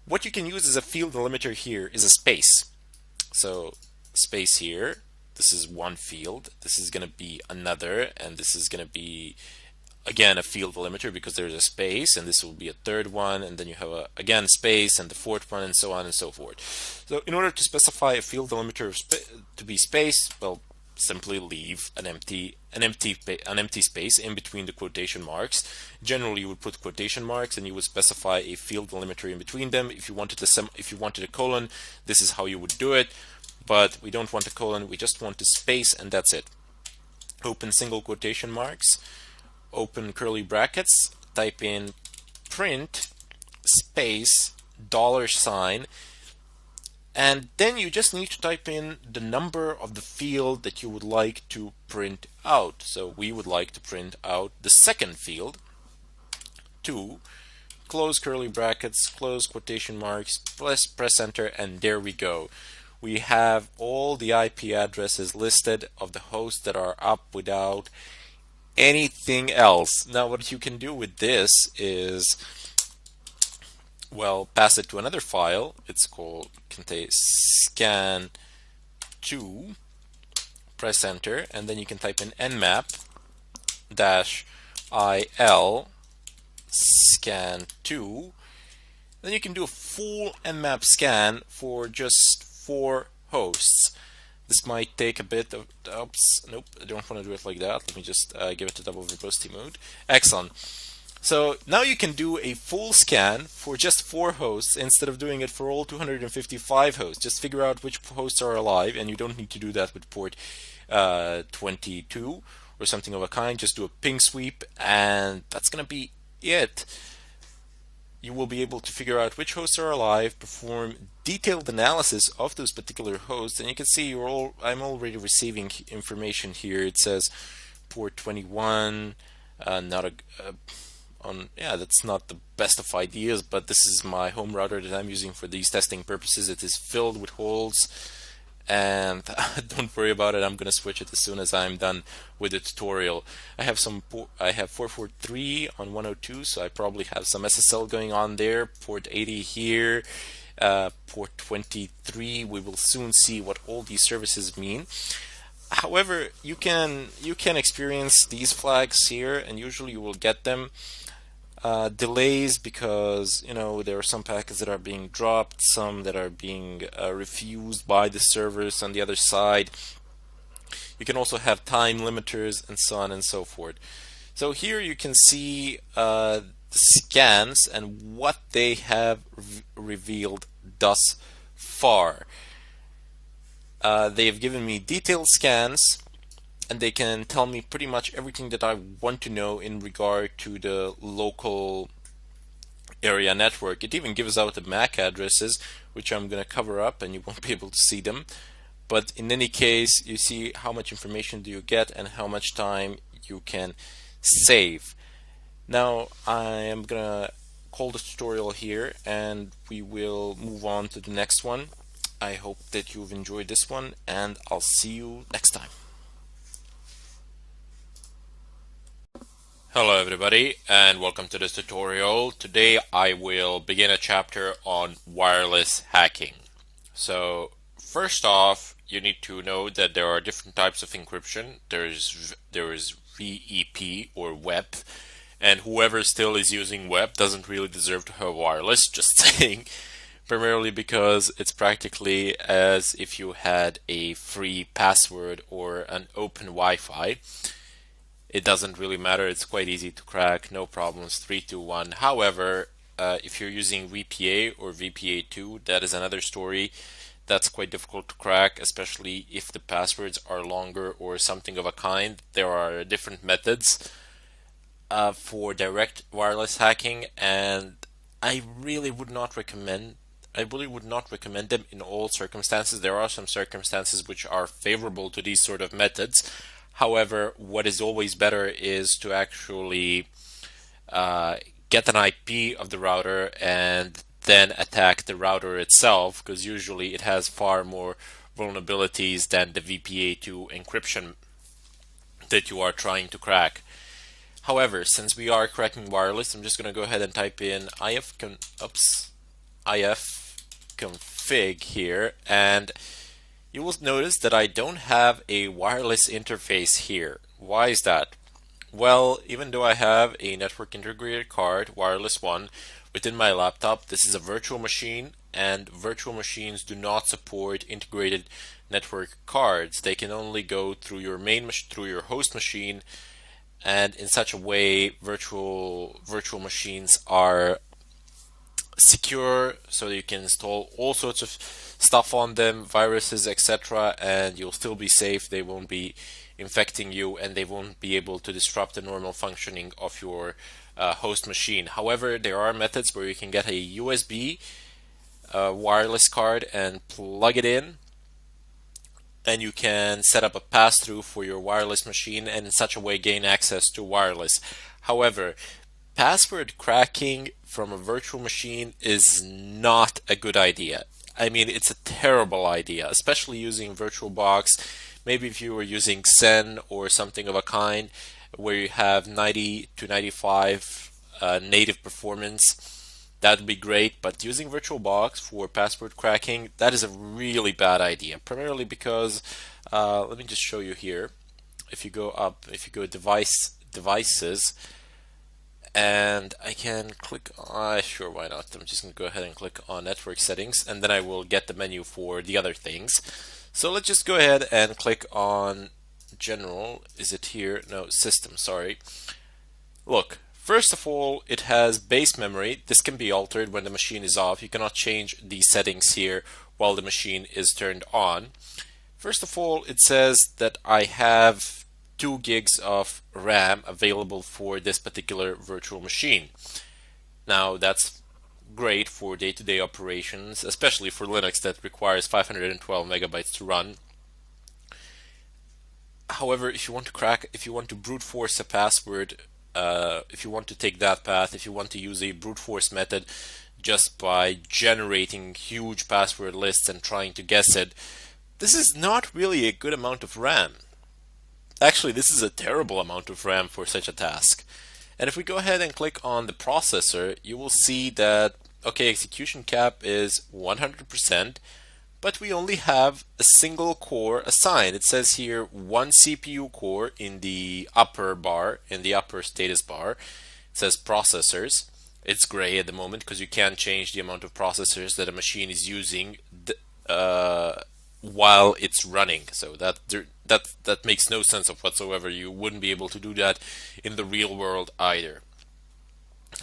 Speaker 1: What you can use as a field delimiter here is a space. So space here. This is one field, this is going to be another, and this is going to be again a field delimiter because there's a space, and this will be a third one, and then you have again space, and the fourth one, and so on and so forth. So in order to specify a field delimiter to be space, well, simply leave an empty space in between the quotation marks. Generally, you would put quotation marks, and you would specify a field delimiter in between them. If you wanted a colon, this is how you would do it. But we don't want a colon, we just want a space, and that's it. Open single quotation marks, open curly brackets, type in print space $, and then you just need to type in the number of the field that you would like to print out. So we would like to print out the second field, 2, close curly brackets, close quotation marks, press enter, and there we go. We have all the IP addresses listed of the hosts that are up without anything else. Now what you can do with this is, well, pass it to another file. It's called scan2, press enter, and then you can type in nmap il scan 2, then you can do a full Nmap scan for just 4 hosts. This might take a bit of, oops, nope, I don't want to do it like that. Let me just give it to double verbosity mode. Excellent. So now you can do a full scan for just 4 hosts instead of doing it for all 255 hosts. Just figure out which hosts are alive, and you don't need to do that with port 22 or something of a kind. Just do a ping sweep, and that's going to be it. You will be able to figure out which hosts are alive, perform detailed analysis of those particular hosts, and you can see I'm already receiving information here. It says port 21, that's not the best of ideas, but this is my home router that I'm using for these testing purposes. It is filled with holes, and don't worry about it. I'm going to switch it as soon as I'm done with the tutorial. I have 443 on 102, so I probably have some SSL going on there. Port 80 here, port 23. We will soon see what all these services mean. However, you can experience these flags here, and usually you will get them. Delays because there are some packets that are being dropped, some that are being refused by the servers on the other side. You can also have time limiters and so on and so forth. So here you can see the scans and what they have revealed thus far. They've given me detailed scans, and they can tell me pretty much everything that I want to know in regard to the local area network. It even gives out the MAC addresses, which I'm going to cover up and you won't be able to see them. But in any case, you see how much information do you get and how much time you can save. Now I am going to call the tutorial here, and we will move on to the next one. I hope that you've enjoyed this one, and I'll see you next time. Hello everybody, and welcome to this tutorial. Today I will begin a chapter on wireless hacking. So first off, you need to know that there are different types of encryption. There is VEP or WEP, and whoever still is using WEP doesn't really deserve to have wireless, just saying. Primarily because it's practically as if you had a free password or an open Wi-Fi. It doesn't really matter, it's quite easy to crack, no problems, 3, 2, 1. However, if you're using VPA or VPA2, that is another story. That's quite difficult to crack, especially if the passwords are longer or something of a kind. There are different methods for direct wireless hacking, and I really would not recommend them in all circumstances. There are some circumstances which are favorable to these sort of methods. However, what is always better is to actually get an IP of the router and then attack the router itself, because usually it has far more vulnerabilities than the VPA2 encryption that you are trying to crack. However, since we are cracking wireless, I'm just going to go ahead and type in ifconfig here, and you will notice that I don't have a wireless interface here. Why is that? Well, even though I have a network integrated card, wireless one, within my laptop, this is a virtual machine, and virtual machines do not support integrated network cards. They can only go through your through your host machine, and in such a way, virtual machines are secure, so you can install all sorts of stuff on them, viruses, etc., and you'll still be safe. They won't be infecting you, and they won't be able to disrupt the normal functioning of your host machine. However, there are methods where you can get a USB wireless card and plug it in, and you can set up a pass-through for your wireless machine and in such a way gain access to wireless. However, password cracking from a virtual machine is not a good idea. I mean, it's a terrible idea, especially using VirtualBox. Maybe if you were using Xen or something of a kind where you have 90 to 95 native performance, that would be great. But using VirtualBox for password cracking, that is a really bad idea. Primarily because, let me just show you here. If you go devices, and I can click on, sure, why not? I'm just going to go ahead and click on network settings, and then I will get the menu for the other things. So let's just go ahead and click on general. Is it here? No, system, sorry. Look, first of all, it has base memory. This can be altered when the machine is off. You cannot change the settings here while the machine is turned on. First of all, it says that I have 2 gigs of RAM available for this particular virtual machine. Now, that's great for day-to-day operations, especially for Linux that requires 512 megabytes to run. However, if you want to brute force a password, if you want to take that path, if you want to use a brute force method just by generating huge password lists and trying to guess it, this is not really a good amount of RAM. Actually, this is a terrible amount of RAM for such a task. And if we go ahead and click on the processor, you will see that, okay, execution cap is 100%, but we only have a single core assigned. It says here 1 CPU core in the upper bar, in the upper status bar. It says processors. It's gray at the moment because you can't change the amount of processors that a machine is using while it's running. So that makes no sense of whatsoever. You wouldn't be able to do that in the real world either.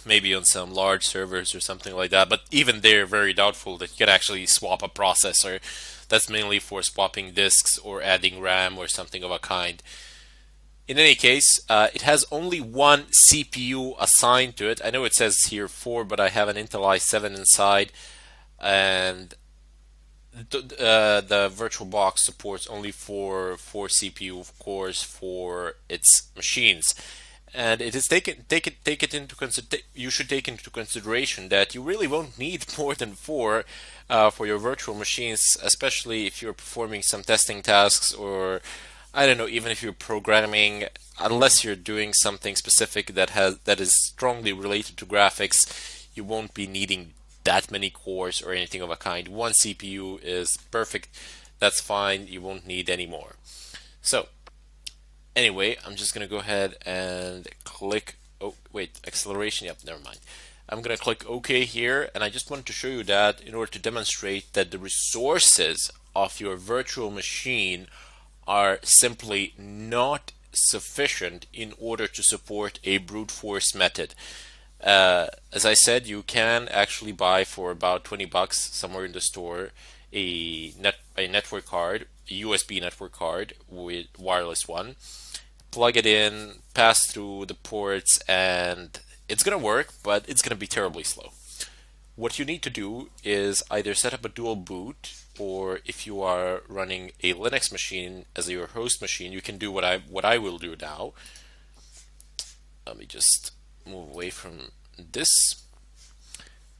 Speaker 1: Maybe on some large servers or something like that, but even they're very doubtful that you can actually swap a processor. That's mainly for swapping disks or adding RAM or something of a kind. In any case, it has only 1 CPU assigned to it. I know it says here 4, but I have an Intel i7 inside, and the VirtualBox supports only 4 CPU cores for its machines. And it is you should take into consideration that you really won't need more than 4 for your virtual machines, especially if you're performing some testing tasks, or I don't know, even if you're programming, unless you're doing something specific that is strongly related to graphics, you won't be needing that many cores or anything of a kind. 1 CPU is perfect. That's fine. You won't need any more. So anyway, I'm just going to go ahead and click, oh wait, acceleration, yep, never mind. I'm going to click OK here, and I just want to show you that in order to demonstrate that the resources of your virtual machine are simply not sufficient in order to support a brute force method. As I said, you can actually buy for about $20 somewhere in the store a network card, a USB network card with wireless one. Plug it in, pass through the ports, and it's gonna work, but it's gonna be terribly slow. What you need to do is either set up a dual boot, or if you are running a Linux machine as your host machine, you can do what I will do now. Let me just move away from this.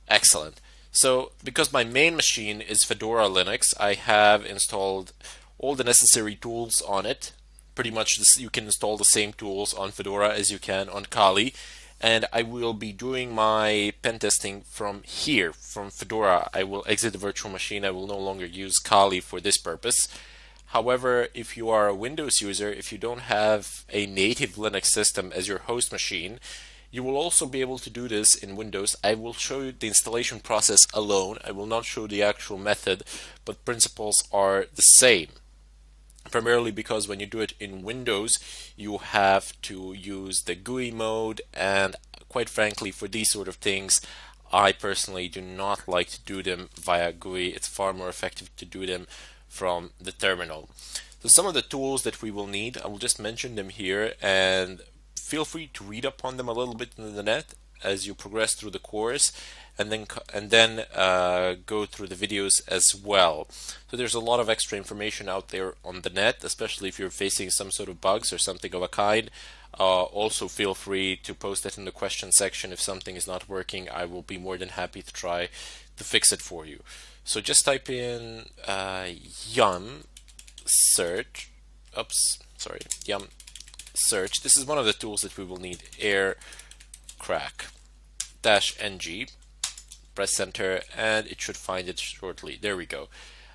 Speaker 1: Excellent. So because my main machine is Fedora Linux, I have installed all the necessary tools on it. Pretty much you can install the same tools on Fedora as you can on Kali, and I will be doing my pen testing from here, from Fedora. I will exit the virtual machine. I will no longer use Kali for this purpose. However, if you are a Windows user, if you don't have a native Linux system as your host machine, you will also be able to do this in Windows. I will show you the installation process alone. I will not show the actual method, but principles are the same. Primarily because when you do it in Windows, you have to use the GUI mode, and quite frankly, for these sort of things, I personally do not like to do them via GUI. It's far more effective to do them from the terminal. So some of the tools that we will need, I will just mention them here, and feel free to read up on them a little bit in the net as you progress through the course, and then go through the videos as well. So there's a lot of extra information out there on the net, especially if you're facing some sort of bugs or something of a kind. Also feel free to post it in the question section if something is not working. I will be more than happy to try to fix it for you. So just type in yum search. Yum search. This is one of the tools that we will need. Aircrack-ng. Press enter, and it should find it shortly. There we go.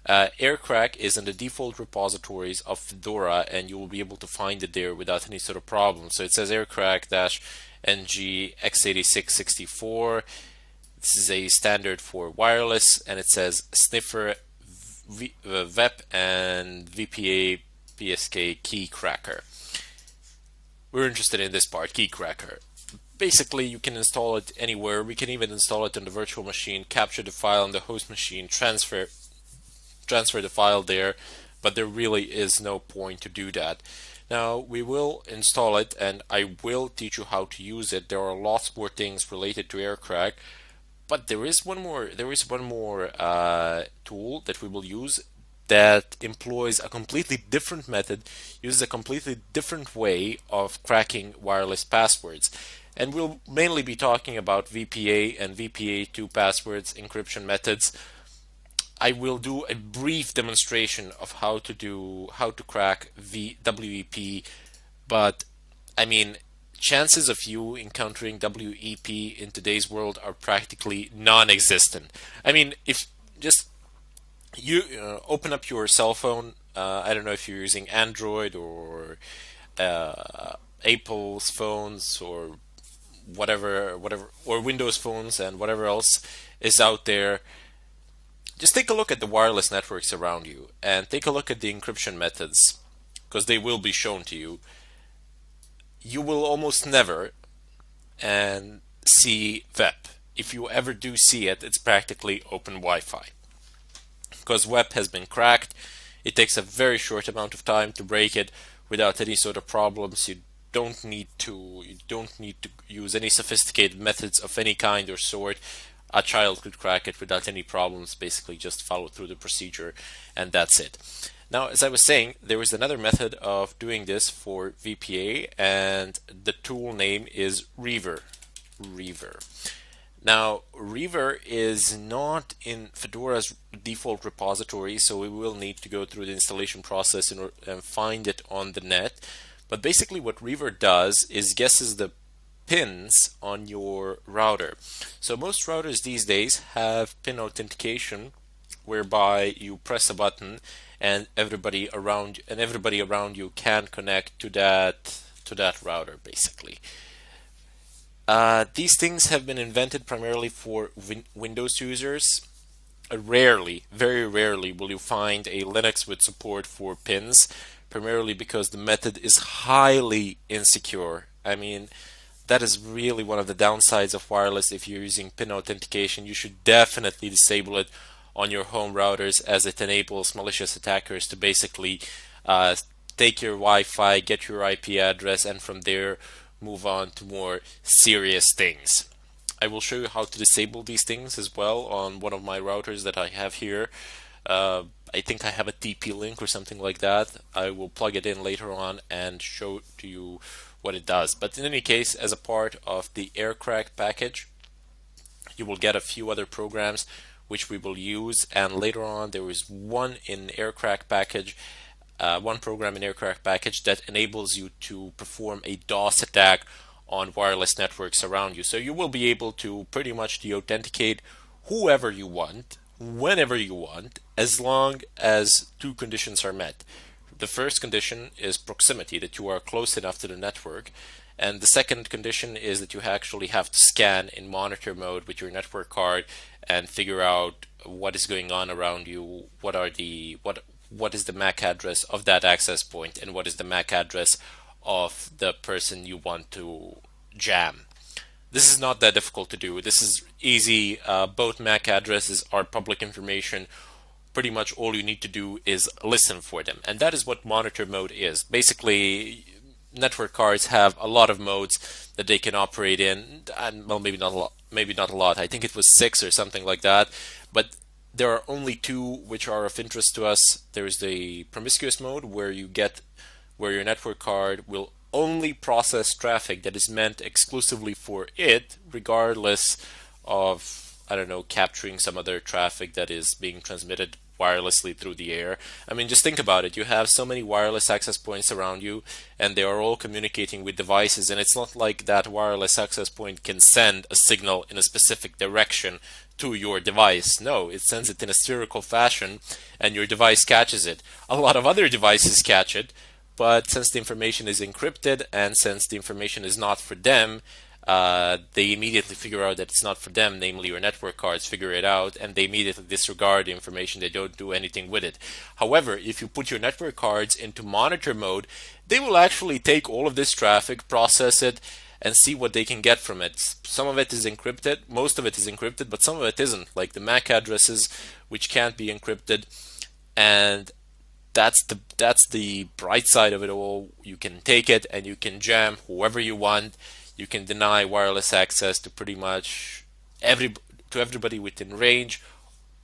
Speaker 1: Aircrack is in the default repositories of Fedora, and you will be able to find it there without any sort of problem. So it says Aircrack-ng x8664. This is a standard for wireless, and it says sniffer, VEP, and VPA PSK key cracker. We're interested in this part, key cracker. Basically, you can install it anywhere. We can even install it on the virtual machine, capture the file on the host machine, transfer the file there, but there really is no point to do that. Now, we will install it, and I will teach you how to use it. There are lots more things related to Aircrack, but there is one more tool that we will use that employs a completely different method, uses a completely different way of cracking wireless passwords. And we'll mainly be talking about VPA and VPA2 passwords, encryption methods. I will do a brief demonstration of how to crack WEP, but I mean, chances of you encountering WEP in today's world are practically non-existent. I mean, if just you open up your cell phone, I don't know if you're using Android or Apple's phones or whatever, or Windows phones and whatever else is out there. Just take a look at the wireless networks around you and take a look at the encryption methods, because they will be shown to you. You will almost never see VEP. If you ever do see it, it's practically open Wi-Fi, because WEP has been cracked. It takes a very short amount of time to break it without any sort of problems. You don't need to use any sophisticated methods of any kind or sort. A child could crack it without any problems. Basically, just follow through the procedure, and that's it. Now, as I was saying, there is another method of doing this for VPA, and the tool name is Reaver. Now, Reaver is not in Fedora's default repository, so we will need to go through the installation process and find it on the net. But basically what Reaver does is guesses the pins on your router. So most routers these days have pin authentication, whereby you press a button and everybody around you can connect to that router, basically. These things have been invented primarily for Windows users. Very rarely will you find a Linux with support for pins, primarily because the method is highly insecure. I mean, that is really one of the downsides of wireless. If you're using pin authentication, you should definitely disable it on your home routers, as it enables malicious attackers to basically take your Wi-Fi, get your IP address, and from there move on to more serious things. I will show you how to disable these things as well on one of my routers that I have here. I think I have a TP-Link or something like that. I will plug it in later on and show to you what it does. But in any case, as a part of the Aircrack package, you will get a few other programs which we will use, and later on there is one program in Aircrack package that enables you to perform a DOS attack on wireless networks around you. So you will be able to pretty much de-authenticate whoever you want, whenever you want, as long as two conditions are met. The first condition is proximity, that you are close enough to the network, and the second condition is that you actually have to scan in monitor mode with your network card and figure out what is going on around you, what is the MAC address of that access point, and what is the MAC address of the person you want to jam. This is not that difficult to do. This is easy. Both MAC addresses are public information. Pretty much all you need to do is listen for them, and that is what monitor mode is. Basically, network cards have a lot of modes that they can operate in, and well, maybe not a lot. I think it was 6 or something like that, but there are only 2 which are of interest to us. There is the promiscuous mode, where your network card will only process traffic that is meant exclusively for it, regardless of, I don't know, capturing some other traffic that is being transmitted wirelessly through the air. I mean, just think about it. You have so many wireless access points around you, and they are all communicating with devices, and it's not like that wireless access point can send a signal in a specific direction to your device. No, it sends it in a spherical fashion and your device catches it. A lot of other devices catch it, but since the information is encrypted and since the information is not for them, they immediately figure out that it's not for them, namely your network cards figure it out, and they immediately disregard the information. They don't do anything with it. However, if you put your network cards into monitor mode, they will actually take all of this traffic, process it, and see what they can get from it. Some of it is encrypted, most of it is encrypted, but some of it isn't, like the MAC addresses, which can't be encrypted, and that's the bright side of it all. You can take it and you can jam whoever you want. You can deny wireless access to pretty much everybody within range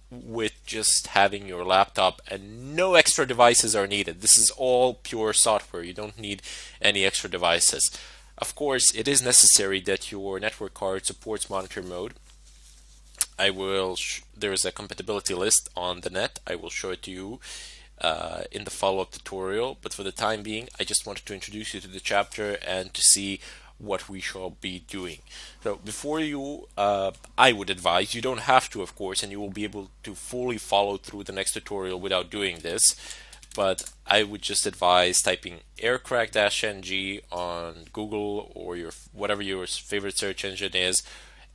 Speaker 1: with just having your laptop, and no extra devices are needed. This is all pure software. You don't need any extra devices. Of course, it is necessary that your network card supports monitor mode. There is a compatibility list on the net. I will show it to you in the follow-up tutorial, but for the time being, I just wanted to introduce you to the chapter and to see what we shall be doing. So before you, I would advise, you don't have to, of course, and you will be able to fully follow through the next tutorial without doing this, but I would just advise typing Aircrack-ng on Google or whatever your favorite search engine is,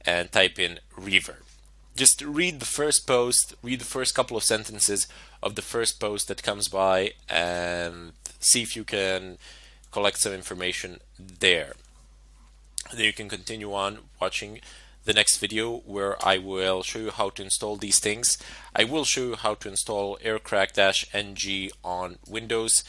Speaker 1: and type in reverb. Just read the first post, read the first couple of sentences of the first post that comes by, and see if you can collect some information there. Then you can continue on watching the next video where I will show you how to install these things. I will show you how to install Aircrack-ng on Windows,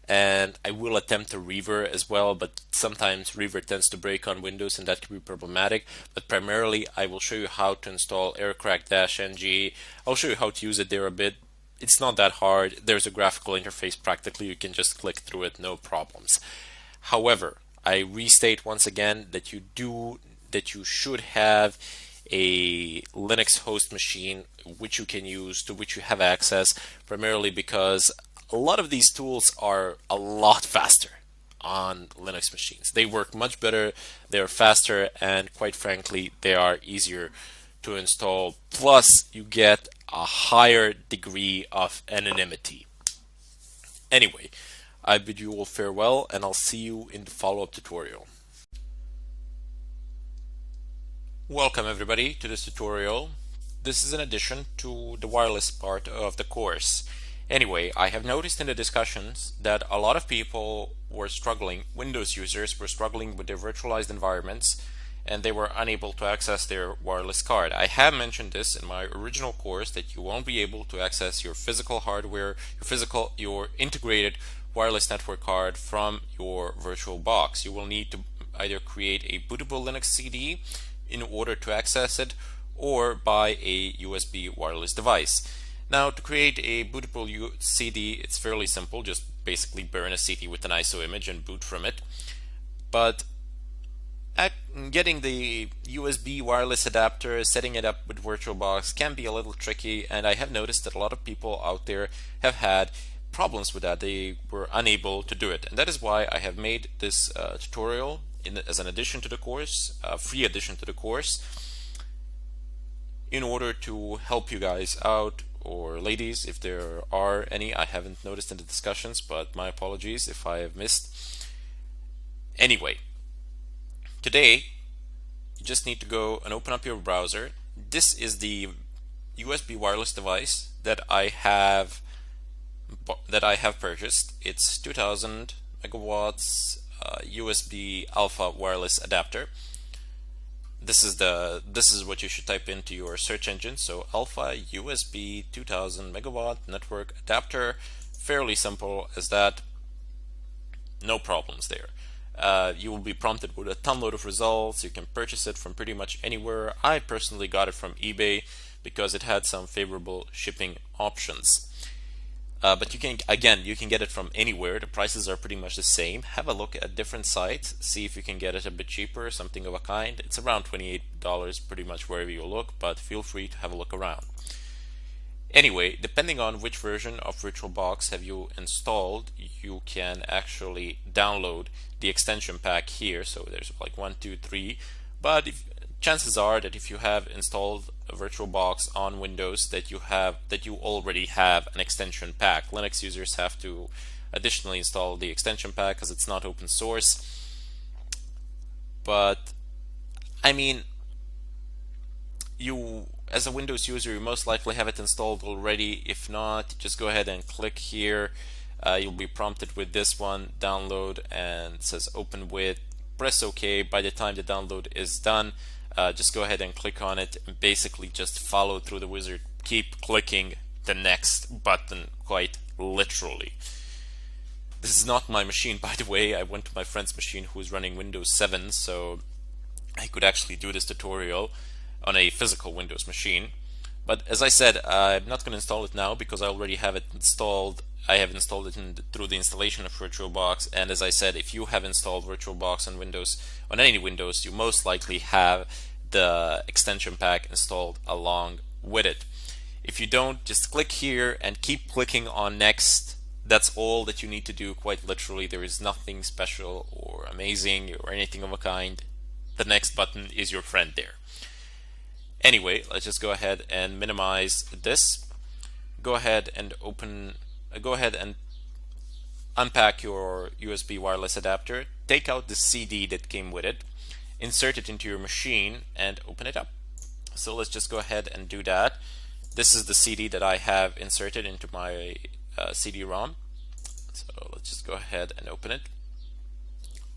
Speaker 1: and I will attempt a Reaver as well, but sometimes Reaver tends to break on Windows and that can be problematic. But primarily I will show you how to install Aircrack-ng. I'll show you how to use it there a bit. It's not that hard. There's a graphical interface practically. You can just click through it, no problems. However, I restate once again that you should have a Linux host machine which you can use, to which you have access, primarily because a lot of these tools are a lot faster on Linux machines. They work much better, they're faster, and quite frankly, they are easier to install. Plus, you get a higher degree of anonymity. Anyway, I bid you all farewell, and I'll see you in the follow-up tutorial. Welcome everybody to this tutorial. This is an addition to the wireless part of the course. Anyway, I have noticed in the discussions that a lot of people were struggling, Windows users were struggling with their virtualized environments, and they were unable to access their wireless card. I have mentioned this in my original course that you won't be able to access your physical hardware, your integrated wireless network card from your VirtualBox. You will need to either create a bootable Linux CD in order to access it, or buy a USB wireless device. Now, to create a bootable CD, it's fairly simple. Just basically burn a CD with an ISO image and boot from it. But getting the USB wireless adapter, setting it up with VirtualBox can be a little tricky, and I have noticed that a lot of people out there have had problems with that. They were unable to do it, and that is why I have made this tutorial as an addition to the course, a free addition to the course, in order to help you guys out, or ladies if there are any. I haven't noticed in the discussions, but my apologies if I have missed. Anyway, today you just need to go and open up your browser. This is the USB wireless device that I have purchased. It's 2000 megawatts USB alpha wireless adapter. This is what you should type into your search engine. So alpha USB 2000 megawatt network adapter. Fairly simple as that. No problems there. You will be prompted with a ton load of results. You can purchase it from pretty much anywhere. I personally got it from eBay because it had some favorable shipping options. But you can get it from anywhere. The prices are pretty much the same. Have a look at different sites, see if you can get it a bit cheaper, something of a kind. It's around $28 pretty much wherever you look, but feel free to have a look around. Anyway, depending on which version of VirtualBox have you installed, you can actually download the extension pack here. So there's like 1, 2, 3. But chances are that if you have installed a VirtualBox on Windows that you already have an extension pack. Linux users have to additionally install the extension pack because it's not open source. But I mean, you as a Windows user, you most likely have it installed already. If not, just go ahead and click here. You'll be prompted with this one, download, and it says open with. Press OK. By the time the download is done, just go ahead and click on it and basically just follow through the wizard. Keep clicking the next button, quite literally. This is not my machine, by the way. I went to my friend's machine who is running Windows 7, so I could actually do this tutorial on a physical Windows machine. But as I said, I'm not going to install it now because I already have it installed. I have installed it through the installation of VirtualBox, and as I said, if you have installed VirtualBox on Windows, on any Windows, you most likely have the extension pack installed along with it. If you don't, just click here and keep clicking on next. That's all that you need to do, quite literally. There is nothing special or amazing or anything of a kind. The next button is your friend there. Anyway, let's just go ahead and minimize this. Go ahead and unpack your USB wireless adapter. Take out the CD that came with it, insert it into your machine, and open it up. So let's just go ahead and do that. This is the CD that I have inserted into my CD-ROM. So let's just go ahead and open it.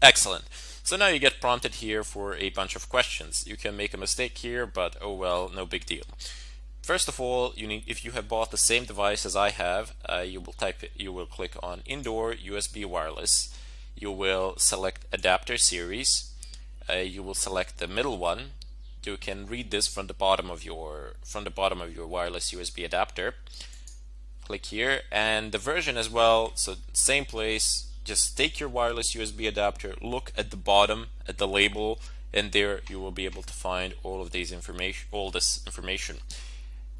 Speaker 1: Excellent. So now you get prompted here for a bunch of questions. You can make a mistake here, but oh well, no big deal. First of all, if you have bought the same device as I have, you will click on Indoor USB Wireless. You will select Adapter Series. You will select the middle one. You can read this from the bottom of your wireless USB adapter. Click here, and the version as well. So same place. Just take your wireless USB adapter, look at the bottom at the label, and there you will be able to find all this information.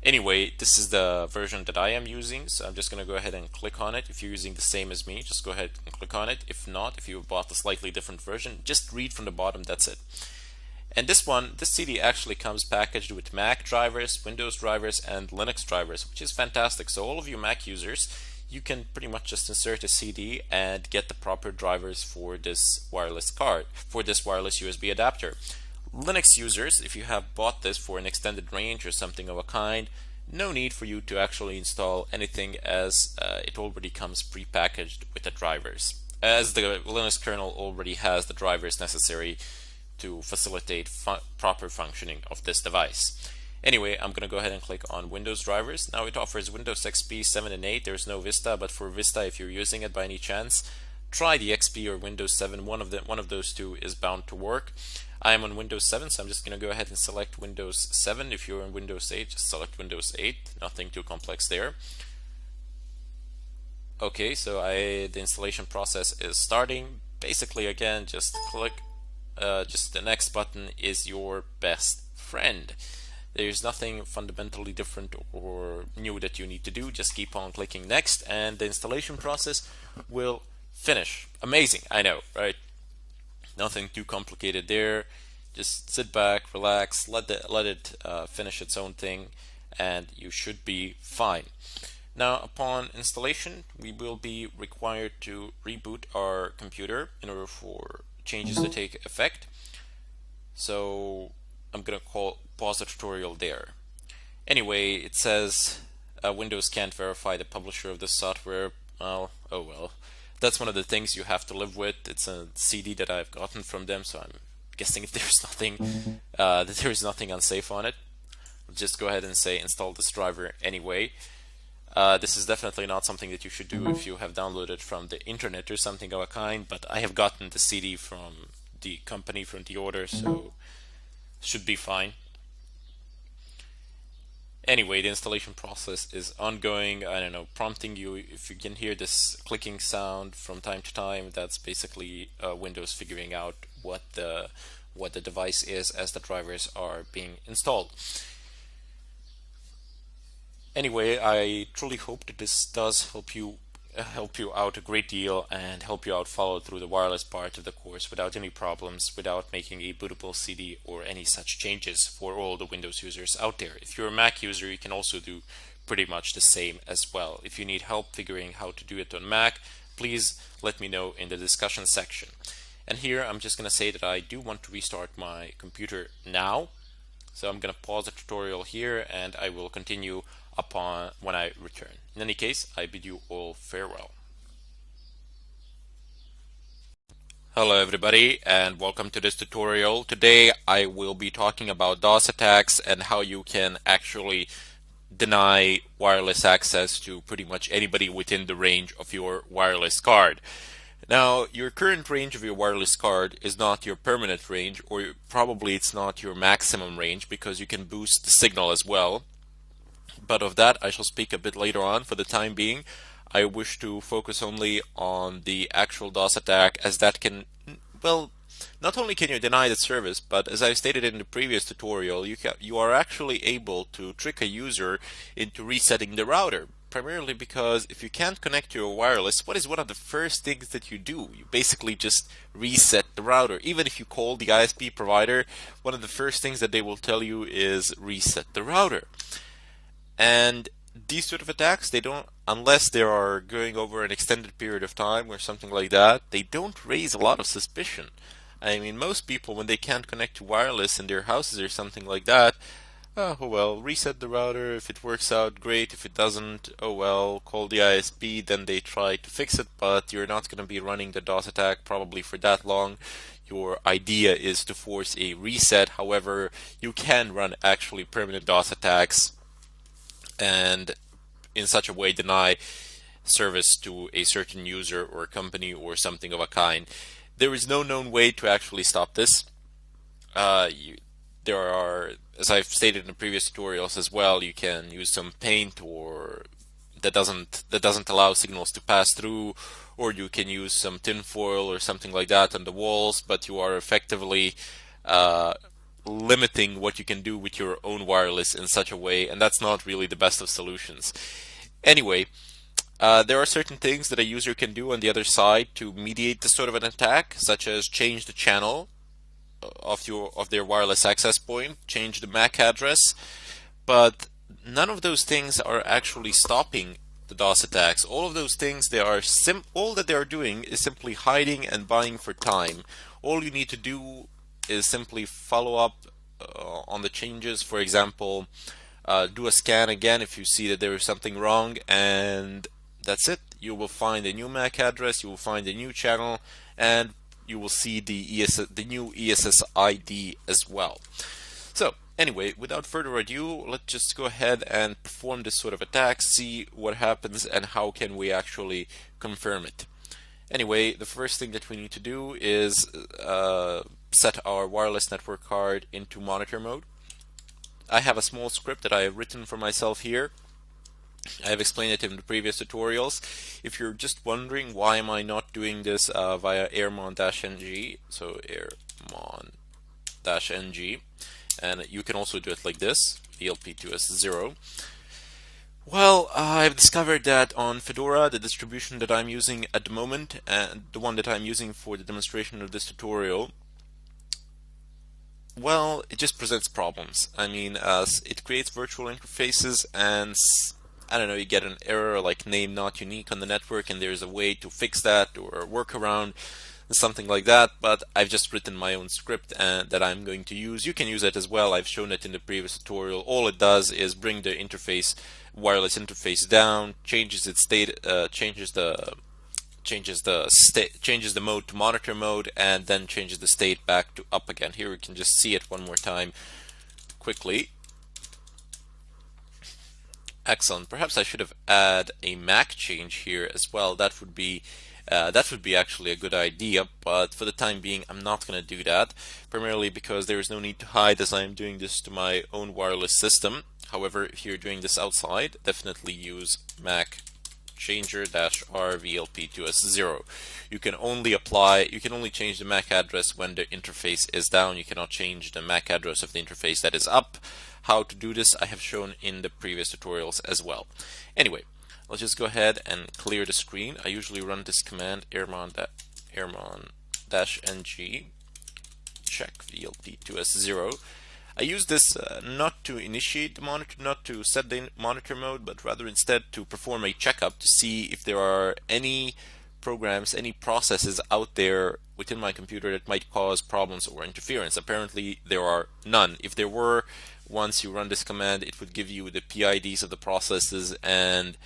Speaker 1: Anyway, this is the version that I am using, so I'm just going to go ahead and click on it. If you're using the same as me, just go ahead and click on it. If not, if you bought a slightly different version, just read from the bottom, that's it. And this CD actually comes packaged with Mac drivers, Windows drivers, and Linux drivers, which is fantastic. So all of you Mac users, you can pretty much just insert a CD and get the proper drivers for this wireless card, for this wireless USB adapter. Linux users, if you have bought this for an extended range or something of a kind, no need for you to actually install anything, as it already comes pre-packaged with the drivers, as the Linux kernel already has the drivers necessary to facilitate proper functioning of this device. Anyway, I'm going to go ahead and click on Windows drivers. Now it offers Windows XP 7 and 8. There's no Vista, but for Vista, if you're using it by any chance, try the XP or Windows 7. One of those two is bound to work. I am on Windows 7, so I'm just going to go ahead and select Windows 7. If you're on Windows 8, just select Windows 8. Nothing too complex there. Okay, so the installation process is starting. Basically, again, just click. Just the next button is your best friend. There's nothing fundamentally different or new that you need to do. Just keep on clicking next, and the installation process will finish. Amazing, I know, right? Nothing too complicated there. Just sit back, relax, let it finish its own thing, and you should be fine. Now, upon installation, we will be required to reboot our computer in order for changes to take effect. So I'm going to pause the tutorial there. Anyway, it says Windows can't verify the publisher of this software. Well, oh well. That's one of the things you have to live with. It's a CD that I've gotten from them, so I'm guessing if there's nothing that there is nothing unsafe on it. I'll just go ahead and say install this driver anyway. This is definitely not something that you should do if you have downloaded from the internet or something of a kind, but I have gotten the CD from the company, from the order, so should be fine. Anyway, the installation process is ongoing. I don't know, prompting you. If you can hear this clicking sound from time to time, that's basically Windows figuring out what the device is as the drivers are being installed. Anyway, I truly hope that this does help you help you out a great deal and help you out follow through the wireless part of the course without any problems, without making a bootable CD or any such changes for all the Windows users out there. If you're a Mac user, you can also do pretty much the same as well. If you need help figuring how to do it on Mac, please let me know in the discussion section. And here I'm just going to say that I do want to restart my computer now. So I'm going to pause the tutorial here and I will continue upon when I return. In any case, I bid you all farewell. Hello everybody and welcome to this tutorial. Today I will be talking about DOS attacks and how you can actually deny wireless access to pretty much anybody within the range of your wireless card. Now, your current range of your wireless card is not your permanent range, or probably it's not your maximum range, because you can boost the signal as well. But of that I shall speak a bit later on. For the time being, I wish to focus only on the actual DOS attack, as that can, well, not only can you deny the service, but as I stated in the previous tutorial, you are actually able to trick a user into resetting the router. Primarily because if you can't connect to your wireless, what is one of the first things that you do? You basically just reset the router. Even if you call the ISP provider, one of the first things that they will tell you is reset the router. And these sort of attacks, they don't, unless they are going over an extended period of time or something like that, they don't raise a lot of suspicion. I mean, most people, when they can't connect to wireless in their houses or something like that, oh well, reset the router. If it works out, great. If it doesn't, oh well, call the ISP, then they try to fix it, but you're not going to be running the DOS attack probably for that long. Your idea is to force a reset. However, you can run actually permanent DOS attacks and in such a way deny service to a certain user or company or something of a kind. There is no known way to actually stop this. There are, as I've stated in the previous tutorials as well, you can use some paint or that doesn't allow signals to pass through, or you can use some tinfoil or something like that on the walls, but you are effectively limiting what you can do with your own wireless in such a way, and that's not really the best of solutions. Anyway, there are certain things that a user can do on the other side to mediate this sort of an attack, such as change the channel of their wireless access point, change the MAC address, but none of those things are actually stopping the DOS attacks. All of those things, all that they are doing is simply hiding and buying for time. All you need to do is simply follow up on the changes. For example, do a scan again if you see that there is something wrong, and that's it. You will find a new MAC address, you will find a new channel, and you will see the new ESS ID as well. So anyway, without further ado, let's just go ahead and perform this sort of attack, see what happens and how can we actually confirm it. Anyway, the first thing that we need to do is set our wireless network card into monitor mode. I have a small script that I have written for myself here. I have explained it in the previous tutorials. If you're just wondering why am I not doing this via airmon-ng, so airmon-ng, and you can also do it like this, VLP2S0. Well, I've discovered that on Fedora, the distribution that I'm using at the moment, and the one that I'm using for the demonstration of this tutorial, well, it just presents problems. I mean, it creates virtual interfaces and I don't know, you get an error like name not unique on the network, and there's a way to fix that or a workaround, something like that, but I've just written my own script that I'm going to use. You can use it as well. I've shown it in the previous tutorial. All it does is bring the interface, wireless interface down, changes its state, changes the mode to monitor mode, and then changes the state back to up again. Here we can just see it one more time quickly. Excellent. Perhaps I should have added a MAC change here as well. That would be actually a good idea, but for the time being I'm not going to do that, primarily because there is no need to hide as I'm doing this to my own wireless system. However, if you're doing this outside, definitely use Macchanger-R VLP2S0. You can only change the MAC address when the interface is down. You cannot change the MAC address of the interface that is up. How to do this I have shown in the previous tutorials as well. Anyway, let's just go ahead and clear the screen. I usually run this command airmon-ng check VLP2S0. I use this not to initiate the monitor, not to set the monitor mode, but rather instead to perform a checkup to see if there are any programs, any processes out there within my computer that might cause problems or interference. Apparently there are none. If there were, once you run this command, it would give you the PIDs of the processes, and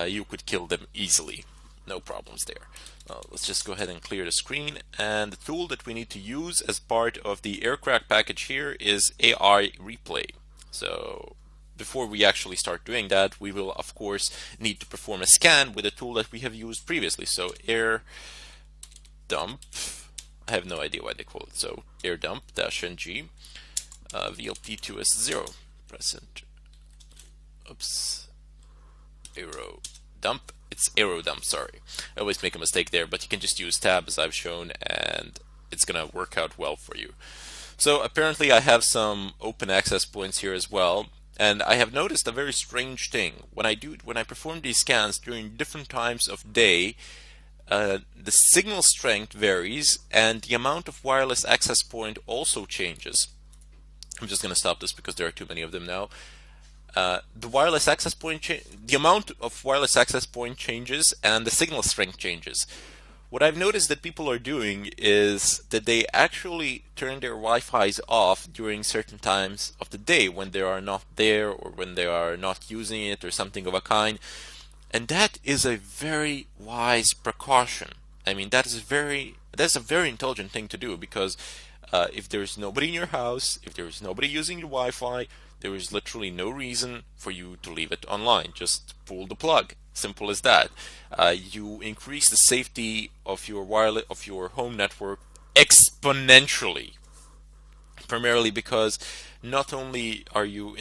Speaker 1: you could kill them easily. No problems there. Let's just go ahead and clear the screen. And the tool that we need to use as part of the Aircrack package here is AI replay. So before we actually start doing that, we will of course need to perform a scan with a tool that we have used previously. So air dump, I have no idea why they call it. So air dump -ng VLP2S0 present. Oops. Aero dump. It's aero dump, sorry. I always make a mistake there, but you can just use tab as I've shown, and it's gonna work out well for you. So apparently I have some open access points here as well, and I have noticed a very strange thing. When I perform these scans during different times of day, the signal strength varies, and the amount of wireless access point also changes. I'm just gonna stop this because there are too many of them now. The wireless access point, the amount of wireless access point changes, and the signal strength changes. What I've noticed that people are doing is that they actually turn their Wi-Fi's off during certain times of the day when they are not there, or when they are not using it, or something of a kind. And that is a very wise precaution. I mean, that's a very intelligent thing to do, because if there's nobody in your house, if there's nobody using your Wi-Fi, there is literally no reason for you to leave it online. Just pull the plug. Simple as that. You increase the safety of your home network exponentially. Primarily because not only are you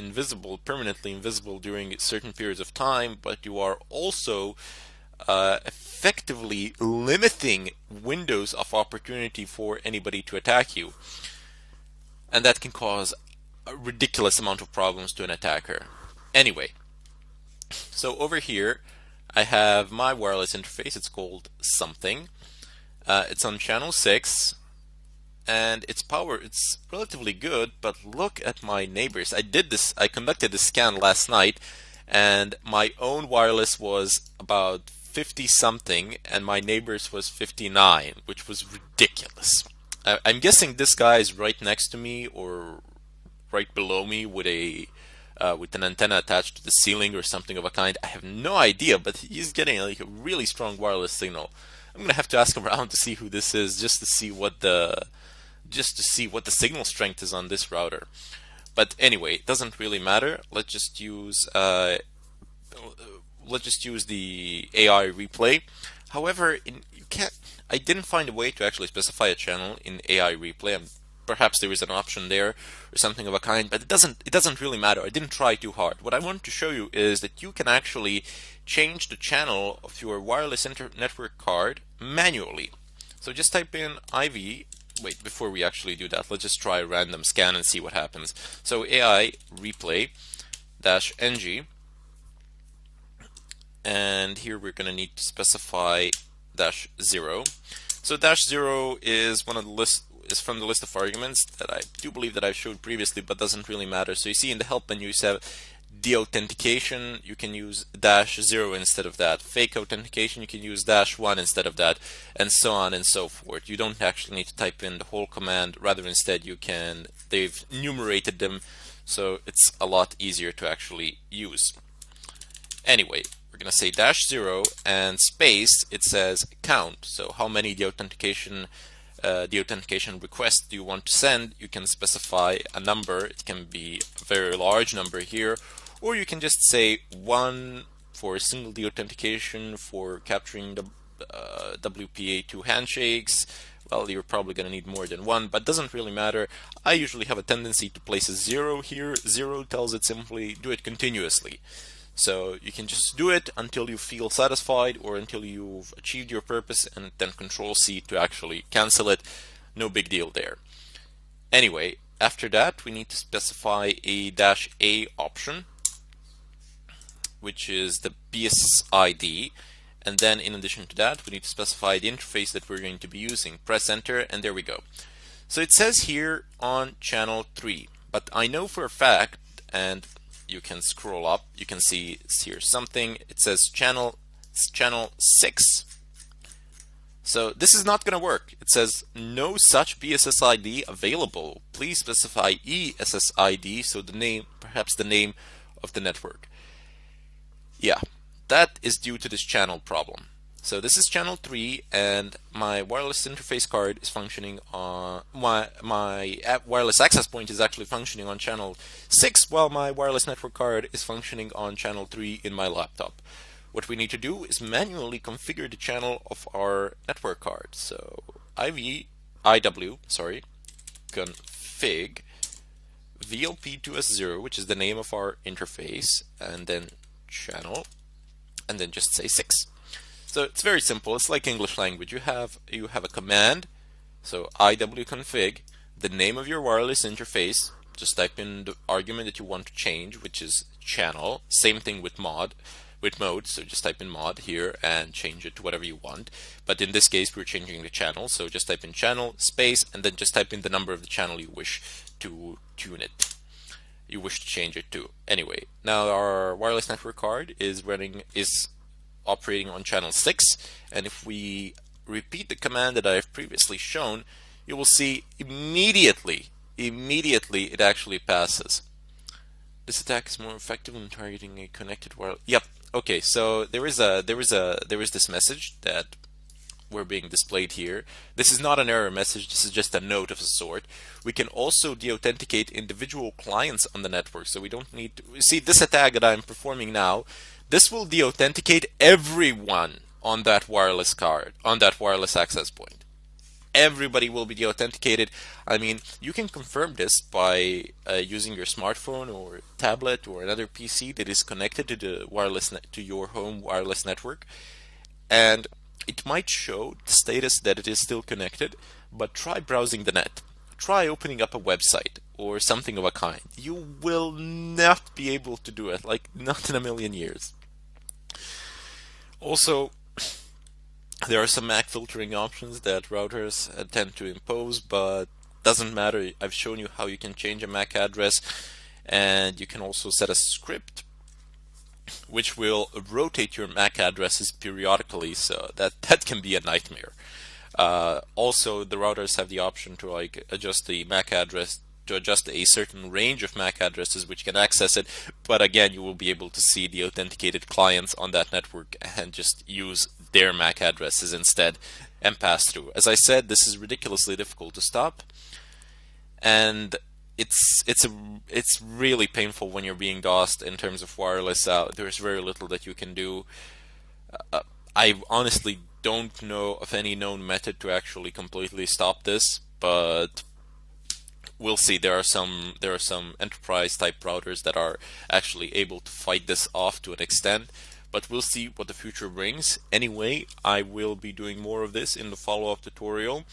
Speaker 1: permanently invisible during certain periods of time, but you are also effectively limiting windows of opportunity for anybody to attack you. And that can cause a ridiculous amount of problems to an attacker. Anyway, so over here I have my wireless interface. It's called something. It's on channel 6, and its power, it's relatively good, but look at my neighbors. I conducted this scan last night, and my own wireless was about 50 something, and my neighbors was 59, which was ridiculous. I'm guessing this guy is right next to me or right below me with an antenna attached to the ceiling or something of a kind. I have no idea, but he's getting like a really strong wireless signal. I'm gonna have to ask him around to see who this is, just to see what the signal strength is on this router. But anyway, it doesn't really matter. Let's just use the AI replay. However, I didn't find a way to actually specify a channel in AI replay. Perhaps there is an option there or something of a kind, but it doesn't really matter. I didn't try too hard. What I want to show you is that you can actually change the channel of your wireless network card manually. So just type in IV. Wait, before we actually do that, let's just try a random scan and see what happens. So AI replay -ng, and here we're going to need to specify -0. So -0 is from the list of arguments that I do believe that I've showed previously, but doesn't really matter. So you see in the help menu you have deauthentication, you can use -0 instead of that. Fake authentication, you can use -1 instead of that, and so on and so forth. You don't actually need to type in the whole command, rather instead they've enumerated them, so it's a lot easier to actually use. Anyway, we're going to say -0 and space, it says count. So how many deauthentication request do you want to send? You can specify a number. It can be a very large number here, or you can just say 1 for a single deauthentication for capturing the WPA2 handshakes. Well, you're probably going to need more than 1, but doesn't really matter. I usually have a tendency to place a 0 here. 0 tells it simply do it continuously. So you can just do it until you feel satisfied or until you've achieved your purpose, and then Control-C to actually cancel it. No big deal there. Anyway, after that we need to specify a -A option. which is the BSID. And then in addition to that, we need to specify the interface that we're going to be using. Press enter, and there we go. So it says here on channel 3, but I know for a fact, and you can scroll up, you can see here something, it says channel 6. So this is not going to work. It says no such BSSID available. Please specify ESSID, so the name, perhaps the name of the network. Yeah, that is due to this channel problem. So this is channel 3, and my wireless interface card is functioning on my wireless access point is actually functioning on channel 6, while my wireless network card is functioning on channel 3 in my laptop. What we need to do is manually configure the channel of our network card. So IW config VLP2S0, which is the name of our interface, and then channel, and then just say 6. So it's very simple. It's like English language. You have a command. So IW-config, the name of your wireless interface. Just type in the argument that you want to change, which is channel. Same thing with mode. So just type in mod here and change it to whatever you want. But in this case, we're changing the channel. So just type in channel space, and then just type in the number of the channel you wish to tune it. You wish to change it to. Anyway, now our wireless network card is operating on channel 6, and if we repeat the command that I've previously shown, you will see immediately it actually passes. This attack is more effective when targeting a connected wireless. Yep. Okay. So there is this message that we're being displayed here. This is not an error message. This is just a note of a sort. We can also deauthenticate individual clients on the network, so we don't need to see this attack that I'm performing now. This will deauthenticate everyone on that wireless card, on that wireless access point. Everybody will be deauthenticated. I mean, you can confirm this by using your smartphone or tablet or another PC that is connected to the to your home wireless network, and it might show the status that it is still connected. But try browsing the net. Try opening up a website or something of a kind. You will not be able to do it, like not in a million years. Also, there are some MAC filtering options that routers tend to impose, but doesn't matter. I've shown you how you can change a MAC address, and you can also set a script which will rotate your MAC addresses periodically, so that can be a nightmare. Also, the routers have the option to adjust the MAC address, to adjust a certain range of MAC addresses which can access it, but again, you will be able to see the authenticated clients on that network and just use their MAC addresses instead and pass through. As I said, this is ridiculously difficult to stop, and it's really painful when you're being DOSed in terms of wireless. There's very little that you can do. I honestly don't know of any known method to actually completely stop this, but we'll see. There are some enterprise type routers that are actually able to fight this off to an extent, but we'll see what the future brings. Anyway, I will be doing more of this in the follow-up tutorial,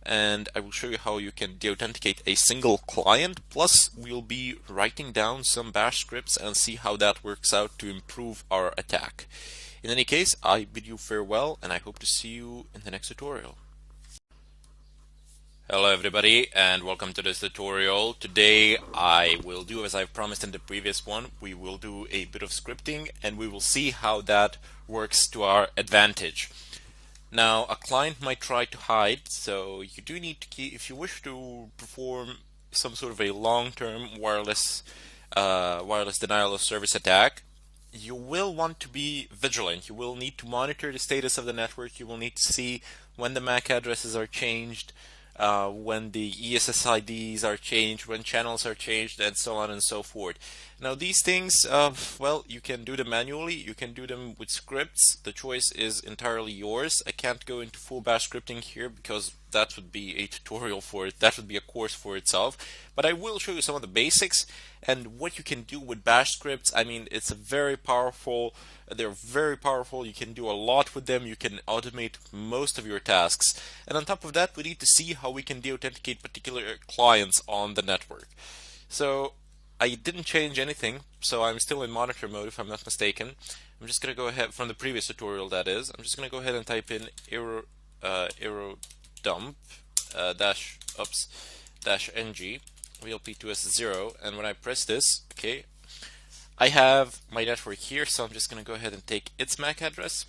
Speaker 1: and I will show you how you can deauthenticate a single client, plus we'll be writing down some bash scripts and see how that works out to improve our attack. In any case, I bid you farewell, and I hope to see you in the next tutorial. Hello everybody, and welcome to this tutorial. Today I will do as I've promised in the previous one. We will do a bit of scripting, and we will see how that works to our advantage. Now, a client might try to hide, so you do need to if you wish to perform some sort of a long-term wireless denial of service attack, you will want to be vigilant. You will need to monitor the status of the network. You will need to see when the MAC addresses are changed, when the ESSIDs are changed, when channels are changed, and so on and so forth. Now these things, well, you can do them manually, you can do them with scripts. The choice is entirely yours. I can't go into full bash scripting here because that would be a tutorial for it, that would be a course for itself. But I will show you some of the basics and what you can do with bash scripts. I mean, it's a very powerful, they're very powerful. You can do a lot with them. You can automate most of your tasks. And on top of that, we need to see how we can deauthenticate particular clients on the network. So I didn't change anything, so I'm still in monitor mode if I'm not mistaken. I'm just gonna go ahead from the previous tutorial, that is. I'm just gonna go ahead and type in aero dump dash ng vlp2s0, and when I press this, okay, I have my network here, so I'm just gonna go ahead and take its MAC address,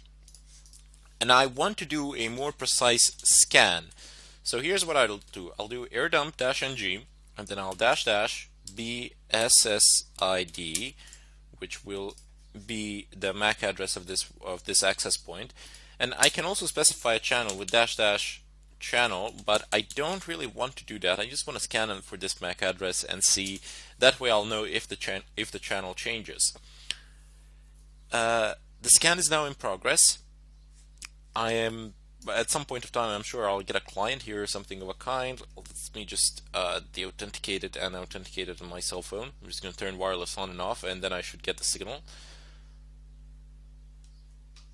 Speaker 1: and I want to do a more precise scan. So here's what I'll do. I'll do air dump dash ng, and then I'll dash bssid, which will be the MAC address of this access point, and I can also specify a channel with dash channel, but I don't really want to do that. I just want to scan it for this MAC address and see. That way I'll know if the channel changes. The scan is now in progress. I am at some point of time, I'm sure I'll get a client here or something of a kind. Let me just de-authenticate it and authenticate it on my cell phone. I'm just going to turn wireless on and off, and then I should get the signal.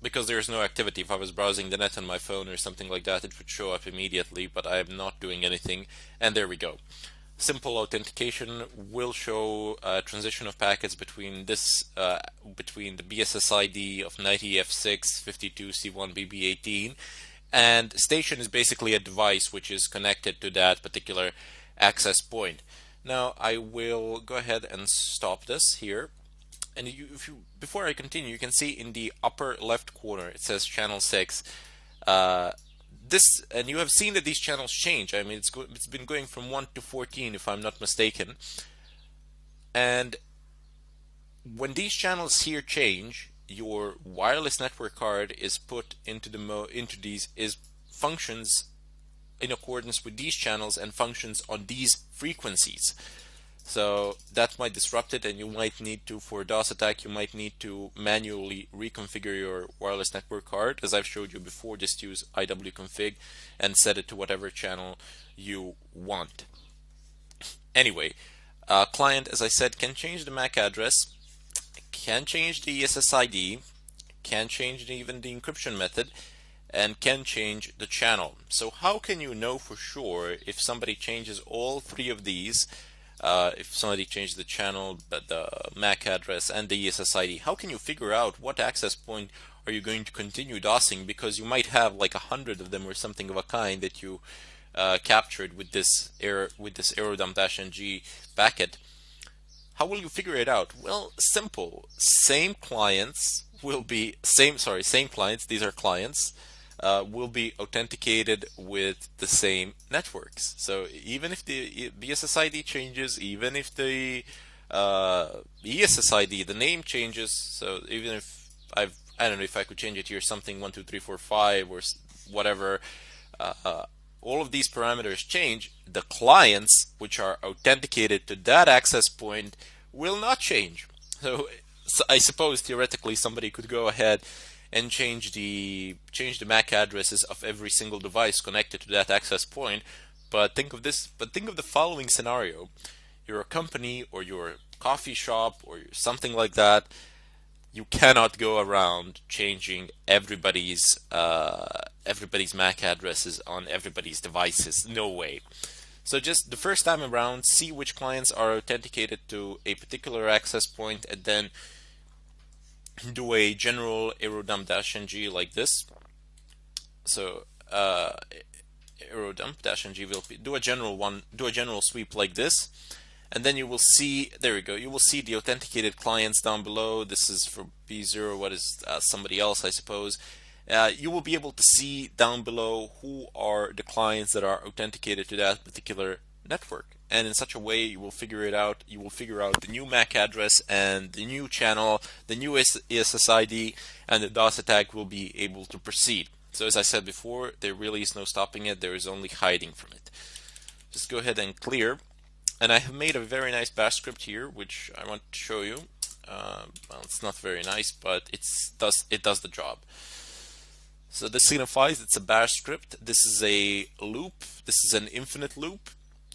Speaker 1: Because there's no activity. If I was browsing the net on my phone or something like that, it would show up immediately, but I am not doing anything, and there we go. Simple authentication will show transition of packets between this between the BSSID of 90F652C1BB18, and station is basically a device which is connected to that particular access point. Now I will go ahead and stop this here. And before I continue, you can see in the upper left corner it says channel 6. And you have seen that these channels change. I mean, it's been going from 1 to 14 if I'm not mistaken. And when these channels here change, your wireless network card is put into functions in accordance with these channels and functions on these frequencies. So that might disrupt it, and you might need to, for a DOS attack, you might need to manually reconfigure your wireless network card. As I've showed you before, just use iwconfig and set it to whatever channel you want. Anyway, client, as I said, can change the MAC address, can change the SSID, can change even the encryption method, and can change the channel. So how can you know for sure if somebody changes all three of these? If somebody changes the channel, the MAC address, and the SSID, how can you figure out what access point are you going to continue DOSing? Because you might have like 100 of them or something of a kind that you captured with this aerodump-ng packet. How will you figure it out? Well, simple. Same clients. These are clients. Will be authenticated with the same networks. So even if the BSSID changes, even if the ESSID, the name changes, so even if I don't know if I could change it here, something 1, 2, 3, 4, 5 or whatever, all of these parameters change, the clients which are authenticated to that access point will not change. So I suppose theoretically somebody could go ahead and change the MAC addresses of every single device connected to that access point. But think of the following scenario: you're a company or you're a coffee shop or something like that. You cannot go around changing everybody's MAC addresses on everybody's devices. No way. So just the first time around, see which clients are authenticated to a particular access point, and then do a general aerodump-ng like this. So aerodump-ng will do a general sweep like this, and then you will see, there we go, you will see the authenticated clients down below. This is for B0, what is somebody else, I suppose. You will be able to see down below who are the clients that are authenticated to that particular network, and in such a way you will figure it out. You will figure out the new MAC address and the new channel, the new SSID, and the DOS attack will be able to proceed. So as I said before, there really is no stopping it, there is only hiding from it. Just go ahead and clear, and I have made a very nice bash script here which I want to show you. Well, it's not very nice, but it does the job. So this signifies it's a bash script. This is a loop. This is an infinite loop.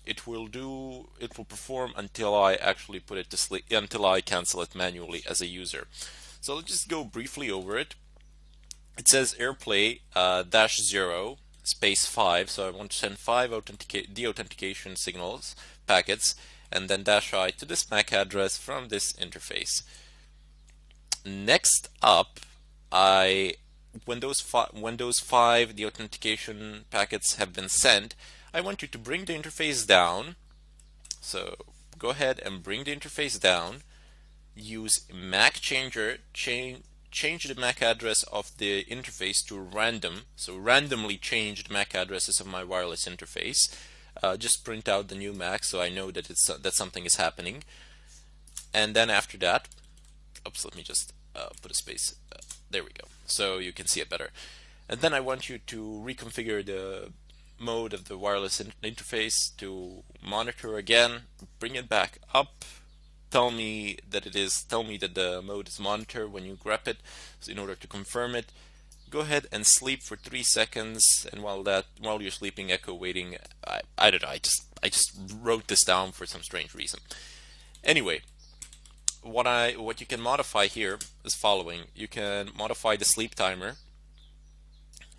Speaker 1: It will perform until I actually put it to sleep, until I cancel it manually as a user. So let's just go briefly over it. It says airplay -0 space 5. So I want to send 5 deauthentication signals packets, and then -I to this MAC address from this interface. Next up, when those five the authentication packets have been sent, I want you to bring the interface down. So go ahead and bring the interface down. Use Macchanger, change the MAC address of the interface to random. So randomly change the MAC addresses of my wireless interface. Just print out the new MAC so I know that that something is happening. And then after that, oops, let me just put a space. There we go. So you can see it better. And then I want you to reconfigure the mode of the wireless interface to monitor again. Bring it back up. Tell me that the mode is monitor when you grep it. So in order to confirm it, go ahead and sleep for 3 seconds. And while you're sleeping, echo waiting. I don't know. I just wrote this down for some strange reason. Anyway, what you can modify here is following. You can modify the sleep timer.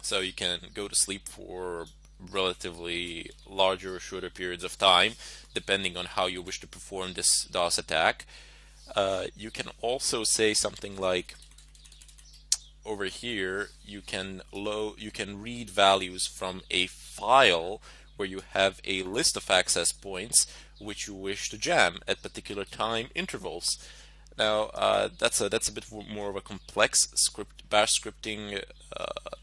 Speaker 1: So you can go to sleep for relatively larger or shorter periods of time, depending on how you wish to perform this DOS attack. You can also say something like, over here, you can read values from a file where you have a list of access points which you wish to jam at particular time intervals. Now that's a bit more of a complex bash scripting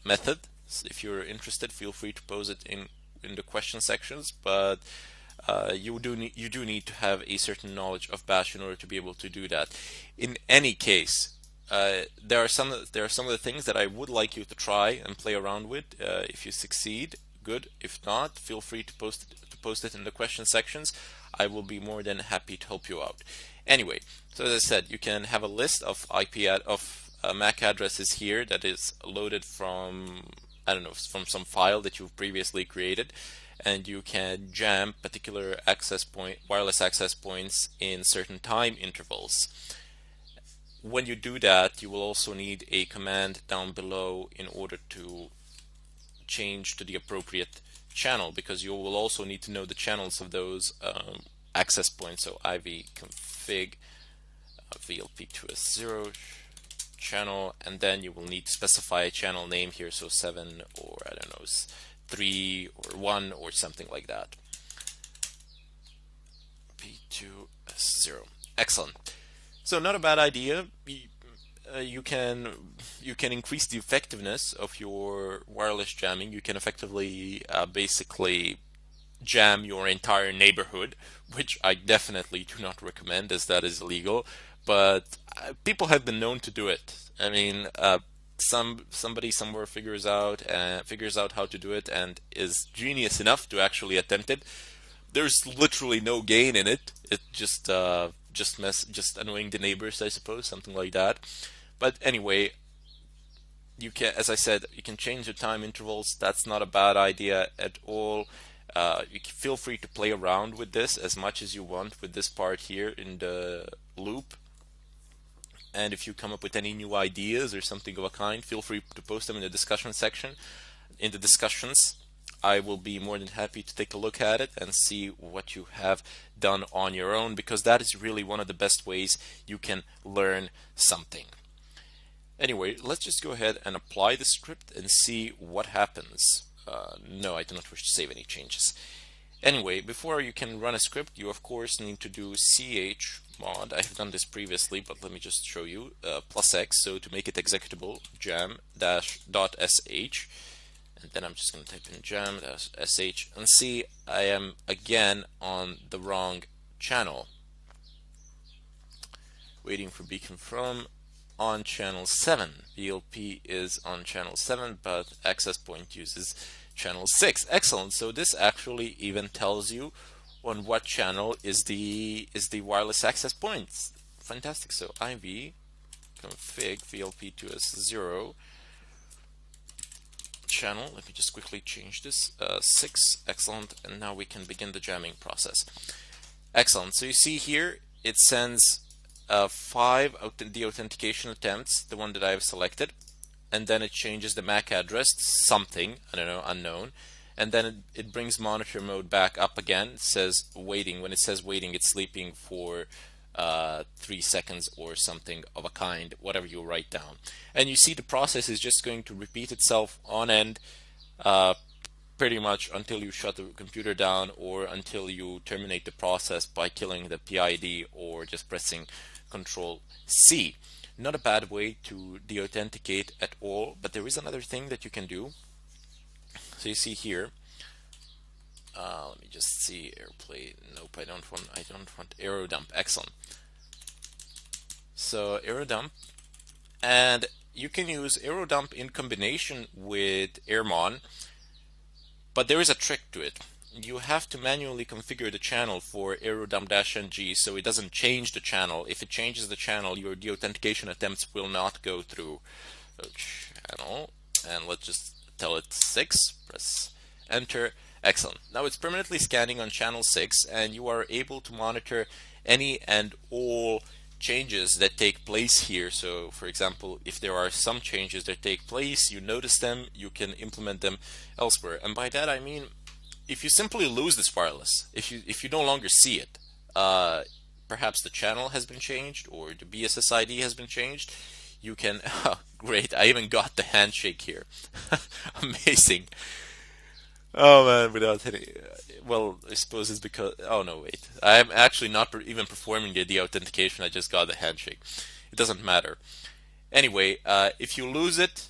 Speaker 1: method. So if you're interested, feel free to pose it in the question sections, but you do need to have a certain knowledge of bash in order to be able to do that. In any case, there are some of the things that I would like you to try and play around with. If you succeed, good. If not, feel free to post it in the question sections. I will be more than happy to help you out. Anyway, so as I said, you can have a list of MAC addresses here that is loaded from, I don't know, from some file that you've previously created, and you can jam particular wireless access points in certain time intervals. When you do that, you will also need a command down below in order to change to the appropriate channel, because you will also need to know the channels of those access points. So iv config VLP2S0 channel, and then you will need to specify a channel name here, so 7 or I don't know, 3 or 1 or something like that. P2S0. Excellent. So not a bad idea. You can increase the effectiveness of your wireless jamming. You can effectively basically jam your entire neighborhood, which I definitely do not recommend, as that is illegal. But people have been known to do it. I mean, somebody somewhere figures out how to do it and is genius enough to actually attempt it. There's literally no gain in it. It just annoying the neighbors, I suppose, something like that. But anyway, you can, as I said, you can change the time intervals. That's not a bad idea at all. You can feel free to play around with this as much as you want with this part here in the loop. And if you come up with any new ideas or something of a kind, feel free to post them in the discussion section. In the discussions, I will be more than happy to take a look at it and see what you have done on your own, because that is really one of the best ways you can learn something. Anyway, let's just go ahead and apply the script and see what happens. No, I do not wish to save any changes. Anyway, before you can run a script, you of course need to do chmod. I have done this previously, but let me just show you. +X, so to make it executable, jam-.sh. And then I'm just going to type in jam-sh and see I am again on the wrong channel. Waiting for beacon from on channel 7. VLP is on channel 7, but access point uses channel 6. Excellent. So this actually even tells you on what channel is the wireless access points. Fantastic. So iv config VLP2S0 channel. Let me just quickly change this. 6. Excellent. And now we can begin the jamming process. Excellent. So you see here it sends 5 the authentication attempts, the one that I have selected, and then it changes the MAC address to something, I don't know, unknown, and then it brings monitor mode back up again. It says waiting. When it says waiting, it's sleeping for 3 seconds or something of a kind, whatever you write down. And you see the process is just going to repeat itself on end pretty much until you shut the computer down or until you terminate the process by killing the PID or just pressing Control C. Not a bad way to deauthenticate at all, but there is another thing that you can do. So you see here, let me just see AirPlay. Nope, I don't want AeroDump. Excellent. So AeroDump, and you can use AeroDump in combination with AirMon, but there is a trick to it. You have to manually configure the channel for AeroDump-ng so it doesn't change the channel. If it changes the channel, your deauthentication attempts will not go through. So channel, and let's just tell it 6. Press enter. Excellent. Now it's permanently scanning on channel 6, and you are able to monitor any and all changes that take place here. So for example, if there are some changes that take place, you notice them, you can implement them elsewhere. And by that I mean, if you simply lose this wireless, if you no longer see it, perhaps the channel has been changed or the BSSID has been changed, you can oh, great, I even got the handshake here. Amazing. Oh man, without hitting, well, I suppose it's because, oh no, wait, I'm actually not even performing the authentication, I just got the handshake. It doesn't matter. Anyway, if you lose it,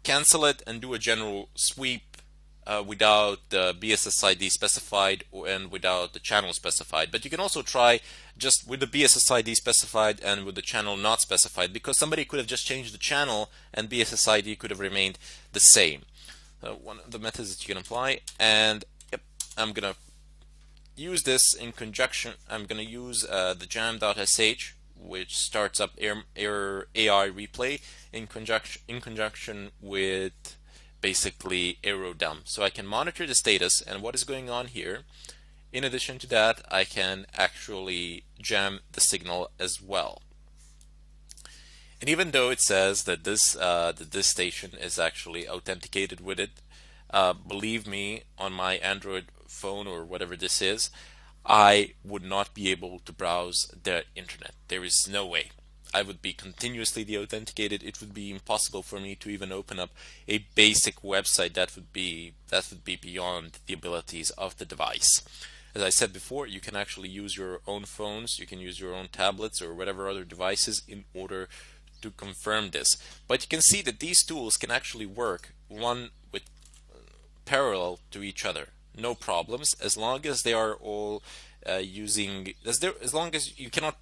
Speaker 1: cancel it and do a general sweep without the BSSID specified and without the channel specified. But you can also try just with the BSSID specified and with the channel not specified, because somebody could have just changed the channel and BSSID could have remained the same. One of the methods that you can apply, and yep, I'm gonna use this in conjunction. I'm gonna use the jam.sh, which starts up AI replay in conjunction with basically AeroDump, so I can monitor the status and what is going on here. In addition to that, I can actually jam the signal as well. And even though it says that this station is actually authenticated with it, believe me, on my Android phone or whatever this is, I would not be able to browse the internet. There is no way. I would be continuously deauthenticated. It would be impossible for me to even open up a basic website. That would be beyond the abilities of the device. As I said before, you can actually use your own phones, you can use your own tablets or whatever other devices in order to confirm this. But you can see that these tools can actually work one with parallel to each other, no problems, as long as they are all using, as long as you cannot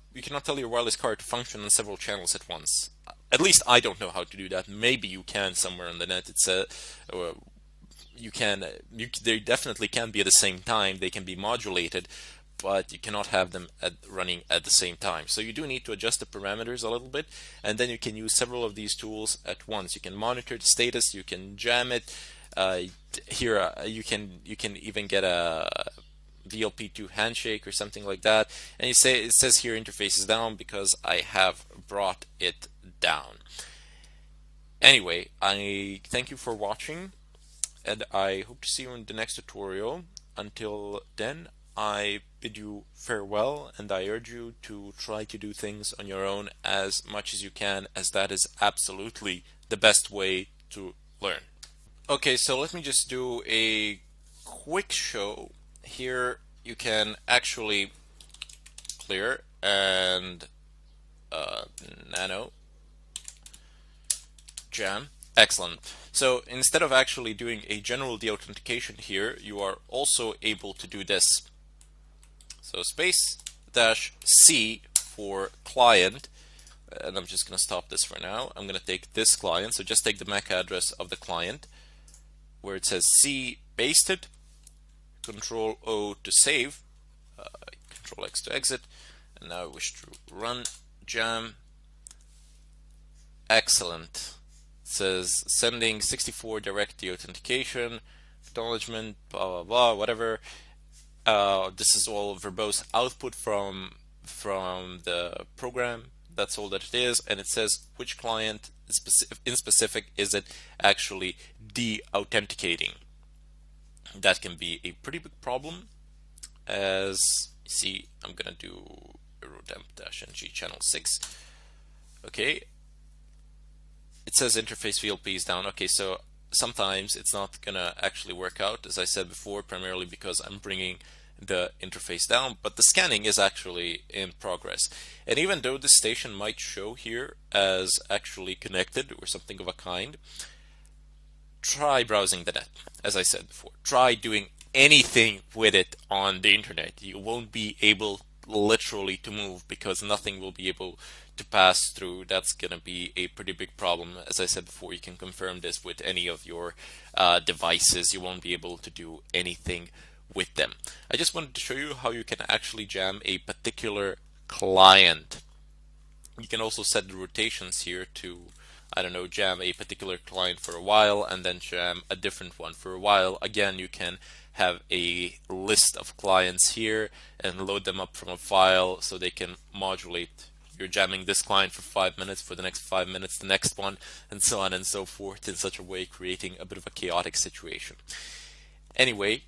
Speaker 1: tell your wireless card to function on several channels at once. At least I don't know how to do that. Maybe you can somewhere on the net. It's they definitely can be at the same time. They can be modulated, but you cannot have them running at the same time. So you do need to adjust the parameters a little bit, and then you can use several of these tools at once. You can monitor the status, you can jam it. Here you can even get a VLP2 handshake or something like that. And it says here interface is down because I have brought it down. Anyway, I thank you for watching, and I hope to see you in the next tutorial. Until then, I bid you farewell, and I urge you to try to do things on your own as much as you can, as that is absolutely the best way to learn. Okay, so let me just do a quick show. Here you can actually clear and nano jam. Excellent. So instead of actually doing a general deauthentication here, you are also able to do this. So space-C for client, and I'm just going to stop this for now. I'm going to take this client, so just take the MAC address of the client where it says C pasted, Control O to save, Control X to exit, and now I wish to run jam. Excellent. It says sending 64 direct deauthentication, acknowledgement, blah blah blah, whatever. This is all verbose output from the program. That's all that it is, and it says which client in specific is it actually de-authenticating. that can be a pretty big problem. As you see, I'm gonna do aerodemp-ng channel 6. Okay, it says interface VLP is down. Okay, so sometimes it's not gonna actually work out, as I said before, primarily because I'm bringing the interface down, but the scanning is actually in progress. And even though the station might show here as actually connected or something of a kind, try browsing the net. As I said before, try doing anything with it on the internet. You won't be able literally to move because nothing will be able to pass through. That's gonna be a pretty big problem. As I said before, you can confirm this with any of your devices. You won't be able to do anything with them. I just wanted to show you how you can actually jam a particular client. You can also set the rotations here to, I don't know, jam a particular client for a while and then jam a different one for a while. Again, you can have a list of clients here and load them up from a file so they can modulate. You're jamming this client for 5 minutes, for the next 5 minutes the next one, and so on and so forth, in such a way creating a bit of a chaotic situation. Anyway,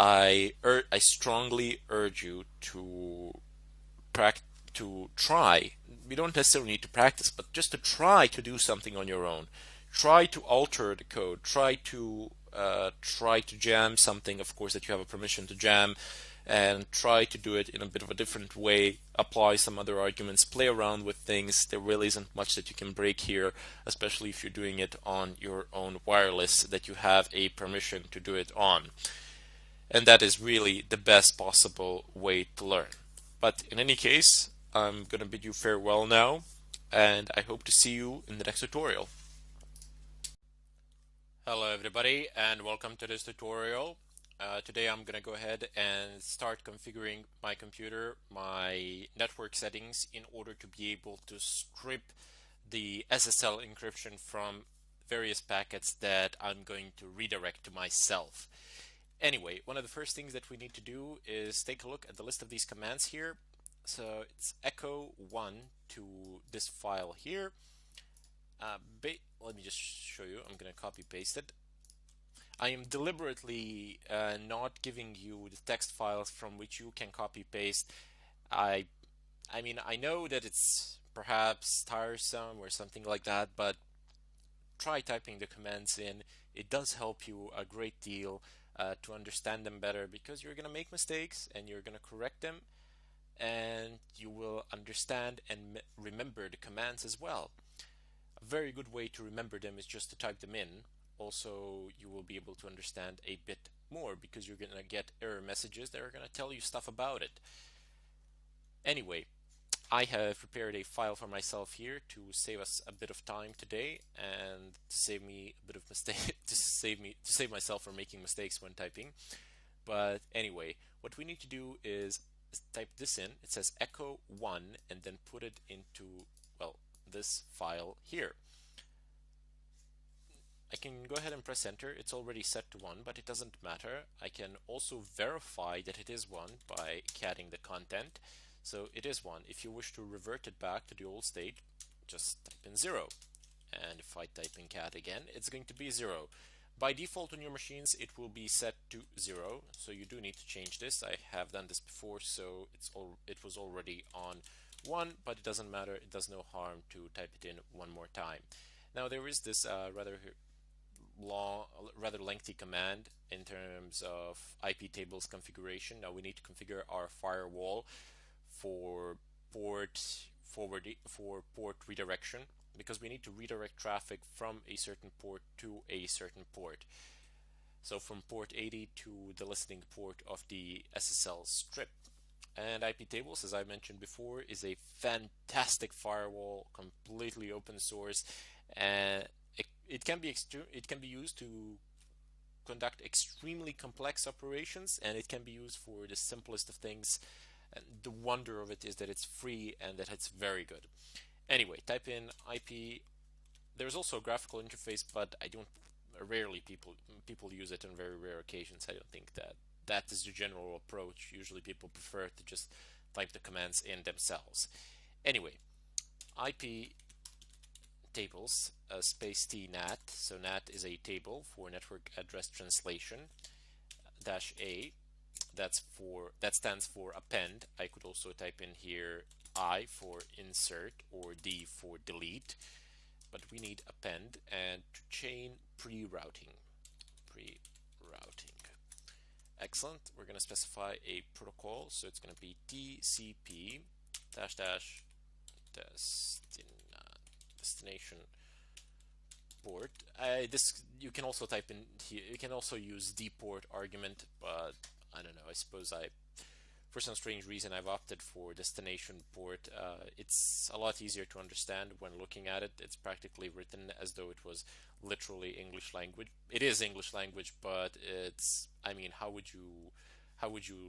Speaker 1: I strongly urge you to try. You don't necessarily need to practice, but just to try to do something on your own. Try to alter the code. Try to jam something, of course, that you have a permission to jam, and try to do it in a bit of a different way. Apply some other arguments. Play around with things. There really isn't much that you can break here, especially if you're doing it on your own wireless that you have a permission to do it on. And that is really the best possible way to learn. But in any case, I'm going to bid you farewell now, and I hope to see you in the next tutorial. Hello everybody, and welcome to this tutorial. Today I'm going to go ahead and start configuring my computer, my network settings, in order to be able to strip the SSL encryption from various packets that I'm going to redirect to myself. Anyway, one of the first things that we need to do is take a look at the list of these commands here. So it's echo 1 to this file here. Let me just show you. I'm going to copy paste it. I am deliberately not giving you the text files from which you can copy paste. I mean, I know that it's perhaps tiresome or something like that, but try typing the commands in. It does help you a great deal to understand them better, because you're going to make mistakes and you're going to correct them, and you will understand and remember the commands as well. A very good way to remember them is just to type them in. Also, you will be able to understand a bit more, because you're going to get error messages that are going to tell you stuff about it. Anyway, I have prepared a file for myself here to save us a bit of time today, and to save me a bit of mistake to save myself from making mistakes when typing. But anyway, what we need to do is type this in. It says echo 1, and then put it into, well, this file here. I can go ahead and press enter. It's already set to 1, but it doesn't matter. I can also verify that it is 1 by catting the content. So it is 1. If you wish to revert it back to the old state, just type in 0. And if I type in cat again, it's going to be 0. By default on your machines, it will be set to 0. So you do need to change this. I have done this before, so it was already on 1, but it doesn't matter. It does no harm to type it in one more time. Now there is this rather lengthy command in terms of IP tables configuration. Now we need to configure our firewall for port redirection, because we need to redirect traffic from a certain port to a certain port. So from port 80 to the listening port of the SSL strip. And IP tables, as I mentioned before, is a fantastic firewall, completely open source, and it can be used to conduct extremely complex operations, and it can be used for the simplest of things. And the wonder of it is that it's free and that it's very good. Anyway, type in IP. There's also a graphical interface, but rarely people use it on very rare occasions. I don't think that is the general approach. Usually people prefer to just type the commands in themselves. Anyway, IP tables, space T NAT. So NAT is a table for network address translation. -a. That stands for append. I could also type in here I for insert or D for delete, but we need append, and to chain pre-routing. Excellent. We're going to specify a protocol, so it's going to be TCP destination port. This you can also type in here. You can also use dport argument, but I don't know. I suppose for some strange reason, I've opted for destination port. It's a lot easier to understand when looking at it. It's practically written as though it was literally English language. It is English language, but it's, I mean, how would you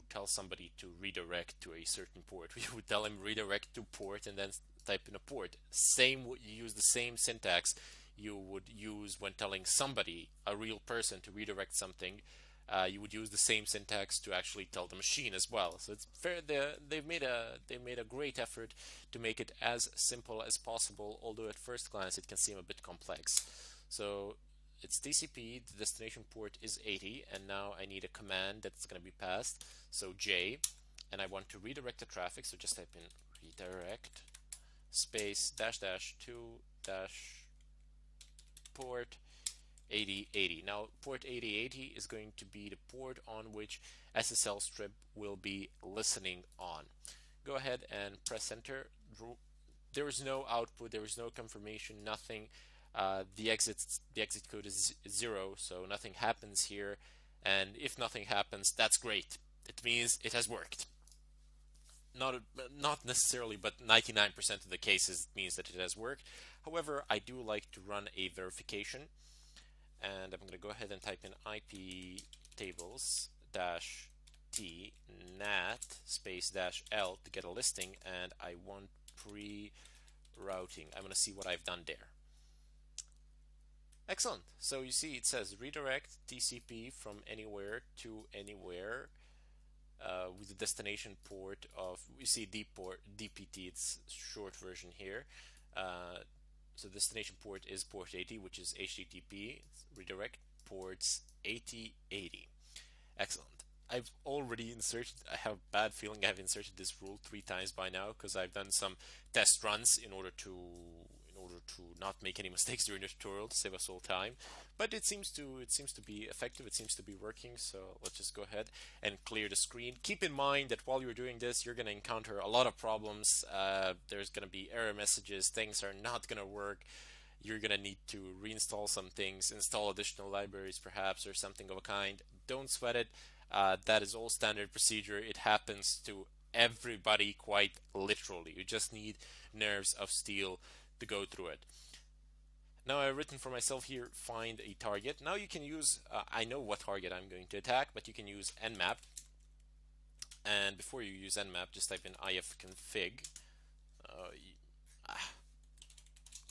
Speaker 1: tell somebody to redirect to a certain port? You would tell him redirect to port and then type in a port. You use the same syntax you would use when telling somebody, a real person, to redirect something. You would use the same syntax to actually tell the machine as well. So it's fair. They've made a great effort to make it as simple as possible. Although at first glance it can seem a bit complex. So it's TCP. The destination port is 80, and now I need a command that's going to be passed. So J, and I want to redirect the traffic. So just type in redirect space --2 port 8080. Now port 8080 is going to be the port on which SSL strip will be listening on. Go ahead and press enter. There is no output, there is no confirmation, nothing. The exit code is 0, so nothing happens here. And if nothing happens, that's great. It means it has worked. Not necessarily, but 99% of the cases it means that it has worked. However, I do like to run a verification. And I'm going to go ahead and type in IP tables -t nat space -l to get a listing, and I want pre-routing. I'm going to see what I've done there. Excellent. So you see it says redirect TCP from anywhere to anywhere with the destination port of, we see DPT, it's short version here. So the destination port is port 80, which is HTTP. Redirect ports 8080. Excellent. I've already inserted, I have a bad feeling I've inserted this rule 3 times by now, because I've done some test runs in order to not make any mistakes during the tutorial to save us all time. But it seems to be effective. It seems to be working. So let's just go ahead and clear the screen. Keep in mind that while you're doing this, you're going to encounter a lot of problems. There's going to be error messages. Things are not going to work. You're going to need to reinstall some things, install additional libraries perhaps, or something of a kind. Don't sweat it. That is all standard procedure. It happens to everybody quite literally. You just need nerves of steel to go through it. Now I've written for myself here, find a target. Now you can use, I know what target I'm going to attack, but you can use Nmap. And before you use Nmap, just type in ifconfig.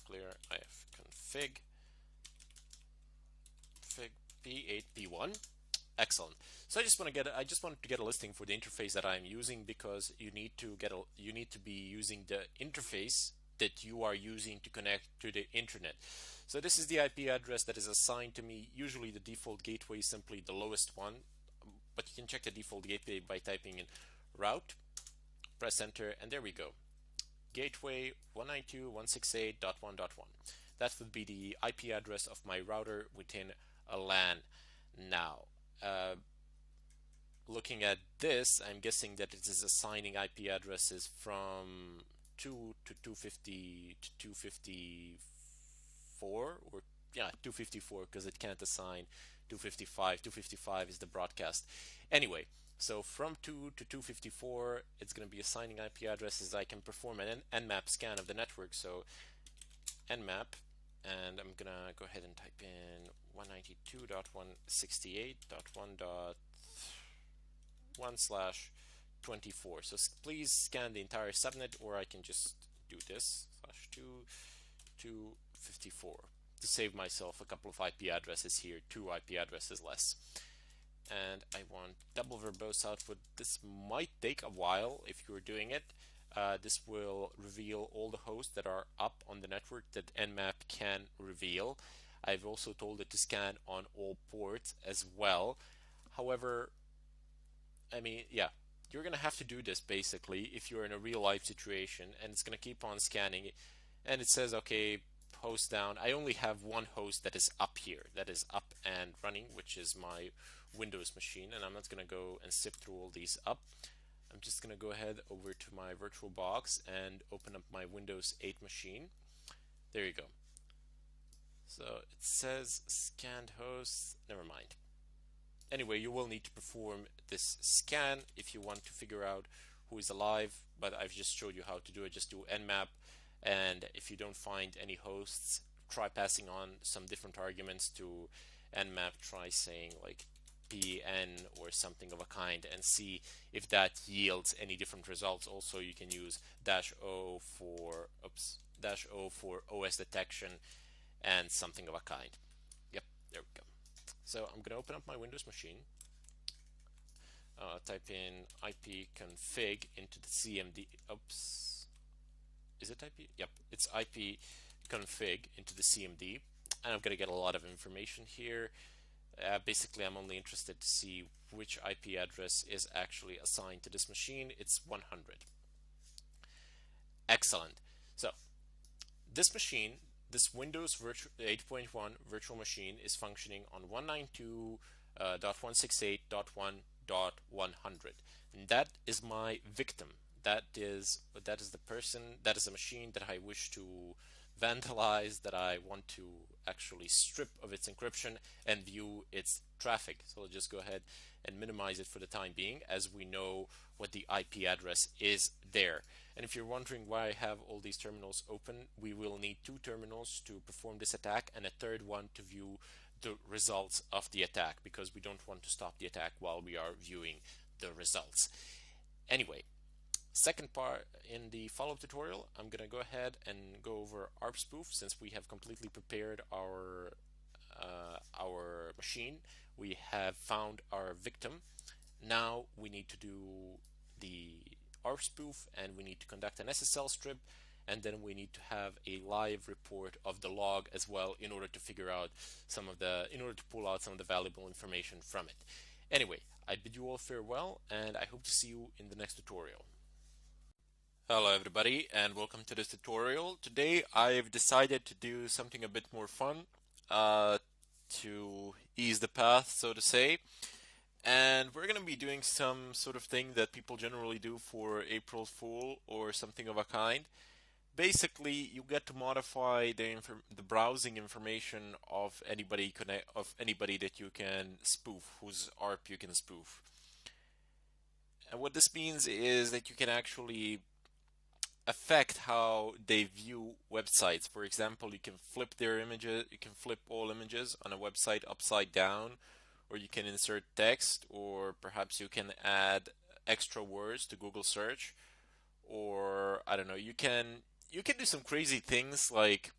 Speaker 1: Clear ifconfig p8 p1. Excellent. So I just want to get a listing for the interface that I'm using, because you need to be using the interface that you are using to connect to the internet. So this is the IP address that is assigned to me. Usually the default gateway is simply the lowest one, but you can check the default gateway by typing in route, press enter, and there we go. Gateway 192.168.1.1. That would be the IP address of my router within a LAN. Now, looking at this, I'm guessing that it is assigning IP addresses from 2 to 250 to 254, or yeah, 254, because it can't assign 255. 255 is the broadcast. Anyway, so from 2 to 254, it's going to be assigning IP addresses. I can perform an Nmap scan of the network. So Nmap, and I'm going to go ahead and type in 192.168.1.1/24. So please scan the entire subnet, or I can just do this /2 to 54 to save myself a couple of IP addresses here, 2 IP addresses less. And I want double verbose output. This might take a while if you're doing it. This will reveal all the hosts that are up on the network that Nmap can reveal. I've also told it to scan on all ports as well. However, I mean, yeah, you're going to have to do this basically if you're in a real life situation, and it's going to keep on scanning, and it says, okay, host down. I only have one host that is up here, that is up and running, which is my Windows machine, and I'm not going to go and sift through all these up. I'm just going to go ahead over to my VirtualBox and open up my Windows 8 machine. There you go. So it says scanned hosts, never mind. Anyway, you will need to perform this scan if you want to figure out who is alive, but I've just showed you how to do it. Just do Nmap, and if you don't find any hosts, try passing on some different arguments to Nmap. Try saying like PN or something of a kind and see if that yields any different results. Also, you can use -O for -O for OS detection and something of a kind. Yep, there we go. So I'm going to open up my Windows machine, type in ipconfig into the CMD. Oops, is it IP? Yep, it's ipconfig into the CMD, and I'm going to get a lot of information here. Basically, I'm only interested to see which IP address is actually assigned to this machine. It's 100. Excellent. So this machine, this Windows 8.1 virtual machine, is functioning on 192.168.1.100, and that is my victim. That is the person, that is a machine that I wish to vandalize, that I want to actually strip of its encryption and view its traffic. So I'll just go ahead and minimize it for the time being, as we know what the IP address is there. And if you're wondering why I have all these terminals open, we will need 2 terminals to perform this attack and a third one to view the results of the attack, because we don't want to stop the attack while we are viewing the results. Anyway, second part, in the follow-up tutorial, I'm going to go ahead and go over ARP spoof. Since we have completely prepared our machine, we have found our victim. Now we need to do the ARP spoof, and we need to conduct an SSL strip, and then we need to have a live report of the log as well in order to figure out in order to pull out some of the valuable information from it. Anyway, I bid you all farewell, and I hope to see you in the next tutorial. Hello everybody, and welcome to this tutorial. Today I've decided to do something a bit more fun to ease the path, so to say. And we're going to be doing some sort of thing that people generally do for April Fool or something of a kind. Basically, you get to modify the browsing information of anybody that you can spoof, whose ARP you can spoof. And what this means is that you can actually affect how they view websites. For example, you can flip their images, you can flip all images on a website upside down, or you can insert text, or perhaps you can add extra words to Google search, or I don't know, you can do some crazy things like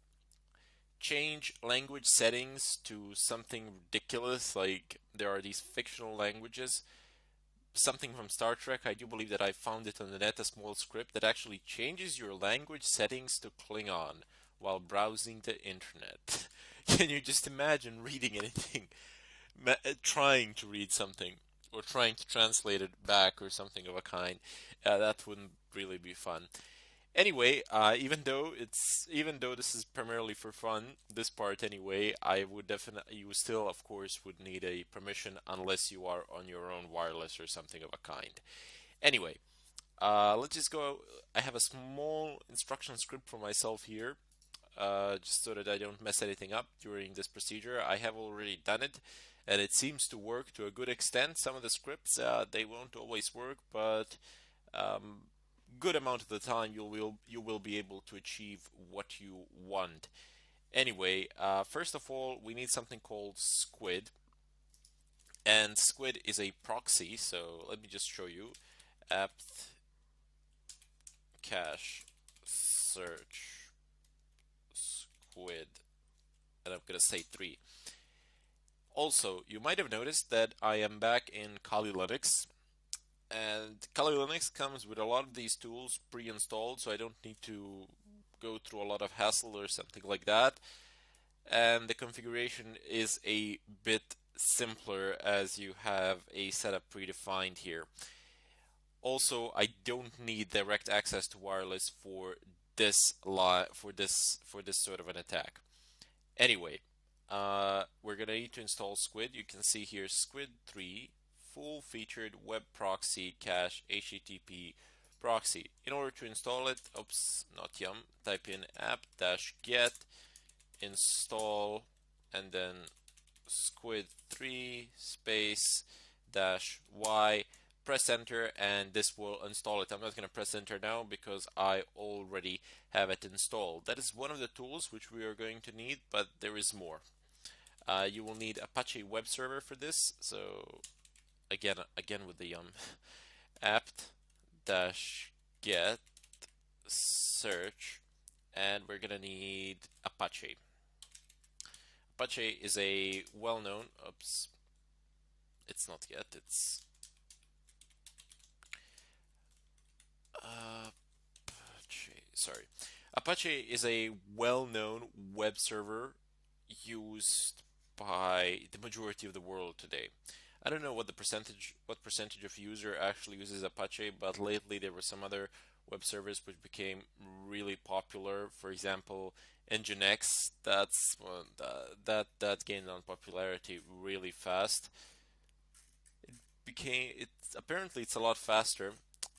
Speaker 1: change language settings to something ridiculous, like there are these fictional languages. Something from Star Trek, I do believe that I found it on the net, a small script that actually changes your language settings to Klingon while browsing the internet. Can you just imagine reading anything, trying to read something, or trying to translate it back or something of a kind? That wouldn't really be fun. Anyway, even though this is primarily for fun, this part anyway, you still, of course, would need a permission unless you are on your own wireless or something of a kind. Anyway, let's just go. I have a small instruction script for myself here, just so that I don't mess anything up during this procedure. I have already done it, and it seems to work to a good extent. Some of the scripts, they won't always work, but good amount of the time you will be able to achieve what you want. Anyway, first of all, we need something called Squid, and Squid is a proxy. So let me just show you. Apt cache search Squid, and I'm gonna say 3. Also, you might have noticed that I am back in Kali Linux. And Kali Linux comes with a lot of these tools pre-installed, so I don't need to go through a lot of hassle or something like that. And the configuration is a bit simpler as you have a setup predefined here. Also, I don't need direct access to wireless for this sort of an attack. Anyway, we're gonna need to install Squid. You can see here Squid 3 full-featured web proxy cache HTTP proxy. In order to install it, oops, not yum, type in apt-get install and then Squid 3 space -y, press enter, and this will install it. I'm not going to press enter now because I already have it installed. That is one of the tools which we are going to need, but there is more. You will need Apache web server for this. So again with the apt-get search, and we're going to need Apache. Apache is a well-known, oops, it's not yet, it's Apache is a well-known web server used by the majority of the world today. I don't know what percentage of user actually uses Apache, but lately there were some other web servers which became really popular. For example, Nginx, that gained on popularity really fast. Apparently it's a lot faster.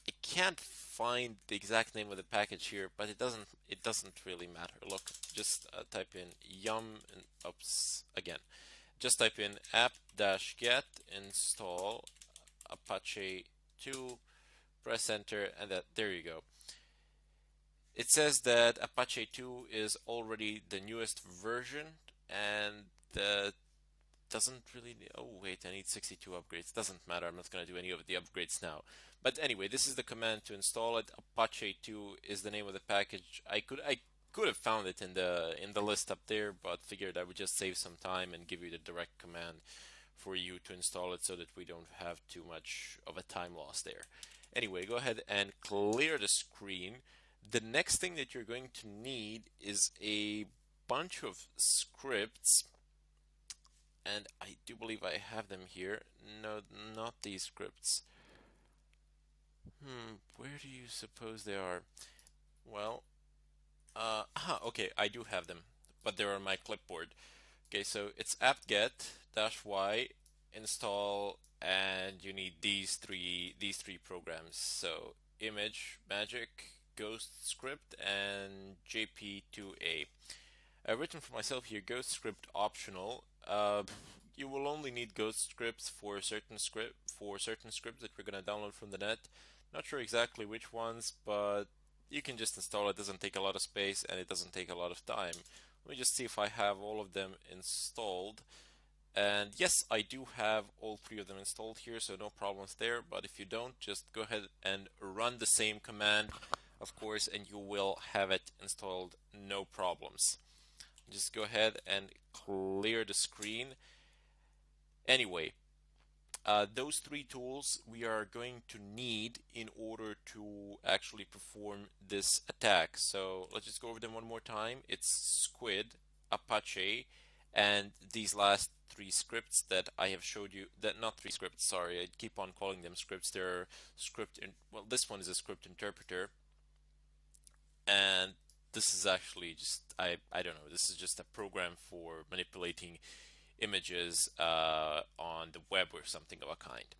Speaker 1: I can't find the exact name of the package here, but it doesn't really matter. Look, just type in yum and oops again. Just type in apt-get install Apache 2, press enter, and there you go. It says that Apache 2 is already the newest version, and doesn't really need, oh wait, I need 62 upgrades. Doesn't matter, I'm not going to do any of the upgrades now. But anyway, this is the command to install it. Apache 2 is the name of the package. I could have found it in the list up there, but figured I would just save some time and give you the direct command for you to install it so that we don't have too much of a time loss there. Anyway, go ahead and clear the screen. The next thing that you're going to need is a bunch of scripts, and I do believe I have them here. No, not these scripts. Where do you suppose they are? Well, okay, I do have them, but they're on my clipboard. Okay, so it's apt-get -y install, and you need these three programs. So image, magic, ghost script, and jp2a. I've written for myself here ghost script optional. You will only need ghost scripts for certain scripts that we're going to download from the net. Not sure exactly which ones, but you can just install it. It doesn't take a lot of space and it doesn't take a lot of time. Let me just see if I have all of them installed. And yes, I do have all three of them installed here, so no problems there. But if you don't, just go ahead and run the same command, of course, and you will have it installed, no problems. Just go ahead and clear the screen. Anyway, those three tools we are going to need in order to actually perform this attack. So let's just go over them one more time. It's Squid, Apache, and these last three scripts that I have showed you. Not three scripts, sorry, I keep on calling them scripts. They're well, this one is a script interpreter, and this is actually just, I don't know, this is just a program for manipulating images on the web or something of a kind.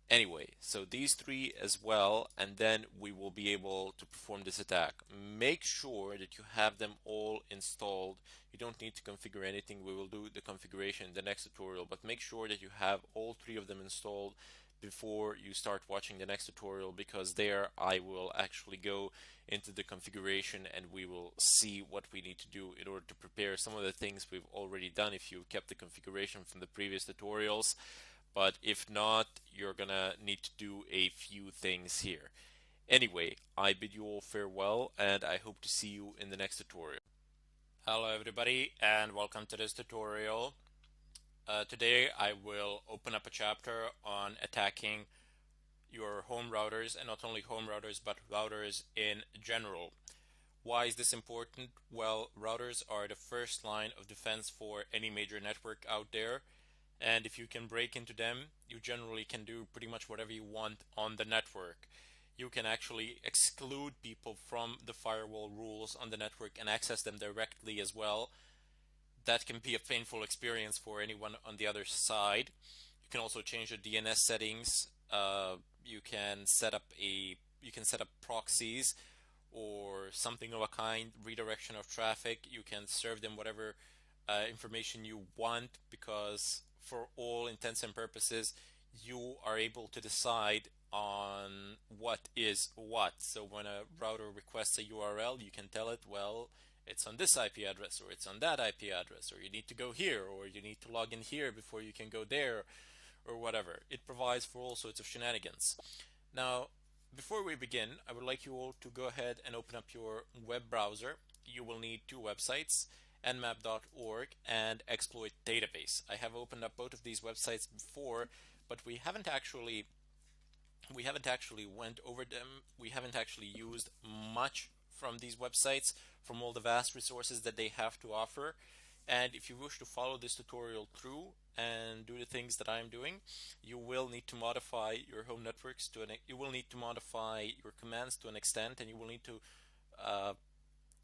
Speaker 1: Anyway, so these three as well, and then we will be able to perform this attack. Make sure that you have them all installed. You don't need to configure anything. We will do the configuration in the next tutorial, but make sure that you have all three of them installed before you start watching the next tutorial, because there I will actually go into the configuration and we will see what we need to do in order to prepare some of the things we've already done if you kept the configuration from the previous tutorials. But if not, you're gonna need to do a few things here. Anyway, I bid you all farewell, and I hope to see you in the next tutorial. Hello everybody, and welcome to this tutorial. Today I will open up a chapter on attacking your home routers, and not only home routers but routers in general. Why is this important? Well, routers are the first line of defense for any major network out there. And if you can break into them, you generally can do pretty much whatever you want on the network. You can actually exclude people from the firewall rules on the network and access them directly as well. That can be a painful experience for anyone on the other side. You can also change the DNS settings. You can set up proxies or something of a kind, redirection of traffic. You can serve them whatever information you want, because for all intents and purposes, you are able to decide on what is what. So when a router requests a URL, you can tell it, well, it's on this IP address, or it's on that IP address, or you need to go here, or you need to log in here before you can go there, or whatever. It provides for all sorts of shenanigans. Now, before we begin, I would like you all to go ahead and open up your web browser. You will need two websites, nmap.org and Exploit Database. I have opened up both of these websites before, but we haven't actually went over them. We haven't actually used much from these websites, from all the vast resources that they have to offer. And if you wish to follow this tutorial through and do the things that I'm doing, you will need to modify your home networks you will need to modify your commands to an extent, and you will need to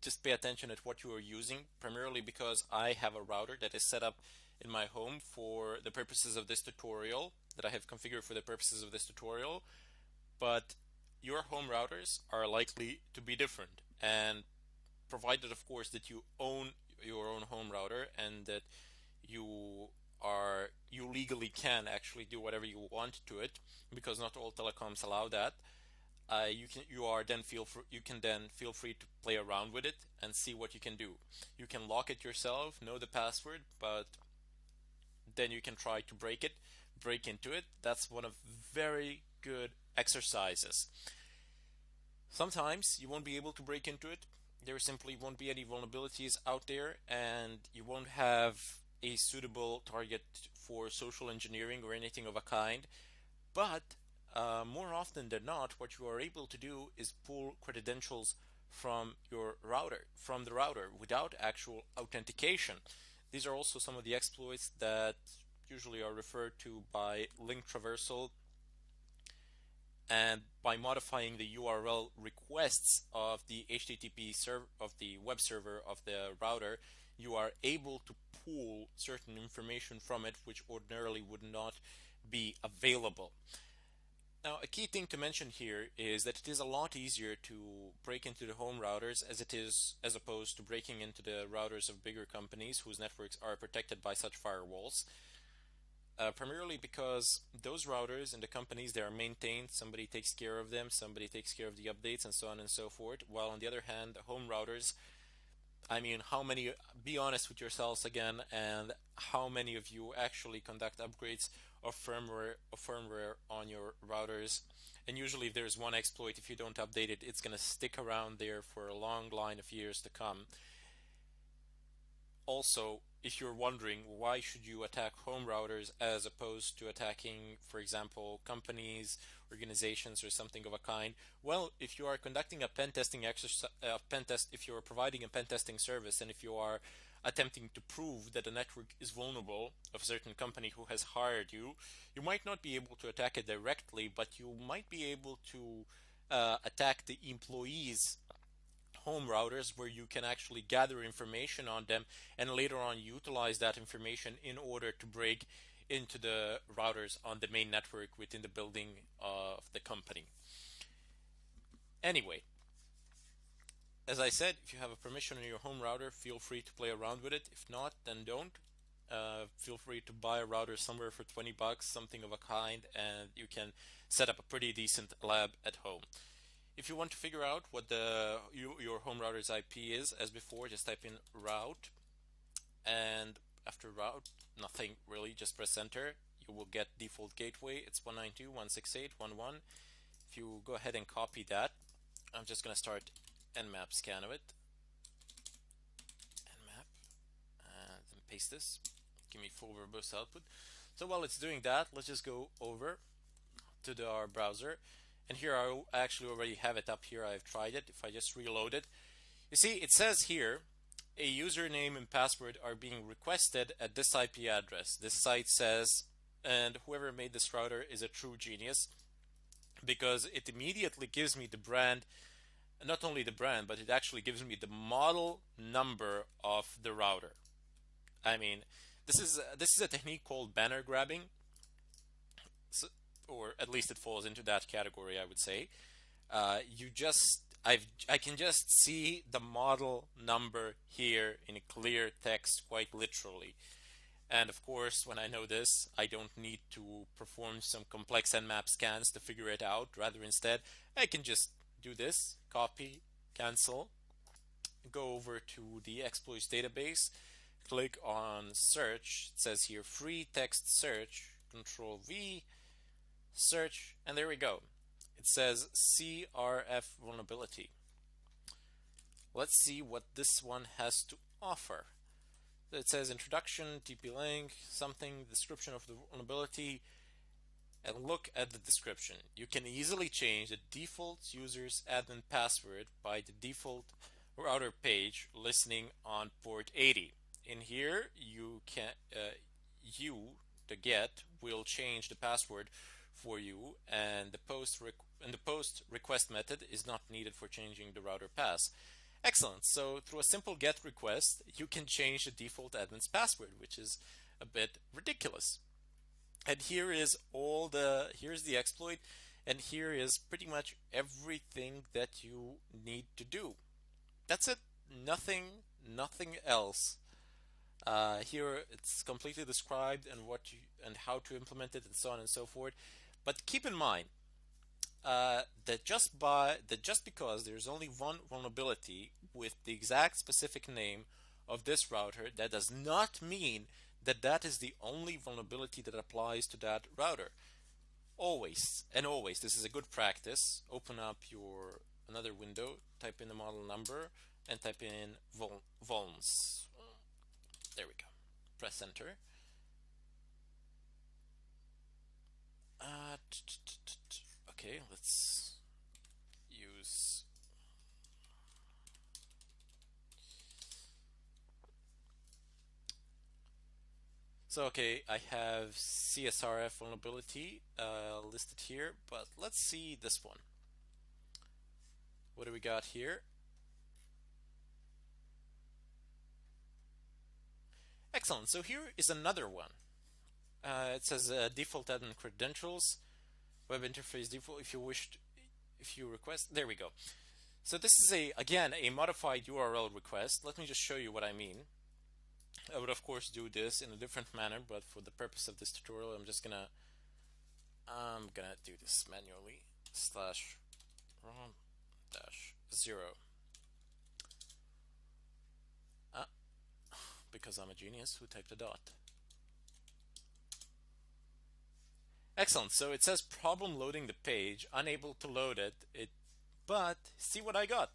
Speaker 1: just pay attention at what you are using, primarily because I have a router that is set up in my home for the purposes of this tutorial, that I have configured for the purposes of this tutorial, but your home routers are likely to be different. And provided, of course, that you own your own home router and that you legally can actually do whatever you want to it, because not all telecoms allow that. You can then feel free to play around with it and see what you can do. You can lock it yourself, know the password, but then you can try to break into it. That's one of very good exercises. Sometimes you won't be able to break into it. There simply won't be any vulnerabilities out there, and you won't have a suitable target for social engineering or anything of a kind. But more often than not, what you are able to do is pull credentials from the router without actual authentication. These are also some of the exploits that usually are referred to by link traversal. And by modifying the URL requests of the HTTP of the web server of the router, you are able to pull certain information from it which ordinarily would not be available. Now, a key thing to mention here is that it is a lot easier to break into the home routers as opposed to breaking into the routers of bigger companies whose networks are protected by such firewalls. Primarily because those routers in the companies, they are maintained, somebody takes care of them, somebody takes care of the updates, and so on and so forth. While on the other hand, the home routers, be honest with yourselves again, and how many of you actually conduct upgrades of firmware on your routers? And usually if there's one exploit, if you don't update it, it's going to stick around there for a long line of years to come. Also, if you're wondering why should you attack home routers as opposed to attacking, for example, companies, organizations, or something of a kind, well, if you are conducting a pen testing exercise, if you are providing a pen testing service, and if you are attempting to prove that a network is vulnerable of a certain company who has hired you, you might not be able to attack it directly, but you might be able to attack the employees' home routers, where you can actually gather information on them and later on utilize that information in order to break into the routers on the main network within the building of the company. Anyway, as I said, if you have a permission on your home router, feel free to play around with it. If not, then don't. Feel free to buy a router somewhere for $20, something of a kind, and you can set up a pretty decent lab at home. If you want to figure out what your home router's IP is, as before, just type in route, and after route, nothing really, just press enter. You will get default gateway. It's 192.168.1.1. If you go ahead and copy that, I'm just going to start Nmap scan of it. Nmap, and then paste this. Give me full verbose output. So while it's doing that, let's just go over to our browser. And here I actually already have it up here. I've tried it. If I just reload it, you see it says here a username and password are being requested at this IP address. This site says, and whoever made this router is a true genius, because it immediately gives me the brand, not only the brand, but it actually gives me the model number of the router. I mean, this is a technique called banner grabbing, so, or at least it falls into that category, I would say. I can just see the model number here in a clear text, quite literally. And of course, when I know this, I don't need to perform some complex Nmap scans to figure it out. Rather, instead, I can just do this, copy, cancel, go over to the exploits database, click on search. It says here free text search, Control V, search, and there we go. It says CRF vulnerability. Let's see what this one has to offer. It says introduction, TP-link, something, description of the vulnerability, and look at the description. You can easily change the default user's admin password by the default router page listening on port 80. In here, you can the get will change the password for you, and the post request method is not needed for changing the router pass. Excellent. So through a simple GET request, you can change the default admin's password, which is a bit ridiculous. And here's the exploit, and here is pretty much everything that you need to do. That's it. Nothing else. Here it's completely described and how to implement it and so on and so forth. But keep in mind that just because there's only one vulnerability with the exact specific name of this router, that does not mean that that is the only vulnerability that applies to that router. Always, this is a good practice. Open up another window, type in the model number, and type in vulns. There we go. Press enter. Okay, let's use okay, I have CSRF vulnerability listed here, but let's see this one. What do we got here? Excellent. So here is another one. It says default admin credentials, web interface default. If you request, there we go. So this is again a modified URL request. Let me just show you what I mean. I would of course do this in a different manner, but for the purpose of this tutorial, I'm gonna do this manually. /rom-0. Because I'm a genius who typed a dot. Excellent. So it says problem loading the page, unable to load it. But see what I got.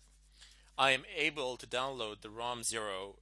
Speaker 1: I am able to download the ROM0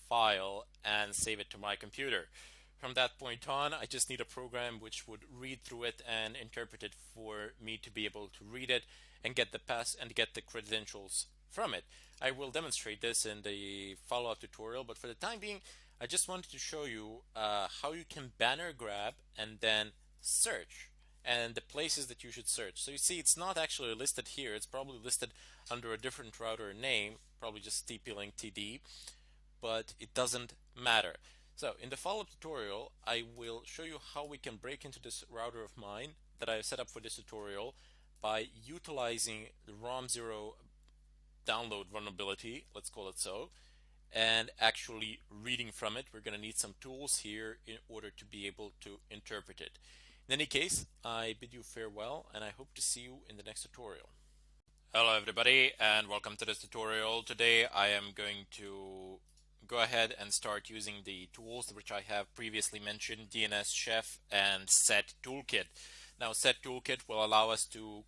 Speaker 1: file and save it to my computer. From that point on, I just need a program which would read through it and interpret it for me to be able to read it and get the credentials from it. I will demonstrate this in the follow-up tutorial, but for the time being, I just wanted to show you how you can banner grab and then search, and the places that you should search. So you see, it's not actually listed here. It's probably listed under a different router name, probably just TP-link TD, but it doesn't matter. So in the follow-up tutorial, I will show you how we can break into this router of mine that I have set up for this tutorial by utilizing the ROM0 download vulnerability, let's call it so, and actually reading from it. We're going to need some tools here in order to be able to interpret it. In any case, I bid you farewell, and I hope to see you in the next tutorial. Hello everybody, and welcome to this tutorial. Today I am going to go ahead and start using the tools which I have previously mentioned, DNS Chef and Set Toolkit. Now Set Toolkit will allow us to,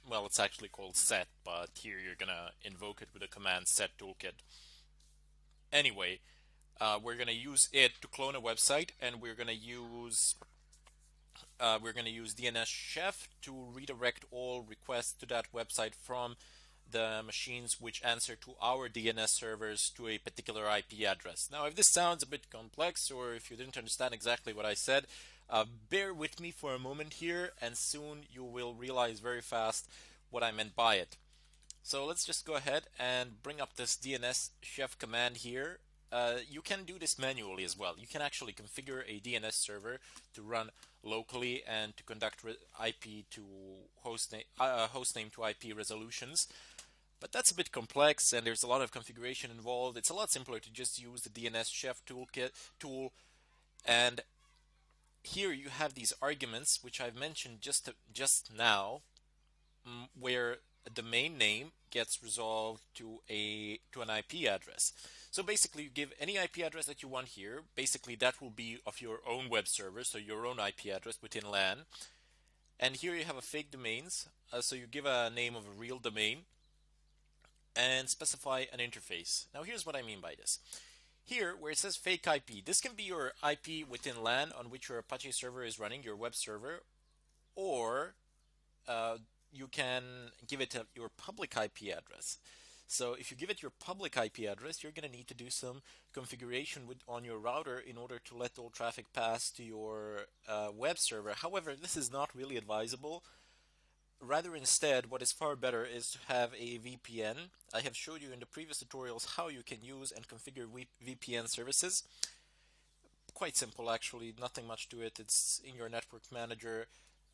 Speaker 1: well, it's actually called set, but here you're gonna invoke it with the command set toolkit. Anyway, we're gonna use it to clone a website, and we're gonna use DNS Chef to redirect all requests to that website from the machines which answer to our DNS servers to a particular IP address. Now, if this sounds a bit complex, or if you didn't understand exactly what I said, bear with me for a moment here, and soon you will realize very fast what I meant by it. So let's just go ahead and bring up this DNS chef command here. You can do this manually as well. You can actually configure a DNS server to run locally and to conduct IP to hostname to IP resolutions. But that's a bit complex, and there's a lot of configuration involved. It's a lot simpler to just use the DNS chef tool. And here you have these arguments, which I've mentioned just now, where a domain name gets resolved to an IP address. So basically, you give any IP address that you want here. Basically, that will be of your own web server, so your own IP address within LAN. And here you have a fake domains. So you give a name of a real domain and specify an interface. Now here's what I mean by this. Here, where it says fake IP, this can be your IP within LAN on which your Apache server is running, your web server, or you can give it your public IP address. So if you give it your public IP address, you're going to need to do some configuration on your router in order to let all traffic pass to your web server. However, this is not really advisable. Rather, instead, what is far better is to have a VPN. I have showed you in the previous tutorials how you can use and configure VPN services. Quite simple, actually, nothing much to it. It's in your network manager.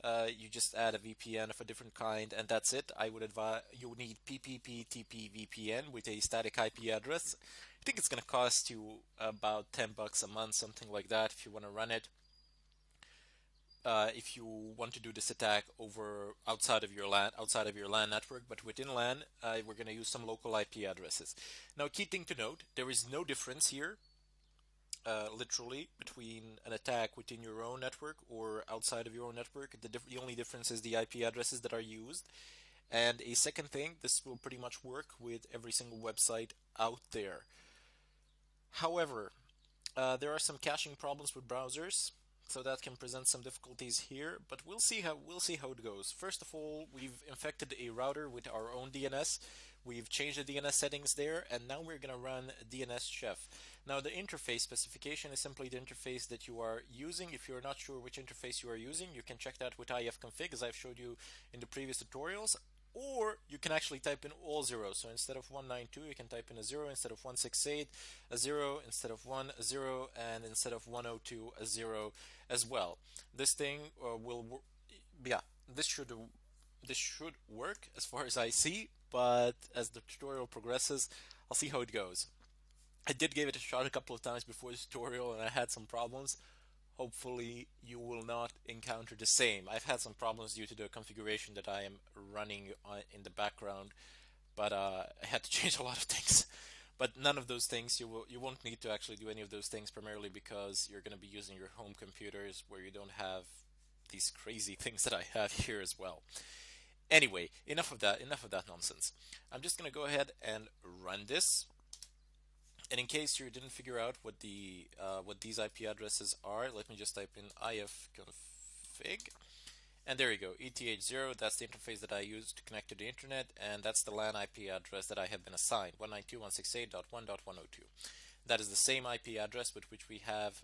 Speaker 1: You just add a VPN of a different kind, and that's it. I would advise you need PPPTP VPN with a static IP address. I think it's going to cost you about $10 a month, something like that, if you want to run it. If you want to do this attack over outside of your LAN network, but within LAN, we're going to use some local IP addresses. Now, key thing to note: there is no difference here. Literally, between an attack within your own network or outside of your own network. The only difference is the IP addresses that are used. And a second thing, this will pretty much work with every single website out there. However, there are some caching problems with browsers, so that can present some difficulties here, but we'll see how it goes. First of all, we've infected a router with our own DNS. We've changed the DNS settings there, and now we're going to run DNS chef. Now, the interface specification is simply the interface that you are using. If you're not sure which interface you are using, you can check that with ifconfig, as I've showed you in the previous tutorials. Or you can actually type in all zeros. So instead of 192, you can type in a 0, instead of 168, a 0, instead of 1, a 0, and instead of 102, a 0 as well. This thing this should work as far as I see, but as the tutorial progresses, I'll see how it goes. I did give it a shot a couple of times before this tutorial, and I had some problems. Hopefully you will not encounter the same. I've had some problems due to the configuration that I am running in the background, but I had to change a lot of things. But none of those things, you won't need to actually do any of those things, primarily because you're going to be using your home computers where you don't have these crazy things that I have here as well. Anyway, enough of that nonsense. I'm just going to go ahead and run this. And in case you didn't figure out what these IP addresses are, let me just type in ifconfig, and there you go, ETH0. That's the interface that I use to connect to the internet, and that's the LAN IP address that I have been assigned, 192.168.1.102. That is the same IP address with which we have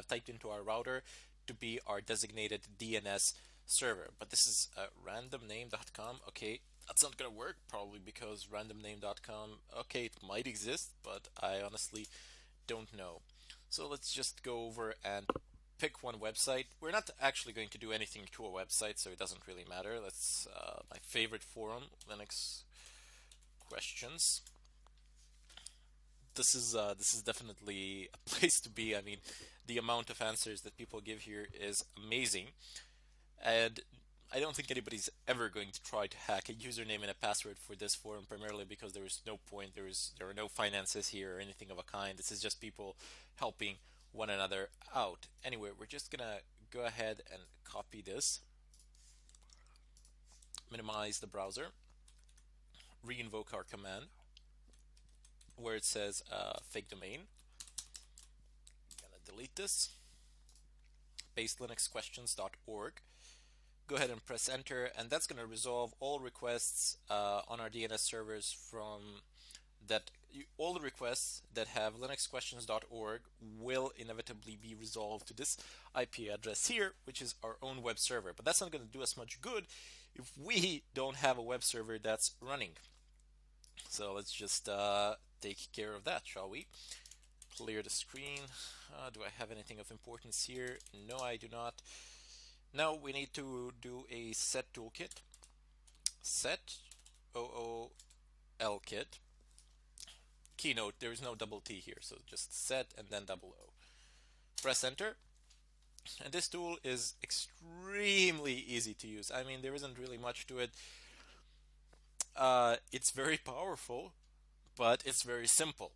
Speaker 1: typed into our router to be our designated DNS server. But this is randomname.com. Okay. That's not going to work, probably because randomname.com, okay, it might exist, but I honestly don't know. So let's just go over and pick one website. We're not actually going to do anything to a website, so it doesn't really matter. That's my favorite forum, Linux questions. This is definitely a place to be. I mean, the amount of answers that people give here is amazing, and I don't think anybody's ever going to try to hack a username and a password for this forum, primarily because there is no point, there are no finances here or anything of a kind. This is just people helping one another out. Anyway, we're just gonna go ahead and copy this, minimize the browser, re-invoke our command where it says fake domain. I'm gonna delete this, paste linuxquestions.org. go ahead and press enter, and that's going to resolve all requests on our DNS servers from that. All the requests that have linuxquestions.org will inevitably be resolved to this IP address here, which is our own web server. But that's not going to do us much good if we don't have a web server that's running. So let's just take care of that, shall we? Clear the screen. Do I have anything of importance here? No, I do not. Now we need to do a set toolkit. Set OOLKit. Keynote, there is no double T here, so just set and then double O. Press enter. And this tool is extremely easy to use. I mean, there isn't really much to it. It's very powerful, but it's very simple.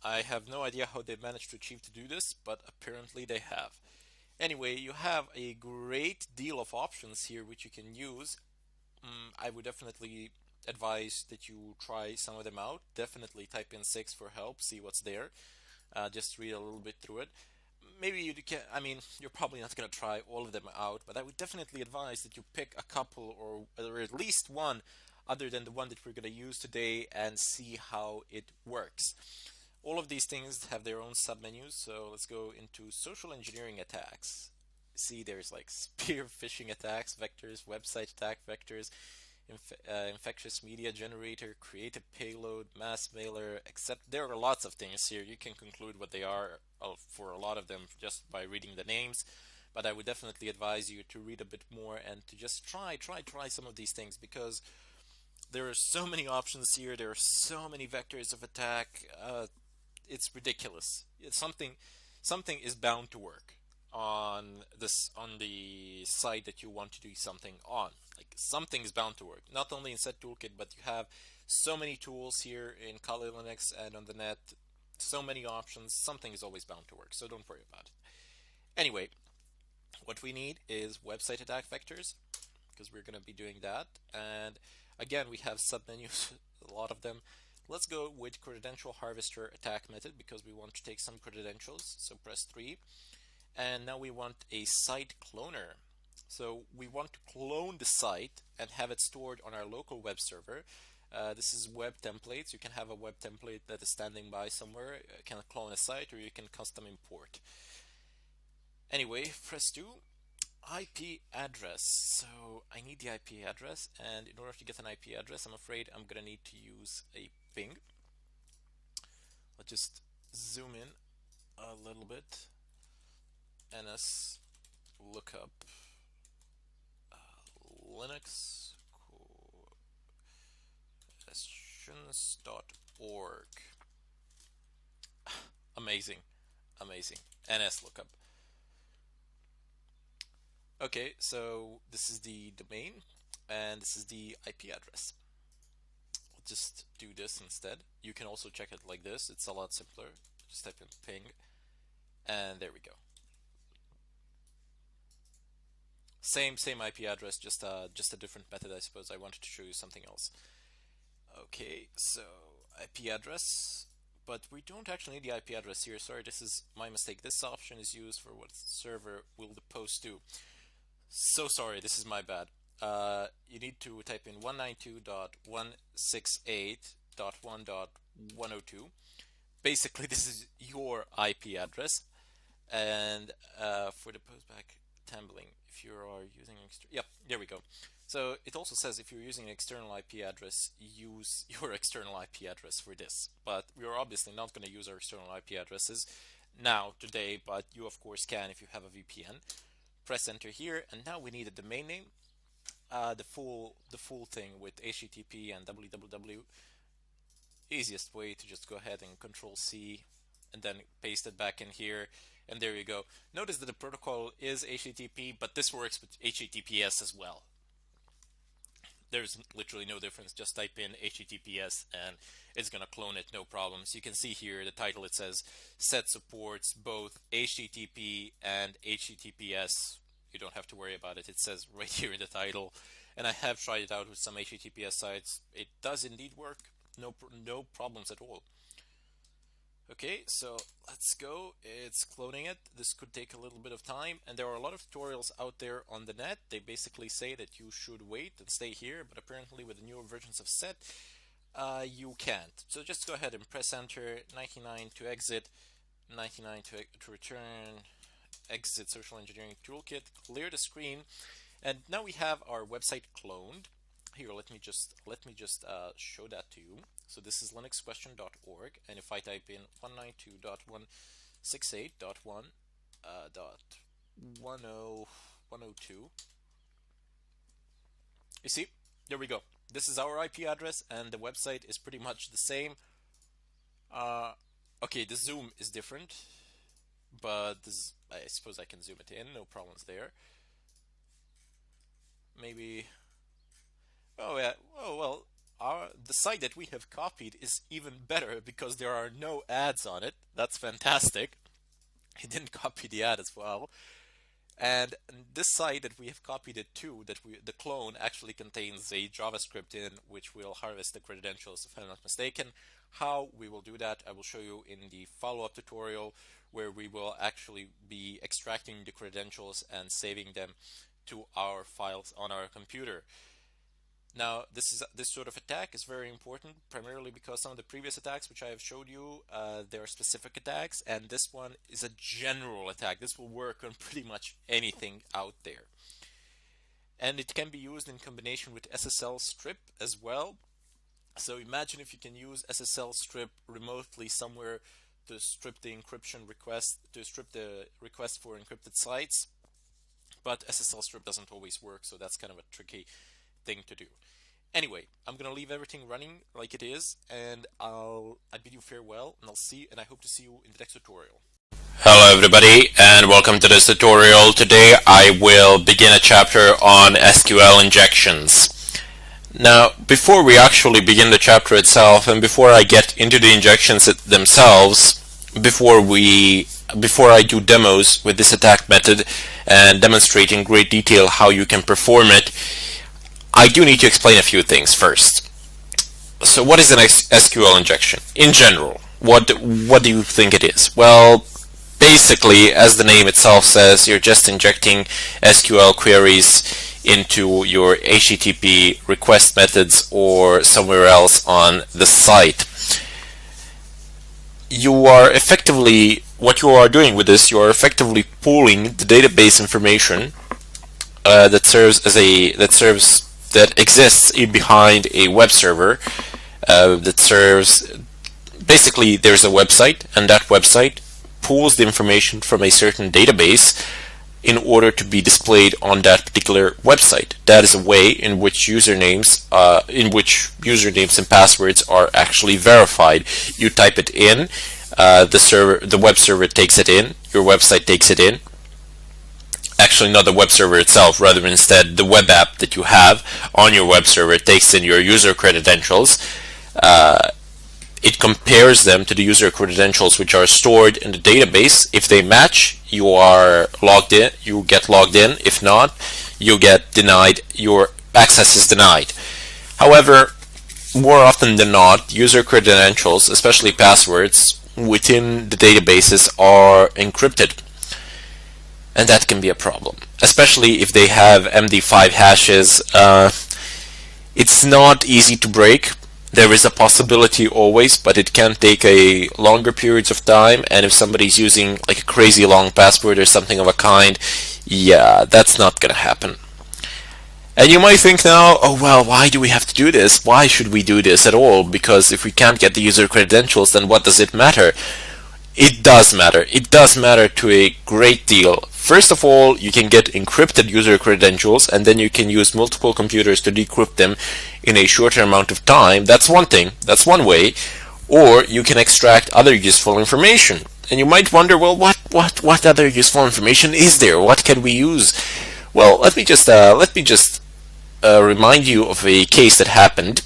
Speaker 1: I have no idea how they managed to achieve to do this, but apparently they have. Anyway, you have a great deal of options here which you can use. I would definitely advise that you try some of them out. Definitely type in 6 for help, see what's there. Just read a little bit through it. Maybe you can, I mean, you're probably not going to try all of them out, but I would definitely advise that you pick a couple or at least one other than the one that we're going to use today and see how it works. All of these things have their own submenus, so let's go into social engineering attacks. See, there's like spear phishing attacks, vectors, website attack vectors, infectious media generator, creative payload, mass mailer, except there are lots of things here. You can conclude what they are for a lot of them just by reading the names, but I would definitely advise you to read a bit more and to just try some of these things, because there are so many options here. There are so many vectors of attack. It's ridiculous. Something is bound to work on the site that you want to do something on. Like, something is bound to work. Not only in Set Toolkit, but you have so many tools here in Kali Linux and on the net. So many options. Something is always bound to work. So don't worry about it. Anyway, what we need is website attack vectors, because we're going to be doing that. And again, we have submenus, a lot of them. Let's go with credential harvester attack method because we want to take some credentials. So press 3. And now we want a site cloner. So we want to clone the site and have it stored on our local web server. This is web templates. You can have a web template that is standing by somewhere. You can clone a site, or you can custom import. Anyway, press 2. IP address. So I need the IP address, and in order to get an IP address, I'm afraid I'm gonna need to use a ping. Let's just zoom in a little bit. NS lookup Linux questions.org. Amazing. NS lookup. Okay, so this is the domain and this is the IP address. I'll just do this instead. You can also check it like this. It's a lot simpler. Just type in ping and there we go. Same IP address, just a different method, I suppose. I wanted to show you something else. Okay, so IP address, but we don't actually need the IP address here. Sorry, this is my mistake. This option is used for what server will the post do. So sorry, this is my bad. You need to type in 192.168.1.102. Basically, this is your IP address, and for the postback tumbling, if you are using yep, there we go. So it also says if you're using an external IP address, use your external IP address for this. But we are obviously not going to use our external IP addresses now today, but you of course can if you have a VPN. Press enter here, and now we need a domain name, the full thing with HTTP and www. Easiest way to just go ahead and Control C and then paste it back in here, and there you go. Notice that the protocol is HTTP, but this works with HTTPS as well. There's literally no difference. Just type in HTTPS and it's gonna clone it, no problems. You can see here the title, it says set supports both HTTP and HTTPS. You don't have to worry about it. It says right here in the title, and I have tried it out with some HTTPS sites. It does indeed work. No problems at all. Okay, so let's go. It's cloning it. This could take a little bit of time, and there are a lot of tutorials out there on the net. They basically say that you should wait and stay here, but apparently with the newer versions of set, you can't. So just go ahead and press enter, 99 to exit, 99 to return, exit social engineering toolkit, clear the screen, and now we have our website cloned. Here, let me just show that to you. So this is linuxquestion.org, and if I type in 192.168.1.102, you see, there we go. This is our IP address, and the website is pretty much the same. Okay, the zoom is different, but this, I suppose I can zoom it in, no problems there. Maybe. Oh yeah. Oh well. The site that we have copied is even better because there are no ads on it. That's fantastic. He didn't copy the ad as well. And this site that we have copied it to, the clone actually contains a JavaScript in which will harvest the credentials, if I'm not mistaken. How we will do that, I will show you in the follow-up tutorial, where we will actually be extracting the credentials and saving them to our files on our computer. Now, this sort of attack is very important, primarily because some of the previous attacks which I have showed you, they are specific attacks, and this one is a general attack. This will work on pretty much anything out there. And it can be used in combination with SSL strip as well. So imagine if you can use SSL strip remotely somewhere to strip the encryption request, to strip the request for encrypted sites. But SSL strip doesn't always work, so that's kind of a tricky thing to do. Anyway, I'm gonna leave everything running like it is, and I bid you farewell, and I hope to see you in the next tutorial.
Speaker 4: Hello everybody, and welcome to this tutorial. Today I will begin a chapter on SQL injections. Now, before we actually begin the chapter itself, and before I get into the injections themselves, before I do demos with this attack method and demonstrate in great detail how you can perform it, I do need to explain a few things first. So what is an SQL injection? In general, what do you think it is? Well, basically, as the name itself says, you're just injecting SQL queries into your HTTP request methods or somewhere else on the site. What you are doing with this, you are effectively pooling the database information that exists behind a web server basically there's a website, and that website pulls the information from a certain database in order to be displayed on that particular website. That is a way in which usernames and passwords are actually verified. You type it in, the web server takes it in, your website takes it in. Actually, not the web server itself, rather instead the web app that you have on your web server takes in your user credentials. It compares them to the user credentials which are stored in the database. If they match, you are logged in, you get logged in. If not, you get denied, your access is denied. However, more often than not, user credentials, especially passwords, within the databases are encrypted. And that can be a problem, especially if they have MD5 hashes. It's not easy to break. There is a possibility always, but it can take a longer periods of time, and if somebody's using like a crazy long password or something of a kind, yeah, that's not gonna happen. And you might think now, oh well, why do we have to do this? Why should we do this at all? Because if we can't get the user credentials, then what does it matter? It does matter. It does matter to a great deal. First of all, you can get encrypted user credentials, and then you can use multiple computers to decrypt them in a shorter amount of time. That's one thing. That's one way. Or you can extract other useful information. And you might wonder, well, what other useful information is there? What can we use? Well, let me just remind you of a case that happened.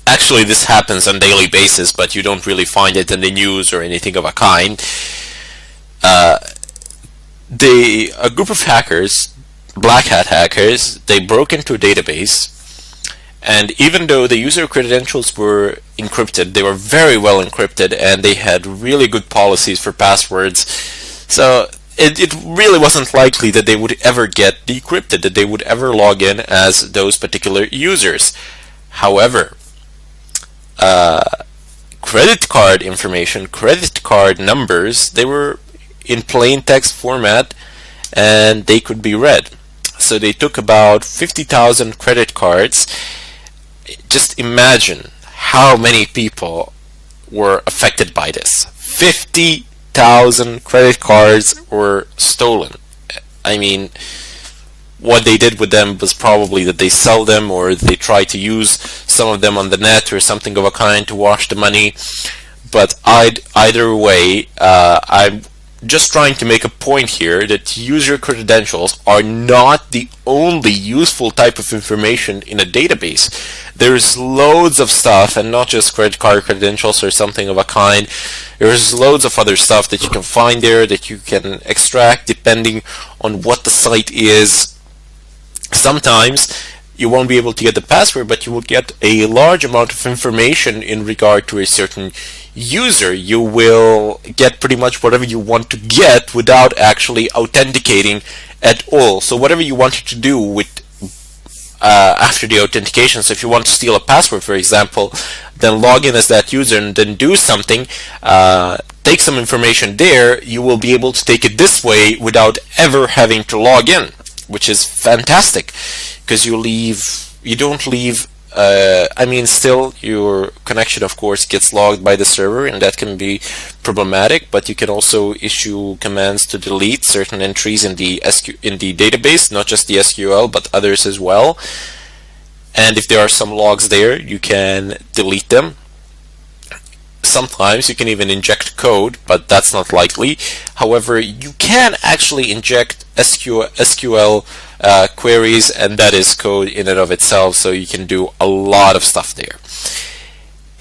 Speaker 4: Actually, this happens on a daily basis, but you don't really find it in the news or anything of a kind. A group of hackers, black hat hackers, they broke into a database And even though the user credentials were encrypted, they were very well encrypted, and they had really good policies for passwords. So it really wasn't likely that they would ever get decrypted, that they would ever log in as those particular users. However, credit card information, credit card numbers, they were in plain text format and they could be read. So they took about 50,000 credit cards. Just imagine how many people were affected by this. 50,000 credit cards were stolen. I mean, what they did with them was probably that they sell them, or they try to use some of them on the net or something of a kind to wash the money. But either way, I'm just trying to make a point here that user credentials are not the only useful type of information in a database. There's loads of stuff, and not just credit card credentials or something of a kind. There's loads of other stuff that you can find there that you can extract depending on what the site is. Sometimes you won't be able to get the password, but you will get a large amount of information in regard to a certain user. You will get pretty much whatever you want to get without actually authenticating at all. So whatever you wanted to do with after the authentication, so if you want to steal a password, for example, then log in as that user and then do something, take some information there, you will be able to take it this way without ever having to log in, which is fantastic, because you don't leave I mean, still your connection of course gets logged by the server, and that can be problematic, but you can also issue commands to delete certain entries in the database, not just the SQL but others as well. And if there are some logs there, you can delete them. Sometimes you can even inject code, but that's not likely. However, you can actually inject SQL queries, and that is code in and of itself, so you can do a lot of stuff there.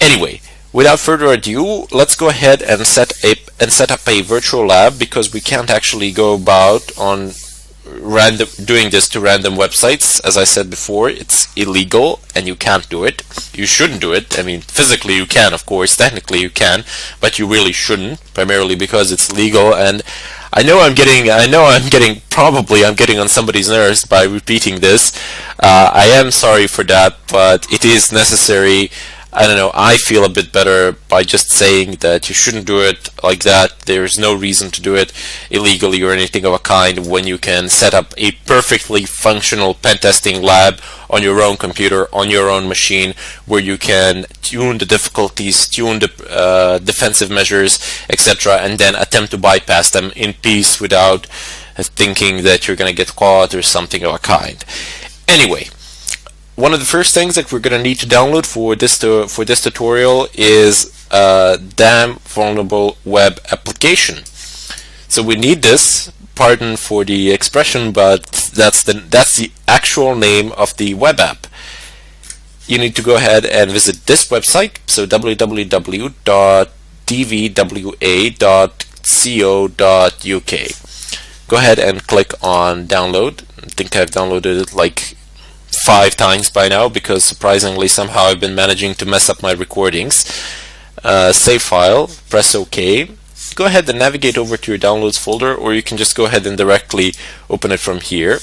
Speaker 4: Anyway, without further ado, let's go ahead and set up a virtual lab, because we can't actually go about on doing this to random websites. As I said before, it's illegal and you can't do it. You shouldn't do it. I mean, physically you can, of course, technically you can, but you really shouldn't, primarily because it's legal. And I'm getting on somebody's nerves by repeating this. I am sorry for that, but it is necessary. I don't know, I feel a bit better by just saying that you shouldn't do it like that. There's no reason to do it illegally or anything of a kind when you can set up a perfectly functional pen testing lab on your own computer, on your own machine, where you can tune the difficulties, tune the defensive measures, etc., and then attempt to bypass them in peace without thinking that you're going to get caught or something of a kind. Anyway, one of the first things that we're going to need to download for this tutorial is a damn vulnerable web application. So we need this. Pardon for the expression, but that's the actual name of the web app. You need to go ahead and visit this website. So www.dvwa.co.uk. Go ahead and click on download. I think I've downloaded it like 5 times by now, because surprisingly somehow I've been managing to mess up my recordings. Save file, press OK. Go ahead and navigate over to your downloads folder, or you can just go ahead and directly open it from here.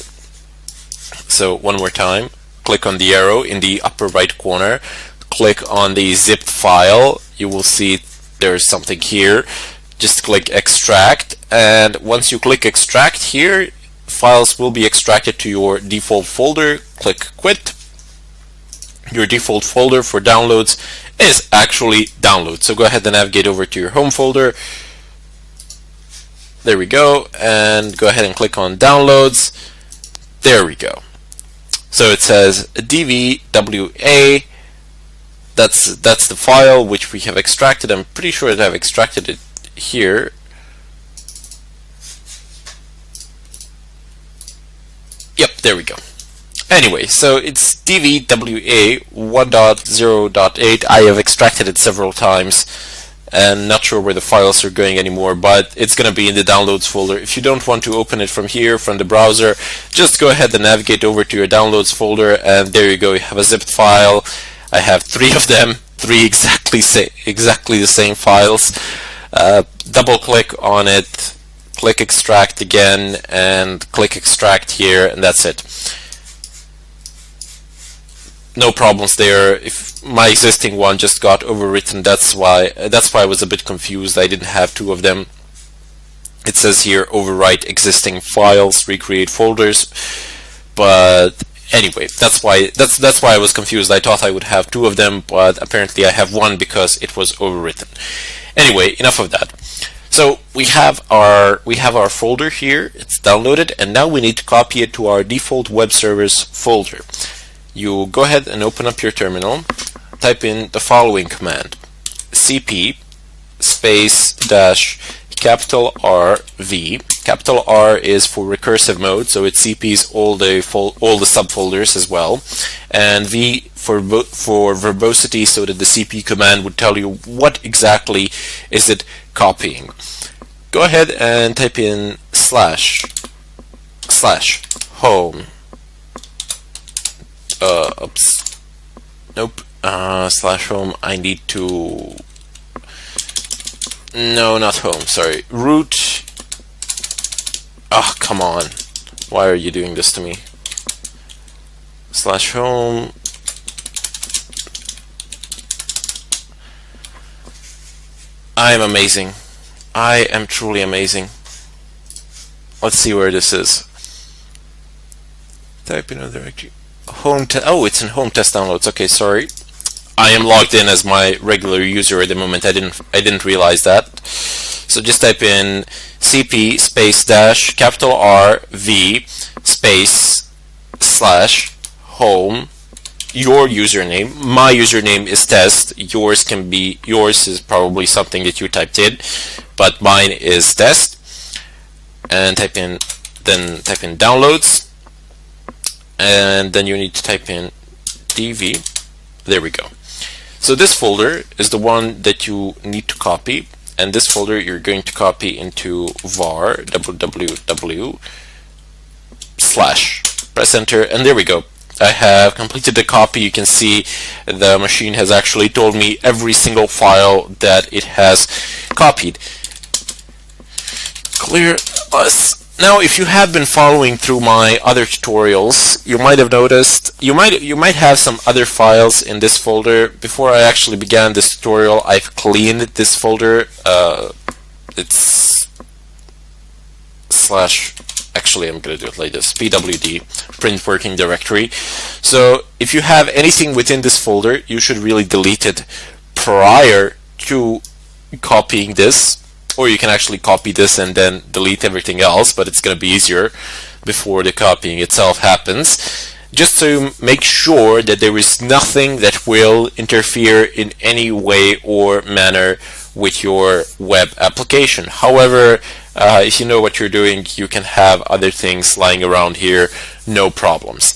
Speaker 4: So one more time, click on the arrow in the upper right corner, click on the zipped file. You will see there's something here. Just click extract, and once you click extract here, files will be extracted to your default folder. Click quit. Your default folder for downloads is actually download. So go ahead and navigate over to your home folder. There we go, and go ahead and click on downloads. There we go. So it says DVWA. That's the file which we have extracted. I'm pretty sure that I've extracted it here. Yep, there we go. Anyway, so it's DVWA 1.0.8. I have extracted it several times. and not sure where the files are going anymore, but it's going to be in the downloads folder. If you don't want to open it from here, from the browser, just go ahead and navigate over to your downloads folder, and there you go. You have a zipped file. I have 3 of them, 3 exactly the same files. Double click on it, click extract again, and click extract here, and that's it. No problems there. If my existing one just got overwritten, that's why I was a bit confused. I didn't have 2 of them. It says here overwrite existing files, recreate folders, but anyway, that's why I was confused. I thought I would have 2 of them, but apparently I have 1 because it was overwritten. Anyway, enough of that. So we have our folder here. It's downloaded, and now we need to copy it to our default web servers folder. You go ahead and open up your terminal, type in the following command: cp space dash capital R V. Capital R is for recursive mode, so it CPs all the subfolders as well, and V for verbosity, so that the CP command would tell you what exactly is it copying. Go ahead and type in slash home. Oops. Nope. Slash home. I need to. No, not home. Sorry. Root. Oh, come on. Why are you doing this to me? Slash home. I am amazing. I am truly amazing. Let's see where this is. Type in a directory. Oh, it's in home test downloads. Okay, sorry. I am logged in as my regular user at the moment. I didn't realize that. So just type in cp space dash capital R V space slash home, your username. My username is test. Yours is probably something that you typed in, but mine is test. And type in downloads. And then you need to type in dv. There we go. So this folder is the one that you need to copy, and this folder you're going to copy into var www / press enter, and there we go. I have completed the copy. You can see the machine has actually told me every single file that it has copied. Clear us. Now, if you have been following through my other tutorials, you might have noticed you might have some other files in this folder. Before I actually began this tutorial, I've cleaned this folder. It's slash. Actually, I'm going to do it like this: pwd print working directory. So, if you have anything within this folder, you should really delete it prior to copying this. Or you can actually copy this and then delete everything else, but it's going to be easier before the copying itself happens. Just to make sure that there is nothing that will interfere in any way or manner with your web application. However, if you know what you're doing, you can have other things lying around here, no problems.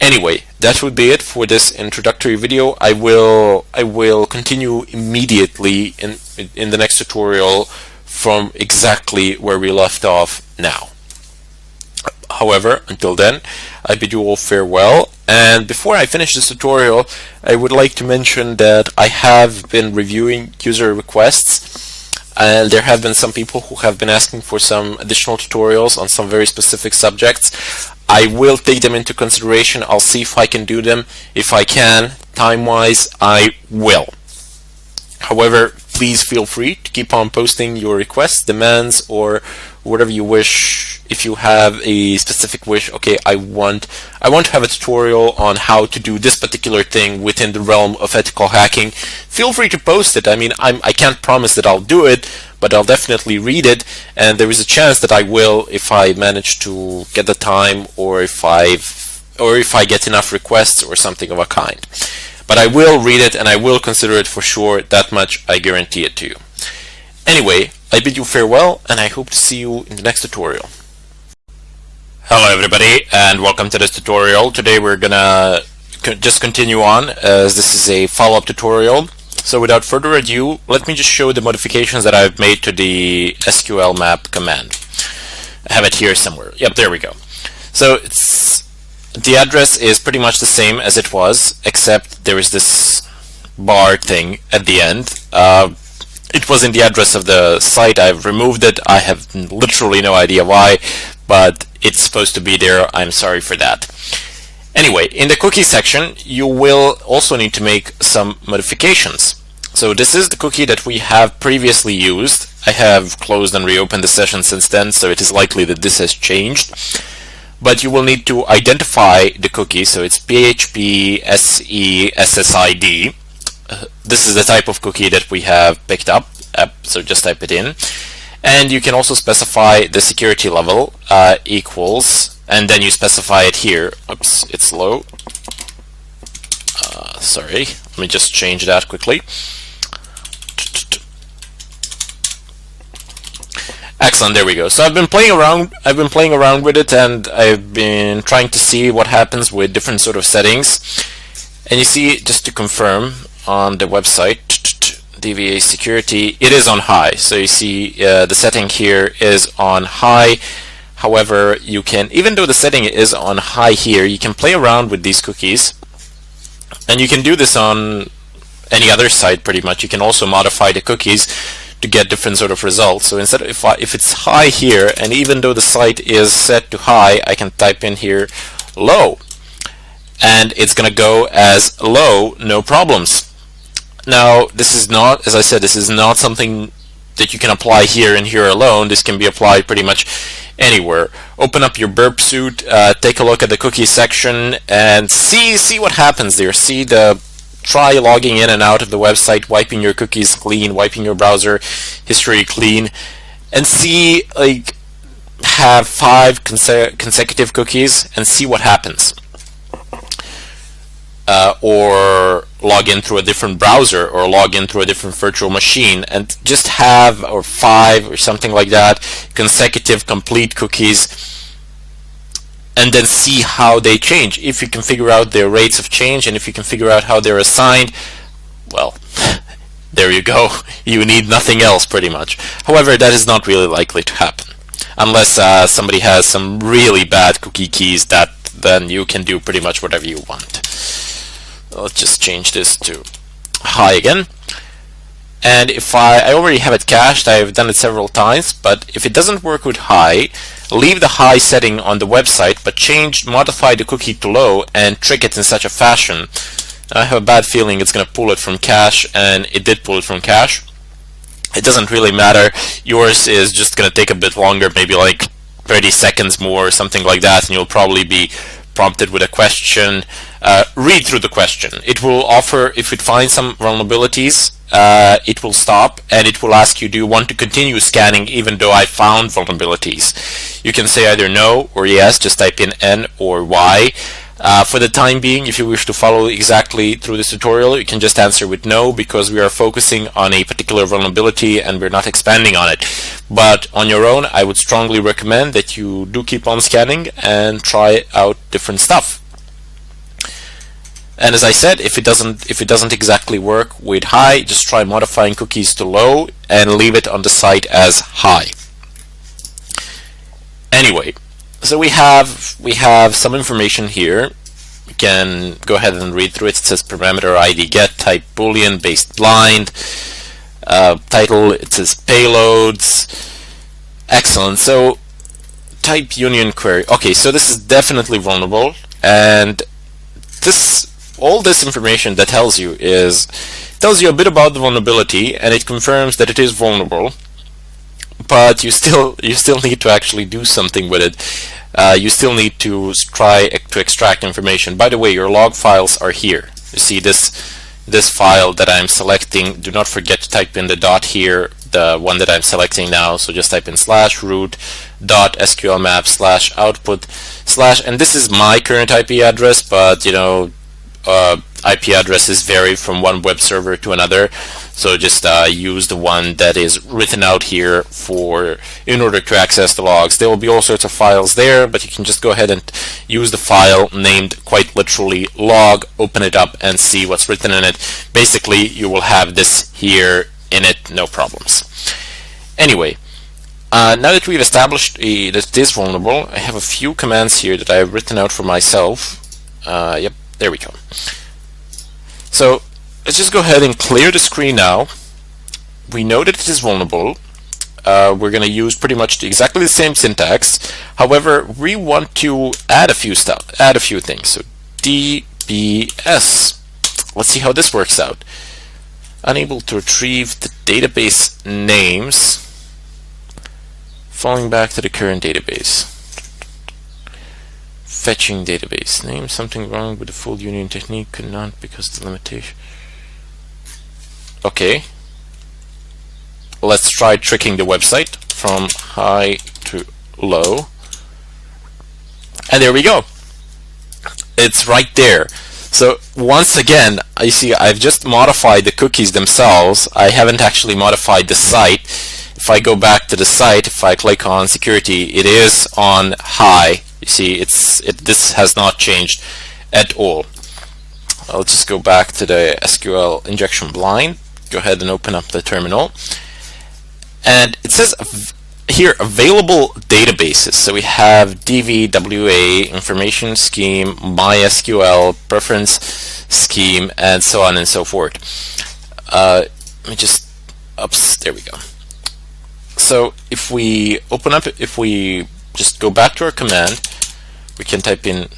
Speaker 4: Anyway, that would be it for this introductory video. I will continue immediately in the next tutorial from exactly where we left off now. However, until then, I bid you all farewell. And before I finish this tutorial, I would like to mention that I have been reviewing user requests, and there have been some people who have been asking for some additional tutorials on some very specific subjects. I will take them into consideration. I'll see if I can do them. If I can, time-wise, I will. However, please feel free to keep on posting your requests, demands, or whatever you wish. If you have a specific wish, okay, I want to have a tutorial on how to do this particular thing within the realm of ethical hacking, feel free to post it. I mean, I can't promise that I'll do it, but I'll definitely read it, and there is a chance that I will if I manage to get the time, or if I get enough requests or something of a kind. But I will read it, and I will consider it for sure. That much I guarantee it to you. Anyway, I bid you farewell, and I hope to see you in the next tutorial. Hello everybody, and welcome to this tutorial. Today we're gonna just continue on, as this is a follow-up tutorial. So without further ado, let me just show the modifications that I've made to the SQL map command. I have it here somewhere. Yep, there we go. So the address is pretty much the same as it was, except there is this bar thing at the end. It was in the address of the site. I've removed it. I have literally no idea why, but it's supposed to be there. I'm sorry for that. Anyway, in the cookie section, you will also need to make some modifications. So this is the cookie that we have previously used. I have closed and reopened the session since then, so it is likely that this has changed. But you will need to identify the cookie, so it's PHP SE SSID. This is the type of cookie that we have picked up, so just type it in. And you can also specify the security level equals, and then you specify it here. Oops, it's low. Sorry, let me just change that quickly. Excellent, there we go. So I've been playing around with it, and I've been trying to see what happens with different sort of settings. And you see, just to confirm, on the website, DVA security, it is on high. So you see the setting here is on high. However, you can, even though the setting is on high here, you can play around with these cookies. And you can do this on any other site pretty much. You can also modify the cookies to get different sort of results. So instead, if it's high here, and even though the site is set to high, I can type in here low, and it's gonna go as low, no problems. Now, this is not, as I said, this is not something that you can apply here and here alone. This can be applied pretty much anywhere. Open up your Burp suite, take a look at the cookie section, and see what happens there. Try logging in and out of the website, wiping your cookies clean, wiping your browser history clean, and see, like, have 5 consecutive cookies and see what happens. Or log in through a different browser, or log in through a different virtual machine, and just have, or 5 or something like that, consecutive complete cookies, and then see how they change. If you can figure out their rates of change, and if you can figure out how they're assigned, well, there you go. You need nothing else pretty much. However, that is not really likely to happen, unless somebody has some really bad cookie keys, that then you can do pretty much whatever you want. Let's just change this to high again. And if I already have it cached, I've done it several times, but if it doesn't work with high, leave the high setting on the website, but modify the cookie to low and trick it in such a fashion. I have a bad feeling it's going to pull it from cache, and it did pull it from cache. It doesn't really matter. Yours is just going to take a bit longer, maybe like 30 seconds more, or something like that, and you'll probably be prompted with a question. Read through the question. It will offer, if it finds some vulnerabilities, it will stop, and it will ask you, do you want to continue scanning even though I found vulnerabilities? You can say either no or yes, just type in N or Y. For the time being, if you wish to follow exactly through this tutorial, you can just answer with no, because we are focusing on a particular vulnerability and we're not expanding on it. But on your own, I would strongly recommend that you do keep on scanning and try out different stuff. And as I said, if it doesn't exactly work with high, just try modifying cookies to low and leave it on the site as high. Anyway, so we have some information here. We can go ahead and read through it. It says parameter ID get, type boolean, based blind, title, it says payloads. Excellent. So type union query. Okay, so this is definitely vulnerable, and all this information that tells you a bit about the vulnerability, and it confirms that it is vulnerable. But you still need to actually do something with it. You still need to try to extract information. By the way, your log files are here. You see this file that I'm selecting. Do not forget to type in the dot here, the one that I'm selecting now. So just type in /root .sqlmap/output/ and this is my current IP address, but IP addresses vary from one web server to another. So just use the one that is written out here in order to access the logs. There will be all sorts of files there, but you can just go ahead and use the file named quite literally log, open it up and see what's written in it. Basically, you will have this here in it, no problems. Anyway, now that we've established that it is vulnerable, I have a few commands here that I have written out for myself. Yep, there we go. So let's just go ahead and clear the screen now. We know that it is vulnerable. We're going to use pretty much exactly the same syntax. However, we want to add a few things. So dbs. Let's see how this works out. Unable to retrieve the database names. Falling back to the current database. Fetching database name. Something wrong with the full union technique. Could not because of the limitation. Okay. Let's try tricking the website from high to low. And there we go. It's right there. So once again, you see I've just modified the cookies themselves. I haven't actually modified the site. If I go back to the site, if I click on security, it is on high. You see, this has not changed at all. I'll just go back to the SQL injection blind. Go ahead and open up the terminal. And it says here available databases. So we have DVWA, information scheme, MySQL, preference scheme, and so on and so forth. Let me just, there we go. So if we open up, if we just go back to our command, we can type in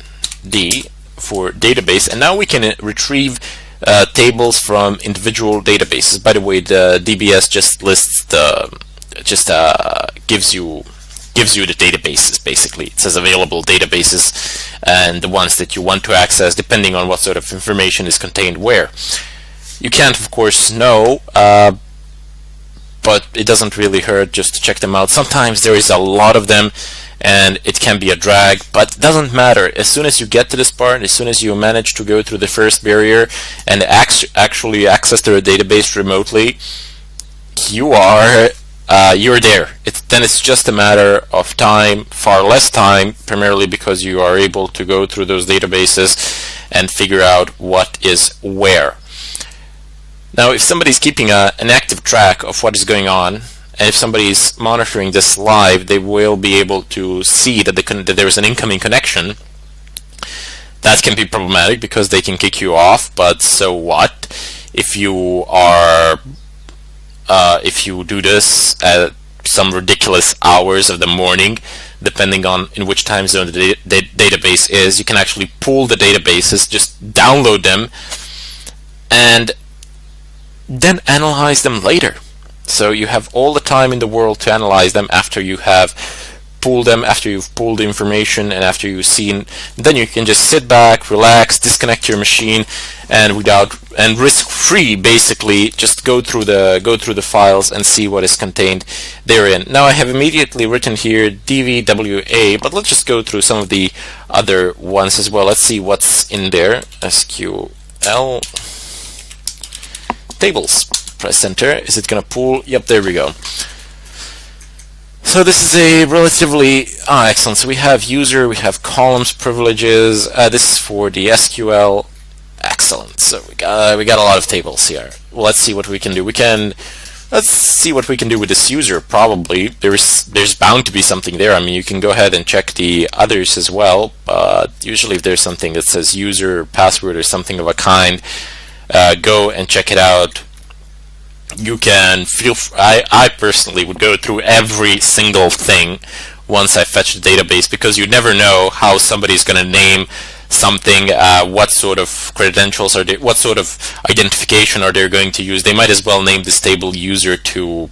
Speaker 4: D for database, and now we can retrieve tables from individual databases. By the way, the DBS just lists gives you the databases. Basically, it says available databases and the ones that you want to access, depending on what sort of information is contained where. You can't, of course, know. But it doesn't really hurt just to check them out. Sometimes there is a lot of them and it can be a drag, but it doesn't matter. As soon as you get to this part, as soon as you manage to go through the first barrier and actually access the database remotely, you're there. Then it's just a matter of time, far less time, primarily because you are able to go through those databases and figure out what is where. Now, if somebody's keeping an active track of what is going on, and if somebody's monitoring this live, they will be able to see that there is an incoming connection. That can be problematic because they can kick you off, but so what? If you do this at some ridiculous hours of the morning, depending on in which time zone the database is, you can actually pull the databases, just download them, and then analyze them later. So you have all the time in the world to analyze them after you have pulled them, after you've pulled the information, and after you've seen. Then you can just sit back, relax, disconnect your machine, and risk-free, basically, just go through the files and see what is contained therein. Now I have immediately written here DVWA, but let's just go through some of the other ones as well. Let's see what's in there. SQL tables. Press enter. Is it going to pull? Yep, there we go. So this is a relatively excellent. So we have user, we have columns privileges. This is for the SQL. Excellent. So we got a lot of tables here. Well, let's see what we can do. Let's see what we can do with this user. Probably there's bound to be something there. I mean, you can go ahead and check the others as well. But usually, if there's something that says user password or something of a kind, go and check it out. You can I personally would go through every single thing once I fetch the database, because you never know how somebody's going to name something, what sort of credentials are they, what sort of identification are they going to use. They might as well name this table user to,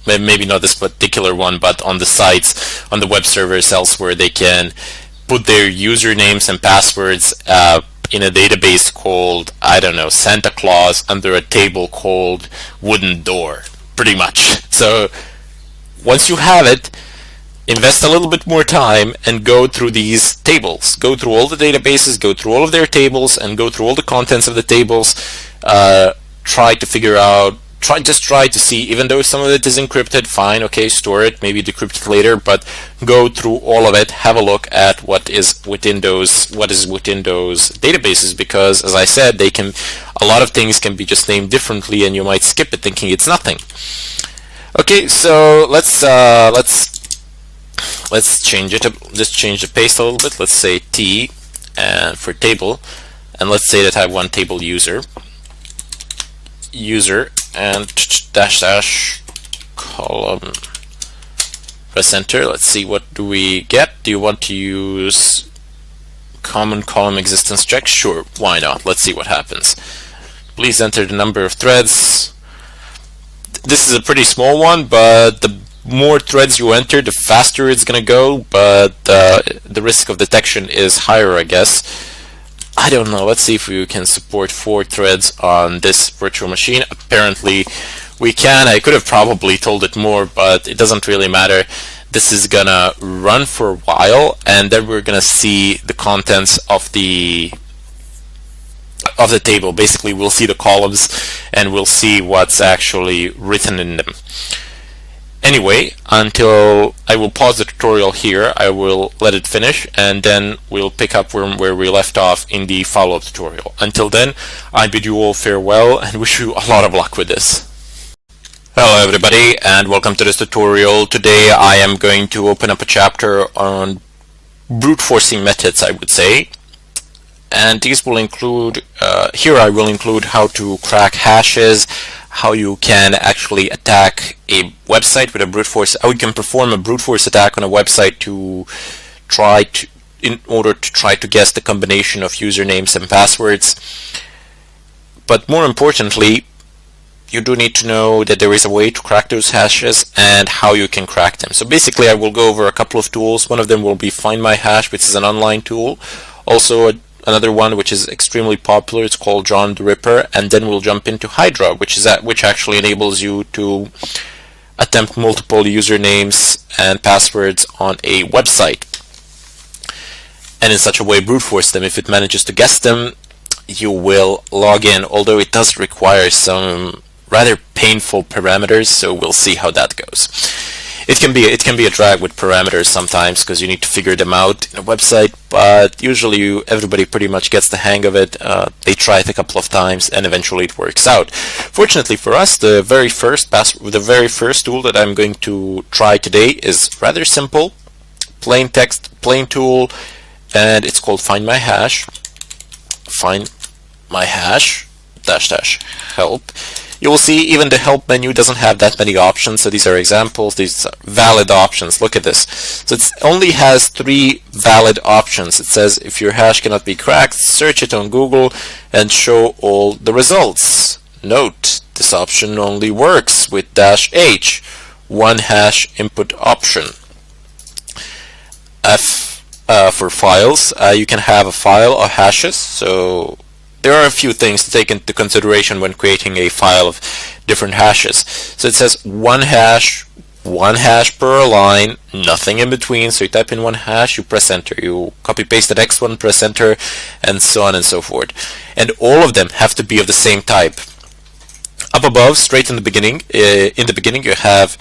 Speaker 4: maybe not this particular one, but on the sites, on the web servers elsewhere, they can put their usernames and passwords in a database called, I don't know, Santa Claus, under a table called Wooden Door, pretty much. So once you have it, invest a little bit more time and go through these tables. Go through all the databases, go through all of their tables, and go through all the contents of the tables. try to figure out, try to see, even though some of it is encrypted, fine, okay, store it, maybe decrypt it later, but go through all of it, have a look at what is within those databases, because as I said, a lot of things can be just named differently and you might skip it thinking it's nothing. Okay, so let's change it, just change the paste a little bit. Let's say T and for table, and let's say that I have one table user and dash column, press enter. Let's see, what do we get? Do you want to use common column existence check? Sure, why not? Let's see what happens. Please enter the number of threads. This is a pretty small one, but the more threads you enter, the faster it's gonna go, but the risk of detection is higher, I guess. I don't know. Let's see if we can support 4 threads on this virtual machine. Apparently we can. I could have probably told it more, but it doesn't really matter. This is gonna run for a while, and then we're gonna see the contents of the table. Basically, we'll see the columns and we'll see what's actually written in them. Anyway, until I will pause the tutorial here, I will let it finish, and then we'll pick up where we left off in the follow-up tutorial. Until then, I bid you all farewell and wish you a lot of luck with this. Hello everybody, and welcome to this tutorial. Today I am going to open up a chapter on brute forcing methods, I would say. And these will include, here I will include how to crack hashes, how you can actually attack a website with a brute force, how you can perform a brute force attack on a website in order to try to guess the combination of usernames and passwords. But more importantly, you do need to know that there is a way to crack those hashes and how you can crack them. So basically I will go over a couple of tools. One of them will be Find My Hash, which is an online tool. Also another one which is extremely popular, it's called John the Ripper, and then we'll jump into Hydra, which actually enables you to attempt multiple usernames and passwords on a website, and in such a way brute force them. If it manages to guess them, you will log in, although it does require some rather painful parameters, so we'll see how that goes. It can be a drag with parameters sometimes, because you need to figure them out in a website, but usually everybody pretty much gets the hang of it. They try it a couple of times and eventually it works out. Fortunately for us, the very first tool that I'm going to try today is rather simple, plain text, plain tool, and it's called Find My Hash. Find My Hash -- help. You will see even the help menu doesn't have that many options, so these are examples, these are valid options. Look at this. So it only has 3 valid options. It says if your hash cannot be cracked, search it on Google and show all the results. Note, this option only works with -h, one hash input option. For files, you can have a file of hashes, so there are a few things to take into consideration when creating a file of different hashes. So it says one hash per line, nothing in between. So you type in one hash, you press enter, you copy paste the next one, press enter, and so on and so forth. And all of them have to be of the same type. Up above, straight in the beginning, you have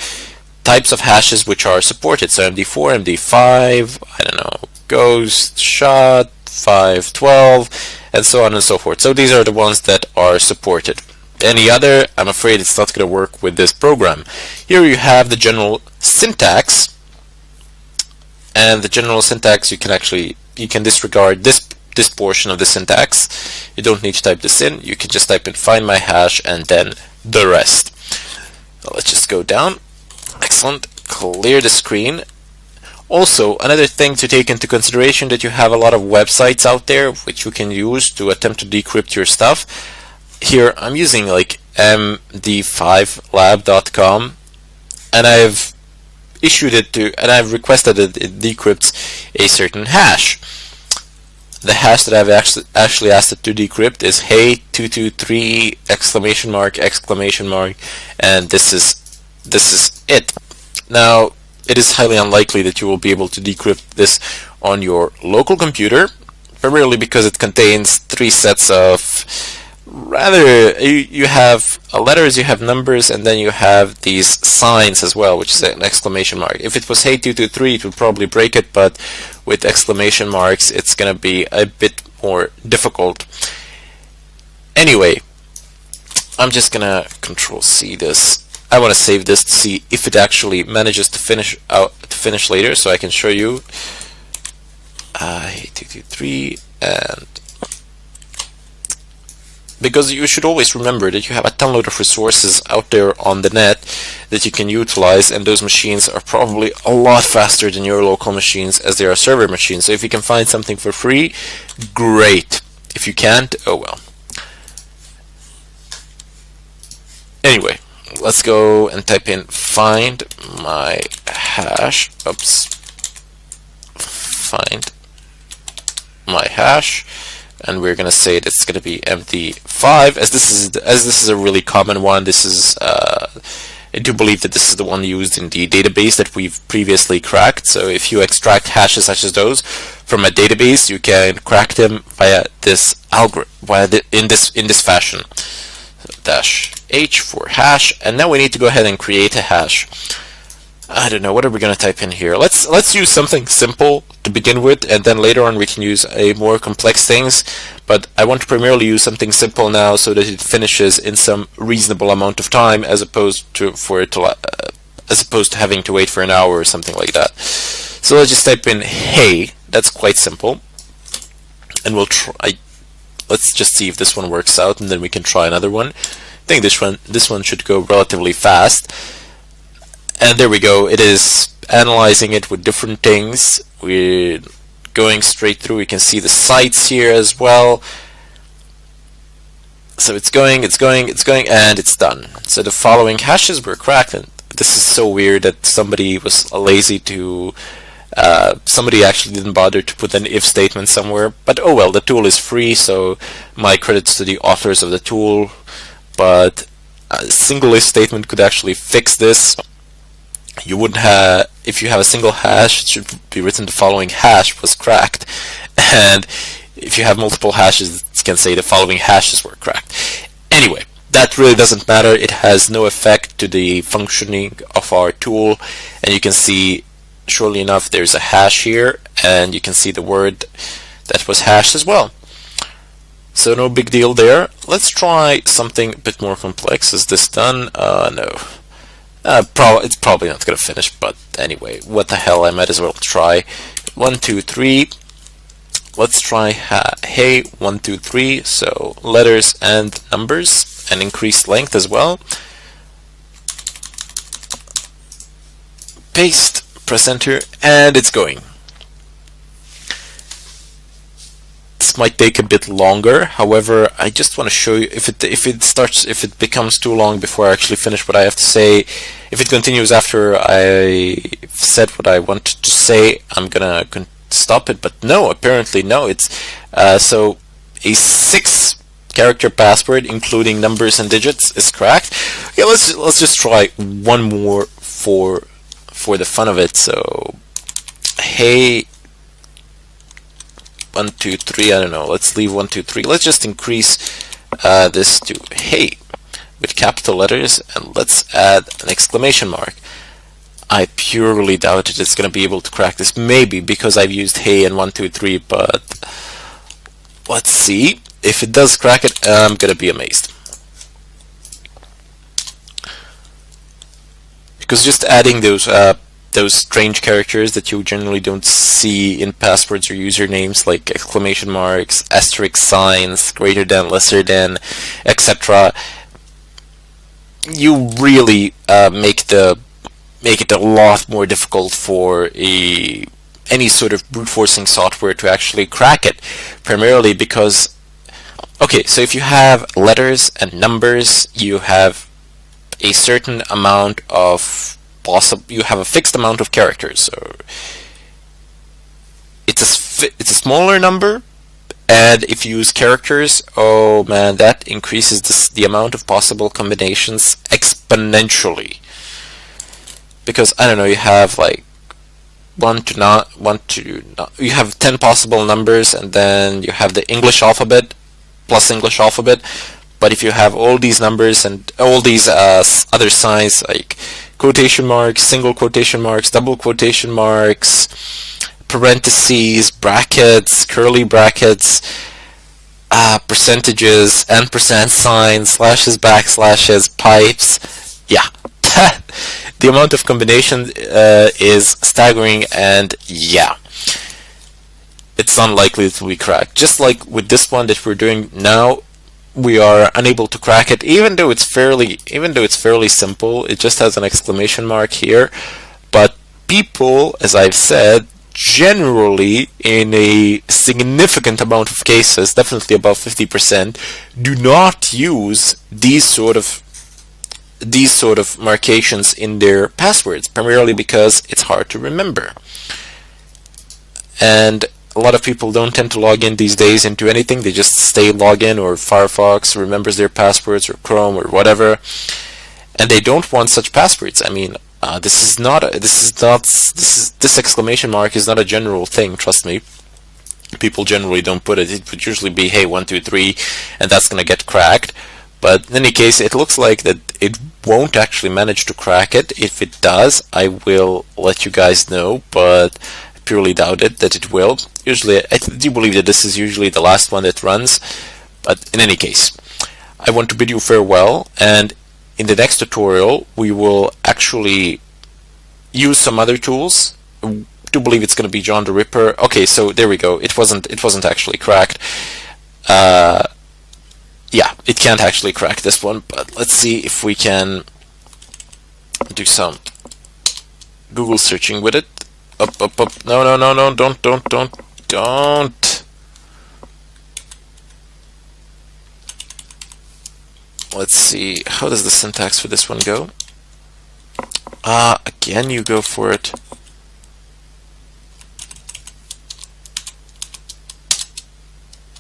Speaker 4: types of hashes which are supported. So MD4, MD5, I don't know, Ghost, Shot, 512, and so on and so forth. So these are the ones that are supported. Any other, I'm afraid it's not going to work with this program. Here you have the general syntax, and the general syntax you can disregard this portion of the syntax. You don't need to type this in. You can just type in Find My Hash and then the rest. Now let's just go down. Excellent. Clear the screen. Also, another thing to take into consideration, that you have a lot of websites out there which you can use to attempt to decrypt your stuff. Here I'm using like md5lab.com, and I've issued it to, and I've requested that it decrypts a certain hash. The hash that I've actually asked it to decrypt is hey223 ! And this is it. Now, it is highly unlikely that you will be able to decrypt this on your local computer, primarily because it contains 3 sets of rather, you have letters, you have numbers, and then you have these signs as well, which is an exclamation mark. If it was hey 223, it would probably break it, but with exclamation marks, it's going to be a bit more difficult. Anyway, I'm just going to Control C this. I want to save this to see if it actually manages to finish later, so I can show you. Hey 223, and because you should always remember that you have a ton load of resources out there on the net that you can utilize, and those machines are probably a lot faster than your local machines as they are server machines. So if you can find something for free, great. If you can't, oh well. Anyway, let's go and type in find my hash. Oops. Find my hash. And we're going to say it's going to be empty5, as this is a really common one. This is I do believe that this is the one used in the database that we've previously cracked. So if you extract hashes such as those from a database, you can crack them via this algorithm, in this fashion. So -h for hash, and now we need to go ahead and create a hash. I don't know, what are we going to type in here? Let's use something simple to begin with, and then later on we can use a more complex things. But I want to primarily use something simple now so that it finishes in some reasonable amount of time, as opposed to having to wait for an hour or something like that. So let's just type in hey. That's quite simple, and we'll try. Let's just see if this one works out, and then we can try another one. I think this one should go relatively fast. And there we go. It is analyzing it with different things. We're going straight through. We can see the sites here as well. So it's going, and it's done. So the following hashes were cracked. And this is so weird that somebody was lazy to... somebody actually didn't bother to put an if statement somewhere. But oh well, the tool is free, so my credits to the authors of the tool. But a single if statement could actually fix this. You wouldn't have, if you have a single hash, it should be written the following hash was cracked, and if you have multiple hashes, it can say the following hashes were cracked. Anyway, that really doesn't matter. It has no effect to the functioning of our tool, and you can see, surely enough, there's a hash here, and you can see the word that was hashed as well. So no big deal there. Let's try something a bit more complex. Is this done? No. It's probably not going to finish, but anyway, what the hell, I might as well try. 1, 2, 3. Let's try hey 1, 2, 3. So letters and numbers, and increased length as well. Paste, press enter, and it's going. This might take a bit longer. However, I just want to show you if it becomes too long before I actually finish what I have to say. If it continues after I've said what I wanted to say, I'm gonna stop it. But no, apparently no. It's so a 6-character password, including numbers and digits, is cracked. Okay, let's just try one more for the fun of it. So hey 1, 2, 3. I don't know. Let's leave 1, 2, 3. Let's just increase this to hey with capital letters, and let's add an exclamation mark. I purely doubt it's going to be able to crack this. Maybe because I've used hey and 1, 2, 3, but let's see. If it does crack it, I'm going to be amazed. Because just adding those strange characters that you generally don't see in passwords or usernames, like exclamation marks, asterisk signs, greater than, lesser than, etc., you really make it a lot more difficult for any sort of brute forcing software to actually crack it. Primarily because, okay, so if you have letters and numbers, you have a certain amount of you have a fixed amount of characters. So it's a smaller number, and if you use characters, oh man, that increases the amount of possible combinations exponentially. Because I don't know, you have like you have 10 possible numbers, and then you have the English alphabet plus English alphabet But if you have all these numbers and all these other signs like quotation marks, single quotation marks, double quotation marks, parentheses, brackets, curly brackets, percentages, ampersand signs, slashes, backslashes, pipes, yeah. The amount of combination is staggering, and yeah, it's unlikely to be cracked. Just like with this one that we're doing now, we are unable to crack it, even though it's fairly simple. It just has an exclamation mark here. But people, as I've said, generally, in a significant amount of cases, definitely above 50%, do not use these sort of markations in their passwords, primarily because it's hard to remember. And a lot of people don't tend to log in these days into anything. They just stay login, or Firefox remembers their passwords, or Chrome, or whatever, and they don't want such passwords. I mean, this exclamation mark is not a general thing, trust me. People generally don't put it. It would usually be, hey, 1, 2, 3, and that's gonna get cracked. But in any case, it looks like that it won't actually manage to crack it. If it does, I will let you guys know, but I purely doubt it that it will. Usually, I do believe that this is usually the last one that runs, but in any case, I want to bid you farewell, and in the next tutorial, we will actually use some other tools. I do believe it's going to be John the Ripper. Okay, so there we go. It wasn't actually cracked. Yeah, it can't actually crack this one, but let's see if we can do some Google searching with it. Up. No, don't. Let's see, how does the syntax for this one go? Again, you go for it.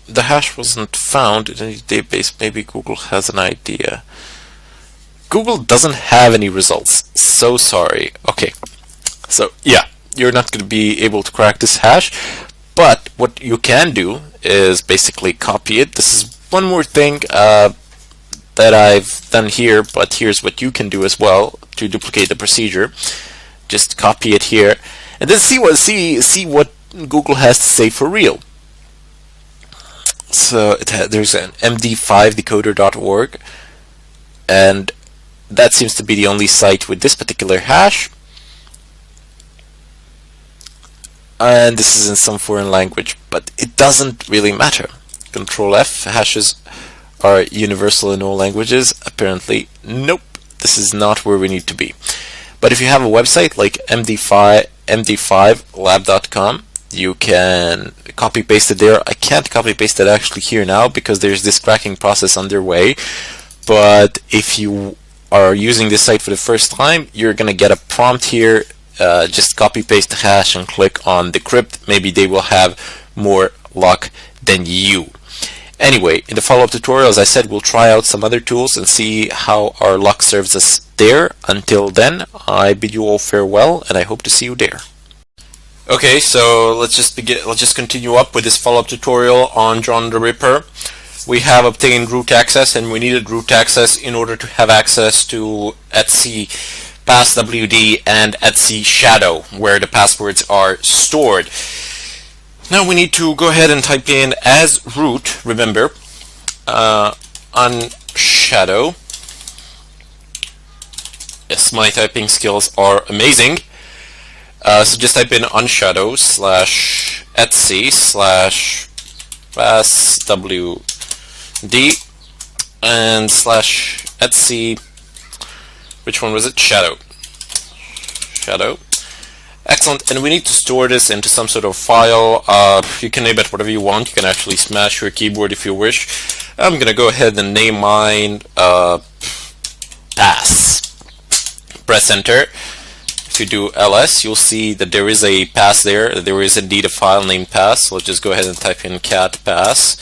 Speaker 4: The hash wasn't found in any database. Maybe Google has an idea. Google doesn't have any results. So sorry. Okay. So yeah, you're not going to be able to crack this hash. But what you can do is basically copy it. This is one more thing that I've done here, but here's what you can do as well to duplicate the procedure. Just copy it here, and then see what Google has to say for real. So there's an md5decoder.org, and that seems to be the only site with this particular hash. And this is in some foreign language, but it doesn't really matter. Control F, hashes are universal in all languages. Apparently, nope, this is not where we need to be. But if you have a website like md5lab.com, you can copy paste it there. I can't copy paste it actually here now because there's this cracking process underway. But if you are using this site for the first time, you're gonna get a prompt here. Just copy paste the hash and click on decrypt. Maybe they will have more luck than you. Anyway, in the follow-up tutorial, as I said, we'll try out some other tools and see how our luck serves us there. Until then, I bid you all farewell, and I hope to see you there. Okay, so let's just continue up with this follow-up tutorial on John the Ripper. We have obtained root access, and we needed root access in order to have access to etc passwd and etc shadow, where the passwords are stored. Now we need to go ahead and type in as root, remember, on shadow. Yes, my typing skills are amazing. So just type in unshadow /etc /passwd and /etc, which one was it? Shadow. Excellent, and we need to store this into some sort of file. You can name it whatever you want. You can actually smash your keyboard if you wish. I'm going to go ahead and name mine pass. Press enter. If you do ls, you'll see that there is a pass there. There is indeed a file named pass. So let's just go ahead and type in cat pass.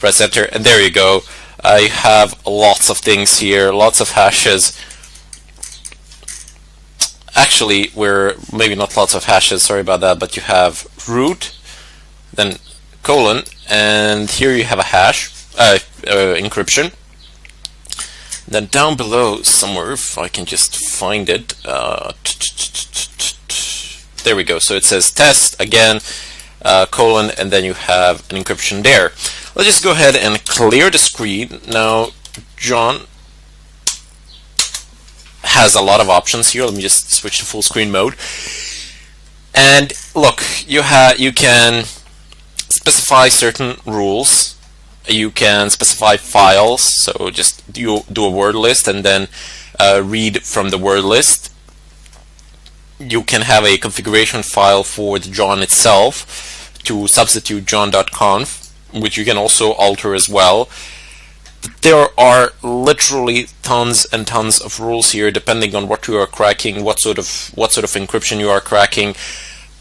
Speaker 4: Press enter, and there you go. I have lots of things here, lots of hashes. Actually, maybe not lots of hashes, sorry about that, but you have root, then colon, and here you have a hash, encryption, Then down below somewhere, if I can just find it, there we go. So it says test again, colon, and then you have an encryption there. Let's just go ahead and clear the screen. Now, John has a lot of options here. Let me just switch to full screen mode. And look, you can specify certain rules. You can specify files, so just do a word list and then read from the word list. You can have a configuration file for the John itself to substitute john.conf, which you can also alter as well. There are literally tons and tons of rules here, depending on what you are cracking, what sort of encryption you are cracking.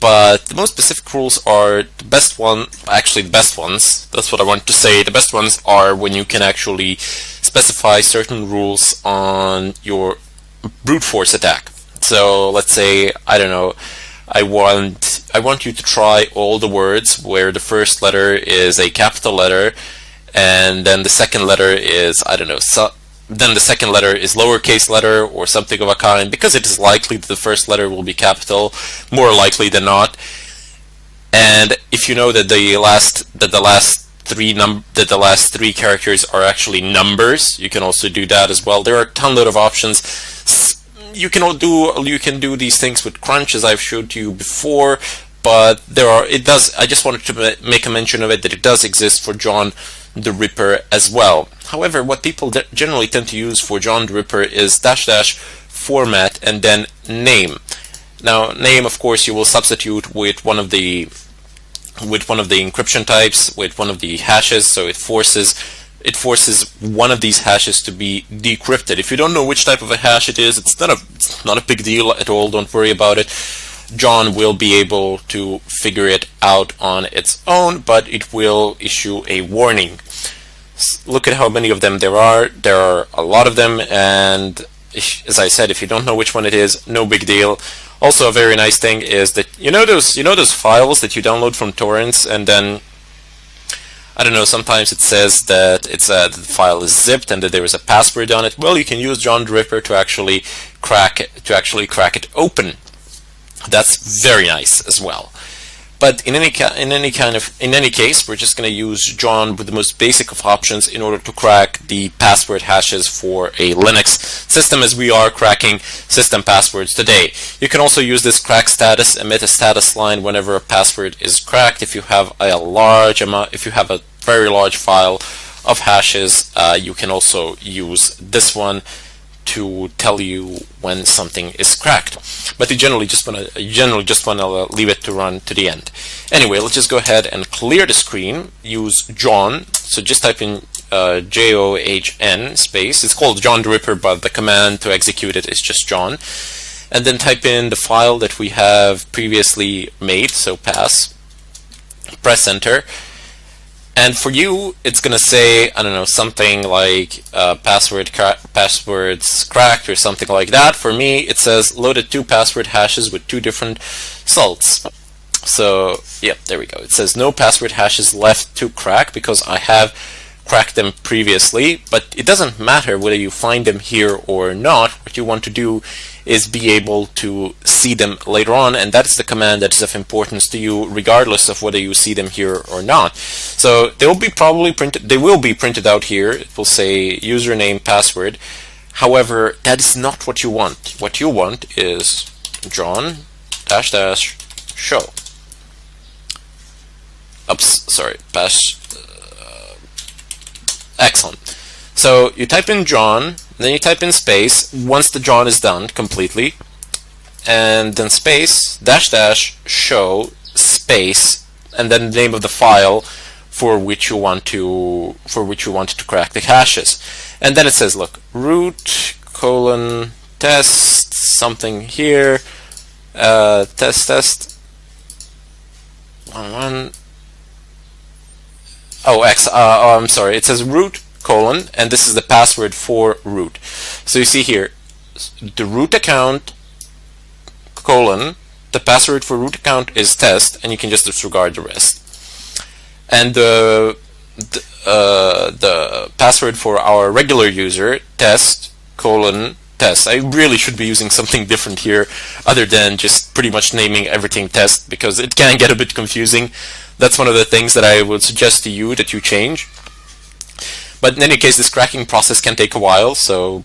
Speaker 4: But the most specific rules are the best one. Actually, the best ones. That's what I want to say. The best ones are when you can actually specify certain rules on your brute force attack. So let's say, I don't know, I want you to try all the words where the first letter is a capital letter, and then the second letter is, I don't know, then the second letter is lowercase letter or something of a kind, because it is likely that the first letter will be capital, more likely than not. And if you know that the last three characters are actually numbers, you can also do that as well. There are a ton of options. You can do these things with crunch, as I've showed you before, but I just wanted to make a mention of it, that it does exist for John the Ripper as well. However, what people generally tend to use for John the Ripper is -- format and then name. Now, name, of course, you will substitute with one of the encryption types, with one of the hashes, so it forces one of these hashes to be decrypted. If you don't know which type of a hash it is, it's not a big deal at all. Don't worry about it. John will be able to figure it out on its own, but it will issue a warning. Look at how many of them there are. There are a lot of them, and as I said, if you don't know which one it is, no big deal. Also, a very nice thing is that you know those files that you download from torrents, and then I don't know, sometimes it says that the file is zipped and that there is a password on it. Well, you can use John the Ripper to actually crack it open. That's very nice as well. But in any case, we're just going to use John with the most basic of options in order to crack the password hashes for a Linux system, as we are cracking system passwords today. You can also use this crack status, emit a status line whenever a password is cracked. If you have a very large file of hashes, you can also use this one to tell you when something is cracked. But you generally just want to leave it to run to the end. Anyway, let's just go ahead and clear the screen. Use John. So just type in JOHN space. It's called John the Ripper, but the command to execute it is just John. And then type in the file that we have previously made. So pass. Press enter. And for you, it's going to say, I don't know, something like passwords cracked or something like that. For me, it says loaded 2 password hashes with 2 different salts. So, yep, there we go. It says no password hashes left to crack because I have cracked them previously. But it doesn't matter whether you find them here or not. What you want to do is be able to see them later on, and that's the command that is of importance to you, regardless of whether you see them here or not. So they will be printed out here. It will say username, password. However, that is not what you want. What you want is John -- show. Oops, sorry. Excellent. So you type in John, then you type in space once the John is done completely, and then space -- show space, and then the name of the file for which you want to crack the hashes. And then it says, look, root : test something here, test 11. I'm sorry. It says root : and this is the password for root. So you see here, the root account : the password for root account is test, and you can just disregard the rest. And the the password for our regular user, test. I really should be using something different here other than just pretty much naming everything test, because it can get a bit confusing. That's one of the things that I would suggest to you that you change. But in any case, this cracking process can take a while, so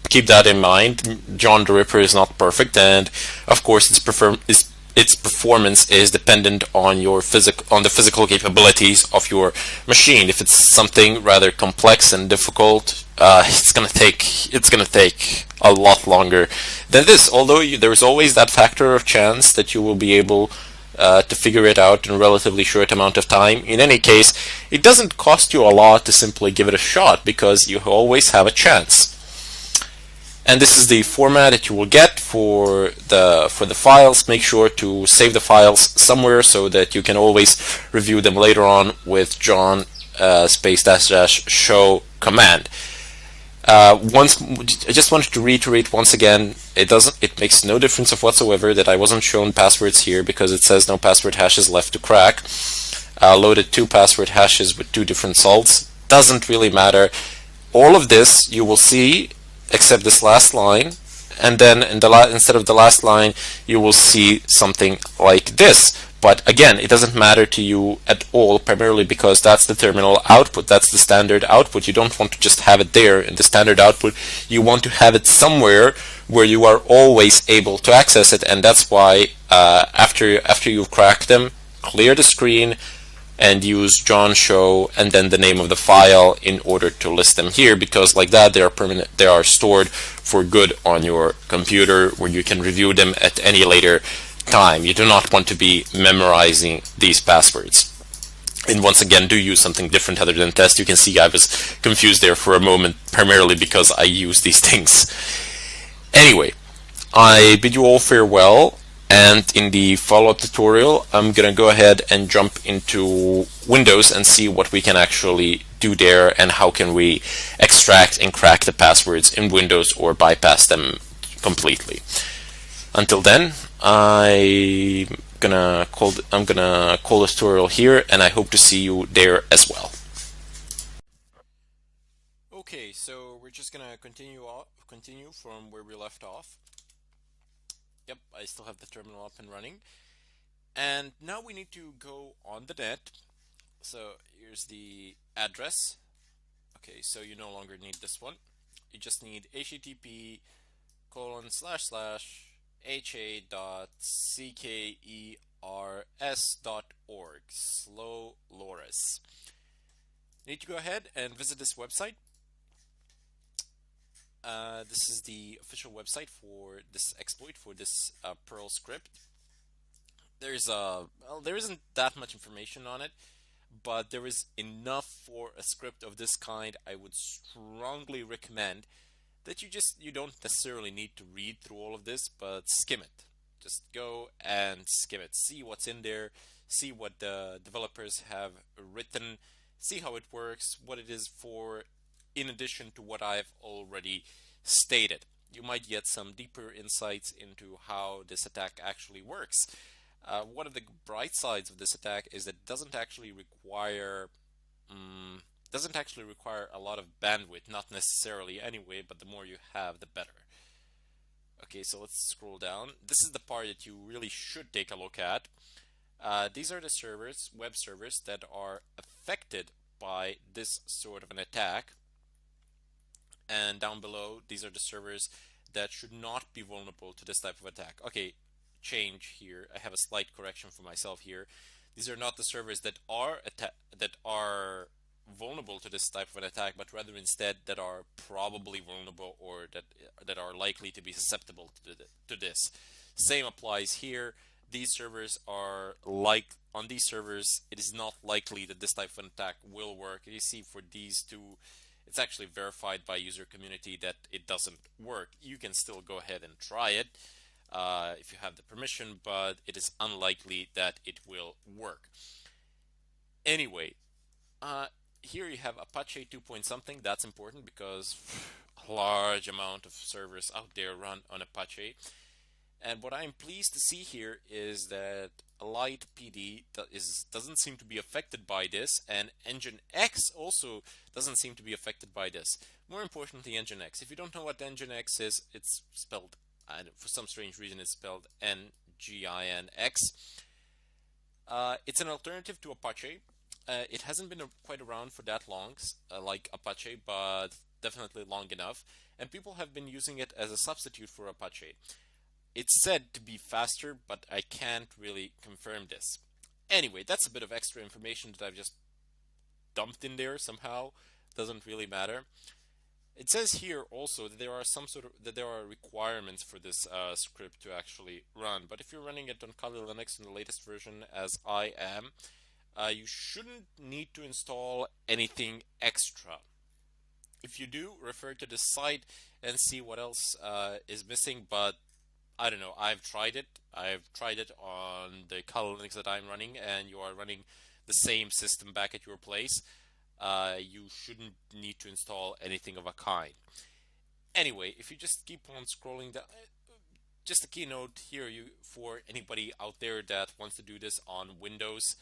Speaker 4: keep that in mind. John the Ripper is not perfect, and of course its performance is dependent on the physical capabilities of your machine. If it's something rather complex and difficult, it's gonna take a lot longer than this. Although there's always that factor of chance that you will be able to figure it out in a relatively short amount of time. In any case, it doesn't cost you a lot to simply give it a shot, because you always have a chance. And this is the format that you will get for the files. Make sure to save the files somewhere so that you can always review them later on with John --show command. I just wanted to reiterate once again, it makes no difference whatsoever that I wasn't shown passwords here, because it says no password hashes left to crack. Loaded 2 password hashes with 2 different salts. Doesn't really matter. All of this you will see except this last line, and then instead of the last line you will see something like this. But again, it doesn't matter to you at all, primarily because that's the terminal output. That's the standard output. You don't want to just have it there in the standard output. You want to have it somewhere where you are always able to access it, and that's why after you've cracked them, clear the screen and use John show and then the name of the file in order to list them here, because like that they are stored for good on your computer, where you can review them at any later time. You do not want to be memorizing these passwords. And once again, do use something different other than test. You can see I was confused there for a moment, primarily because I use these things. Anyway, I bid you all farewell. And in the follow-up tutorial, I'm going to go ahead and jump into Windows and see what we can actually do there, and how can we extract and crack the passwords in Windows or bypass them completely. Until then, I'm gonna call this tutorial here, and I hope to see you there as well.
Speaker 1: Okay, so we're just gonna continue from where we left off. Yep, I still have the terminal up and running. And now we need to go on the net. So here's the address. Okay, so you no longer need this one. You just need http://ha.ckers.org, slow loris. You need to go ahead and visit this website. This is the official website for this exploit, for this Perl script. There isn't that much information on it, but there is enough for a script of this kind. I would strongly recommend that you don't necessarily need to read through all of this, but skim it. Just go and skim it. See what's in there. See what the developers have written. See how it works, what it is for, in addition to what I've already stated. You might get some deeper insights into how this attack actually works. One of the bright sides of this attack is that it doesn't actually require a lot of bandwidth, not necessarily anyway, but the more you have, the better. Okay, so let's scroll down. This is the part that you really should take a look at. These are the servers, web servers, that are affected by this sort of an attack. And down below, these are the servers that should not be vulnerable to this type of attack. Okay, change here. I have a slight correction for myself here. These are not the servers that are vulnerable to this type of an attack, but rather instead that are probably vulnerable, or that are likely to be susceptible to this. Same applies here. These servers are on these servers, it is not likely that this type of an attack will work. You see, for these two, it's actually verified by user community that it doesn't work. You can still go ahead and try it if you have the permission, but it is unlikely that it will work. Anyway, here you have Apache 2 point something. That's important because a large amount of servers out there run on Apache. And what I'm pleased to see here is that Light PD doesn't seem to be affected by this, and Nginx also doesn't seem to be affected by this. More importantly, Nginx. If you don't know what Nginx is, it's spelled, for some strange reason, it's spelled Nginx. It's an alternative to Apache. It hasn't been quite around for that long, like Apache, but definitely long enough, and people have been using it as a substitute for Apache. It's said to be faster, but I can't really confirm this. Anyway, that's a bit of extra information that I've just dumped in there somehow. Doesn't really matter. It says here also that there are requirements for this script to actually run. But if you're running it on Kali Linux in the latest version, as I am, you shouldn't need to install anything extra. If you do, refer to the site and see what else is missing. But I don't know, I've tried it. I've tried it on the Kali Linux that I'm running, and you are running the same system back at your place. You shouldn't need to install anything of a kind. Anyway, if you just keep on scrolling down, just a keynote here for anybody out there that wants to do this on Windows,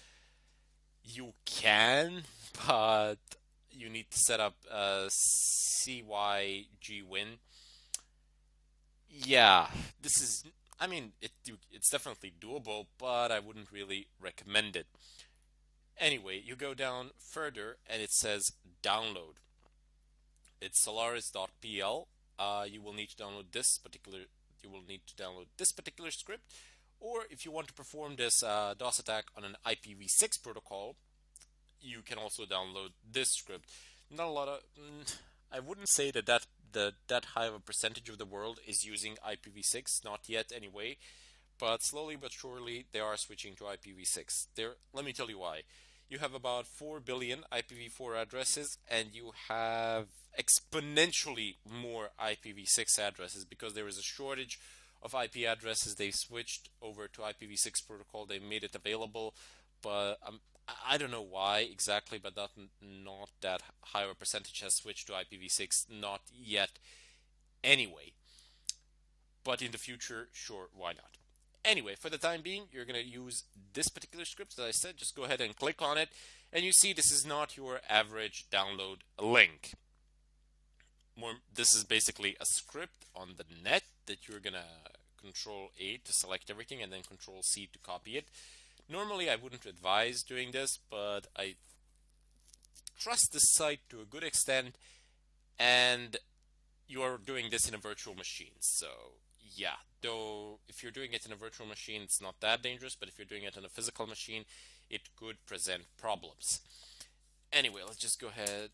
Speaker 1: you can, but you need to set up CYGWin. Yeah, this is, I mean, it's definitely doable, but I wouldn't really recommend it. Anyway, you go down further and it says download. It's solaris.pl. You will need to download this particular script, or if you want to perform this DOS attack on an IPv6 protocol, you can also download this script. Not a lot of, I wouldn't say that high of a percentage of the world is using IPv6, not yet anyway, but slowly but surely they are switching to IPv6. Let me tell you why. You have about 4 billion IPv4 addresses, and you have exponentially more IPv6 addresses because there is a shortage of IP addresses. They switched over to IPv6 protocol. They made it available, but I don't know why exactly, but not that high of a percentage has switched to IPv6, not yet anyway. But in the future, sure, why not? Anyway, for the time being, you're going to use this particular script. As I said, just go ahead and click on it, and you see this is not your average download link. This is basically a script on the net that you're going to Control-A to select everything and then Control-C to copy it. Normally, I wouldn't advise doing this, but I trust this site to a good extent, and you are doing this in a virtual machine. So yeah, though if you're doing it in a virtual machine, it's not that dangerous, but if you're doing it on a physical machine, it could present problems. Anyway, let's just go ahead.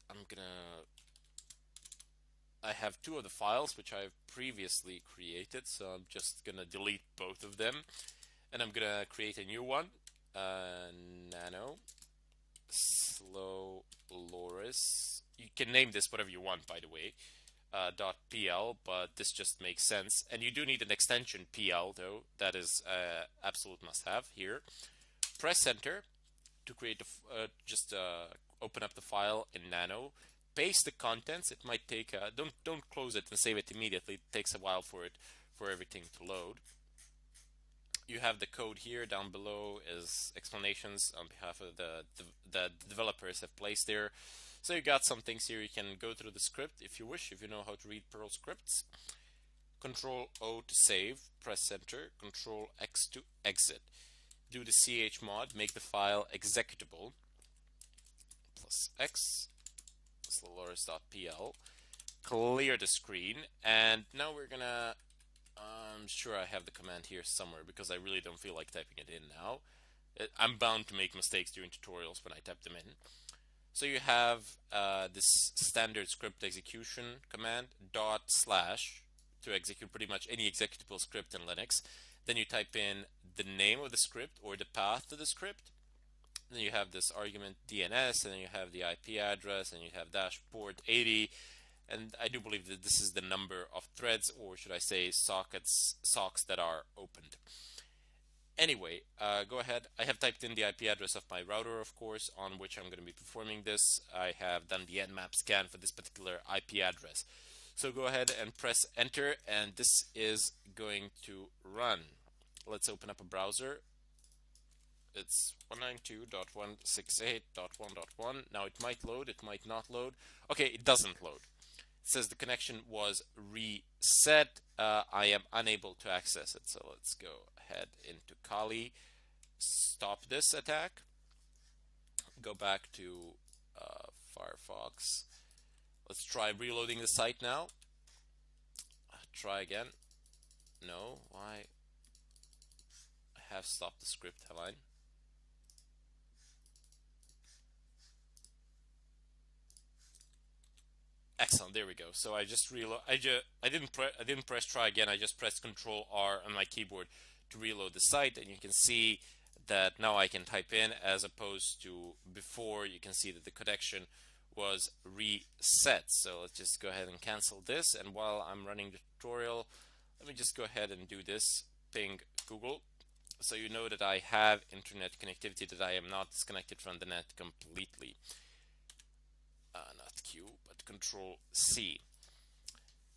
Speaker 1: I have two of the files which I've previously created, so I'm just gonna delete both of them, and I'm gonna create a new one. Nano slow loris. You can name this whatever you want, by the way. .pl, but this just makes sense. And you do need an extension PL, though. That is absolute must-have here. Press Enter to create open up the file in Nano. Paste the contents. It might take don't close it and save it immediately. It takes a while for everything to load. You have the code here. Down below is explanations on behalf of the developers have placed there. So you got some things here. You can go through the script if you wish, if you know how to read Perl scripts. Control-O to save, press Enter, Control-X to exit. Do the chmod, make the file executable, plus X, slowloris.pl, clear the screen, and now we're gonna, I'm sure I have the command here somewhere because I really don't feel like typing it in now. I'm bound to make mistakes during tutorials when I type them in. So you have this standard script execution command, / to execute pretty much any executable script in Linux. Then you type in the name of the script or the path to the script. Then you have this argument DNS, and then you have the IP address, and you have dashboard 80. And I do believe that this is the number of threads, or should I say socks that are opened. Anyway, go ahead. I have typed in the IP address of my router, of course, on which I'm going to be performing this. I have done the Nmap scan for this particular IP address. So go ahead and press Enter, and this is going to run. Let's open up a browser.
Speaker 4: it's 192.168.1.1. Now it might load, it might not load. Okay, it doesn't load. It says the connection was reset. I am unable to access it. So let's go ahead into Kali, stop this attack, go back to Firefox. Let's try reloading the site now. Try again. No, why? I have stopped the script, have I? Excellent, there we go. So I just reload. I didn't press try again. I just pressed Control R on my keyboard to reload the site, and you can see that now I can type in, as opposed to before. You can see that the connection was reset. So let's just go ahead and cancel this. And while I'm running the tutorial, let me just go ahead and do this. Ping Google, so you know that I have internet connectivity, that I am not disconnected from the net completely. Not Q, but Control C.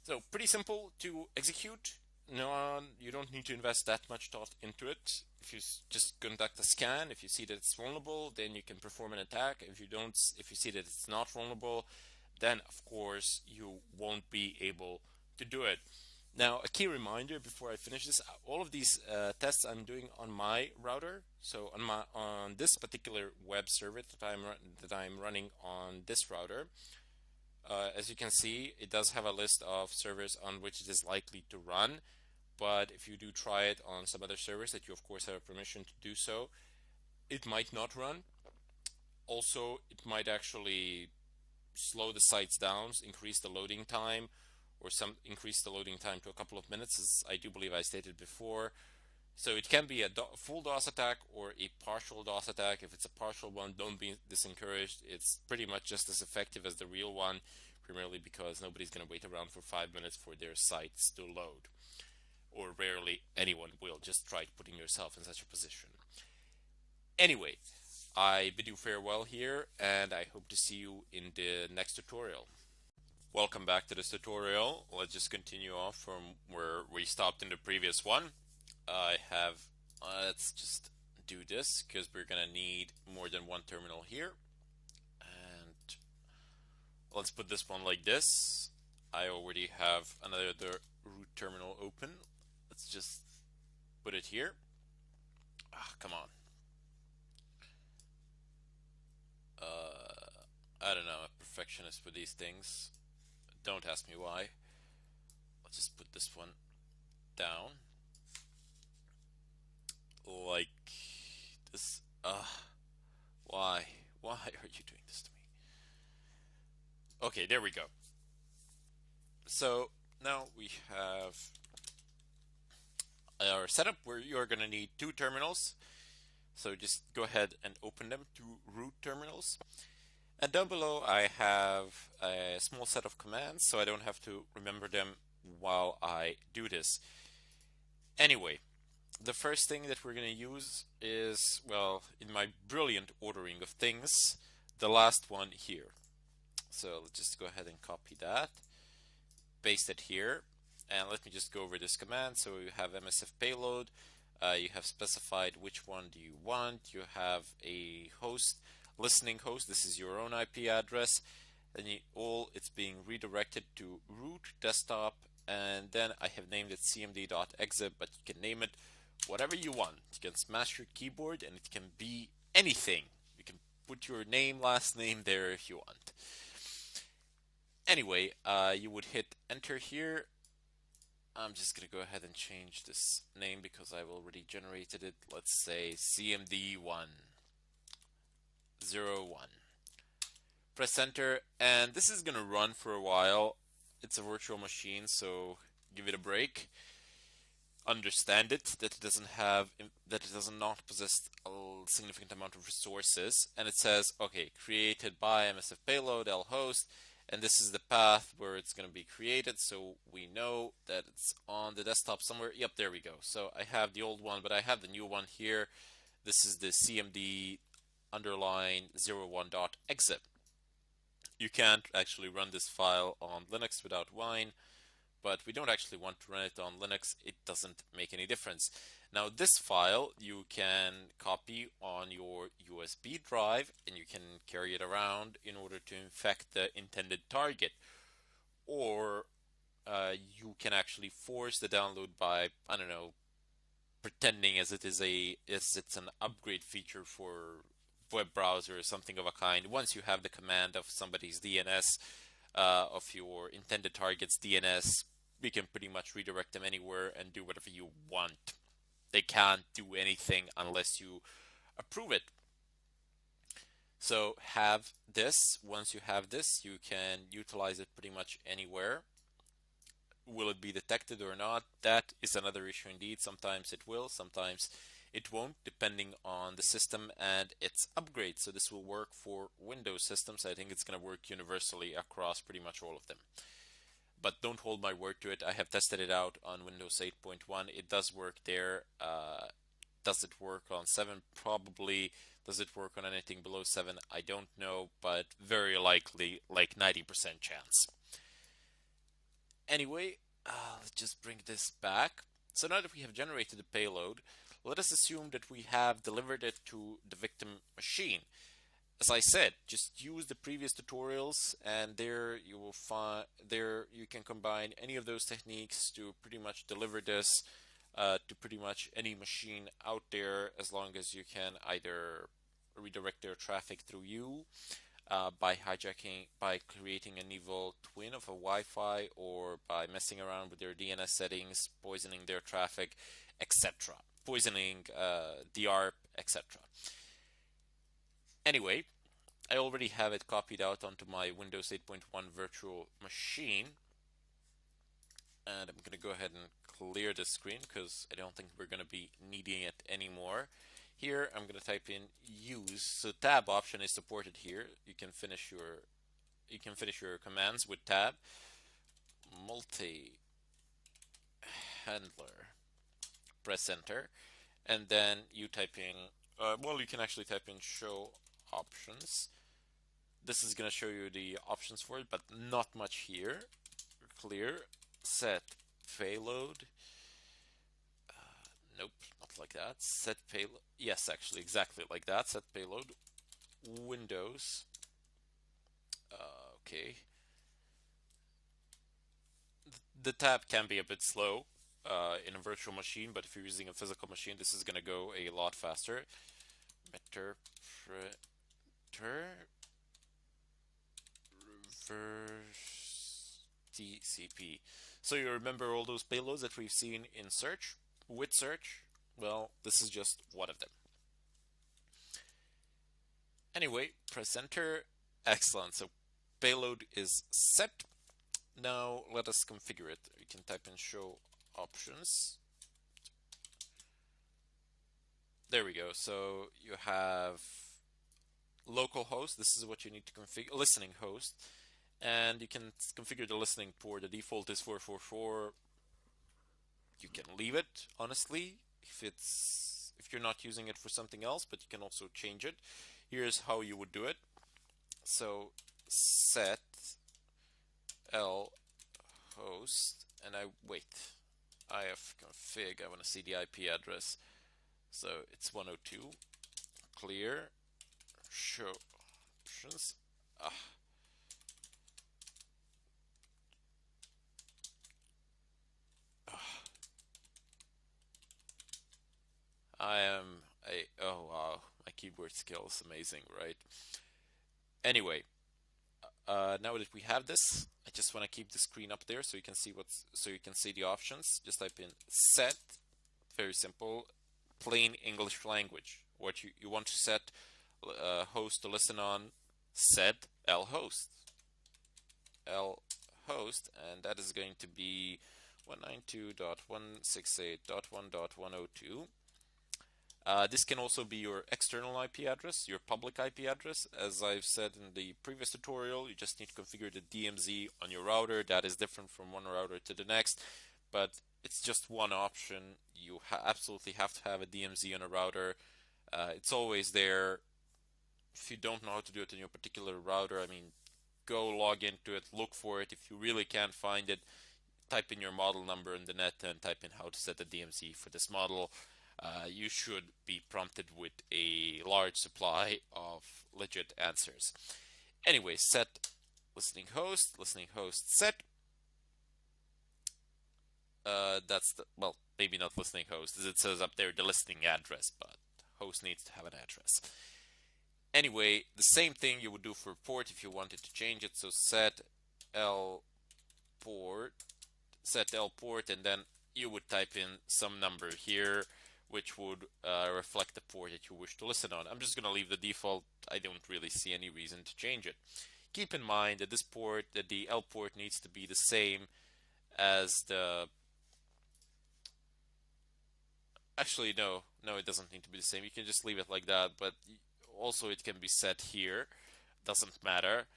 Speaker 4: So pretty simple to execute. No, you don't need to invest that much thought into it. If you just conduct a scan, if you see that it's vulnerable, then you can perform an attack. If you see that it's not vulnerable, then of course you won't be able to do it. Now, a key reminder before I finish this: all of these tests I'm doing on my router. So on this particular web server that I'm running on this router, as you can see, it does have a list of servers on which it is likely to run. But if you do try it on some other servers that you of course have permission to do so, it might not run. Also, it might actually slow the sites down, increase the loading time, or increase the loading time to a couple of minutes, as I do believe I stated before. So it can be a full DOS attack or a partial DOS attack. If it's a partial one, don't be disencouraged. It's pretty much just as effective as the real one, primarily because nobody's going to wait around for 5 minutes for their sites to load. Or rarely anyone will. Just try putting yourself in such a position. Anyway, I bid you farewell here, and I hope to see you in the next tutorial. Welcome back to this tutorial. Let's just continue off from where we stopped in the previous one. Let's just do this because we're gonna need more than one terminal here. And let's put this one like this. I already have another root terminal open. Let's just put it here. Come on. I don't know, I'm a perfectionist for these things. Don't ask me why. Let's just put this one down. Like this. Why? Why are you doing this to me? Okay, there we go. So now we have our setup where you're going to need two terminals. So just go ahead and open them, two root terminals. And down below I have a small set of commands, so I don't have to remember them while I do this. Anyway, the first thing that we're going to use is, well, in my brilliant ordering of things, the last one here. So let's just go ahead and copy that, paste it here, and let me just go over this command. So you have MSF payload, you have specified which one do you want, you have a host, listening host, this is your own IP address, and it's being redirected to root desktop, and then I have named it cmd.exit, but you can name it whatever you want. You can smash your keyboard and it can be anything. You can put your name, last name there if you want. Anyway, you would hit enter here. I'm just gonna go ahead and change this name because I've already generated it. Let's say CMD101. Press enter, and this is gonna run for a while. It's a virtual machine, so give it a break. Understand it, that it does not possess a significant amount of resources, and it says, okay, created by MSF payload L host, and this is the path where it's going to be created, so we know that it's on the desktop somewhere. Yep, there we go. So I have the old one, but I have the new one here. This is the cmd_01.exit. You can't actually run this file on Linux without wine,
Speaker 1: but we don't actually want to run it on Linux. It doesn't make any difference. Now this file you can copy on your USB drive and you can carry it around in order to infect the intended target. Or you can actually force the download by, I don't know, pretending as it's an upgrade feature for web browser or something of a kind. Once you have the command of somebody's DNS, of your intended target's DNS, you can pretty much redirect them anywhere and do whatever you want. They can't do anything unless you approve it. So have this. Once you have this, you can utilize it pretty much anywhere. Will it be detected or not? That is another issue indeed. Sometimes it will, sometimes it won't, depending on the system and its upgrade. So this will work for Windows systems. I think it's going to work universally across pretty much all of them. But don't hold my word to it. I have tested it out on Windows 8.1. It does work there. Does it work on 7? Probably. Does it work on anything below 7? I don't know, but very likely, like 90% chance. Anyway, let's just bring this back. So now that we have generated the payload, let us assume that we have delivered it to the victim machine. As I said, just use the previous tutorials, and there you will find you can combine any of those techniques to pretty much deliver this to pretty much any machine out there, as long as you can either redirect their traffic through you by hijacking, by creating an evil twin of a Wi-Fi, or by messing around with their DNS settings, poisoning their traffic, etc. Poisoning the ARP, etc. Anyway, I already have it copied out onto my Windows 8.1 virtual machine. And I'm going to go ahead and clear the screen because I don't think we're going to be needing it anymore. Here I'm going to type in use. So tab option is supported here. You can finish your commands with tab. Multi handler. Press enter, and then you type in. You can actually type in show options. This is going to show you the options for it, but not much here. Clear. Set payload. Nope, not like that. Set payload. Yes, actually, exactly like that. Set payload. Windows. Okay. The tab can be a bit slow in a virtual machine, but if you're using a physical machine, this is going to go a lot faster. Interpreter. Reverse TCP. So you remember all those payloads that we've seen in search? With search? Well, this is just one of them. Anyway, press enter. Excellent. So payload is set. Now let us configure it. You can type in show options. There we go. So you have local host. This is what you need to configure. Listening host. And you can configure the listening port. The default is 444. You can leave it, honestly, if you're not using it for something else, but you can also change it. Here's how you would do it. So set L host, and ifconfig, I want to see the IP address. So it's 102. Clear. Show options. Oh wow, my keyboard skill is amazing, right? Anyway, now that we have this, I just want to keep the screen up there so you can see the options. Just type in set, very simple, plain English language. What you want to set host to listen on, set L host, and that is going to be 192.168.1.102. This can also be your external IP address, your public IP address. As I've said in the previous tutorial, you just need to configure the DMZ on your router. That is different from one router to the next, but it's just one option. You absolutely have to have a DMZ on a router. It's always there. If you don't know how to do it in your particular router, I mean, go log into it, look for it. If you really can't find it, type in your model number in the net and type in how to set the DMZ for this model, you should be prompted with a large supply of legit answers. Anyway, set listening host set. That's the, well, maybe not listening host, as it says up there, the listening address, but host needs to have an address. Anyway, the same thing you would do for port if you wanted to change it. So set L port, and then you would type in some number here, which would reflect the port that you wish to listen on. I'm just going to leave the default. I don't really see any reason to change it. Keep in mind that this port, that the L port needs to be the same as the... Actually, no, it doesn't need to be the same. You can just leave it like that, but also it can be set here. Doesn't matter.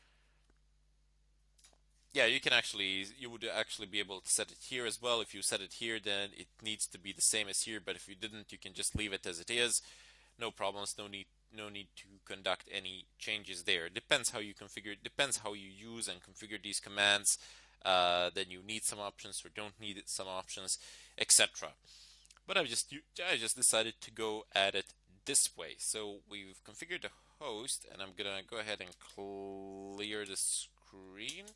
Speaker 1: Yeah, you would actually be able to set it here as well. If you set it here, then it needs to be the same as here, but if you didn't, you can just leave it as it is. No problems, no need to conduct any changes there. Depends how you configure, depends how you use and configure these commands. Then you need some options or don't need some options, etc. But I just decided to go at it this way. So we've configured the host, and I'm gonna go ahead and clear the screen.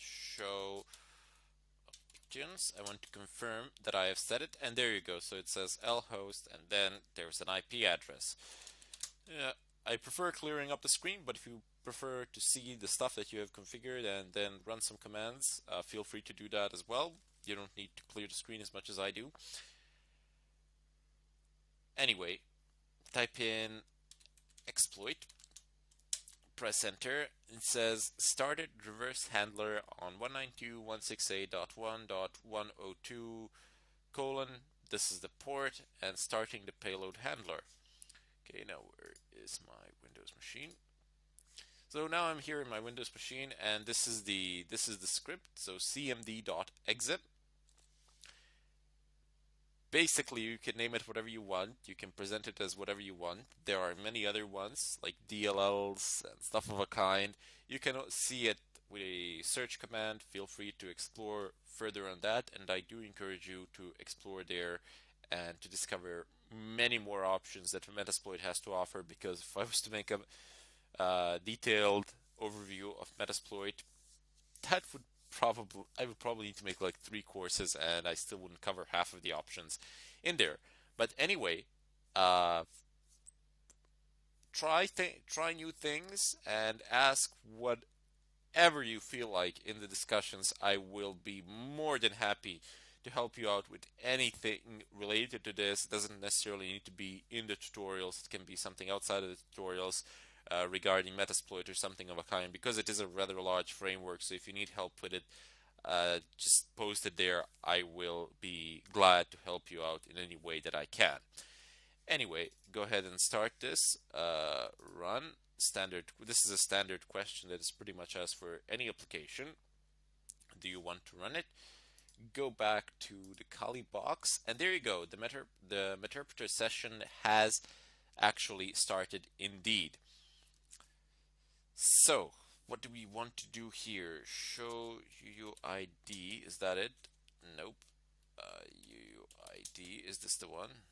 Speaker 1: Show options. I want to confirm that I have set it, and there you go. So it says lhost, and then there's an IP address. I prefer clearing up the screen, but if you prefer to see the stuff that you have configured and then run some commands, feel free to do that as well. You don't need to clear the screen as much as I do. Anyway, type in exploit, press enter. It says started reverse handler on 192.168.1.102 : this is the port, and starting the payload handler. Okay, now where is my Windows machine? So now I'm here in my Windows machine, and this is the script. So cmd.exit. Basically, you can name it whatever you want. You can present it as whatever you want. There are many other ones, like DLLs and stuff of a kind. You can see it with a search command. Feel free to explore further on that, and I do encourage you to explore there and to discover many more options that Metasploit has to offer, because if I was to make a detailed overview of Metasploit, that would I would probably need to make like 3 courses, and I still wouldn't cover half of the options in there. But anyway, try new things and ask whatever you feel like in the discussions. I will be more than happy to help you out with anything related to this. It doesn't necessarily need to be in the tutorials. It can be something outside of the tutorials. Regarding Metasploit or something of a kind, because it is a rather large framework. So if you need help with it, just post it there. I will be glad to help you out in any way that I can. Anyway, go ahead and start this. Run standard. This is a standard question that is pretty much asked for any application. Do you want to run it? Go back to the Kali box, and there you go. The Meterpreter session has actually started indeed. So, what do we want to do here? Show UUID, is that it? Nope. UUID, is this the one?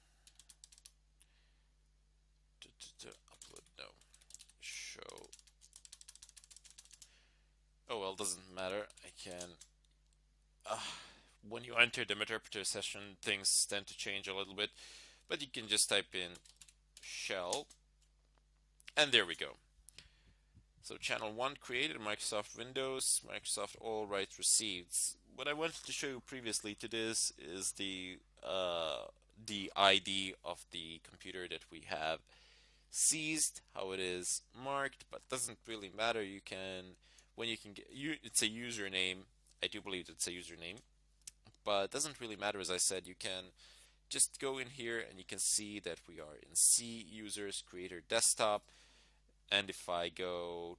Speaker 1: Upload, no. Show. Oh well, doesn't matter. I can... when you enter the Meterpreter session, things tend to change a little bit, but you can just type in shell, and there we go. So channel 1 created, Microsoft Windows, Microsoft all rights received. What I wanted to show you previously to this is the ID of the computer that we have seized, how it is marked, but doesn't really matter. You can, when you can get, it's a username. I do believe it's a username, but it doesn't really matter. As I said, you can just go in here and you can see that we are in C users creator desktop. And if I go,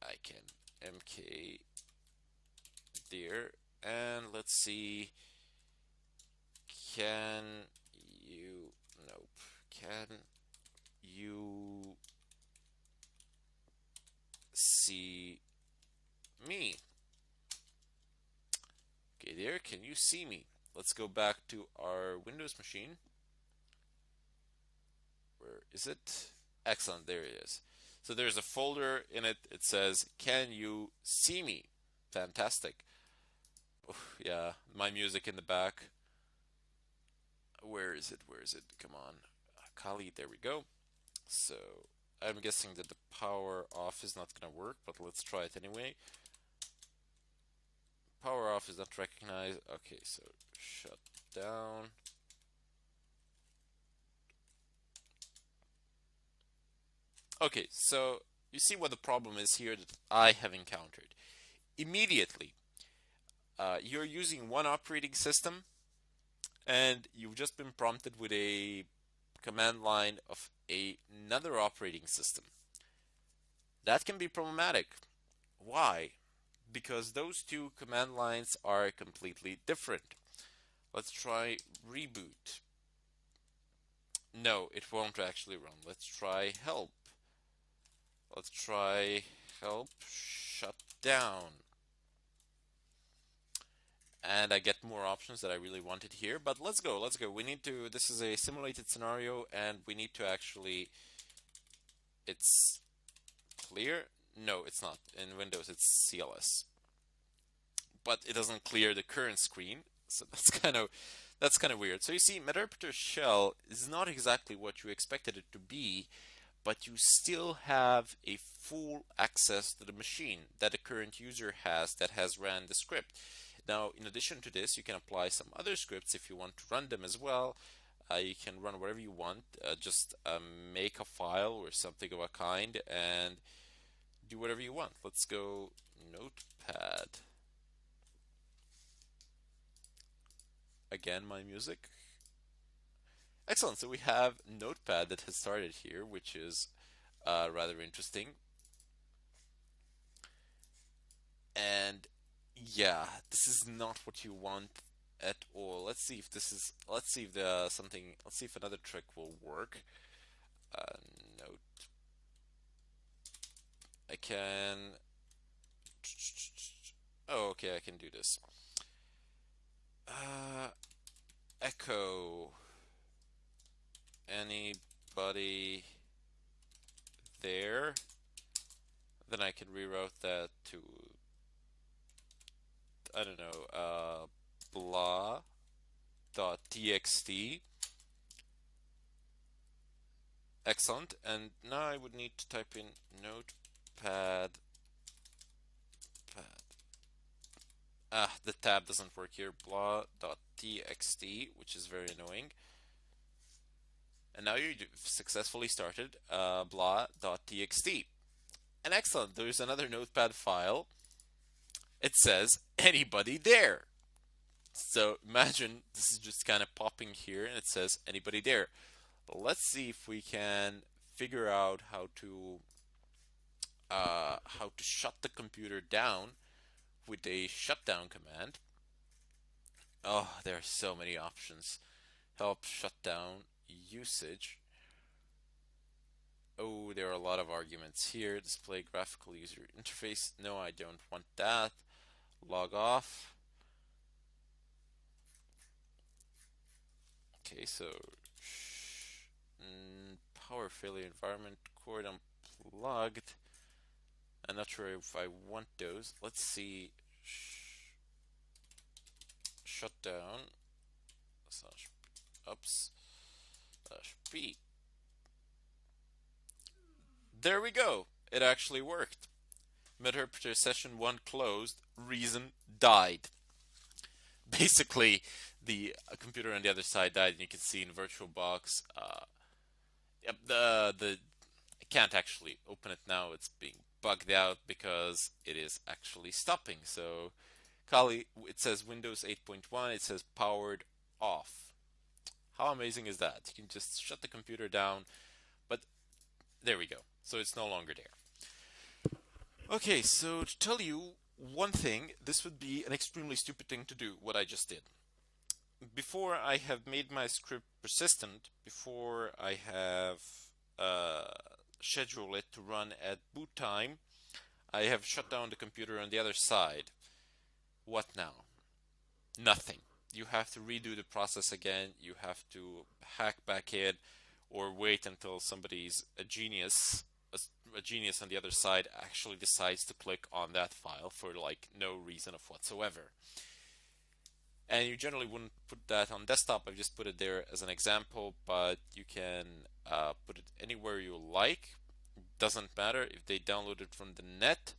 Speaker 1: I can MK there, and let's see, can you see me? Okay, there? Can you see me? Let's go back to our Windows machine. Where is it? Excellent, there it is. So there's a folder in it. It says, "Can you see me?" Fantastic. Oh, yeah, my music in the back. Where is it? Where is it? Come on. Kali, there we go. So I'm guessing that the power off is not going to work, but let's try it anyway. Power off is not recognized. Okay, so shut down. Okay, so you see what the problem is here that I have encountered. Immediately, you're using one operating system and you've just been prompted with a command line of another operating system. That can be problematic. Why? Because those two command lines are completely different. Let's try reboot. No, it won't actually run. Let's try help. Let's try help shut down. And I get more options that I really wanted here, but let's go. We need to, this is a simulated scenario and we need to actually, it's clear? No, it's not. In Windows it's CLS. But it doesn't clear the current screen, so that's kind of weird. So you see, Meterpreter shell is not exactly what you expected it to be, but you still have a full access to the machine that the current user has that has ran the script. Now, in addition to this, you can apply some other scripts if you want to run them as well. You can run whatever you want, just make a file or something of a kind and do whatever you want. Let's go Notepad. Again, my music. Excellent, so we have Notepad that has started here, which is rather interesting. And yeah, this is not what you want at all. Let's see if this is, let's see if another trick will work. Note. I can, oh, okay, I can do this. Echo. Anybody there? Then I can reroute that to, I don't know, blah.txt. Excellent. And now I would need to type in notepad. The tab doesn't work here. Blah.txt, which is very annoying. And now you've successfully started blah.txt. And excellent, there's another notepad file. It says, "Anybody there?" So imagine this is just kind of popping here and it says, "Anybody there?" Let's see if we can figure out how to shut the computer down with a shutdown command. Oh, there are so many options. Help shutdown usage. Oh, there are a lot of arguments here. Display graphical user interface. No, I don't want that. Log off. Okay, so power failure environment cord unplugged. I'm not sure if I want those. Let's see. Shutdown /p. There we go. It actually worked. Meterpreter session 1 closed. Reason died. Basically, the computer on the other side died, and you can see in VirtualBox. Yep, I can't actually open it now. It's being bugged out because it is actually stopping. So, Kali, it says Windows 8.1. It says powered off. How amazing is that? You can just shut the computer down, but there we go. So it's no longer there. Okay, so to tell you one thing, this would be an extremely stupid thing to do, what I just did. Before I have made my script persistent, before I have scheduled it to run at boot time, I have shut down the computer on the other side. What now? Nothing. You have to redo the process again. You have to hack back in, or wait until somebody's a genius on the other side actually decides to click on that file for like no reason of whatsoever. And you generally wouldn't put that on desktop. I've just put it there as an example, but you can put it anywhere you like. Doesn't matter if they download it from the net.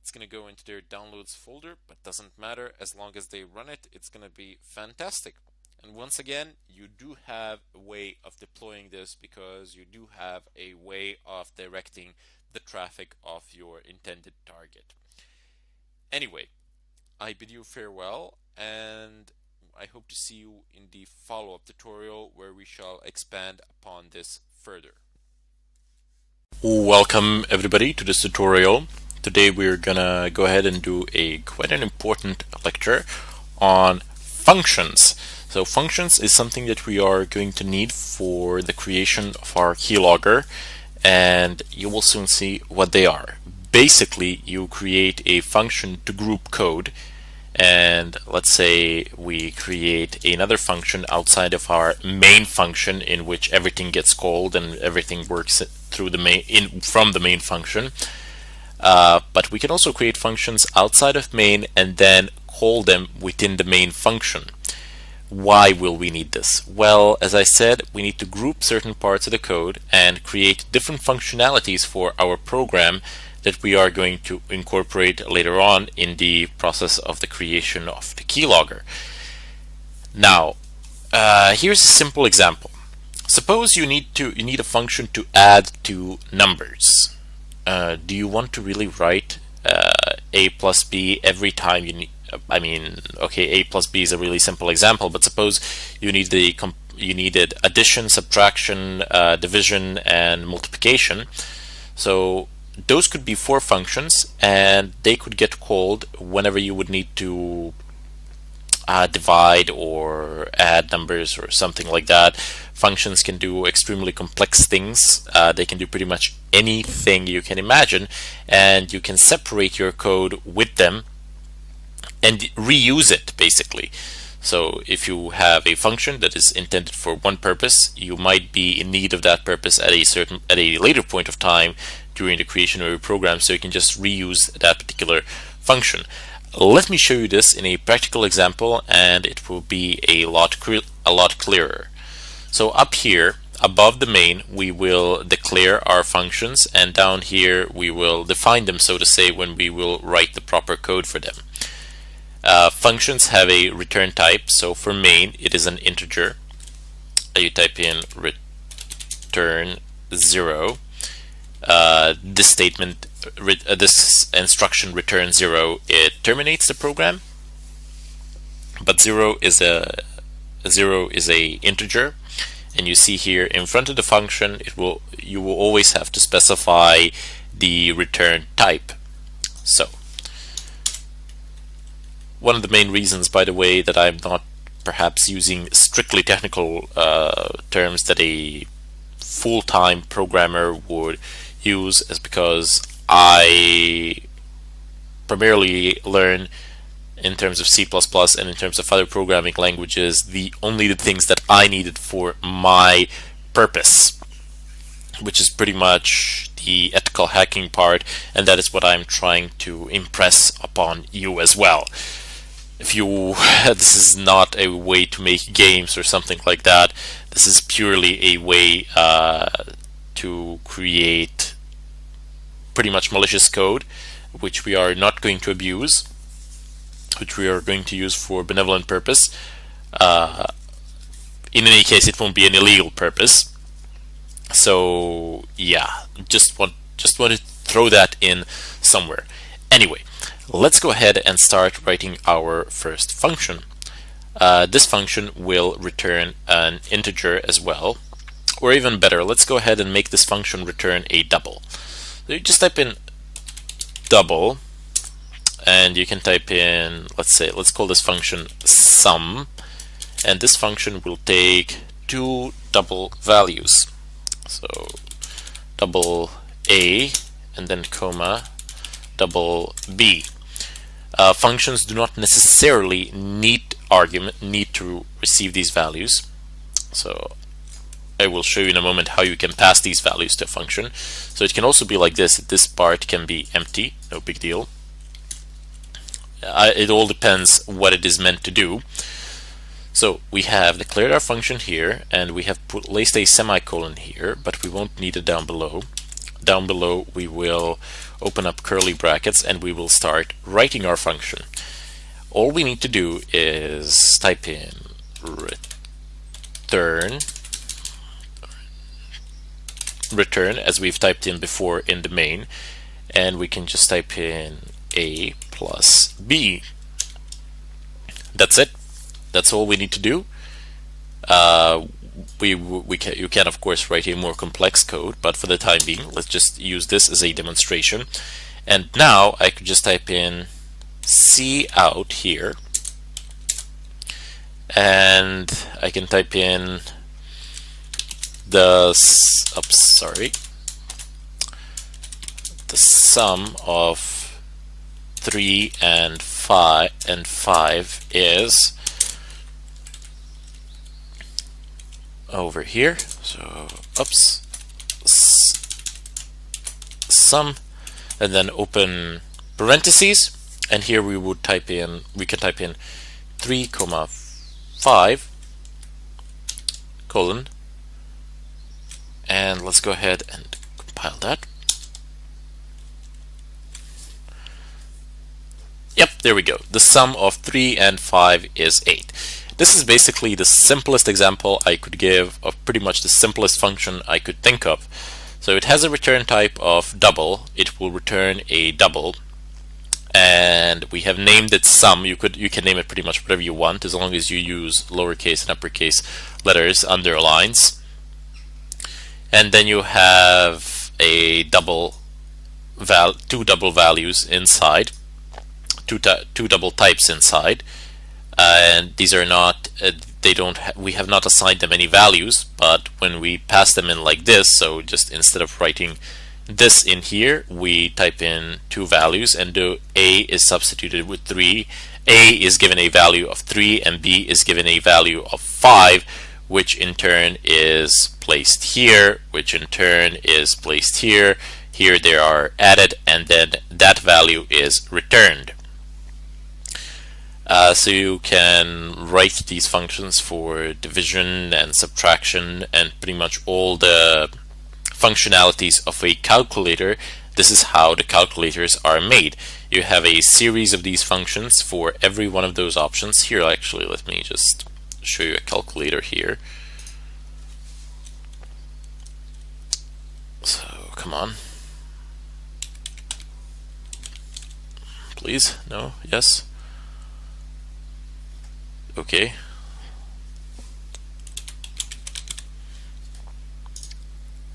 Speaker 1: It's going to go into their downloads folder, but doesn't matter. As long as they run it, it's going to be fantastic. And once again, you do have a way of deploying this because you do have a way of directing the traffic of your intended target. Anyway, I bid you farewell, and I hope to see you in the follow-up tutorial where we shall expand upon this further.
Speaker 4: Welcome everybody to this tutorial. Today we're gonna go ahead and do quite an important lecture on functions. So functions is something that we are going to need for the creation of our keylogger, and you will soon see what they are. Basically, you create a function to group code, and let's say we create another function outside of our main function in which everything gets called and everything works through the main from the main function. But we can also create functions outside of main and then call them within the main function. Why will we need this? Well, as I said, we need to group certain parts of the code and create different functionalities for our program that we are going to incorporate later on in the process of the creation of the keylogger. Now, here's a simple example. Suppose you need a function to add two numbers. Do you want to really write a plus b every time you need? I mean, okay, a plus b is a really simple example, but suppose you needed addition, subtraction, division, and multiplication. So those could be four functions, and they could get called whenever you would need to divide or add numbers or something like that. Functions can do extremely complex things. They can do pretty much anything you can imagine, and you can separate your code with them and reuse it basically. So if you have a function that is intended for one purpose, you might be in need of that purpose at a later point of time during the creation of your program, so you can just reuse that particular function. Let me show you this in a practical example, and it will be a lot clearer. So up here above the main, we will declare our functions, and down here we will define them, so to say, when we will write the proper code for them. Functions have a return type. So for main, it is an integer. You type in return 0. This instruction return 0. It terminates the program, but 0 is a integer, and you see here in front of the function, you will always have to specify the return type. So one of the main reasons, by the way, that I'm not perhaps using strictly technical terms that a full-time programmer would use is because I primarily learn in terms of C++ and in terms of other programming languages only the things that I needed for my purpose, which is pretty much the ethical hacking part, and that is what I'm trying to impress upon you as well. This is not a way to make games or something like that. This is purely a way to create pretty much malicious code, which we are not going to abuse, which we are going to use for benevolent purpose. In any case, it won't be an illegal purpose. So yeah, just want to throw that in somewhere. Anyway, let's go ahead and start writing our first function. This function will return an integer as well, or even better, let's go ahead and make this function return a double. So you just type in double, and you can type in, let's call this function sum, and this function will take two double values. So double A and then comma double B. functions do not necessarily need to receive these values. So I will show you in a moment how you can pass these values to a function. So it can also be like this. This part can be empty, no big deal. It all depends what it is meant to do. So we have declared our function here, and we have placed a semicolon here, but we won't need it down below. Down below we will open up curly brackets and we will start writing our function. All we need to do is type in return as we've typed in before in the main, and we can just type in a plus b. That's it. That's all we need to do. You can of course write a more complex code, but for the time being, let's just use this as a demonstration. And now I could just type in cout here, and I can type in the sum of 3 and 5 is over here. So sum, and then open parentheses, and here we can type in 3, 5 colon, and let's go ahead and compile that. Yep, there we go. The sum of 3 and 5 is 8. This is basically the simplest example I could give of pretty much the simplest function I could think of. So it has a return type of double. It will return a double, and we have named it sum. You can name it pretty much whatever you want, as long as you use lowercase and uppercase letters under lines. And then you have a two double values inside, two double types inside, and these are not we have not assigned them any values, but when we pass them in like this, so just instead of writing this in here, we type in two values, and A is substituted with 3. A is given a value of 3 and B is given a value of 5, which in turn is placed here, which in turn is placed here. Here they are added, and then that value is returned. So you can write these functions for division and subtraction and pretty much all the functionalities of a calculator. This is how the calculators are made. You have a series of these functions for every one of those options. Here, actually, let me just show you a calculator here. So, come on. Please? No? Yes? Okay.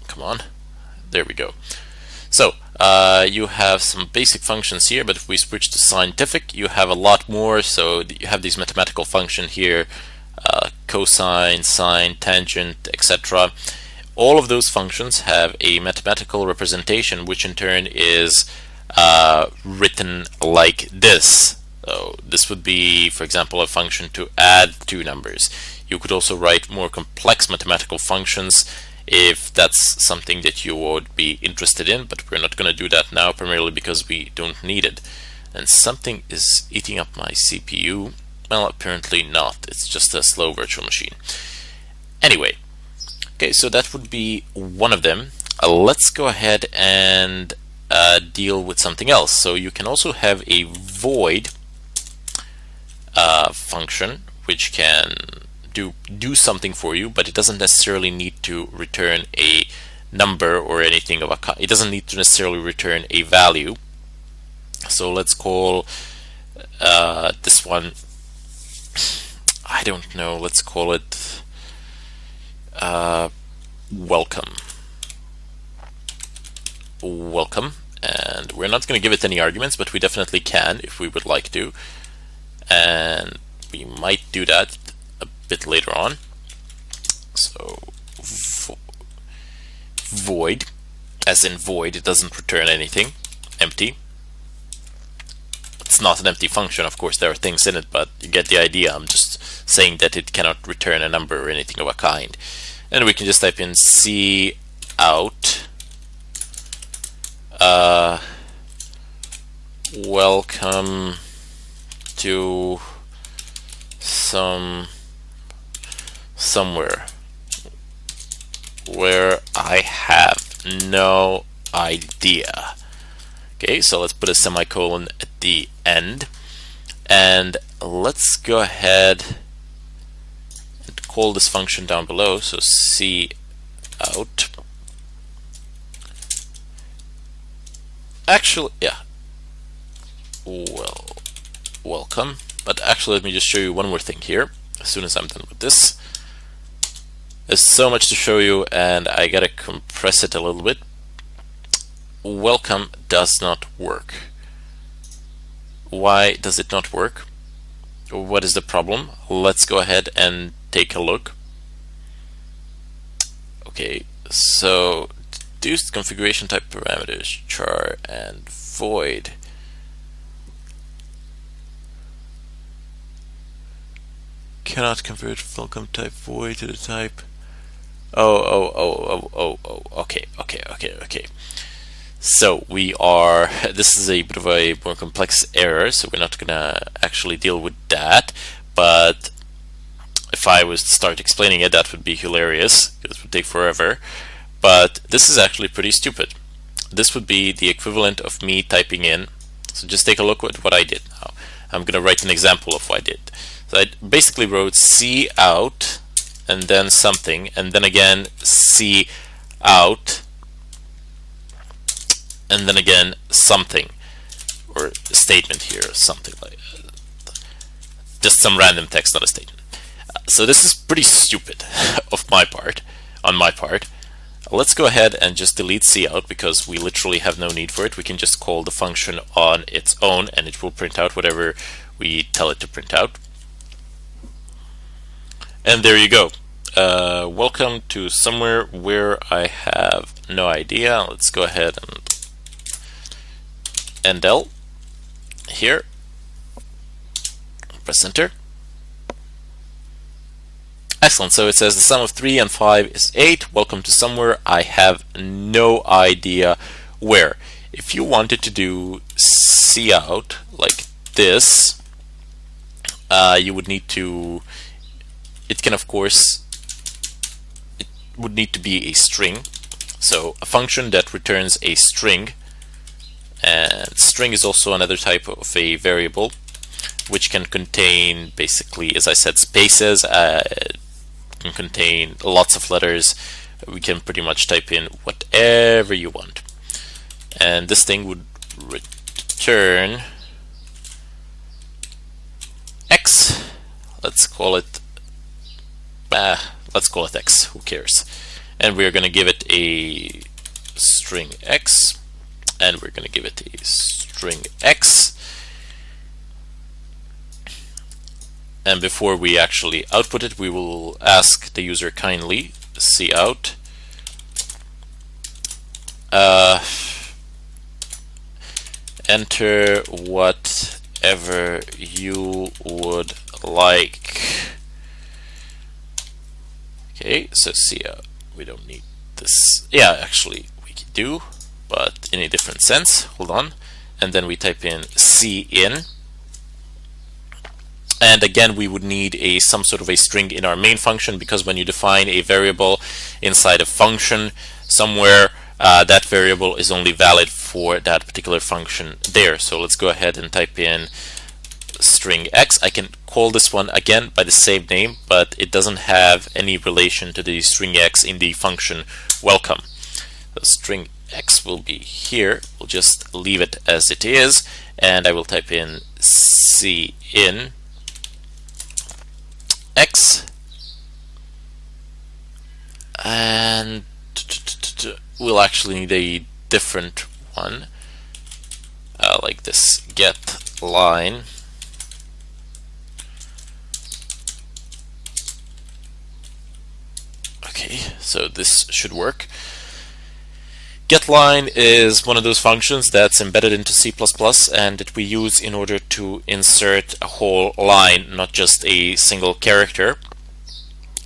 Speaker 4: Come on. There we go. So you have some basic functions here, but if we switch to scientific, you have a lot more. So you have these mathematical functions here, cosine, sine, tangent, etc. All of those functions have a mathematical representation, which in turn is written like this. So this would be, for example, a function to add two numbers. You could also write more complex mathematical functions if that's something that you would be interested in, but we're not going to do that now, primarily because we don't need it. And something is eating up my CPU. Well, apparently not. It's just a slow virtual machine. Anyway, okay, so that would be one of them. Let's go ahead and deal with something else. So you can also have a void function which can do something for you, but it doesn't necessarily need to return a number or anything of it doesn't need to necessarily return a value. So let's call this one, I don't know, let's call it welcome, and we're not going to give it any arguments, but we definitely can if we would like to, and we might do that a bit later on. So void, as in void, it doesn't return anything, empty. it's not an empty function. Of course, there are things in it, but you get the idea. I'm just saying that it cannot return a number or anything of a kind. And we can just type in cout welcome to somewhere where I have no idea. Okay, so let's put a semicolon at the end, and let's go ahead and call this function down below. So cout. Actually, yeah. Well, welcome. But actually, let me just show you one more thing here as soon as I'm done with this. There's so much to show you, and I gotta compress it a little bit. Welcome does not work. Why does it not work? What is the problem? Let's go ahead and take a look. Okay, so reduced configuration type parameters, char and void. Cannot convert welcome type void to the type. Okay. So we are, this is a bit of a more complex error, so we're not gonna actually deal with that, but if I was to start explaining it, that would be hilarious, because it would take forever. But this is actually pretty stupid. This would be the equivalent of me typing in, so just take a look at what I did now. I'm gonna write an example of what I did. So I basically wrote cout and then something, and then again cout and then again something, or a statement here, or something like just some random text, not a statement. So this is pretty stupid on my part. Let's go ahead and just delete cout, because we literally have no need for it. We can just call the function on its own, and it will print out whatever we tell it to print out. And there you go. Welcome to somewhere where I have no idea. Let's go ahead and endl here. Press enter. Excellent. So it says the sum of 3 and 5 is 8. Welcome to somewhere I have no idea where. If you wanted to do cout like this, you would need to, it would need to be a string. So a function that returns a string, and string is also another type of a variable which can contain, basically, as I said, spaces, can contain lots of letters. We can pretty much type in whatever you want, and this thing would return x. Let's call it x, who cares? And we're going to give it a string x, and we're going to give it a string x. And before we actually output it, we will ask the user kindly cout enter whatever you would like. Okay, so cout, we don't need this. Yeah, actually we do, but in a different sense. Hold on. And then we type in cin. And again, we would need some sort of a string in our main function, because when you define a variable inside a function somewhere, that variable is only valid for that particular function there. So let's go ahead and type in string x. I can call this one again by the same name, but it doesn't have any relation to the string x in the function welcome. The string x will be here. We'll just leave it as it is, and I will type in cin x, and we'll actually need a different one, like this get line. Okay, so this should work. getLine is one of those functions that's embedded into C++ and that we use in order to insert a whole line, not just a single character.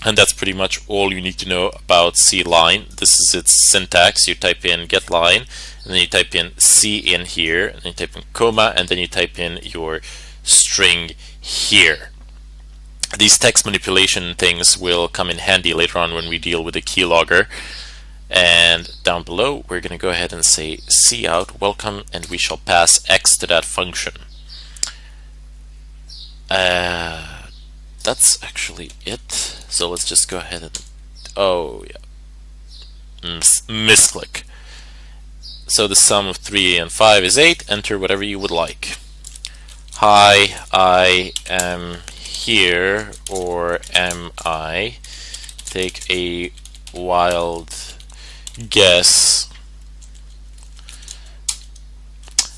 Speaker 4: And that's pretty much all you need to know about cline. This is its syntax. You type in getLine, and then you type in C in here, and then you type in comma, and then you type in your string here. These text manipulation things will come in handy later on when we deal with the keylogger. And down below, we're going to go ahead and say cout welcome, and we shall pass x to that function. That's actually it. So let's just go ahead and, oh yeah, misclick. So the sum of 3 and 5 is 8. Enter whatever you would like. Hi, I am here, or am I? Take a wild guess.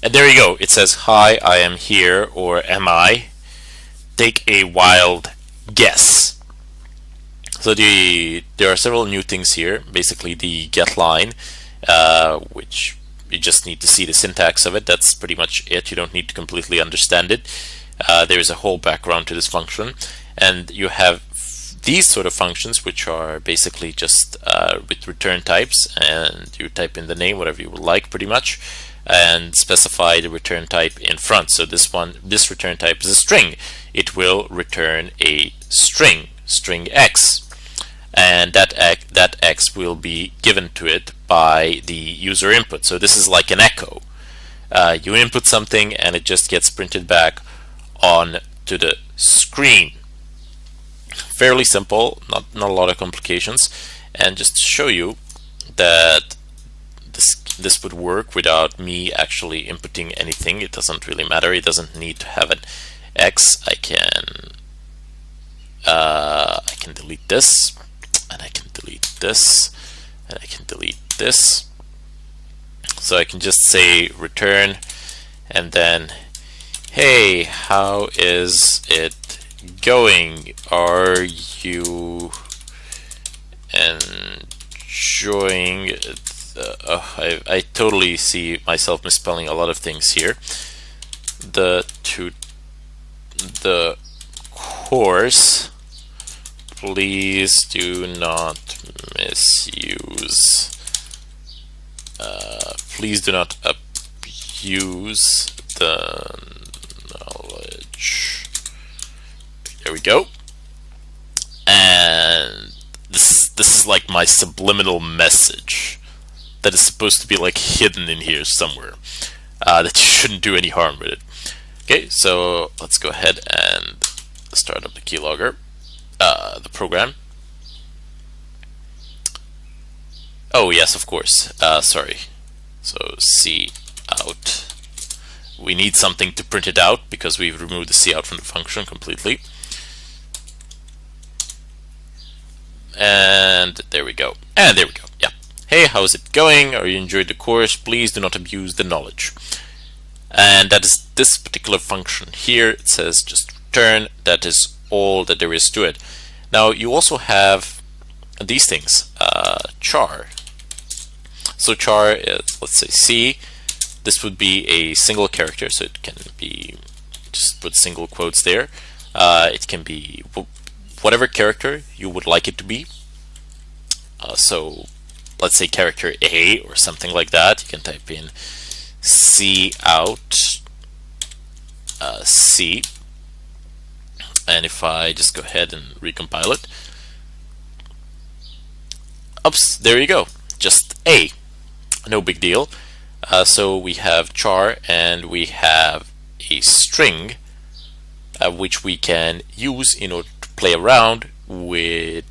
Speaker 4: And there you go. It says, hi, I am here, or am I? Take a wild guess. So there are several new things here. Basically the getLine, which you just need to see the syntax of it. That's pretty much it. You don't need to completely understand it. There is a whole background to this function, and you have these sort of functions, which are basically just with return types, and you type in the name, whatever you would like, pretty much, and specify the return type in front. So this return type is a string. It will return a string x, and that x will be given to it by the user input. So this is like an echo. You input something, and it just gets printed back on to the screen. Fairly simple, not a lot of complications. And just to show you that this would work without me actually inputting anything, it doesn't really matter. It doesn't need to have an x. I can delete this, and I can delete this, and I can delete this. So I can just say return, and then, hey, how is it going? Are you enjoying I totally see myself misspelling a lot of things here. The course, please do not misuse, please do not abuse the knowledge. There we go. And this is like my subliminal message that is supposed to be like hidden in here somewhere, that you shouldn't do any harm with it. Okay, so let's go ahead and start up the keylogger, the program. Oh yes, of course. Sorry. So cout. We need something to print it out because we've removed the cout from the function completely. And there we go. And there we go. Yeah. Hey, how's it going? Are you enjoying the course? Please do not abuse the knowledge. And that is this particular function here. It says just return. That is all that there is to it. Now you also have these things. Char. So char is, let's say C. This would be a single character, so it can be, just put single quotes there. It can be whatever character you would like it to be. So let's say character A or something like that. You can type in cout C, and if I just go ahead and recompile it, oops, there you go, just A, no big deal. So we have char, and we have a string which we can use in order to play around with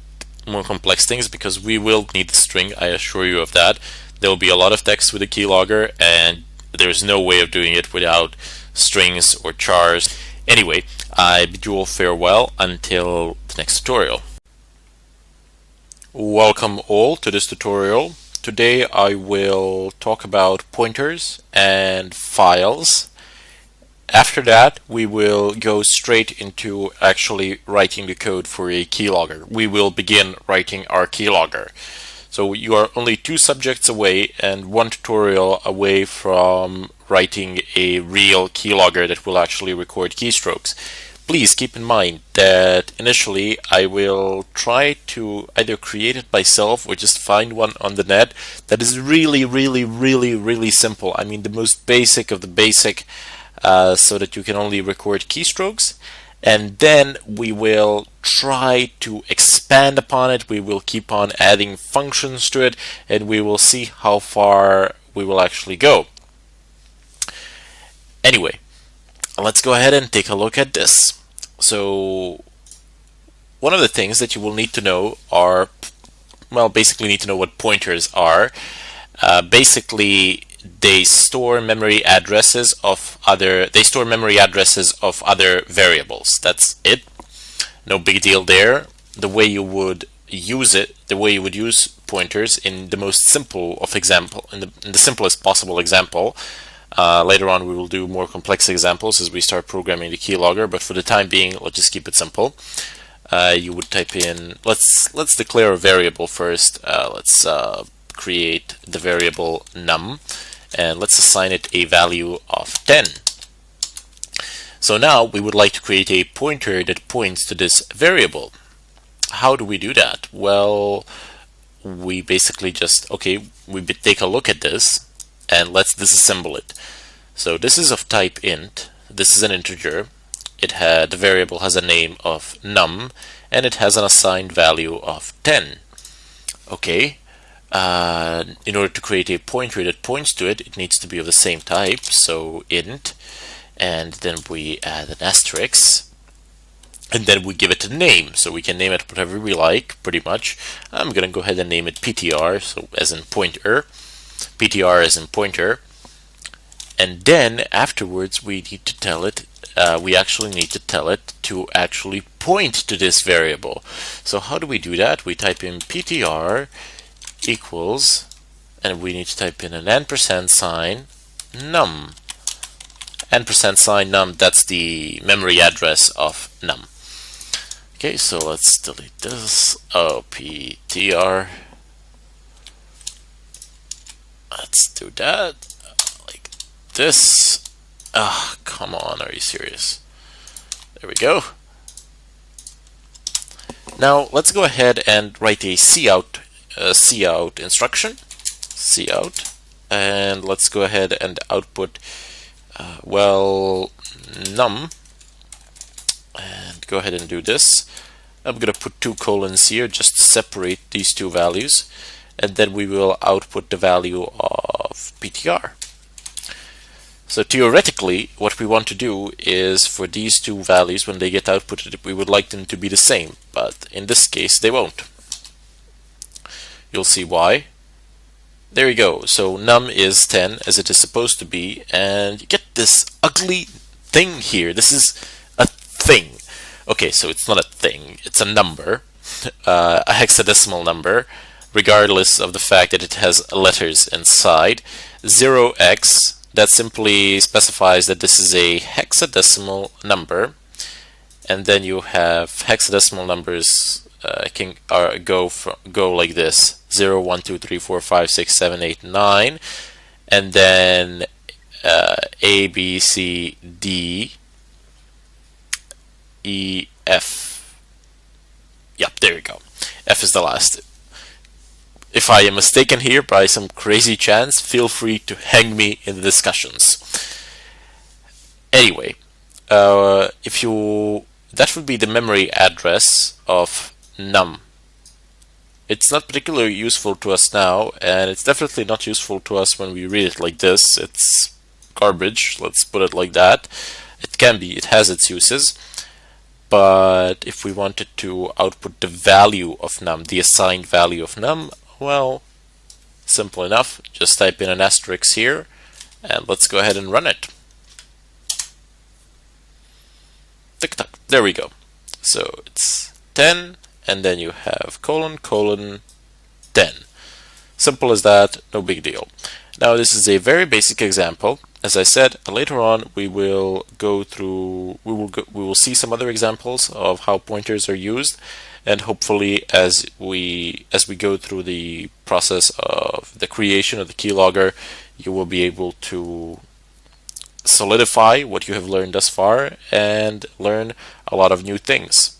Speaker 4: more complex things, because we will need the string, I assure you of that. There will be a lot of text with the keylogger, and there's no way of doing it without strings or chars. Anyway, I bid you all farewell until the next tutorial. Welcome all to this tutorial. Today I will talk about pointers and files. After that, we will go straight into actually writing the code for a keylogger. We will begin writing our keylogger. So you are only 2 subjects away and 1 tutorial away from writing a real keylogger that will actually record keystrokes. Please keep in mind that initially I will try to either create it myself or just find one on the net that is really simple. I mean, the most basic of the basic, so that you can only record keystrokes. And then we will try to expand upon it. We will keep on adding functions to it, and we will see how far we will actually go. Anyway, let's go ahead and take a look at this. So one of the things that you will need to know are, well, basically need to know what pointers are. Basically, they store memory addresses of other variables. That's it. No big deal there. The way you would use pointers in the most simple of example, in the simplest possible example. Later on we will do more complex examples as we start programming the keylogger, but for the time being, let's just keep it simple. You would type in, let's declare a variable first. Let's create the variable num, and let's assign it a value of 10. So now we would like to create a pointer that points to this variable. How do we do that? Well, we basically just, we take a look at this and let's disassemble it. So this is of type int. This is an integer. The variable has a name of num, and it has an assigned value of 10. Okay. In order to create a pointer that points to it, it needs to be of the same type. So int, and then we add an asterisk, and then we give it a name. So we can name it whatever we like, pretty much. I'm gonna go ahead and name it PTR, so as in pointer. PTR as in pointer, and then afterwards we need to tell it, we actually need to tell it to actually point to this variable. So how do we do that? We type in PTR equals, and we need to type in an ampersand sign num. Ampersand sign num, that's the memory address of num. Okay, so let's delete this. PTR. Let's do that like this. Come on, are you serious? There we go. Now let's go ahead and write a cout instruction. Cout, and let's go ahead and output num, and go ahead and do this. I'm gonna put 2 colons here just to separate these 2 values, and then we will output the value of PTR. So theoretically, what we want to do is for these 2 values, when they get outputted, we would like them to be the same, but in this case they won't. You'll see why. There you go. So num is 10 as it is supposed to be, and you get this ugly thing here. This is a thing. Okay, so it's not a thing, it's a number, a hexadecimal number, regardless of the fact that it has letters inside. 0x, that simply specifies that this is a hexadecimal number, and then you have hexadecimal numbers can go like this: 0, 1, 2, 3, 4, 5, 6, 7, 8, 9, and then A, B, C, D, E, F. Yep, there you go. F is the last. If I am mistaken here by some crazy chance, feel free to hang me in the discussions. Anyway, that would be the memory address of num. It's not particularly useful to us now, and it's definitely not useful to us when we read it like this. It's garbage, let's put it like that. It has its uses, but if we wanted to output the value of num, the assigned value of num, well, simple enough. Just type in an asterisk here, and let's go ahead and run it. Tick-tock, there we go. So it's 10, and then you have : 10. Simple as that, no big deal. Now this is a very basic example. As I said, later on we will go through, we will see some other examples of how pointers are used, and hopefully as we go through the process of the creation of the keylogger, you will be able to solidify what you have learned thus far and learn a lot of new things.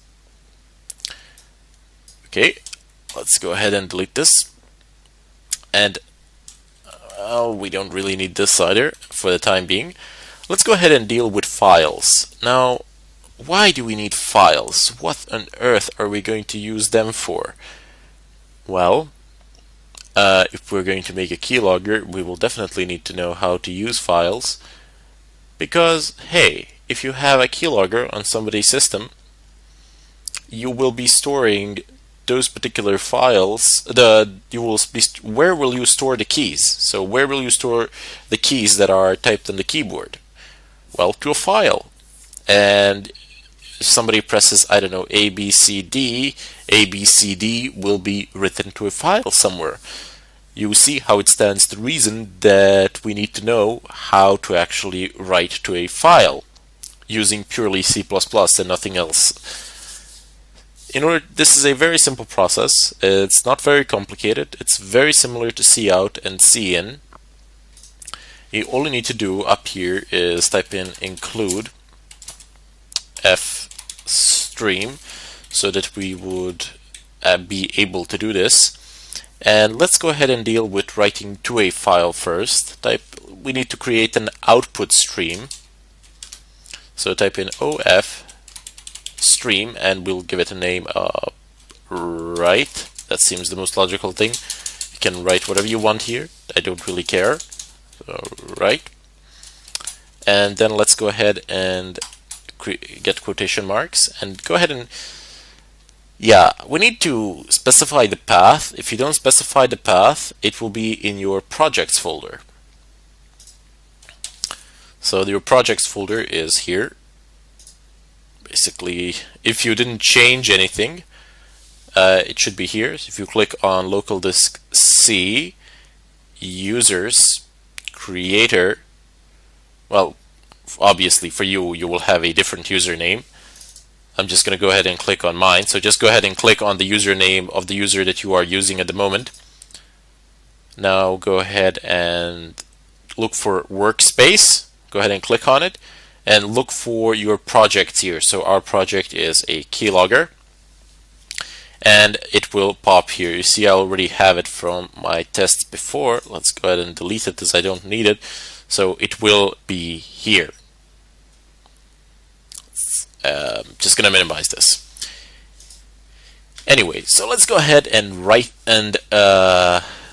Speaker 4: Okay, let's go ahead and delete this. And we don't really need this either for the time being. Let's go ahead and deal with files. Now, why do we need files? What on earth are we going to use them for? Well, if we're going to make a keylogger, we will definitely need to know how to use files, because hey, if you have a keylogger on somebody's system, you will be storing those particular files. Where will you store the keys? So where will you store the keys that are typed on the keyboard? Well, to a file. And if somebody presses, I don't know, ABCD, ABCD will be written to a file somewhere. You see how it stands to reason that we need to know how to actually write to a file using purely C++ and nothing else. This is a very simple process. It's not very complicated. It's very similar to cout and cin. All you need to do up here is type in include fstream so that we would be able to do this. And let's go ahead and deal with writing to a file first. We need to create an output stream. So type in of stream and we'll give it a name of write. That seems the most logical thing. You can write whatever you want here. I don't really care. So write. And then let's go ahead and get quotation marks and go ahead and we need to specify the path. If you don't specify the path, it will be in your projects folder. So your projects folder is here. Basically, if you didn't change anything, it should be here. So if you click on local disk C, users, creator, well, obviously for you will have a different username. I'm just going to go ahead and click on mine. So just go ahead and click on the username of the user that you are using at the moment. Now go ahead and look for workspace. Go ahead and click on it. And look for your project here. So our project is a keylogger, and it will pop here. You see I already have it from my tests before. Let's go ahead and delete it as I don't need it. So it will be here. Just gonna minimize this. Anyway, so let's go ahead and write and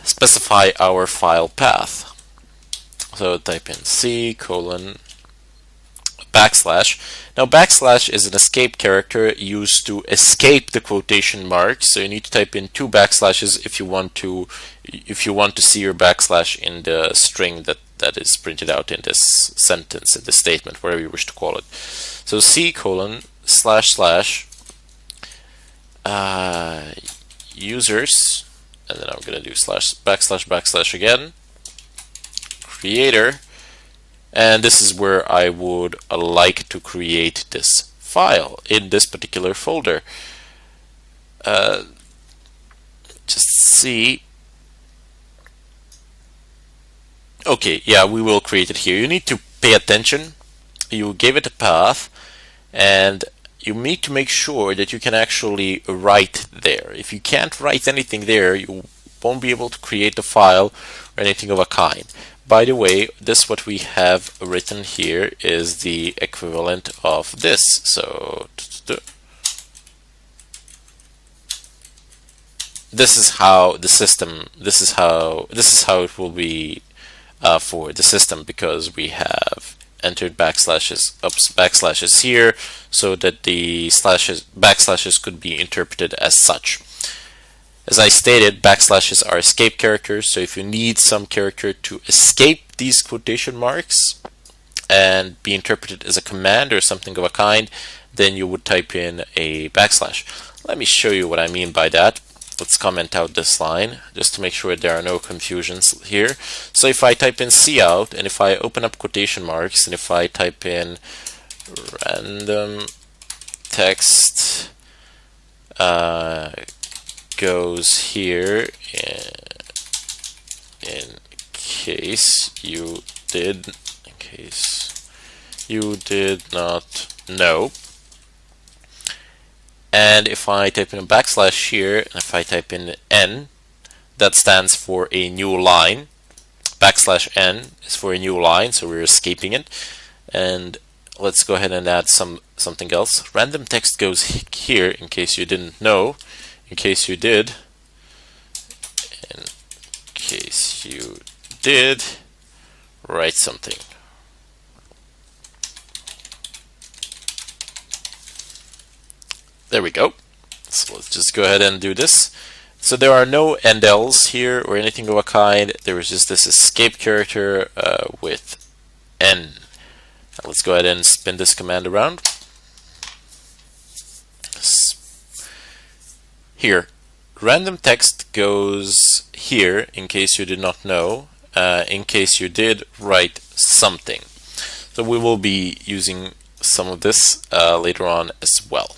Speaker 4: specify our file path. So type in C:/ backslash. Now backslash is an escape character used to escape the quotation marks. So you need to type in 2 backslashes if you want to see your backslash in the string that is printed out in this sentence, in this statement, whatever you wish to call it. So C:/ users, and then I'm going to do // again, creator. And this is where I would like to create this file in this particular folder. Just see. Okay, yeah, we will create it here. You need to pay attention. You gave it a path, and you need to make sure that you can actually write there. If you can't write anything there, you won't be able to create the file or anything of a kind. By the way, what we have written here is the equivalent of this. So this is how the system. This is how it will be for the system, because we have entered backslashes here, so that the backslashes could be interpreted as such. As I stated, backslashes are escape characters, so if you need some character to escape these quotation marks and be interpreted as a command or something of a kind, then you would type in a backslash. Let me show you what I mean by that. let's comment out this line just to make sure there are no confusions here. So if I type in cout, and if I open up quotation marks, and if I type in random text goes here in case you did not know. And if I type in a backslash here, and if I type in n, that stands for a new line. Backslash n is for a new line, so we're escaping it. And let's go ahead and add something else. Random text goes here in case you didn't know. In case you did. In case you did write something. There we go. So let's just go ahead and do this. So there are no endls here or anything of a kind. There is just this escape character with n. Now let's go ahead and spin this command around. Here, random text goes here in case you did not know, in case you did write something. So we will be using some of this later on as well.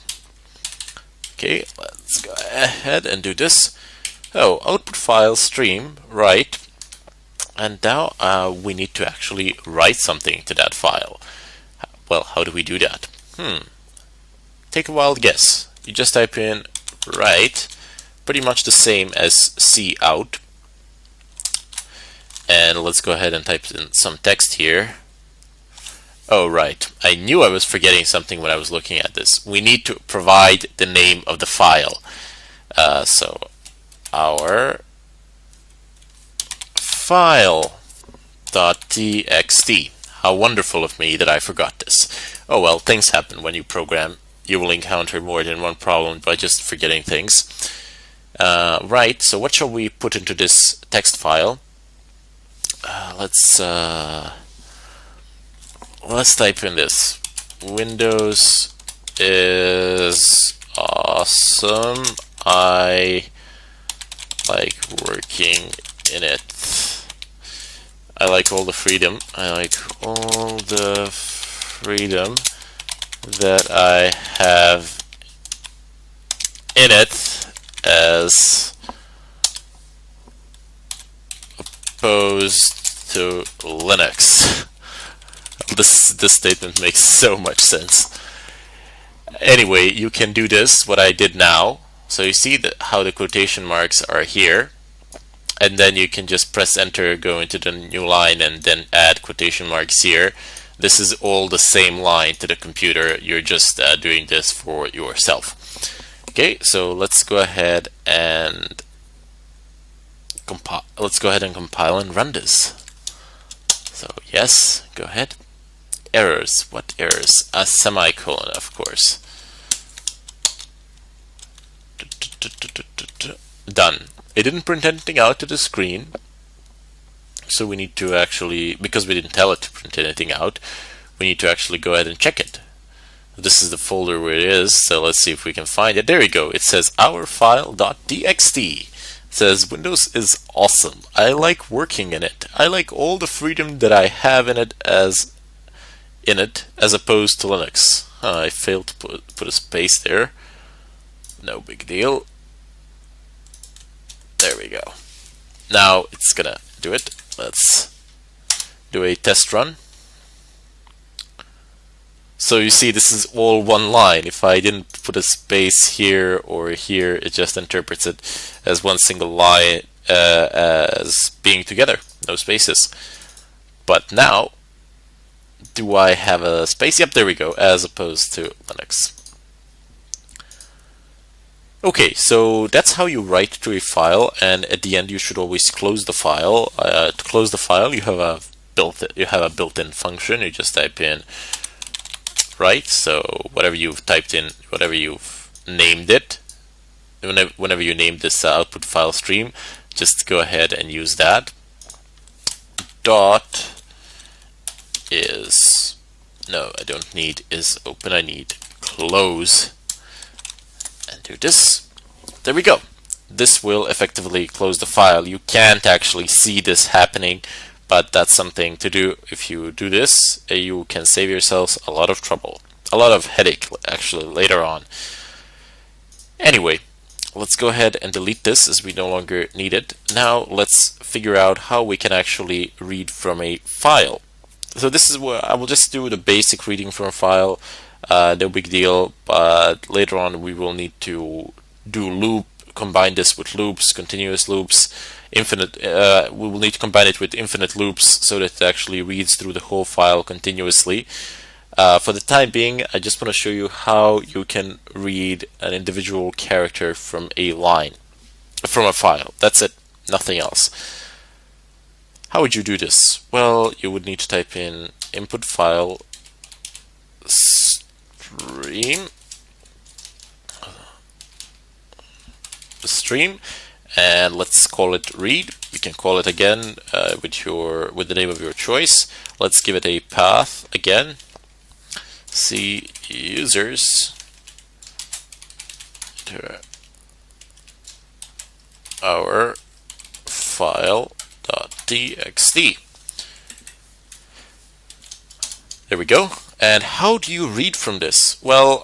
Speaker 4: Okay, let's go ahead and do this. Oh, output file stream, right. And now we need to actually write something to that file. Well, how do we do that? Take a wild guess. You just type in write, pretty much the same as cout. And let's go ahead and type in some text here. Oh, right. I knew I was forgetting something when I was looking at this. We need to provide the name of the file. So our file.txt. How wonderful of me that I forgot this. Oh well, things happen when you program. You will encounter more than one problem by just forgetting things. Right, so what shall we put into this text file? Let's type in this. Windows is awesome. I like working in it. I like all the freedom. I like all the freedom that I have in it as opposed to Linux. This statement makes so much sense. Anyway, you can do this, what I did now. So you see how the quotation marks are here. And then you can just press enter, go into the new line, and then add quotation marks here. This is all the same line to the computer. You're just doing this for yourself. Okay, so let's go ahead and compile. Let's go ahead and compile and run this. So yes, go ahead. Errors. What errors? A semicolon, of course. Done. It didn't print anything out to the screen, so we need to actually, because we didn't tell it to print anything out, we need to actually go ahead and check it. This is the folder where it is, so let's see if we can find it. There we go. It says our file.txt. It says Windows is awesome. I like working in it. I like all the freedom that I have in it as opposed to Linux. I failed to put a space there. No big deal. There we go. Now it's gonna do it. Let's do a test run. So you see, this is all one line. If I didn't put a space here or here, it just interprets it as one single line as being together, no spaces. But now, do I have a space? Yep, there we go, as opposed to Linux. Okay, so that's how you write to a file, and at the end you should always close the file. To close the file, you have a built-in function. You just type in write. So whatever you've typed in, whatever you've named it, whenever you name this output file stream, just go ahead and use that. Dot is, no, I don't need is open. I need close. And do this. There we go. this will effectively close the file. You can't actually see this happening, but that's something to do. If you do this, you can save yourselves a lot of trouble, a lot of headache actually later on. Anyway, let's go ahead and delete this as we no longer need it. Now let's figure out how we can actually read from a file. So this is where I will just do the basic reading from a file, no big deal, but later on we will need to do loop, combine this with loops, continuous loops, infinite. We will need to combine it with infinite loops so that it actually reads through the whole file continuously. For the time being, I just want to show you how you can read an individual character from a line, from a file. That's it, nothing else. How would you do this? Well, you would need to type in input file stream, and let's call it read. We can call it again with the name of your choice. Let's give it a path again. C users to our file.txt. There we go. And how do you read from this? Well,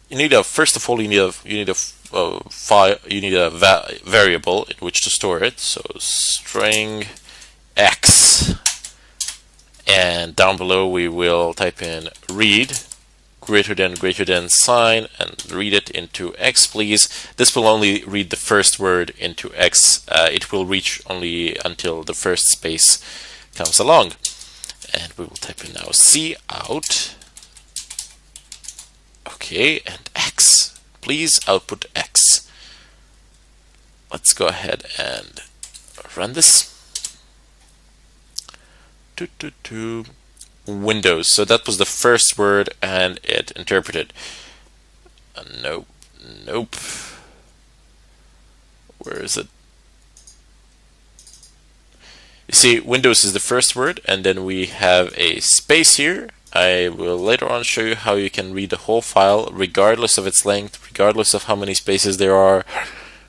Speaker 4: you need first of all you need a file. You need a variable in which to store it. So string x, and down below we will type in read greater than sign and read it into x, please. This will only read the first word into x. It will reach only until the first space comes along. And we will type in now C out. Okay, and X. Please output X. Let's go ahead and run this. Windows. So that was the first word and it interpreted. Nope. Where is it? You see, Windows is the first word, and then we have a space here. I will later on show you how you can read the whole file regardless of its length, regardless of how many spaces there are,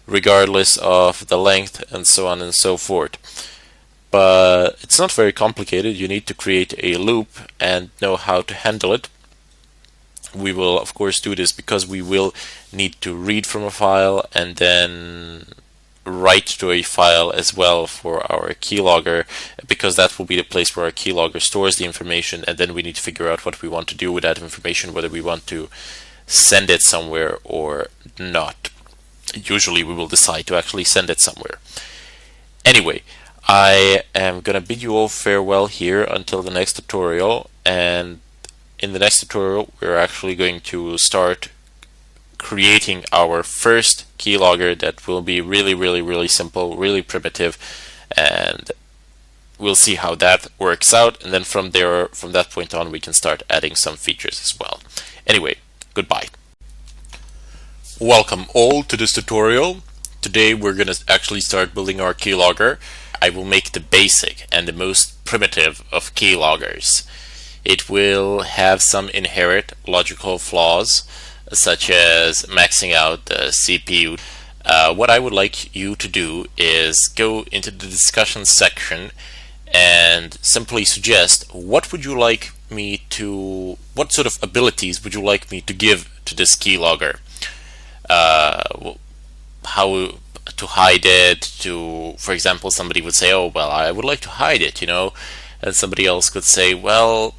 Speaker 4: regardless of the length, and so on and so forth. But it's not very complicated. You need to create a loop and know how to handle it. We will of course do this because we will need to read from a file and then write to a file as well for our keylogger, because that will be the place where our keylogger stores the information, and then we need to figure out what we want to do with that information, whether we want to send it somewhere or not. Usually we will decide to actually send it somewhere. Anyway, I am gonna bid you all farewell here until the next tutorial, and in the next tutorial we're actually going to start creating our first keylogger that will be really simple, really primitive, and we'll see how that works out, and then from that point on we can start adding some features as well. Anyway, goodbye. Welcome all to this tutorial. Today we're going to actually start building our keylogger. I will make the basic and the most primitive of keyloggers. It will have some inherent logical flaws, such as maxing out the CPU. What I would like you to do is go into the discussion section and simply suggest what sort of abilities would you like me to give to this keylogger? How to hide it, for example, somebody would say, oh, well, I would like to hide it, and somebody else could say, well,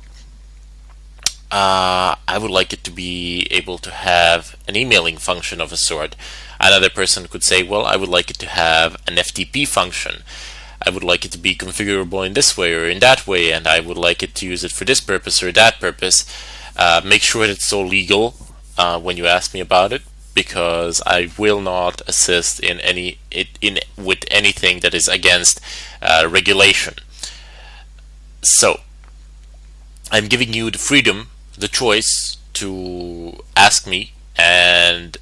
Speaker 4: I would like it to be able to have an emailing function of a sort. Another person could say, well, I would like it to have an FTP function. I would like it to be configurable in this way or in that way, and I would like it to use it for this purpose or that purpose. Make sure that it's all legal when you ask me about it, because I will not assist with anything that is against regulation. So I'm giving you the freedom, the choice to ask me, and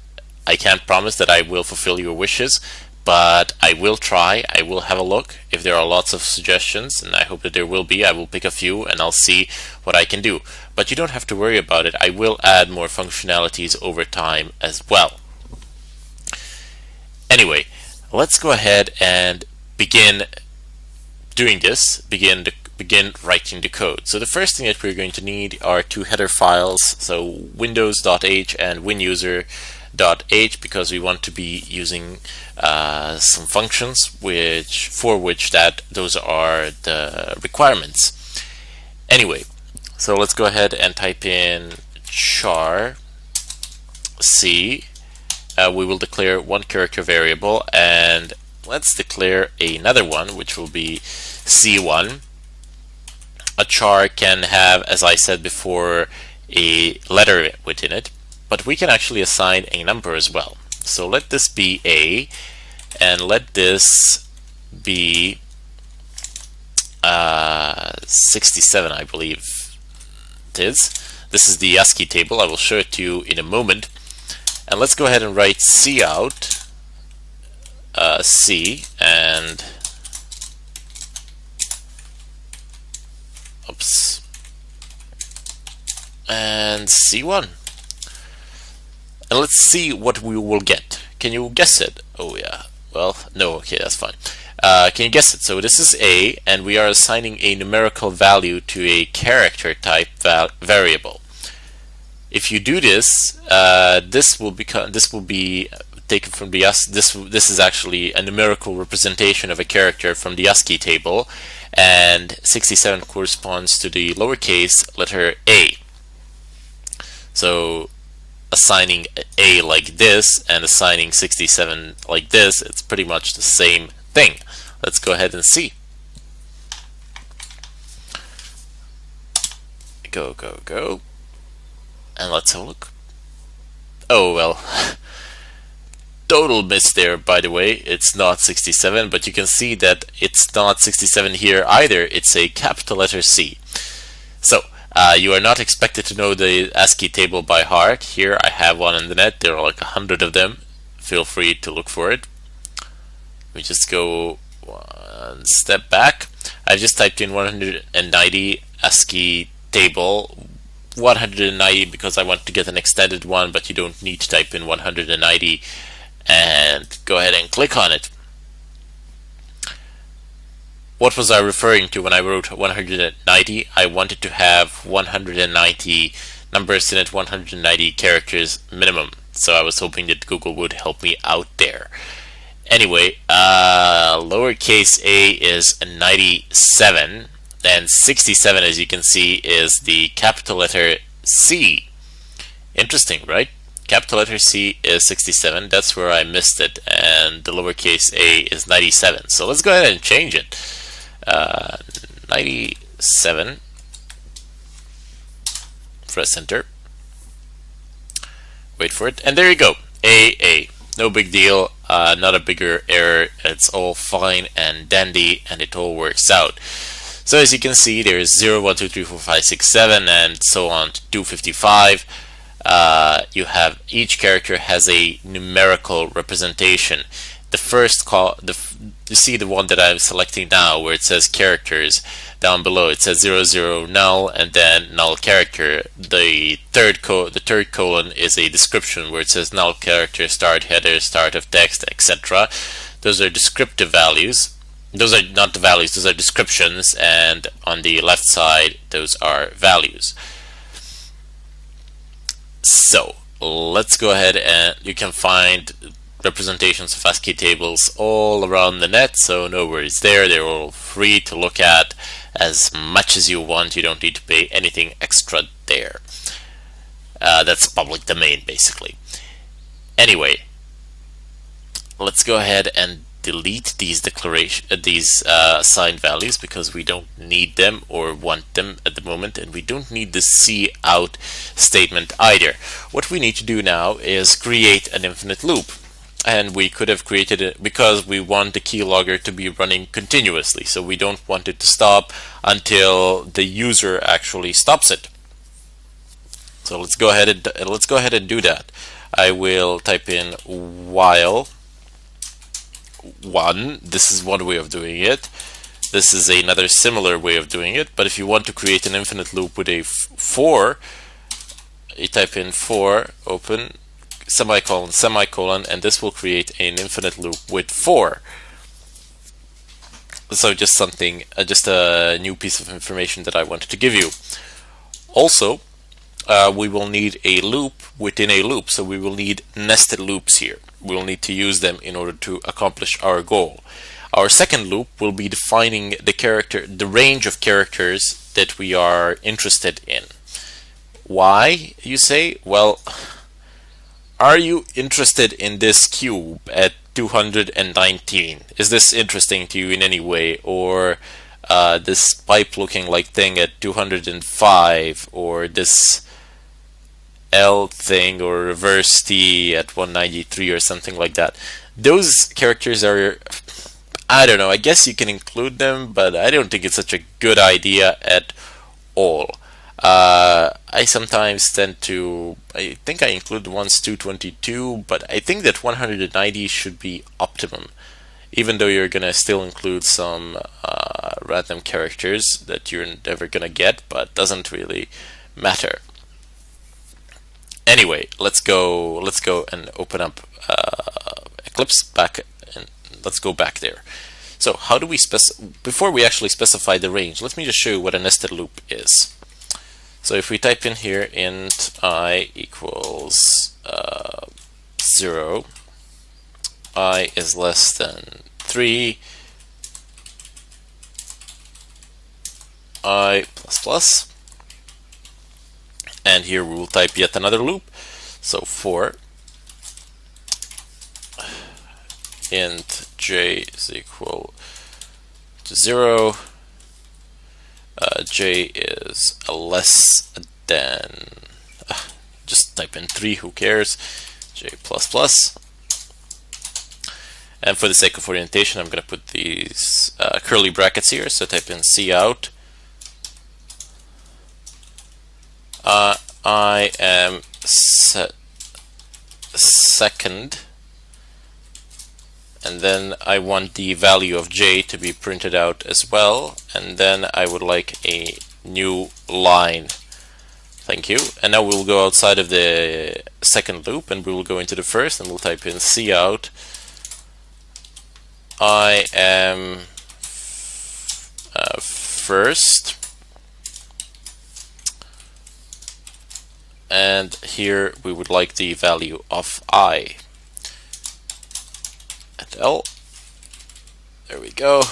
Speaker 4: I can't promise that I will fulfill your wishes, but I will try. I will have a look. If there are lots of suggestions, and I hope that there will be, I will pick a few and I'll see what I can do. But you don't have to worry about it. I will add more functionalities over time as well. Anyway, let's go ahead and begin doing this, begin writing the code. So the first thing that we're going to need are two header files, so windows.h and winuser.h, because we want to be using some functions for which those are the requirements. Anyway, so let's go ahead and type in char c. We will declare one character variable, and let's declare another one, which will be c1. A char can have, as I said before, a letter within it, but we can actually assign a number as well. So let this be a, and let this be 67, I believe it is. This is the ASCII table. I will show it to you in a moment. And let's go ahead and write cout c, and oops, and c1, and let's see what we will get. Can you guess it? Oh yeah, well, no, okay, that's fine. Can you guess it? So this is a, and we are assigning a numerical value to a character type variable. If you do this, this will be taken from the this is actually a numerical representation of a character from the ASCII table, and 67 corresponds to the lowercase letter a. So assigning a like this and assigning 67 like this, it's pretty much the same thing. Let's go ahead and see. Go. And let's have a look. Oh well, total miss there, by the way. It's not 67, but you can see that it's not 67 here either. It's a capital letter C. So you are not expected to know the ASCII table by heart. Here I have one on the net. There are like 100 of them. Feel free to look for it. We just go one step back. I just typed in 190 ASCII table. 190 because I want to get an extended one, but you don't need to type in 190, and go ahead and click on it. What was I referring to when I wrote 190? I wanted to have 190 numbers in it, 190 characters minimum. So I was hoping that Google would help me out there. Anyway, lowercase a is 97. And 67, as you can see, is the capital letter C. Interesting, right? Capital letter C is 67. That's where I missed it. And the lowercase a is 97. So let's go ahead and change it. 97. Press enter. Wait for it. And there you go. A. No big deal. Not a bigger error. It's all fine and dandy, and it all works out. So as you can see, there's 0, 1, 2, 3, 4, 5, 6, 7, and so on to 255. You have each character has a numerical representation. The first you see the one that I'm selecting now, where it says characters. Down below it says 00 null and then null character. The third colon is a description where it says null character, start header, start of text, etc. Those are descriptive values. Those are not the values, those are descriptions, and on the left side those are values. So let's go ahead, and you can find representations of ASCII tables all around the net, so no worries there. They're all free to look at as much as you want. You don't need to pay anything extra there. That's public domain basically. Anyway, let's go ahead and delete these assigned values because we don't need them or want them at the moment, and we don't need the cout statement either. What we need to do now is create an infinite loop, and we could have created it because we want the keylogger to be running continuously, so we don't want it to stop until the user actually stops it. So let's go ahead and do that. I will type in while 1. This is one way of doing it. This is another similar way of doing it, but if you want to create an infinite loop with a for, you type in for, open, semicolon, semicolon, and this will create an infinite loop with 4. So just something, just a new piece of information that I wanted to give you. Also, we will need a loop within a loop, so we will need nested loops here. We'll need to use them in order to accomplish our goal. Our second loop will be defining the range of characters that we are interested in. Why, you say? Well, are you interested in this cube at 219? Is this interesting to you in any way? Or this pipe looking like thing at 205? Or this L thing or reverse T at 193 or something like that? Those characters are, I don't know, I guess you can include them, but I don't think it's such a good idea at all. I sometimes tend to, I think I include the ones 222, but I think that 190 should be optimum, even though you're gonna still include some random characters that you're never gonna get, but doesn't really matter. Anyway, let's go and open up Eclipse back, and let's go back there. So how do we before we actually specify the range, let me just show you what a nested loop is. So if we type in here int I equals 0, I is less than 3, I plus plus, and here we will type yet another loop. So for int j is equal to 0, j is less than, just type in 3, who cares, j plus plus. And for the sake of orientation, I'm going to put these curly brackets here, so type in cout. I am second, and then I want the value of j to be printed out as well, and then I would like a new line. Thank you. And now we'll go outside of the second loop and we will go into the first, and we'll type in cout. I am first, and here we would like the value of I. And L. There we go.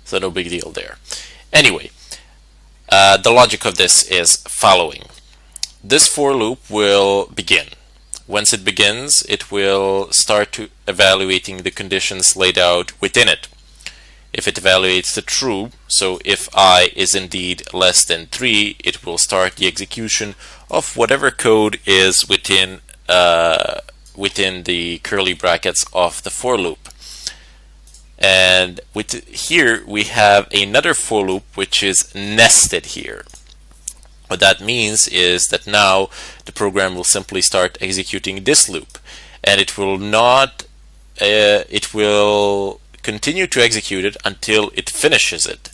Speaker 4: So no big deal there. Anyway, the logic of this is following. This for loop will begin. Once it begins, it will start to evaluating the conditions laid out within it. If it evaluates the true, so if I is indeed less than 3, it will start the execution of whatever code is within the curly brackets of the for loop. And here we have another for loop which is nested here. What that means is that now the program will simply start executing this loop, and it will continue to execute it until it finishes it.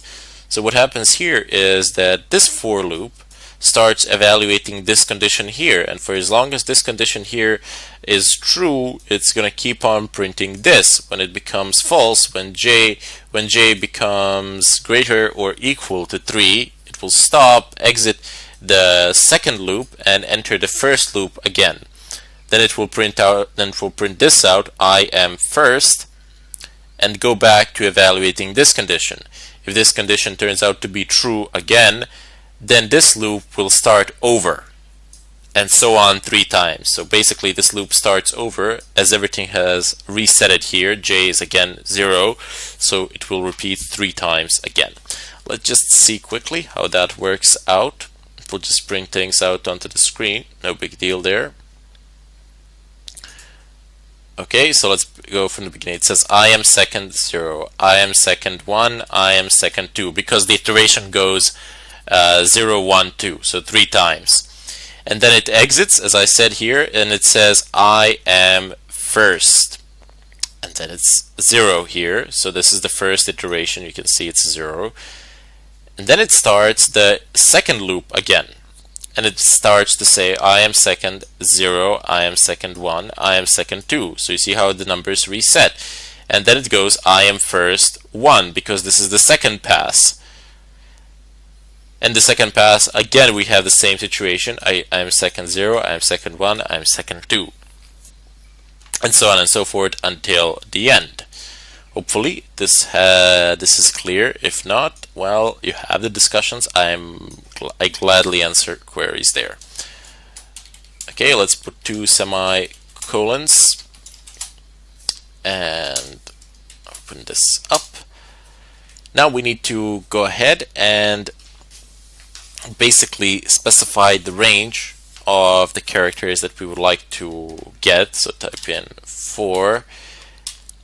Speaker 4: So what happens here is that this for loop starts evaluating this condition here, and for as long as this condition here is true, it's going to keep on printing this. When it becomes false, when j becomes greater or equal to 3, it will stop, exit the second loop, and enter the first loop again. Then it will print this out, I am first, and go back to evaluating this condition. If this condition turns out to be true again, then this loop will start over, and so on 3 times. So basically this loop starts over as everything has resetted here. J is again 0, so it will repeat 3 times again. Let's just see quickly how that works out. We'll just bring things out onto the screen, no big deal there. Okay, so let's go from the beginning. It says I am second 0, I am second 1, I am second 2, because the iteration goes 0, 1, 2, so 3 times. And then it exits, as I said here, and it says I am first. And then it's 0 here, so this is the first iteration, you can see it's 0. And then it starts the second loop again. and it starts to say I am second 0, I am second 1, I am second 2. So you see how the numbers reset. And then it goes I am first 1, because this is the second pass. And the second pass, again, we have the same situation. I am second 0, I am second 1, I am second 2. And so on and so forth until the end. Hopefully this is clear. If not, well, you have the discussions. I gladly answer queries there. Okay, let's put 2 semicolons and open this up. Now we need to go ahead and basically specify the range of the characters that we would like to get. So type in 4,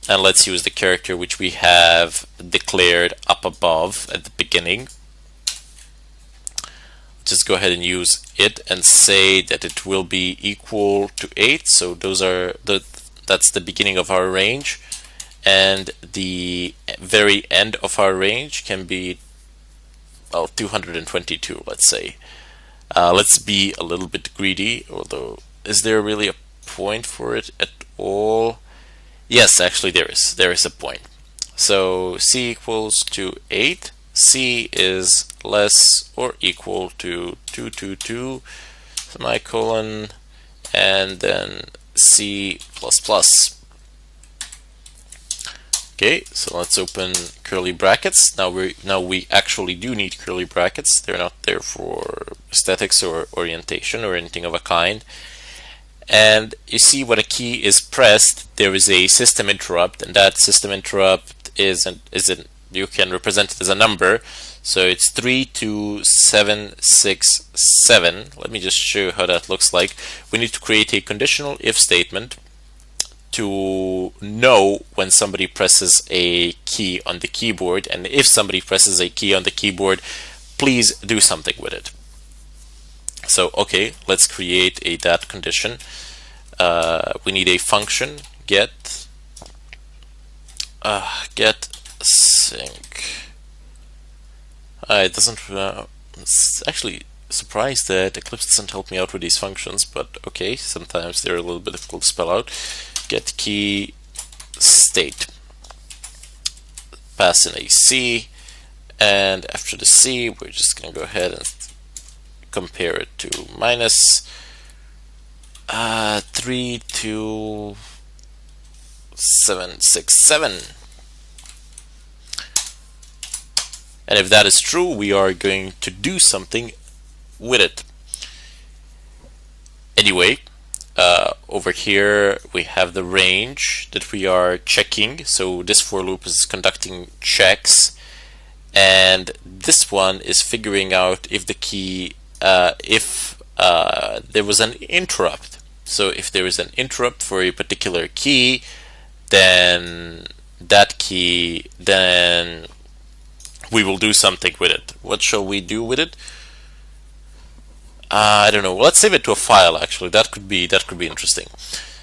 Speaker 4: and let's use the character which we have declared up above at the beginning. Just go ahead and use it and say that it will be equal to 8. So that's the beginning of our range, and the very end of our range can be, well, 222, let's say. Let's be a little bit greedy, although is there really a point for it at all? Yes, actually there is a point. So C equals to 8, C is less or equal to 222 semicolon, and then C++. Okay, so let's open curly brackets. Now we actually do need curly brackets. They're not there for aesthetics or orientation or anything of a kind. And you see, when a key is pressed, there is a system interrupt, and that system interrupt you can represent it as a number. So it's 32767. Let me just show you how that looks like. We need to create a conditional if statement to know when somebody presses a key on the keyboard, and if somebody presses a key on the keyboard, please do something with it. So okay, let's create a that condition. We need a function get sync. It doesn't. It's actually surprised that Eclipse doesn't help me out with these functions, but okay, sometimes they're a little bit difficult to spell out. Get key state, pass in a C, and after the C we're just going to go ahead and compare it to minus 32767. And if that is true, we are going to do something with it. Anyway, over here we have the range that we are checking. So this for loop is conducting checks, and this one is figuring out if the key, if there was an interrupt. So if there is an interrupt for a particular key, then we will do something with it. What shall we do with it? I don't know. Let's save it to a file. Actually, that could be interesting.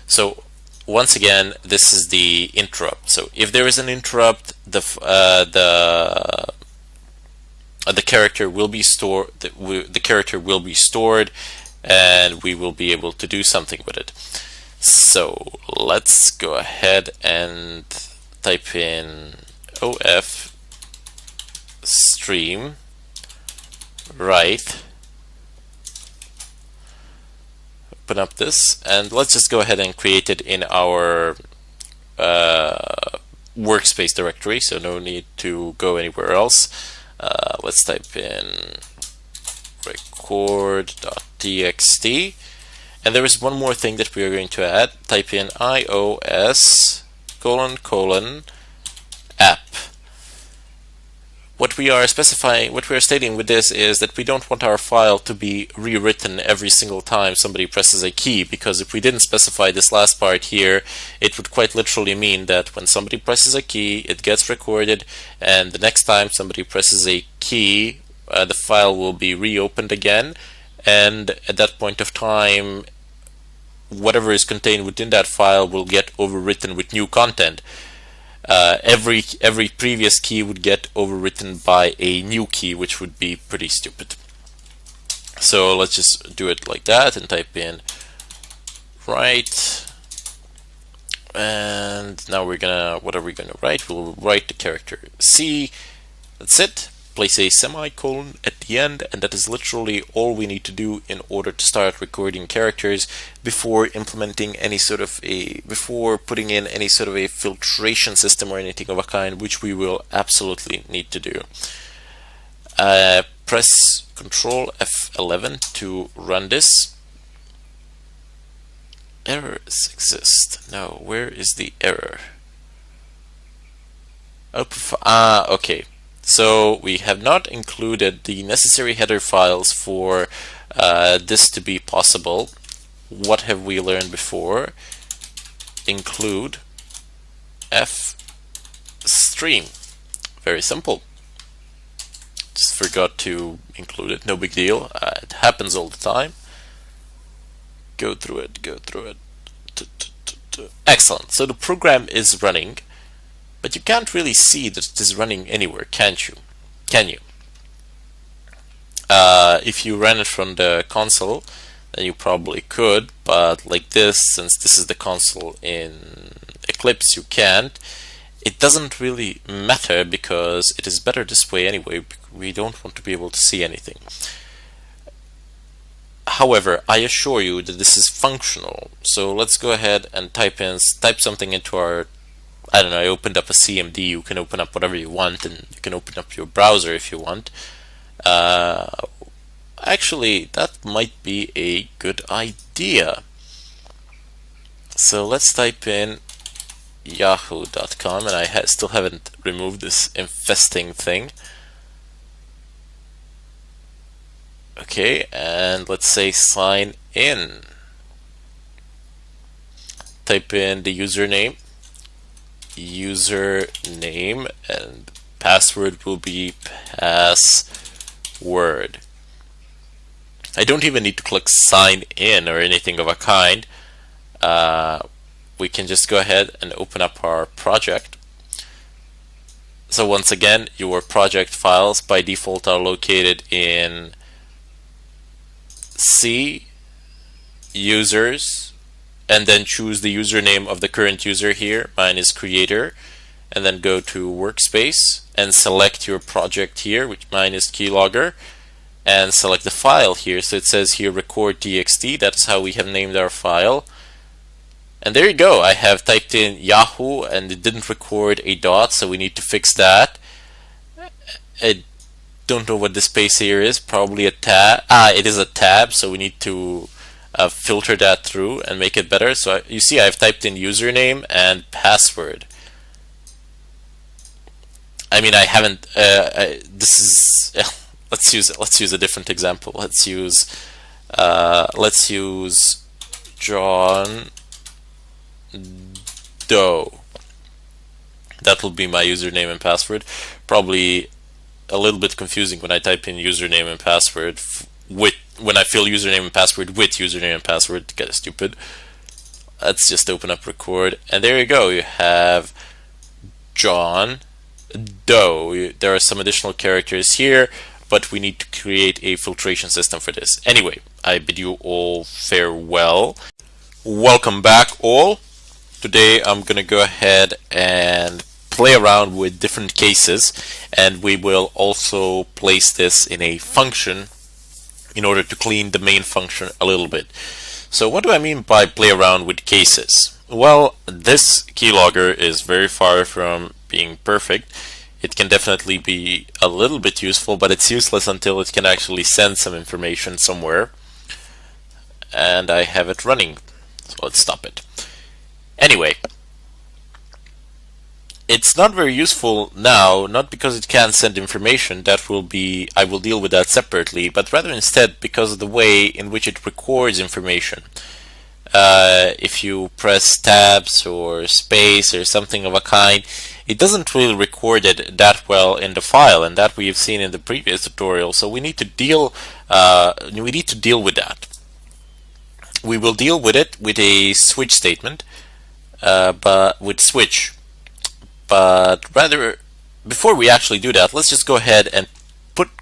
Speaker 4: So once again, this is the interrupt. So if there is an interrupt, the character will be stored. The character will be stored, and we will be able to do something with it. So let's go ahead and type in OF stream write. Open up this, and let's just go ahead and create it in our workspace directory, so no need to go anywhere else. Let's type in record.txt, and there is one more thing that we are going to add. Type in ios : app. What we are stating with this is that we don't want our file to be rewritten every single time somebody presses a key, because if we didn't specify this last part here, it would quite literally mean that when somebody presses a key, it gets recorded, and the next time somebody presses a key, the file will be reopened again, and at that point of time, whatever is contained within that file will get overwritten with new content. Every previous key would get overwritten by a new key, which would be pretty stupid. So let's just do it like that and type in write, and now what are we gonna write? We'll write the character C. That's it. Place a semicolon at the end, and that is literally all we need to do in order to start recording characters before implementing before putting in any sort of a filtration system or anything of a kind, which we will absolutely need to do. Press Ctrl F11 to run this. Errors exist. No, where is the error? Okay. So we have not included the necessary header files for this to be possible. What have we learned before? Include f stream. Very simple. Just forgot to include it. No big deal. It happens all the time. Go through it. Excellent. So the program is running. But you can't really see that it is running anywhere, can't you? Can you? If you ran it from the console, then you probably could, but like this, since this is the console in Eclipse, you can't. It doesn't really matter because it is better this way anyway. We don't want to be able to see anything. However, I assure you that this is functional. So let's go ahead and type something into our, I don't know, I opened up a CMD. You can open up whatever you want, and you can open up your browser if you want. Actually, that might be a good idea. So let's type in yahoo.com, and I still haven't removed this infesting thing. Okay, and let's say sign in. Type in the username, and password will be password. I don't even need to click sign in or anything of a kind. We can just go ahead and open up our project. So once again, your project files by default are located in C, users, and then choose the username of the current user here. Mine is creator, and then go to workspace and select your project here, which mine is Keylogger, and select the file here. So it says here record.txt. That is how we have named our file. And there you go. I have typed in Yahoo and it didn't record a dot, so we need to fix that. I don't know what the space here is. Probably a tab. It is a tab, so we need to filter that through and make it better. So you see I've typed in username and password. I mean, I haven't this is let's use a different example. Let's use John Doe. That will be my username and password. Probably a little bit confusing when I type in username and password when I fill username and password with username and password. Kind of stupid. Let's just open up record, and there you go. You have John Doe. There are some additional characters here, but we need to create a filtration system for this. Anyway, I bid you all farewell. Welcome back all. Today I'm gonna go ahead and play around with different cases, and we will also place this in a function in order to clean the main function a little bit. So what do I mean by play around with cases? Well, this keylogger is very far from being perfect. It can definitely be a little bit useful, but it's useless until it can actually send some information somewhere. And I have it running, so let's stop it. Anyway, it's not very useful now, not because it can't send information. I will deal with that separately, but rather instead because of the way in which it records information. If you press tabs or space or something of a kind, it doesn't really record it that well in the file, and that we've seen in the previous tutorial. So we need to deal with that. We will deal with it with a switch statement, but rather, before we actually do that, let's just go ahead and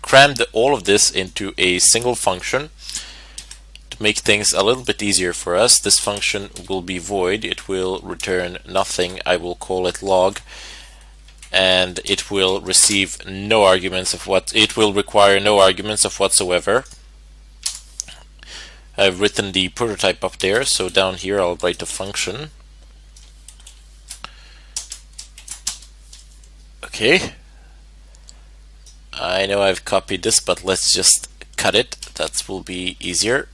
Speaker 4: cram all of this into a single function to make things a little bit easier for us. This function will be void. It will return nothing. I will call it log, and it will receive no arguments of it will require no arguments of whatsoever. I've written the prototype up there, so down here I'll write a function. Okay. I know I've copied this, but let's just cut it. That will be easier.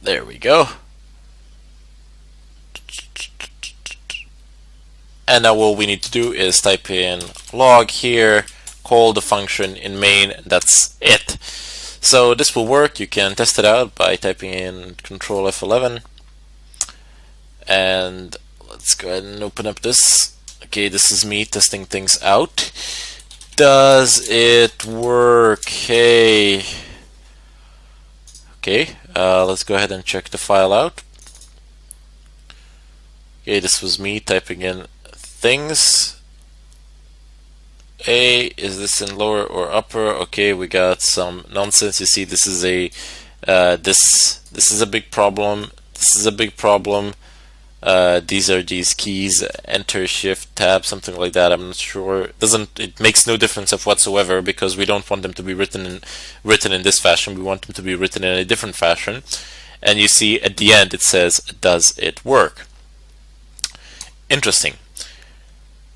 Speaker 4: There we go. And now what we need to do is type in log here, call the function in main. That's it. So this will work. You can test it out by typing in Control F11. And let's go ahead and open up this. Okay, this is me testing things out. Does it work? Hey. Okay, let's go ahead and check the file out. Okay, this was me typing in things. Is this in lower or upper? Okay, we got some nonsense. You see, this is a this is a big problem. This is a big problem. These are these keys, enter, shift, tab, something like that. I'm not sure. It makes no difference of whatsoever, because we don't want them to be written in this fashion. We want them to be written in a different fashion. And you see at the end it says, does it work? Interesting.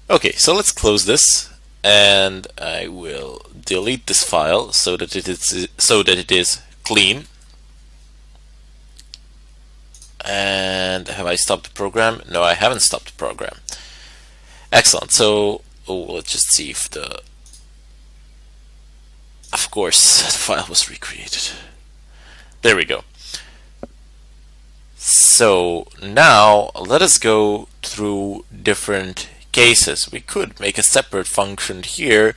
Speaker 4: Okay, so let's close this, and I will delete this file so that it is clean. And have I stopped the program? No, I haven't stopped the program. Excellent. So let's just see if of course the file was recreated. There we go. So now let us go through different cases. We could make a separate function here,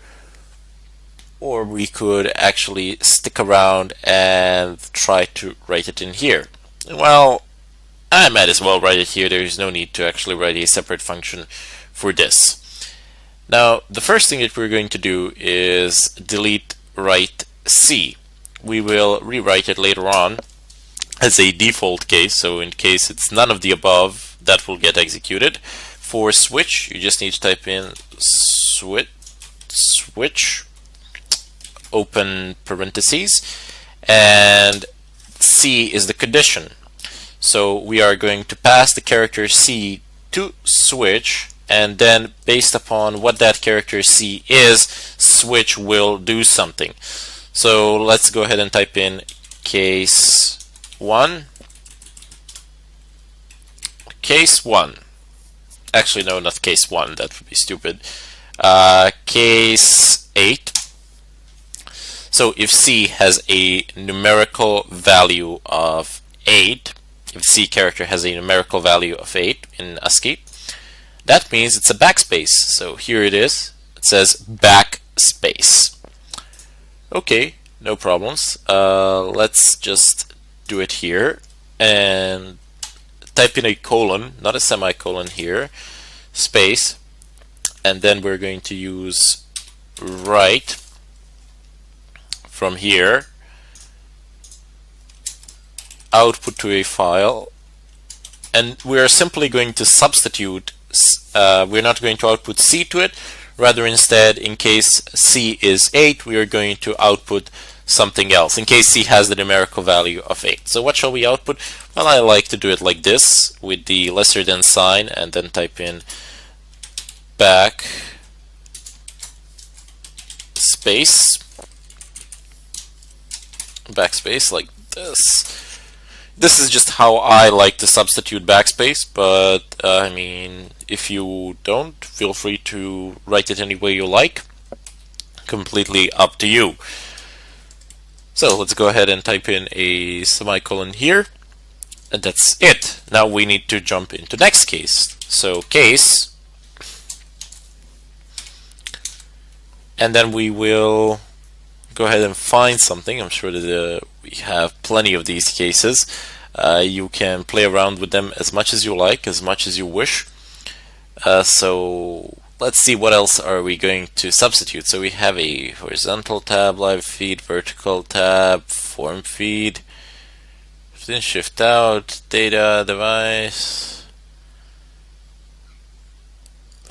Speaker 4: or we could actually stick around and try to write it in here. Well, I might as well write it here. There is no need to actually write a separate function for this. Now, the first thing that we're going to do is delete write C. We will rewrite it later on as a default case, so in case it's none of the above, that will get executed. For switch, you just need to type in switch, open parentheses, and C is the condition. So we are going to pass the character C to switch, and then based upon what that character C is, switch will do something. So let's go ahead and type in case 1. Case 1. Actually, no, not case 1. That would be stupid. Case 8. So if C has a numerical value of 8, if C character has a numerical value of 8 in ASCII, that means it's a backspace. So here it is. It says backspace. Okay, no problems. Let's just do it here and type in a colon, not a semicolon here, space, and then we're going to use write from here output to a file, and we're simply going to substitute. We're not going to output C to it, rather instead, in case C is 8, we are going to output something else, in case C has the numerical value of 8. So what shall we output? Well, I like to do it like this, with the lesser than sign, and then type in backspace like this. This is just how I like to substitute backspace, but I mean, if you don't, feel free to write it any way you like. Completely up to you. So let's go ahead and type in a semicolon here, and that's it. Now we need to jump into next case. So case, and then we will go ahead and find something. I'm sure that we have plenty of these cases. You can play around with them as much as you like, as much as you wish. So let's see what else are we going to substitute. So we have a horizontal tab, live feed, vertical tab, form feed, then shift out, data, device.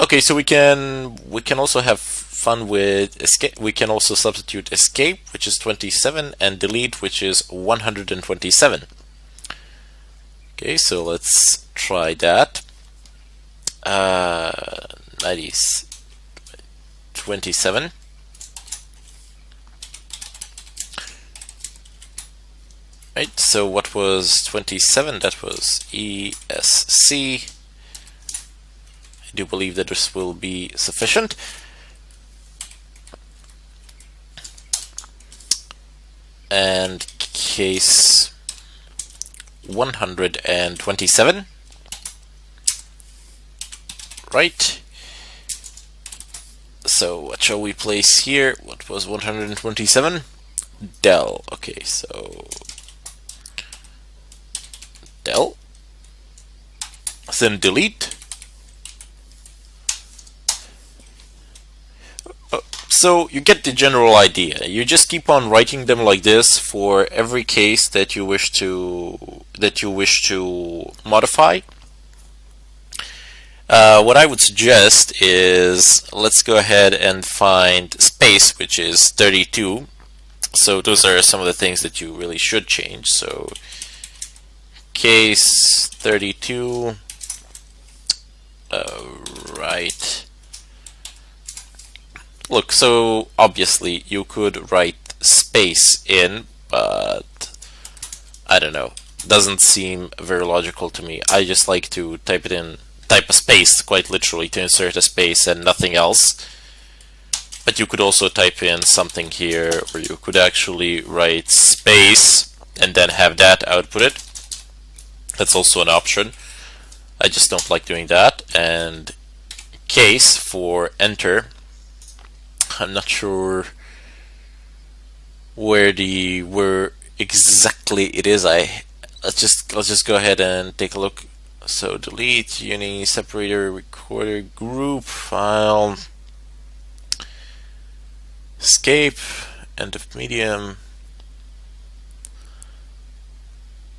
Speaker 4: Okay, so we can also have fun with escape. We can also substitute escape, which is 27, and delete, which is 127. Okay, so let's try that. 27. Right, so what was 27? That was ESC. I do believe that this will be sufficient. And case 127. Right. So what shall we place here? What was 127? Del. Okay, so del. Then delete. So you get the general idea. You just keep on writing them like this for every case that you wish to modify. What I would suggest is let's go ahead and find space, which is 32. So those are some of the things that you really should change. So case 32. Right. Look, so obviously you could write space in, but I don't know. Doesn't seem very logical to me. I just like to type a space, quite literally, to insert a space and nothing else. But you could also type in something here where you could actually write space and then have that output it. That's also an option. I just don't like doing that. And case for enter. I'm not sure where exactly it is. Let's just go ahead and take a look. So delete, uni, separator, recorder, group, file, escape, end of medium.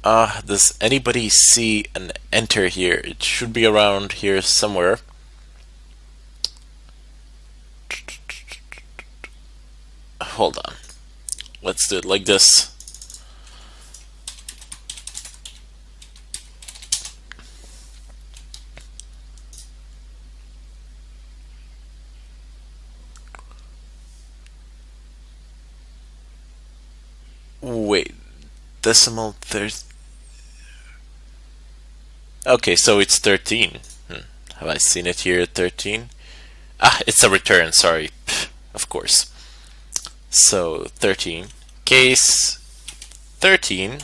Speaker 4: Does anybody see an enter here? It should be around here somewhere. Hold on. Let's do it like this. Wait, decimal 30. Okay, so it's 13. Have I seen it here at 13? It's a return, sorry. Of course. So 13. Case 13.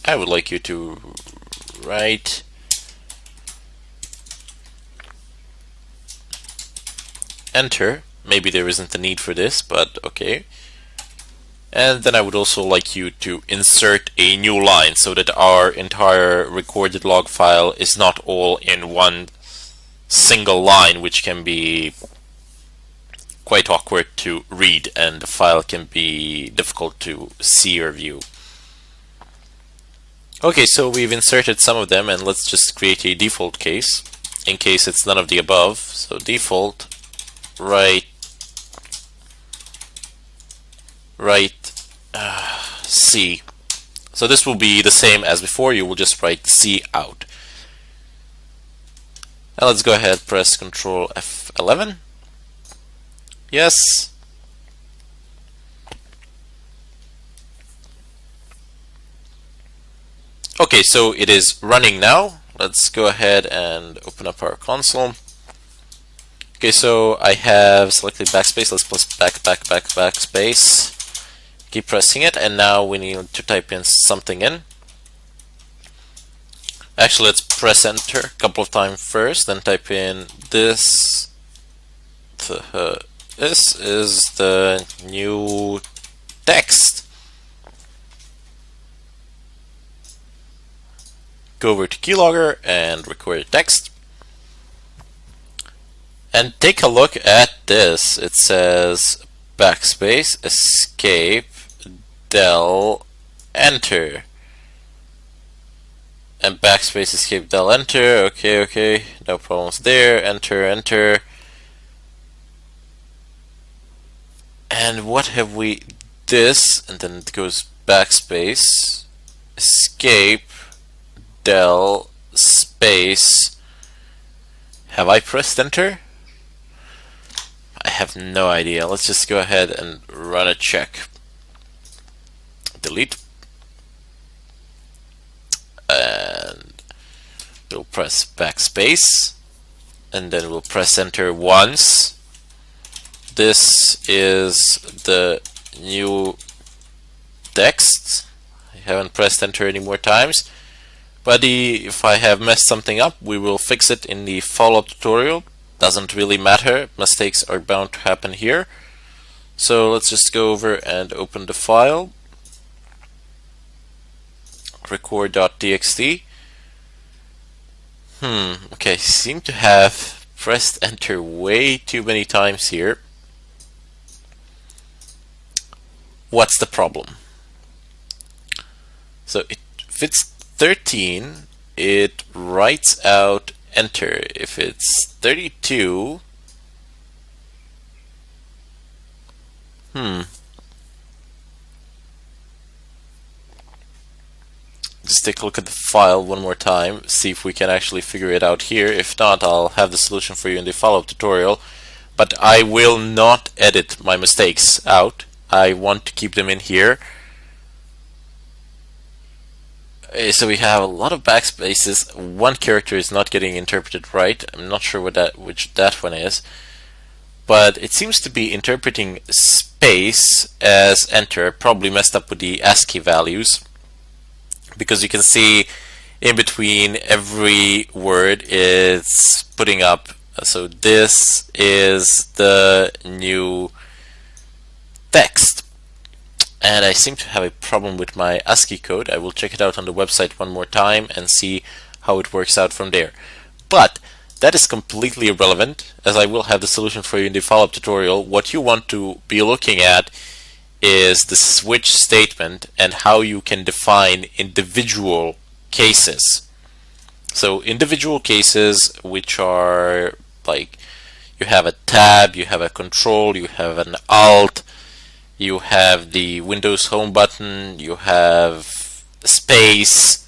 Speaker 4: I would like you to write enter. Maybe there isn't a need for this, but okay. And then I would also like you to insert a new line so that our entire recorded log file is not all in one single line, which can be quite awkward to read and the file can be difficult to see or view. Okay, so we've inserted some of them, and let's just create a default case in case it's none of the above. So default write C. So this will be the same as before. You will just write C out. Now let's go ahead, press Ctrl F11. Yes. Okay, so it is running now. Let's go ahead and open up our console. Okay, so I have selected backspace. Let's press backspace. Keep pressing it, and now we need to type in something in. Actually, let's press enter a couple of times first, then type in this. This is the new text. Go over to Keylogger and record text. And take a look at this. It says backspace, escape, del, enter. And backspace, escape, del, enter. Okay, no problems there. Enter, enter. And what have we? This, and then it goes backspace, escape, del, space. Have I pressed enter? I have no idea. Let's just go ahead and run a check. Delete. And we'll press backspace. And then we'll press enter once. This is the new text. I haven't pressed enter any more times. But if I have messed something up, we will fix it in the follow-up tutorial. Doesn't really matter. Mistakes are bound to happen here. So let's just go over and open the file. Record.txt. Okay, seem to have pressed enter way too many times here. What's the problem? So if it's 13, it writes out enter. If it's 32, just take a look at the file one more time, see if we can actually figure it out here. If not, I'll have the solution for you in the follow-up tutorial. But I will not edit my mistakes out. I want to keep them in here. So we have a lot of backspaces. One character is not getting interpreted right. I'm not sure which that one is. But it seems to be interpreting space as enter. Probably messed up with the ASCII values. Because you can see in between every word it's putting up. So this is the new text. And I seem to have a problem with my ASCII code. I will check it out on the website one more time and see how it works out from there. But that is completely irrelevant, as I will have the solution for you in the follow-up tutorial. What you want to be looking at is the switch statement and how you can define individual cases. So individual cases, which are like you have a tab, you have a control, you have an alt, you have the Windows home button, you have space,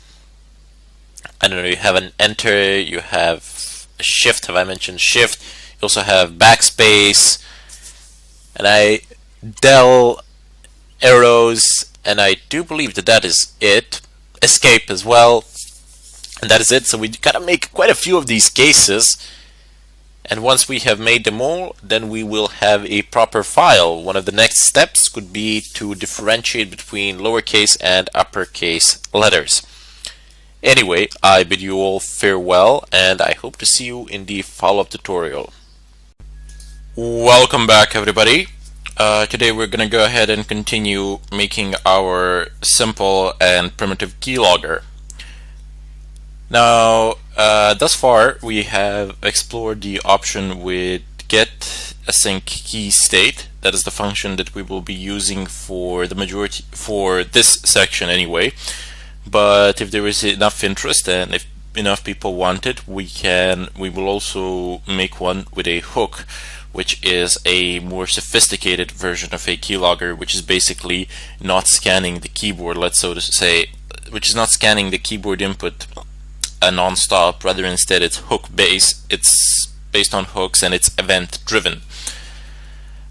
Speaker 4: I don't know, you have an enter, you have a shift, have I mentioned shift? You also have backspace, and del, arrows, and I do believe that is it. Escape as well, and that is it. So we gotta make quite a few of these cases. And once we have made them all, then we will have a proper file. One of the next steps could be to differentiate between lowercase and uppercase letters. Anyway, I bid you all farewell, and I hope to see you in the follow-up tutorial. Welcome back, everybody. Today we're going to go ahead and continue making our simple and primitive keylogger. Now, thus far we have explored the option with get async key state. That is the function that we will be using for the majority, for this section anyway. But if there is enough interest and if enough people want it, we will also make one with a hook, which is a more sophisticated version of a keylogger, which is basically not scanning the keyboard, let's so to say, which is not scanning the keyboard input non-stop. Rather, instead it's hook based. It's based on hooks and it's event driven.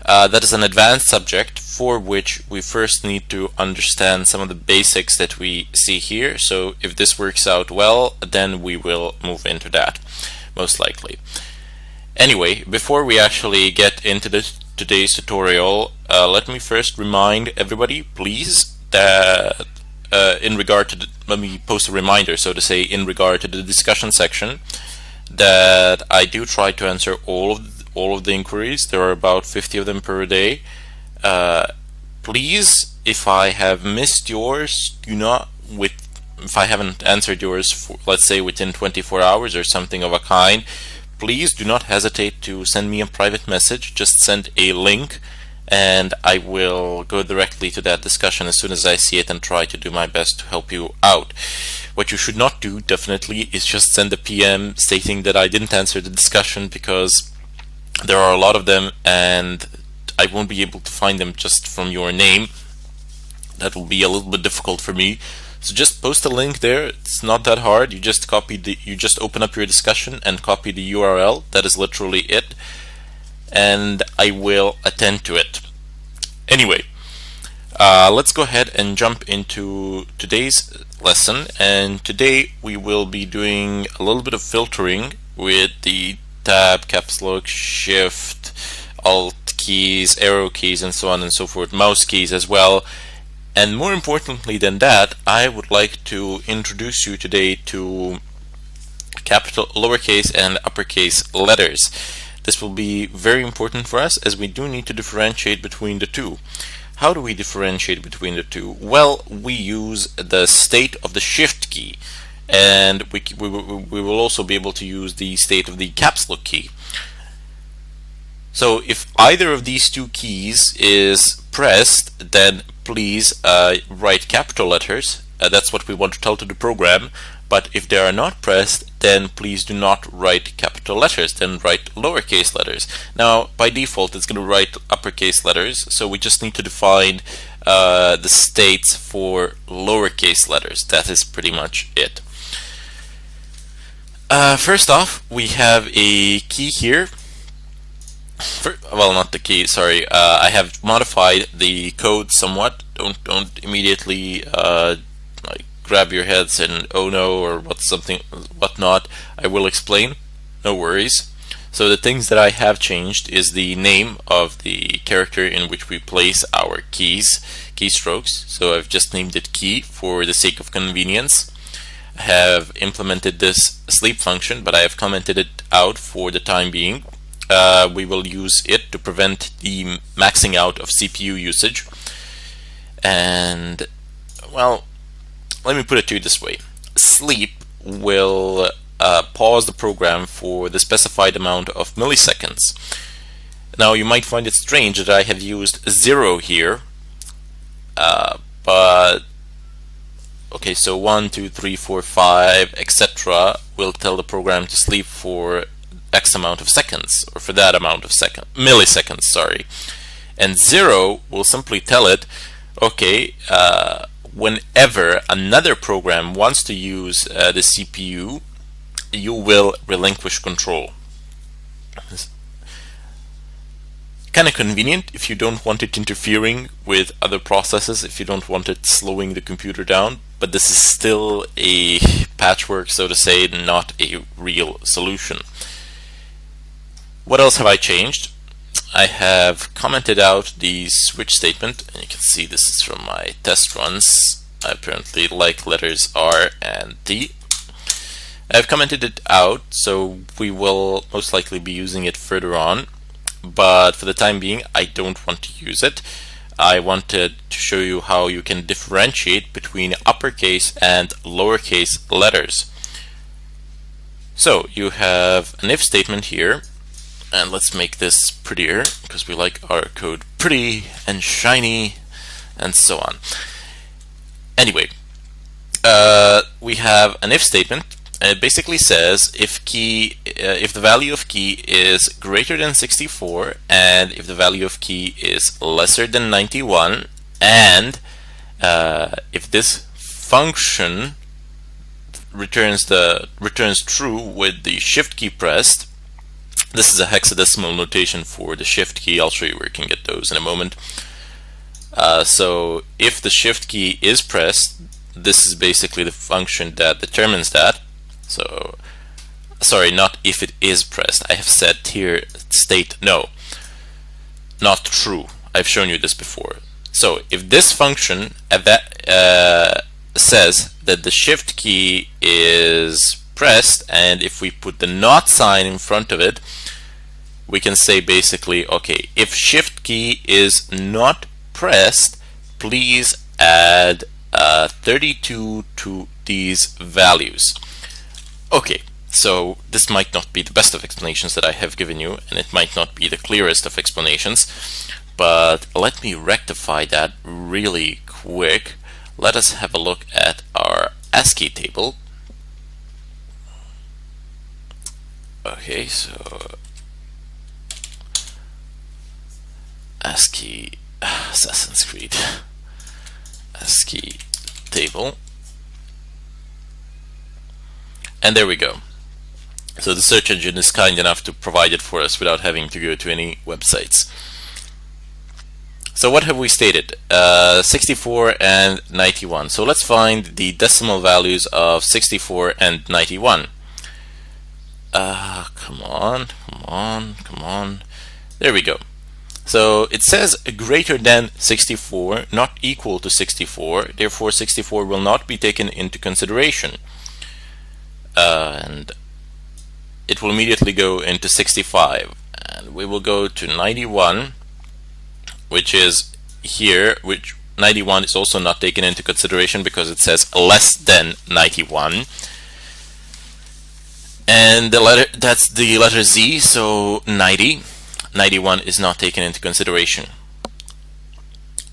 Speaker 4: That is an advanced subject for which we first need to understand some of the basics that we see here. So if this works out well, then we will move into that, most likely. Anyway, before we actually get into today's tutorial, let me first remind everybody, please, that in regard to let me post a reminder, so to say, in regard to the discussion section, that I do try to answer all of the inquiries. There are about 50 of them per day. Please, if I have missed yours, if I haven't answered yours, let's say within 24 hours or something of a kind,
Speaker 1: please do not hesitate to send me a private message. Just send a link and I will go directly to that discussion as soon as I see it and try to do my best to help you out. What you should not do, definitely, is just send a PM stating that I didn't answer the discussion, because there are a lot of them and I won't be able to find them just from your name. That will be a little bit difficult for me. So just post a link there. It's not that hard. You just open up your discussion and copy the URL. That is literally it. And I will attend to it. Anyway, let's go ahead and jump into today's lesson. And today we will be doing a little bit of filtering with the Tab, Caps Lock, Shift, Alt keys, arrow keys, and so on and so forth, mouse keys as well. And more importantly than that, I would like to introduce you today to capital, lowercase, and uppercase letters. This will be very important for us, as we do need to differentiate between the two. How do we differentiate between the two? Well, we use the state of the Shift key, and we will also be able to use the state of the Caps Lock key. So if either of these two keys is pressed, then please write capital letters. That's what we want to tell to the program. But if they are not pressed, then please do not write capital letters, then write lowercase letters. Now, by default, it's going to write uppercase letters, so we just need to define the states for lowercase letters. That is pretty much it. First off, we have a key here. Well, not the key, sorry. I have modified the code somewhat. Don't immediately like grab your heads and oh no, or whatnot. I will explain. No worries. So the things that I have changed is the name of the character in which we place our keystrokes. So I've just named it key for the sake of convenience. I have implemented this sleep function, but I have commented it out for the time being. We will use it to prevent the maxing out of CPU usage. And, well, let me put it to you this way. Sleep will pause the program for the specified amount of milliseconds. Now, you might find it strange that I have used 0 here, but okay, so 1, 2, 3, 4, 5, etc. will tell the program to sleep for X amount of seconds, or for that amount of milliseconds, sorry. And 0 will simply tell it, okay, whenever another program wants to use the CPU, you will relinquish control. Kind of convenient if you don't want it interfering with other processes, if you don't want it slowing the computer down, but this is still a patchwork, so to say, not a real solution. What else have I changed? I have commented out the switch statement, and you can see this is from my test runs. I apparently like letters R and T. I've commented it out, so we will most likely be using it further on, but for the time being I don't want to use it. I wanted to show you how you can differentiate between uppercase and lowercase letters. So you have an if statement here. And let's make this prettier, because we like our code pretty and shiny and so on. Anyway, we have an if statement, and it basically says if the value of key is greater than 64 and if the value of key is lesser than 91, and if this function returns true with the shift key pressed. This is a hexadecimal notation for the shift key. I'll show you where you can get those in a moment. So if the shift key is pressed, this is basically the function that determines that. So, sorry, not if it is pressed. I have said here state no, not true. I've shown you this before. So if this function says that the shift key is pressed, and if we put the not sign in front of it, we can say basically, okay, if shift key is not pressed, please add 32 to these values. Okay,
Speaker 4: So this might not be the best of explanations that I have given you, and it might not be the clearest of explanations, but let me rectify that really quick. Let us have a look at our ASCII table. Okay, so ASCII, Assassin's Creed, ASCII table, and there we go. So the search engine is kind enough to provide it for us without having to go to any websites. So what have we stated? 64 and 91. So let's find the decimal values of 64 and 91. Come on. There we go. So it says greater than 64, not equal to 64. Therefore, 64 will not be taken into consideration. And it will immediately go into 65. And we will go to 91, which is here, which 91 is also not taken into consideration because it says less than 91. And that's the letter Z, so 90. 91 is not taken into consideration.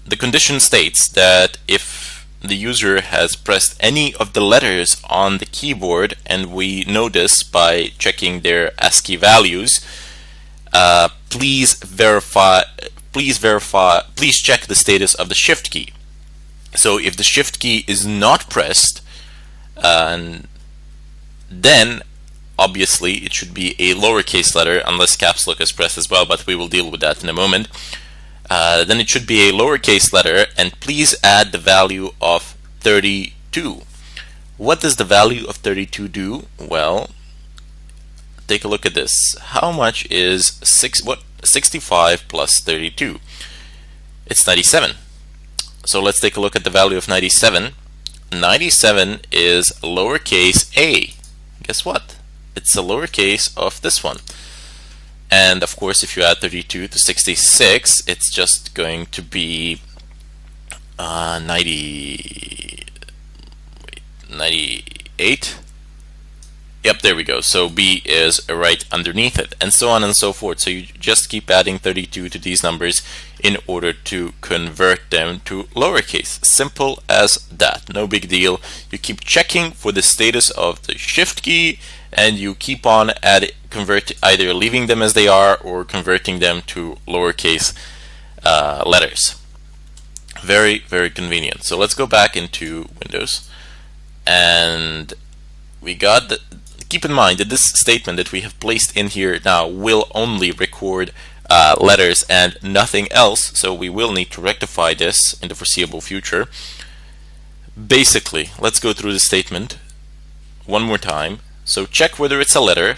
Speaker 4: The condition states that if the user has pressed any of the letters on the keyboard, and we know this by checking their ASCII values, please check the status of the shift key. So if the shift key is not pressed, then obviously it should be a lowercase letter, unless caps lock is pressed as well, but we will deal with that in a moment. Then it should be a lowercase letter, and please add the value of 32. What does the value of 32 do? Well, take a look at this. How much is 65 plus 32? It's 97. So let's take a look at the value of 97. 97 is lowercase a. Guess what? It's a lowercase of this one. And of course, if you add 32 to 66, it's just going to be 98. Yep, there we go. So B is right underneath it, and so on and so forth. So you just keep adding 32 to these numbers in order to convert them to lowercase. Simple as that. No big deal. You keep checking for the status of the shift key, and you keep on either leaving them as they are or converting them to lowercase letters. Very, very convenient. So let's go back into Windows, and we got the. Keep in mind that this statement that we have placed in here now will only record letters and nothing else, so we will need to rectify this in the foreseeable future. Basically, let's go through the statement one more time. So check whether it's a letter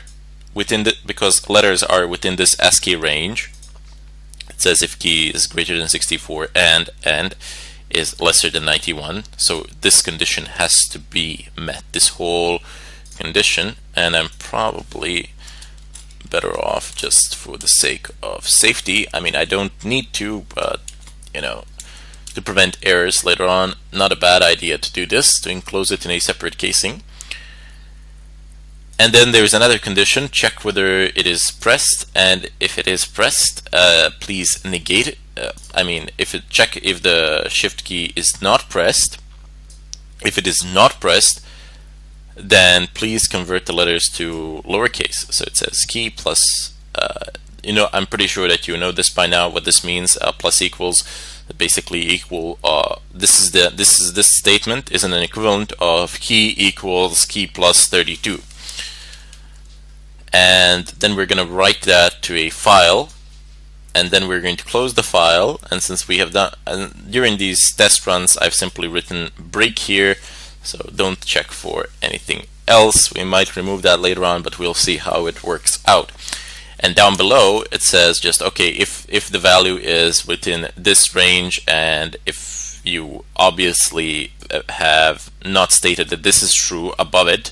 Speaker 4: because letters are within this ASCII range. It says if key is greater than 64 and is lesser than 91. So this condition has to be met. This whole condition, and I'm probably better off just for the sake of safety. I mean, I don't need to, but to prevent errors later on, not a bad idea to do this, to enclose it in a separate casing. And then there's another condition, check whether it is pressed, and if it is pressed, please negate it. Check if the shift key is not pressed. If it is not pressed, then please convert the letters to lowercase. So it says key plus, I'm pretty sure that you know this by now, what this means. Plus equals basically equal. This statement is an equivalent of key equals key plus 32. And then we're going to write that to a file, and then we're going to close the file. And since we have done, during these test runs, I've simply written break here, so don't check for anything else. We might remove that later on, but we'll see how it works out. And down below it says just, okay, if the value is within this range, and if you obviously have not stated that this is true above it,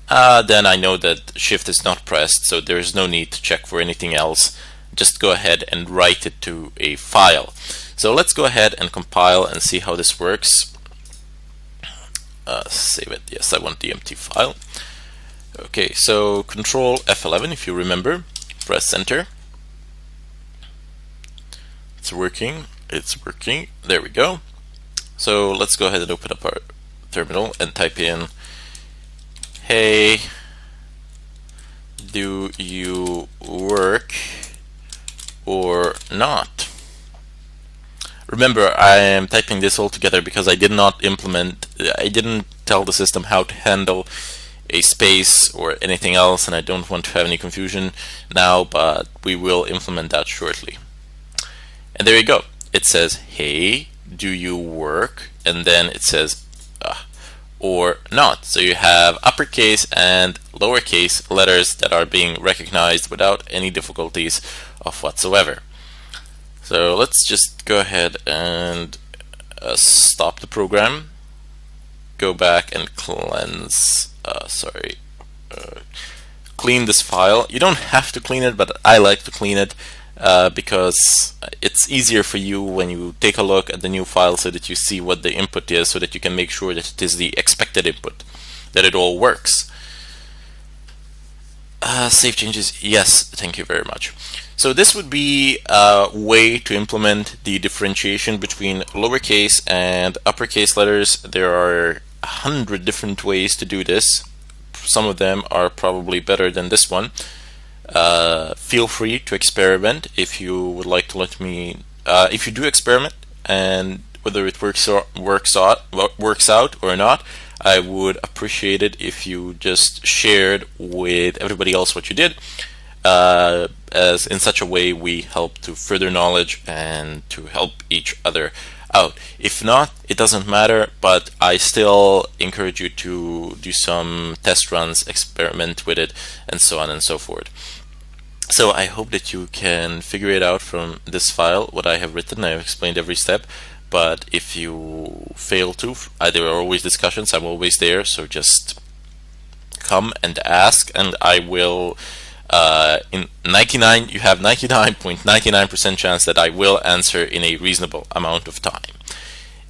Speaker 4: then I know that shift is not pressed, so there is no need to check for anything else. Just go ahead and write it to a file. So let's go ahead and compile and see how this works. Save it. Yes, I want the empty file. Okay, so Control F11 if you remember, press enter. It's working, there we go. So let's go ahead and open up our terminal and type in, hey, do you work or not? Remember, I am typing this all together because I didn't tell the system how to handle a space or anything else, and I don't want to have any confusion now, but we will implement that shortly. And there you go. It says, hey, do you work? And then it says, or not. So you have uppercase and lowercase letters that are being recognized without any difficulties of whatsoever. So let's just go ahead and stop the program, go back and clean this file. You don't have to clean it, but I like to clean it because it's easier for you when you take a look at the new file so that you see what the input is, so that you can make sure that it is the expected input, that it all works. Save changes, yes, thank you very much. So this would be a way to implement the differentiation between lowercase and uppercase letters. There are 100 different ways to do this. Some of them are probably better than this one. Feel free to experiment if you would like to let me, if you do experiment and whether it works out or not, I would appreciate it if you just shared with everybody else what you did, as in such a way we help to further knowledge and to help each other out. If not, it doesn't matter, but I still encourage you to do some test runs, experiment with it, and so on and so forth. So I hope that you can figure it out from this file, what I have written. I have explained every step, but if you fail to, there are always discussions, I'm always there, so just come and ask, and I will, you have 99.99% chance that I will answer in a reasonable amount of time.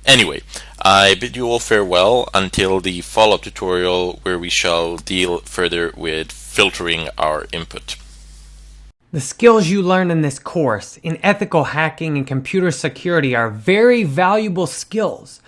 Speaker 4: Anyway, I bid you all farewell until the follow-up tutorial where we shall deal further with filtering our input.
Speaker 2: The skills you learn in this course in ethical hacking and computer security are very valuable skills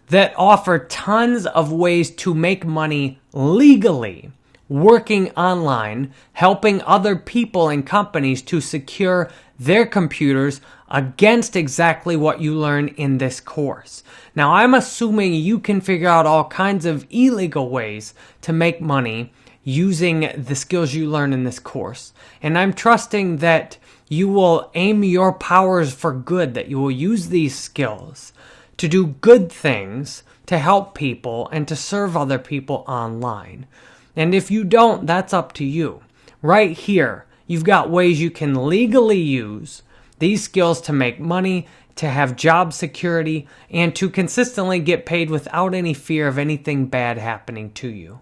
Speaker 2: that offer tons of ways to make money legally, working online, helping other people and companies to secure their computers against exactly what you learn in this course. Now, I'm assuming you can figure out all kinds of illegal ways to make money using the skills you learn in this course. And I'm trusting that you will aim your powers for good, that you will use these skills to do good things, to help people, and to serve other people online. And if you don't, that's up to you. Right here, you've got ways you can legally use these skills to make money, to have job security, and to consistently get paid without any fear of anything bad happening to you.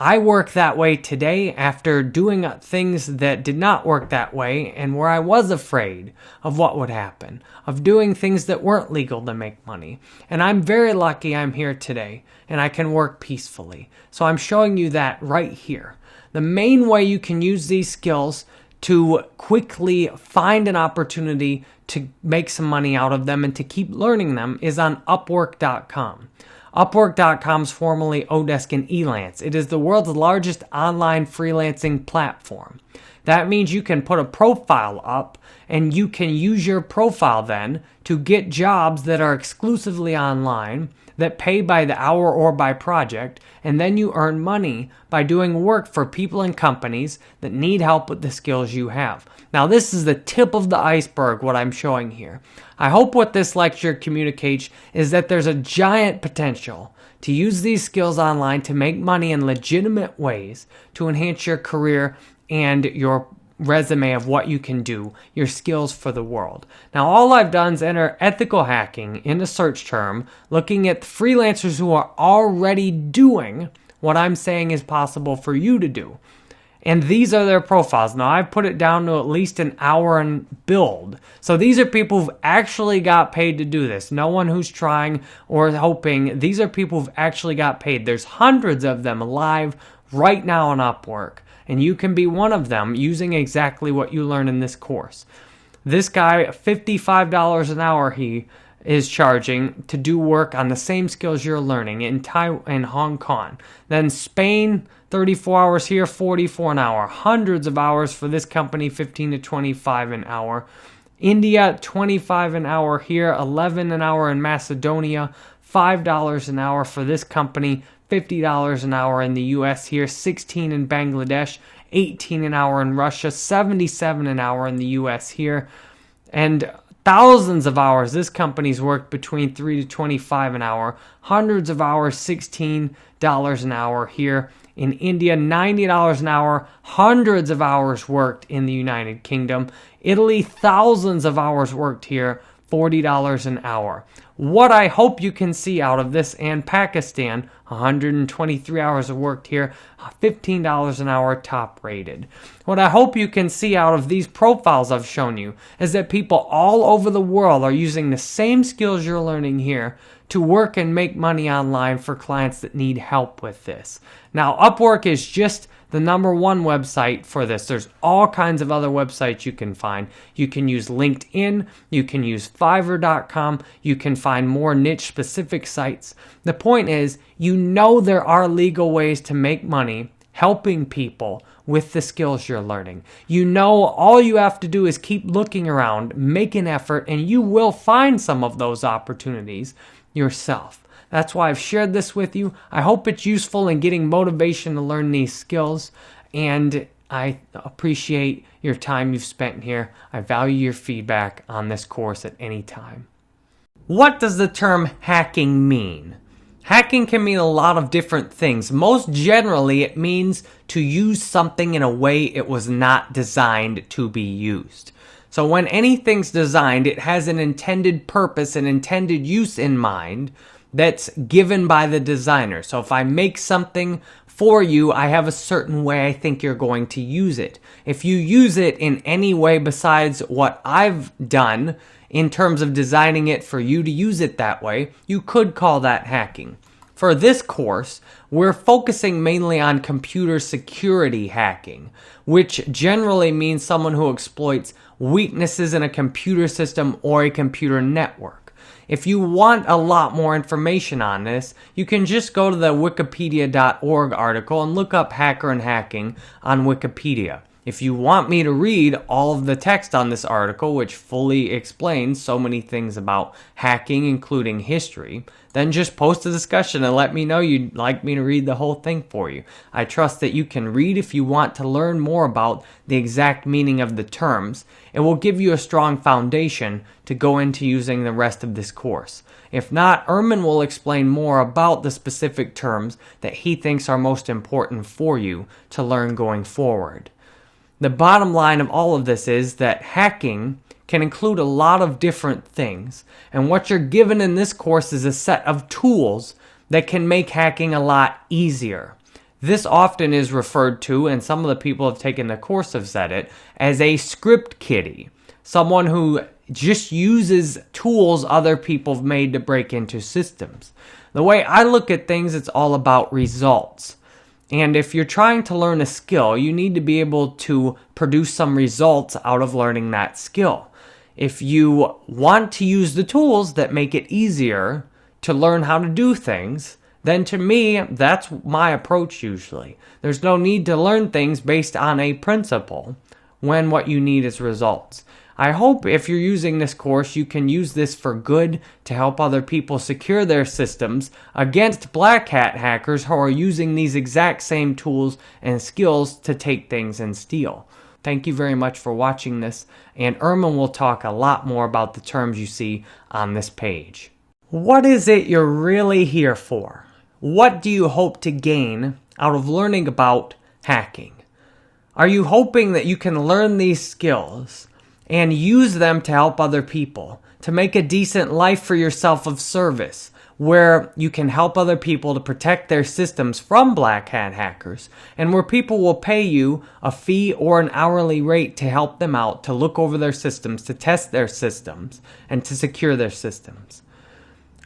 Speaker 2: I work that way today after doing things that did not work that way and where I was afraid of what would happen, of doing things that weren't legal to make money. And I'm very lucky I'm here today and I can work peacefully. So I'm showing you that right here. The main way you can use these skills to quickly find an opportunity to make some money out of them and to keep learning them is on Upwork.com. Upwork.com is formerly Odesk and Elance. It is the world's largest online freelancing platform. That means you can put a profile up and you can use your profile then to get jobs that are exclusively online, that pay by the hour or by project, and then you earn money by doing work for people and companies that need help with the skills you have. Now, this is the tip of the iceberg, what I'm showing here. I hope what this lecture communicates is that there's a giant potential to use these skills online to make money in legitimate ways to enhance your career and your resume of what you can do, your skills for the world. Now, all I've done is enter ethical hacking in a search term, looking at freelancers who are already doing what I'm saying is possible for you to do. And these are their profiles. Now, I've put it down to at least an hour and build. So these are people who've actually got paid to do this. No one who's trying or hoping. These are people who've actually got paid. There's hundreds of them live right now on Upwork, and you can be one of them using exactly what you learn in this course. This guy, $55 an hour he is charging to do work on the same skills you're learning in Hong Kong. Then Spain, 34 hours here, 44 an hour. Hundreds of hours for this company, 15 to 25 an hour. India, 25 an hour here, 11 an hour in Macedonia, $5 an hour for this company, $50 an hour in the US here, 16 in Bangladesh, 18 an hour in Russia, 77 an hour in the US here, and thousands of hours. This company's worked between 3 to 25 an hour, hundreds of hours, $16 an hour here. In India, $90 an hour, hundreds of hours worked in the United Kingdom. Italy, thousands of hours worked here, $40 an hour. What I hope you can see out of this, and Pakistan, 123 hours of work here, $15 an hour top rated. What I hope you can see out of these profiles I've shown you is that people all over the world are using the same skills you're learning here to work and make money online for clients that need help with this. Now, Upwork is just the #1 website for this. There's all kinds of other websites you can find. You can use LinkedIn, you can use Fiverr.com, you can find more niche specific sites. The point is, you know there are legal ways to make money helping people with the skills you're learning. You know all you have to do is keep looking around, make an effort, and you will find some of those opportunities yourself. That's why I've shared this with you. I hope it's useful in getting motivation to learn these skills, and I appreciate your time you've spent here. I value your feedback on this course at any time. What does the term hacking mean? Hacking can mean a lot of different things. Most generally, it means to use something in a way it was not designed to be used. So when anything's designed, it has an intended purpose, an intended use in mind that's given by the designer. So if I make something for you, I have a certain way I think you're going to use it. If you use it in any way besides what I've done in terms of designing it for you to use it that way, you could call that hacking. For this course, we're focusing mainly on computer security hacking, which generally means someone who exploits weaknesses in a computer system or a computer network. If you want a lot more information on this, you can just go to the wikipedia.org article and look up hacker and hacking on Wikipedia. If you want me to read all of the text on this article, which fully explains so many things about hacking, including history, then just post a discussion and let me know you'd like me to read the whole thing for you. I trust that you can read if you want to learn more about the exact meaning of the terms. It will give you a strong foundation to go into using the rest of this course. If not, Ermin will explain more about the specific terms that he thinks are most important for you to learn going forward. The bottom line of all of this is that hacking can include a lot of different things, and what you're given in this course is a set of tools that can make hacking a lot easier. This often is referred to, and some of the people who have taken the course have said it, as a script kiddie, someone who just uses tools other people have made to break into systems. The way I look at things, it's all about results. And if you're trying to learn a skill, you need to be able to produce some results out of learning that skill. If you want to use the tools that make it easier to learn how to do things, then to me, that's my approach usually. There's no need to learn things based on a principle when what you need is results. I hope if you're using this course, you can use this for good to help other people secure their systems against black hat hackers who are using these exact same tools and skills to take things and steal. Thank you very much for watching this, and Ermin will talk a lot more about the terms you see on this page. What is it you're really here for? What do you hope to gain out of learning about hacking? Are you hoping that you can learn these skills and use them to help other people, to make a decent life for yourself of service, where you can help other people to protect their systems from black hat hackers, and where people will pay you a fee or an hourly rate to help them out, to look over their systems, to test their systems, and to secure their systems?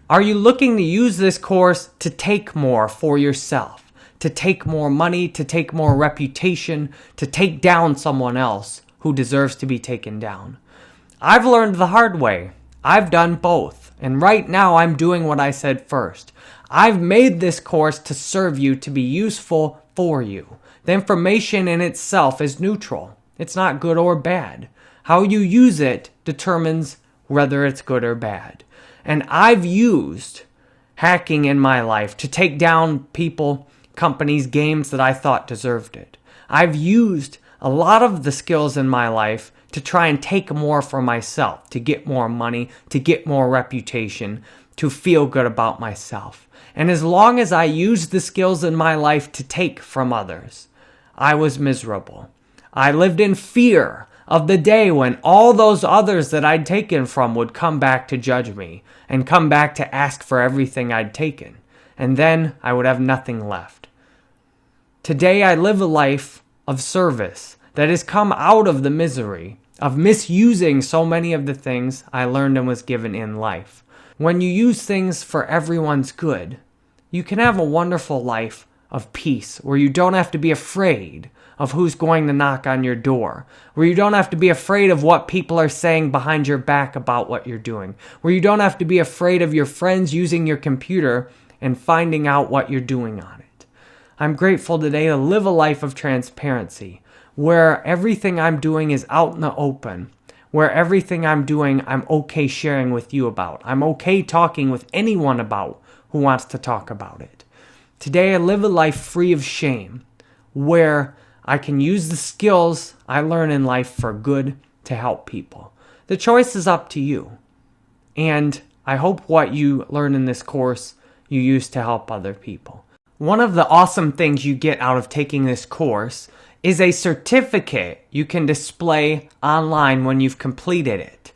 Speaker 2: Are you looking to use this course to take more for yourself, to take more money, to take more reputation, to take down someone else who deserves to be taken down. I've learned the hard way. I've done both. And right now I'm doing what I said first. I've made this course to serve you, to be useful for you. The information in itself is neutral. It's not good or bad. How you use it determines whether it's good or bad. And I've used hacking in my life to take down people, companies, games that I thought deserved it. I've used a lot of the skills in my life to try and take more for myself, to get more money, to get more reputation, to feel good about myself. And as long as I used the skills in my life to take from others, I was miserable. I lived in fear of the day when all those others that I'd taken from would come back to judge me and come back to ask for everything I'd taken. And then I would have nothing left. Today I live a life of service that has come out of the misery of misusing so many of the things I learned and was given in life. When you use things for everyone's good, you can have a wonderful life of peace where you don't have to be afraid of who's going to knock on your door, where you don't have to be afraid of what people are saying behind your back about what you're doing, where you don't have to be afraid of your friends using your computer and finding out what you're doing on it. I'm grateful today to live a life of transparency, where everything I'm doing is out in the open, where everything I'm doing I'm okay sharing with you about. I'm okay talking with anyone about who wants to talk about it. Today I live a life free of shame, where I can use the skills I learn in life for good to help people. The choice is up to you. And I hope what you learn in this course you use to help other people. One of the awesome things you get out of taking this course is a certificate you can display online when you've completed it.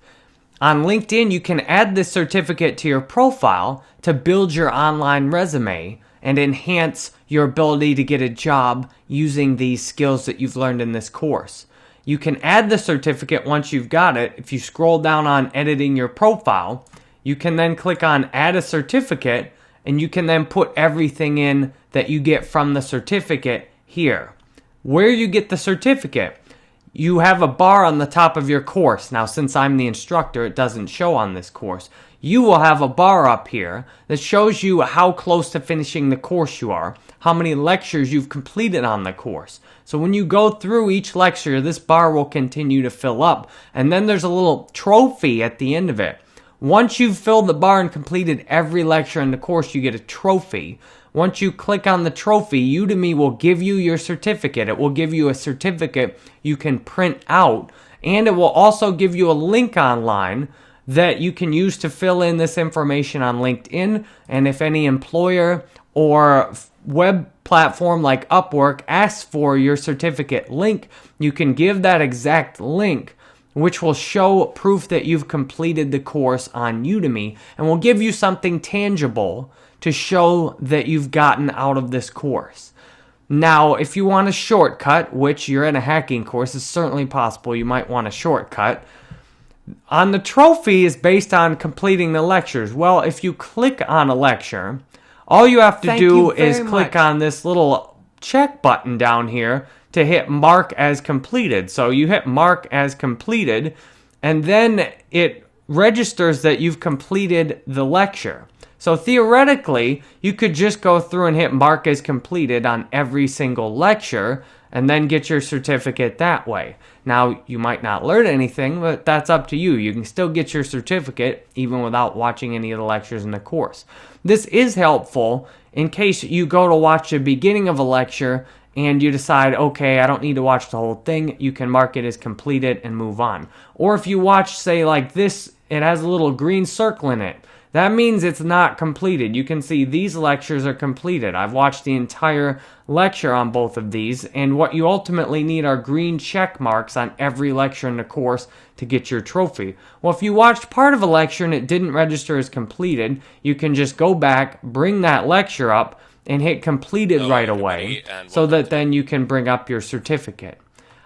Speaker 2: On LinkedIn, you can add this certificate to your profile to build your online resume and enhance your ability to get a job using these skills that you've learned in this course. You can add the certificate once you've got it. If you scroll down on editing your profile, you can then click on add a certificate, and you can then put everything in that you get from the certificate here. Where you get the certificate, you have a bar on the top of your course. Now, since I'm the instructor, it doesn't show on this course. You will have a bar up here that shows you how close to finishing the course you are, how many lectures you've completed on the course. So when you go through each lecture, this bar will continue to fill up. And then there's a little trophy at the end of it. Once you've filled the bar and completed every lecture in the course, you get a trophy. Once you click on the trophy, Udemy will give you your certificate. It will give you a certificate you can print out, and it will also give you a link online that you can use to fill in this information on LinkedIn. And if any employer or web platform like Upwork asks for your certificate link, you can give that exact link, which will show proof that you've completed the course on Udemy and will give you something tangible to show that you've gotten out of this course. Now, if you want a shortcut, which you're in a hacking course, it's certainly possible you might want a shortcut. On the trophy is based on completing the lectures. Well, if you click on a lecture, all you have to do is click on this little check button down here to hit mark as completed. So you hit mark as completed, and then it registers that you've completed the lecture. So theoretically, you could just go through and hit mark as completed on every single lecture and then get your certificate that way. Now, you might not learn anything, but that's up to you. You can still get your certificate even without watching any of the lectures in the course. This is helpful in case you go to watch the beginning of a lecture and you decide, okay, I don't need to watch the whole thing. You can mark it as completed and move on. Or if you watch, say, like this, it has a little green circle in it. That means it's not completed. You can see these lectures are completed. I've watched the entire lecture on both of these, and what you ultimately need are green check marks on every lecture in the course to get your trophy. Well, if you watched part of a lecture and it didn't register as completed, you can just go back, bring that lecture up, and hit completed right away, so that then you can bring up your certificate.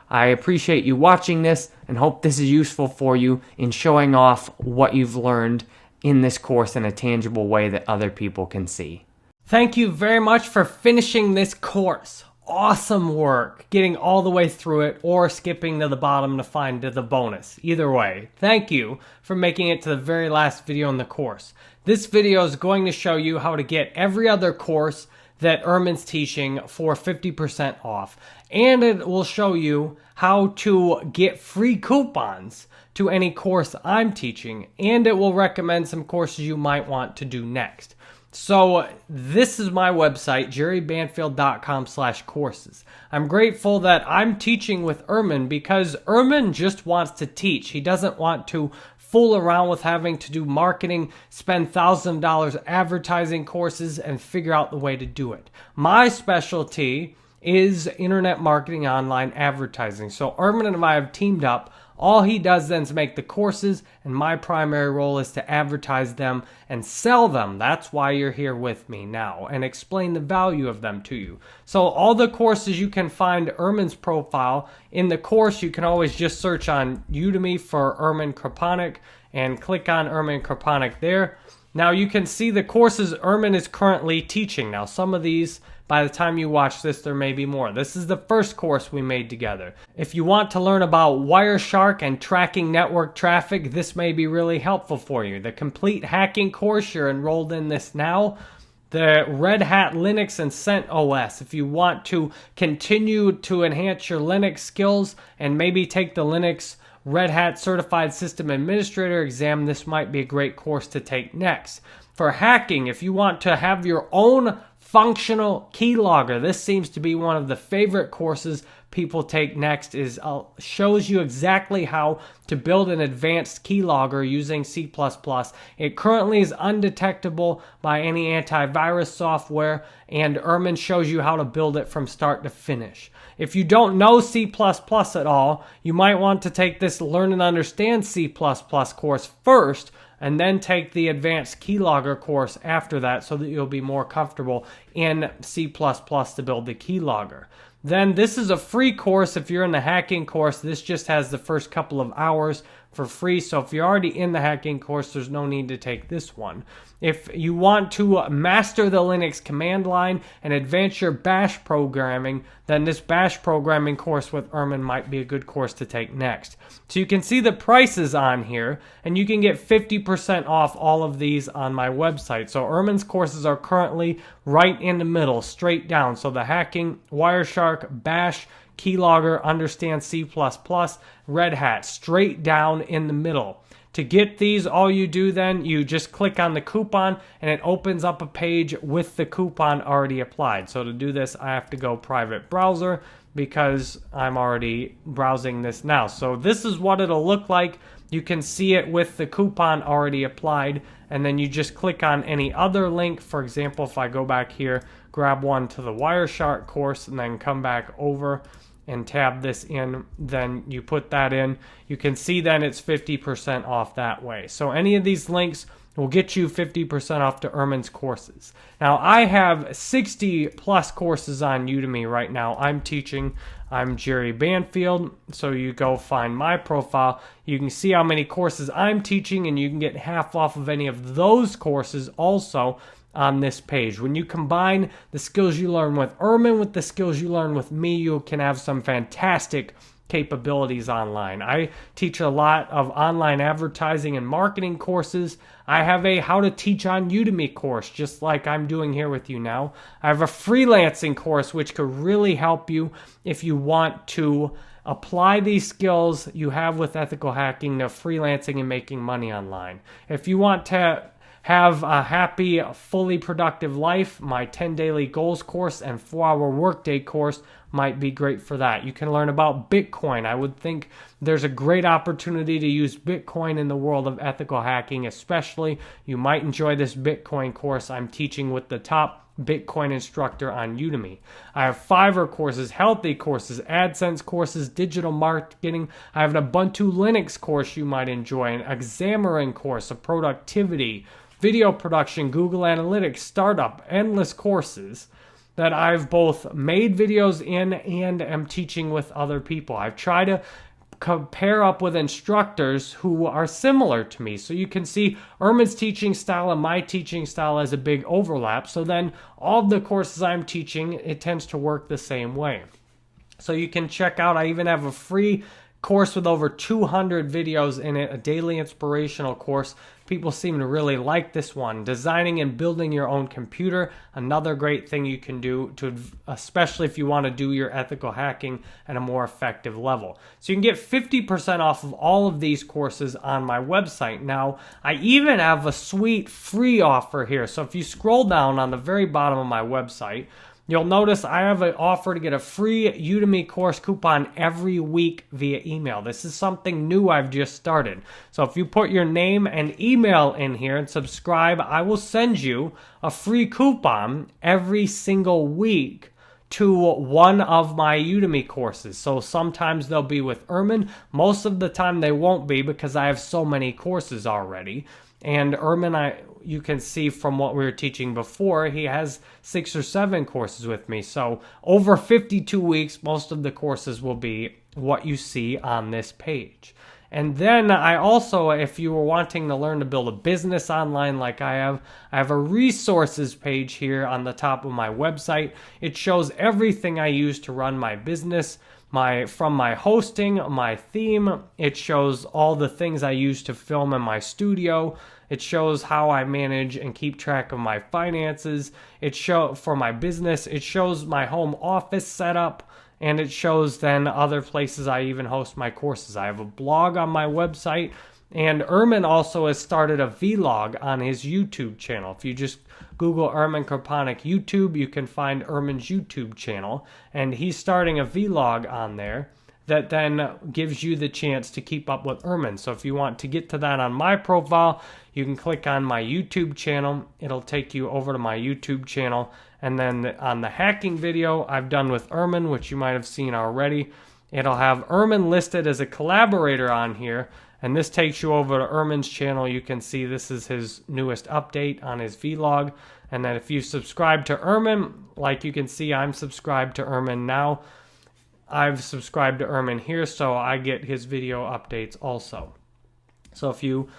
Speaker 2: I appreciate you watching this and hope this is useful for you in showing off what you've learned in this course in a tangible way that other people can see. Thank you very much for finishing this course. Awesome work getting all the way through it or skipping to the bottom to find the bonus. Either way, thank you for making it to the very last video in the course. This video is going to show you how to get every other course that Ermin's teaching for 50% off. And it will show you how to get free coupons to any course I'm teaching. And it will recommend some courses you might want to do next. So this is my website, jerrybanfield.com/courses. I'm grateful that I'm teaching with Ermin because Ermin just wants to teach. He doesn't want to fool around with having to do marketing, spend thousands of dollars advertising courses, and figure out the way to do it. My specialty is internet marketing, online advertising. So Ermin and I have teamed up. All he does then is make the courses, and my primary role is to advertise them and sell them. That's why you're here with me now, and explain the value of them to you. So all the courses you can find Ermin's profile in the course, you can always just search on Udemy for Ermin Kraponic and click on Ermin Kraponic there. Now you can see the courses Ermin is currently teaching. Now some of these, by the time you watch this, there may be more. This is the first course we made together. If you want to learn about Wireshark and tracking network traffic, this may be really helpful for you. The complete hacking course, you're enrolled in this now. The Red Hat Linux and CentOS, if you want to continue to enhance your Linux skills and maybe take the Linux Red Hat Certified System Administrator exam, this might be a great course to take next. For hacking, if you want to have your own functional keylogger, this seems to be one of the favorite courses people take next. Is shows you exactly how to build an advanced keylogger using C++. It currently is undetectable by any antivirus software, and Ermin shows you how to build it from start to finish. If you don't know C++ at all, you might want to take this Learn and Understand C++ course first, and then take the advanced keylogger course after that so that you'll be more comfortable in C++ to build the keylogger. Then this is a free course. If you're in the hacking course, this just has the first couple of hours for free. So if you're already in the hacking course, there's no need to take this one. If you want to master the Linux command line and advance your bash programming, then this bash programming course with Ermin might be a good course to take next. So you can see the prices on here, and you can get 50% off all of these on my website. So Ermin's courses are currently right in the middle, straight down. So the hacking, Wireshark, bash, keylogger, understand C++, Red Hat, straight down in the middle. To get these, all you do then, you just click on the coupon and it opens up a page with the coupon already applied. So to do this, I have to go private browser because I'm already browsing this now. So this is what it'll look like. You can see it with the coupon already applied, and then you just click on any other link. For example, if I go back here, grab one to the Wireshark course and then come back over and tab this in, then you put that in. You can see then it's 50% off that way. So any of these links will get you 50% off to Ermin's courses. Now I have 60 plus courses on Udemy right now. I'm Jerry Banfield. So you go find my profile. You can see how many courses I'm teaching, and you can get half off of any of those courses also on this page. When you combine the skills you learn with Ermin with the skills you learn with me, you can have some fantastic capabilities online. I teach a lot of online advertising and marketing courses. I have a How to Teach on Udemy course, just like I'm doing here with you now. I have a freelancing course, which could really help you if you want to apply these skills you have with ethical hacking to freelancing and making money online. If you want to have a happy, fully productive life, my 10 Daily Goals course and 4-Hour Workday course might be great for that. You can learn about Bitcoin. I would think there's a great opportunity to use Bitcoin in the world of ethical hacking, especially. You might enjoy this Bitcoin course I'm teaching with the top Bitcoin instructor on Udemy. I have Fiverr courses, healthy courses, AdSense courses, digital marketing. I have an Ubuntu Linux course you might enjoy, an Xamarin course, a productivity, video production, Google Analytics, startup, endless courses that I've both made videos in and am teaching with other people. I've tried to pair up with instructors who are similar to me. So you can see Ermin's teaching style and my teaching style has a big overlap. So then all of the courses I'm teaching, it tends to work the same way. So you can check out, I even have a free course with over 200 videos in it, a daily inspirational course. People seem to really like this one. Designing and building your own computer, another great thing you can do, especially if you want to do your ethical hacking at a more effective level. So you can get 50% off of all of these courses on my website. Now, I even have a sweet free offer here. So if you scroll down on the very bottom of my website, you'll notice I have an offer to get a free Udemy course coupon every week via email. This is something new I've just started. So if you put your name and email in here and subscribe, I will send you a free coupon every single week to one of my Udemy courses. So sometimes they'll be with Ermin. Most of the time they won't be because I have so many courses already. And Ermin, you can see from what we were teaching before, he has 6 or 7 courses with me. So over 52 weeks, most of the courses will be what you see on this page. And then I also, if you were wanting to learn to build a business online like I have a resources page here on the top of my website. It shows everything I use to run my business. From my hosting, my theme, it shows all the things I use to film in my studio. It shows how I manage and keep track of my finances. For my business, it shows my home office setup, and it shows then other places I even host my courses. I have a blog on my website, and Ermin also has started a vlog on his YouTube channel. If you just Google Ermin Kraponic YouTube, you can find Ermin's YouTube channel, and he's starting a vlog on there that then gives you the chance to keep up with Ermin. So if you want to get to that on my profile, you can click on my YouTube channel. It'll take you over to my YouTube channel, and then on the hacking video I've done with Ermin, which you might have seen already, it'll have Ermin listed as a collaborator on here. And this takes you over to Ermin's channel. You can see this is his newest update on his vlog. And then if you subscribe to Ermin, like you can see, I'm subscribed to Ermin now. I've subscribed to Ermin here, so I get his video updates also. So if you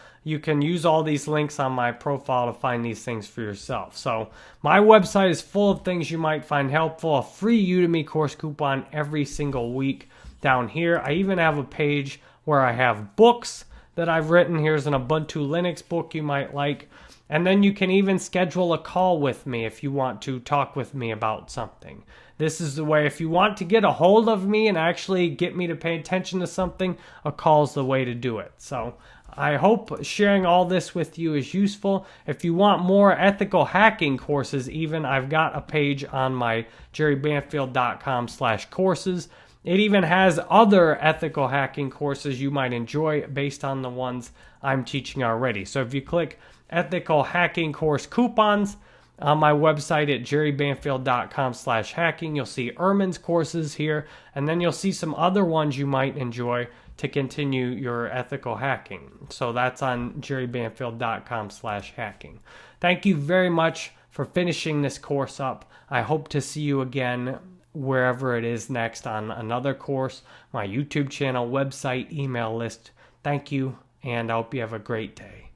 Speaker 2: can use all these links on my profile to find these things for yourself. So my website is full of things you might find helpful. A free Udemy course coupon every single week down here. I even have a page where I have books that I've written. Here's an Ubuntu Linux book you might like. And then you can even schedule a call with me if you want to talk with me about something. This is the way, if you want to get a hold of me and actually get me to pay attention to something, a call is the way to do it. So I hope sharing all this with you is useful. If you want more ethical hacking courses even, I've got a page on my jerrybanfield.com/courses. It even has other ethical hacking courses you might enjoy based on the ones I'm teaching already. So if you click ethical hacking course coupons on my website at jerrybanfield.com/hacking, you'll see Ermin's courses here, and then you'll see some other ones you might enjoy to continue your ethical hacking. So that's on jerrybanfield.com/hacking. Thank you very much for finishing this course up. I hope to see you again wherever it is next on another course, my YouTube channel, website, email list. Thank you, and I hope you have a great day.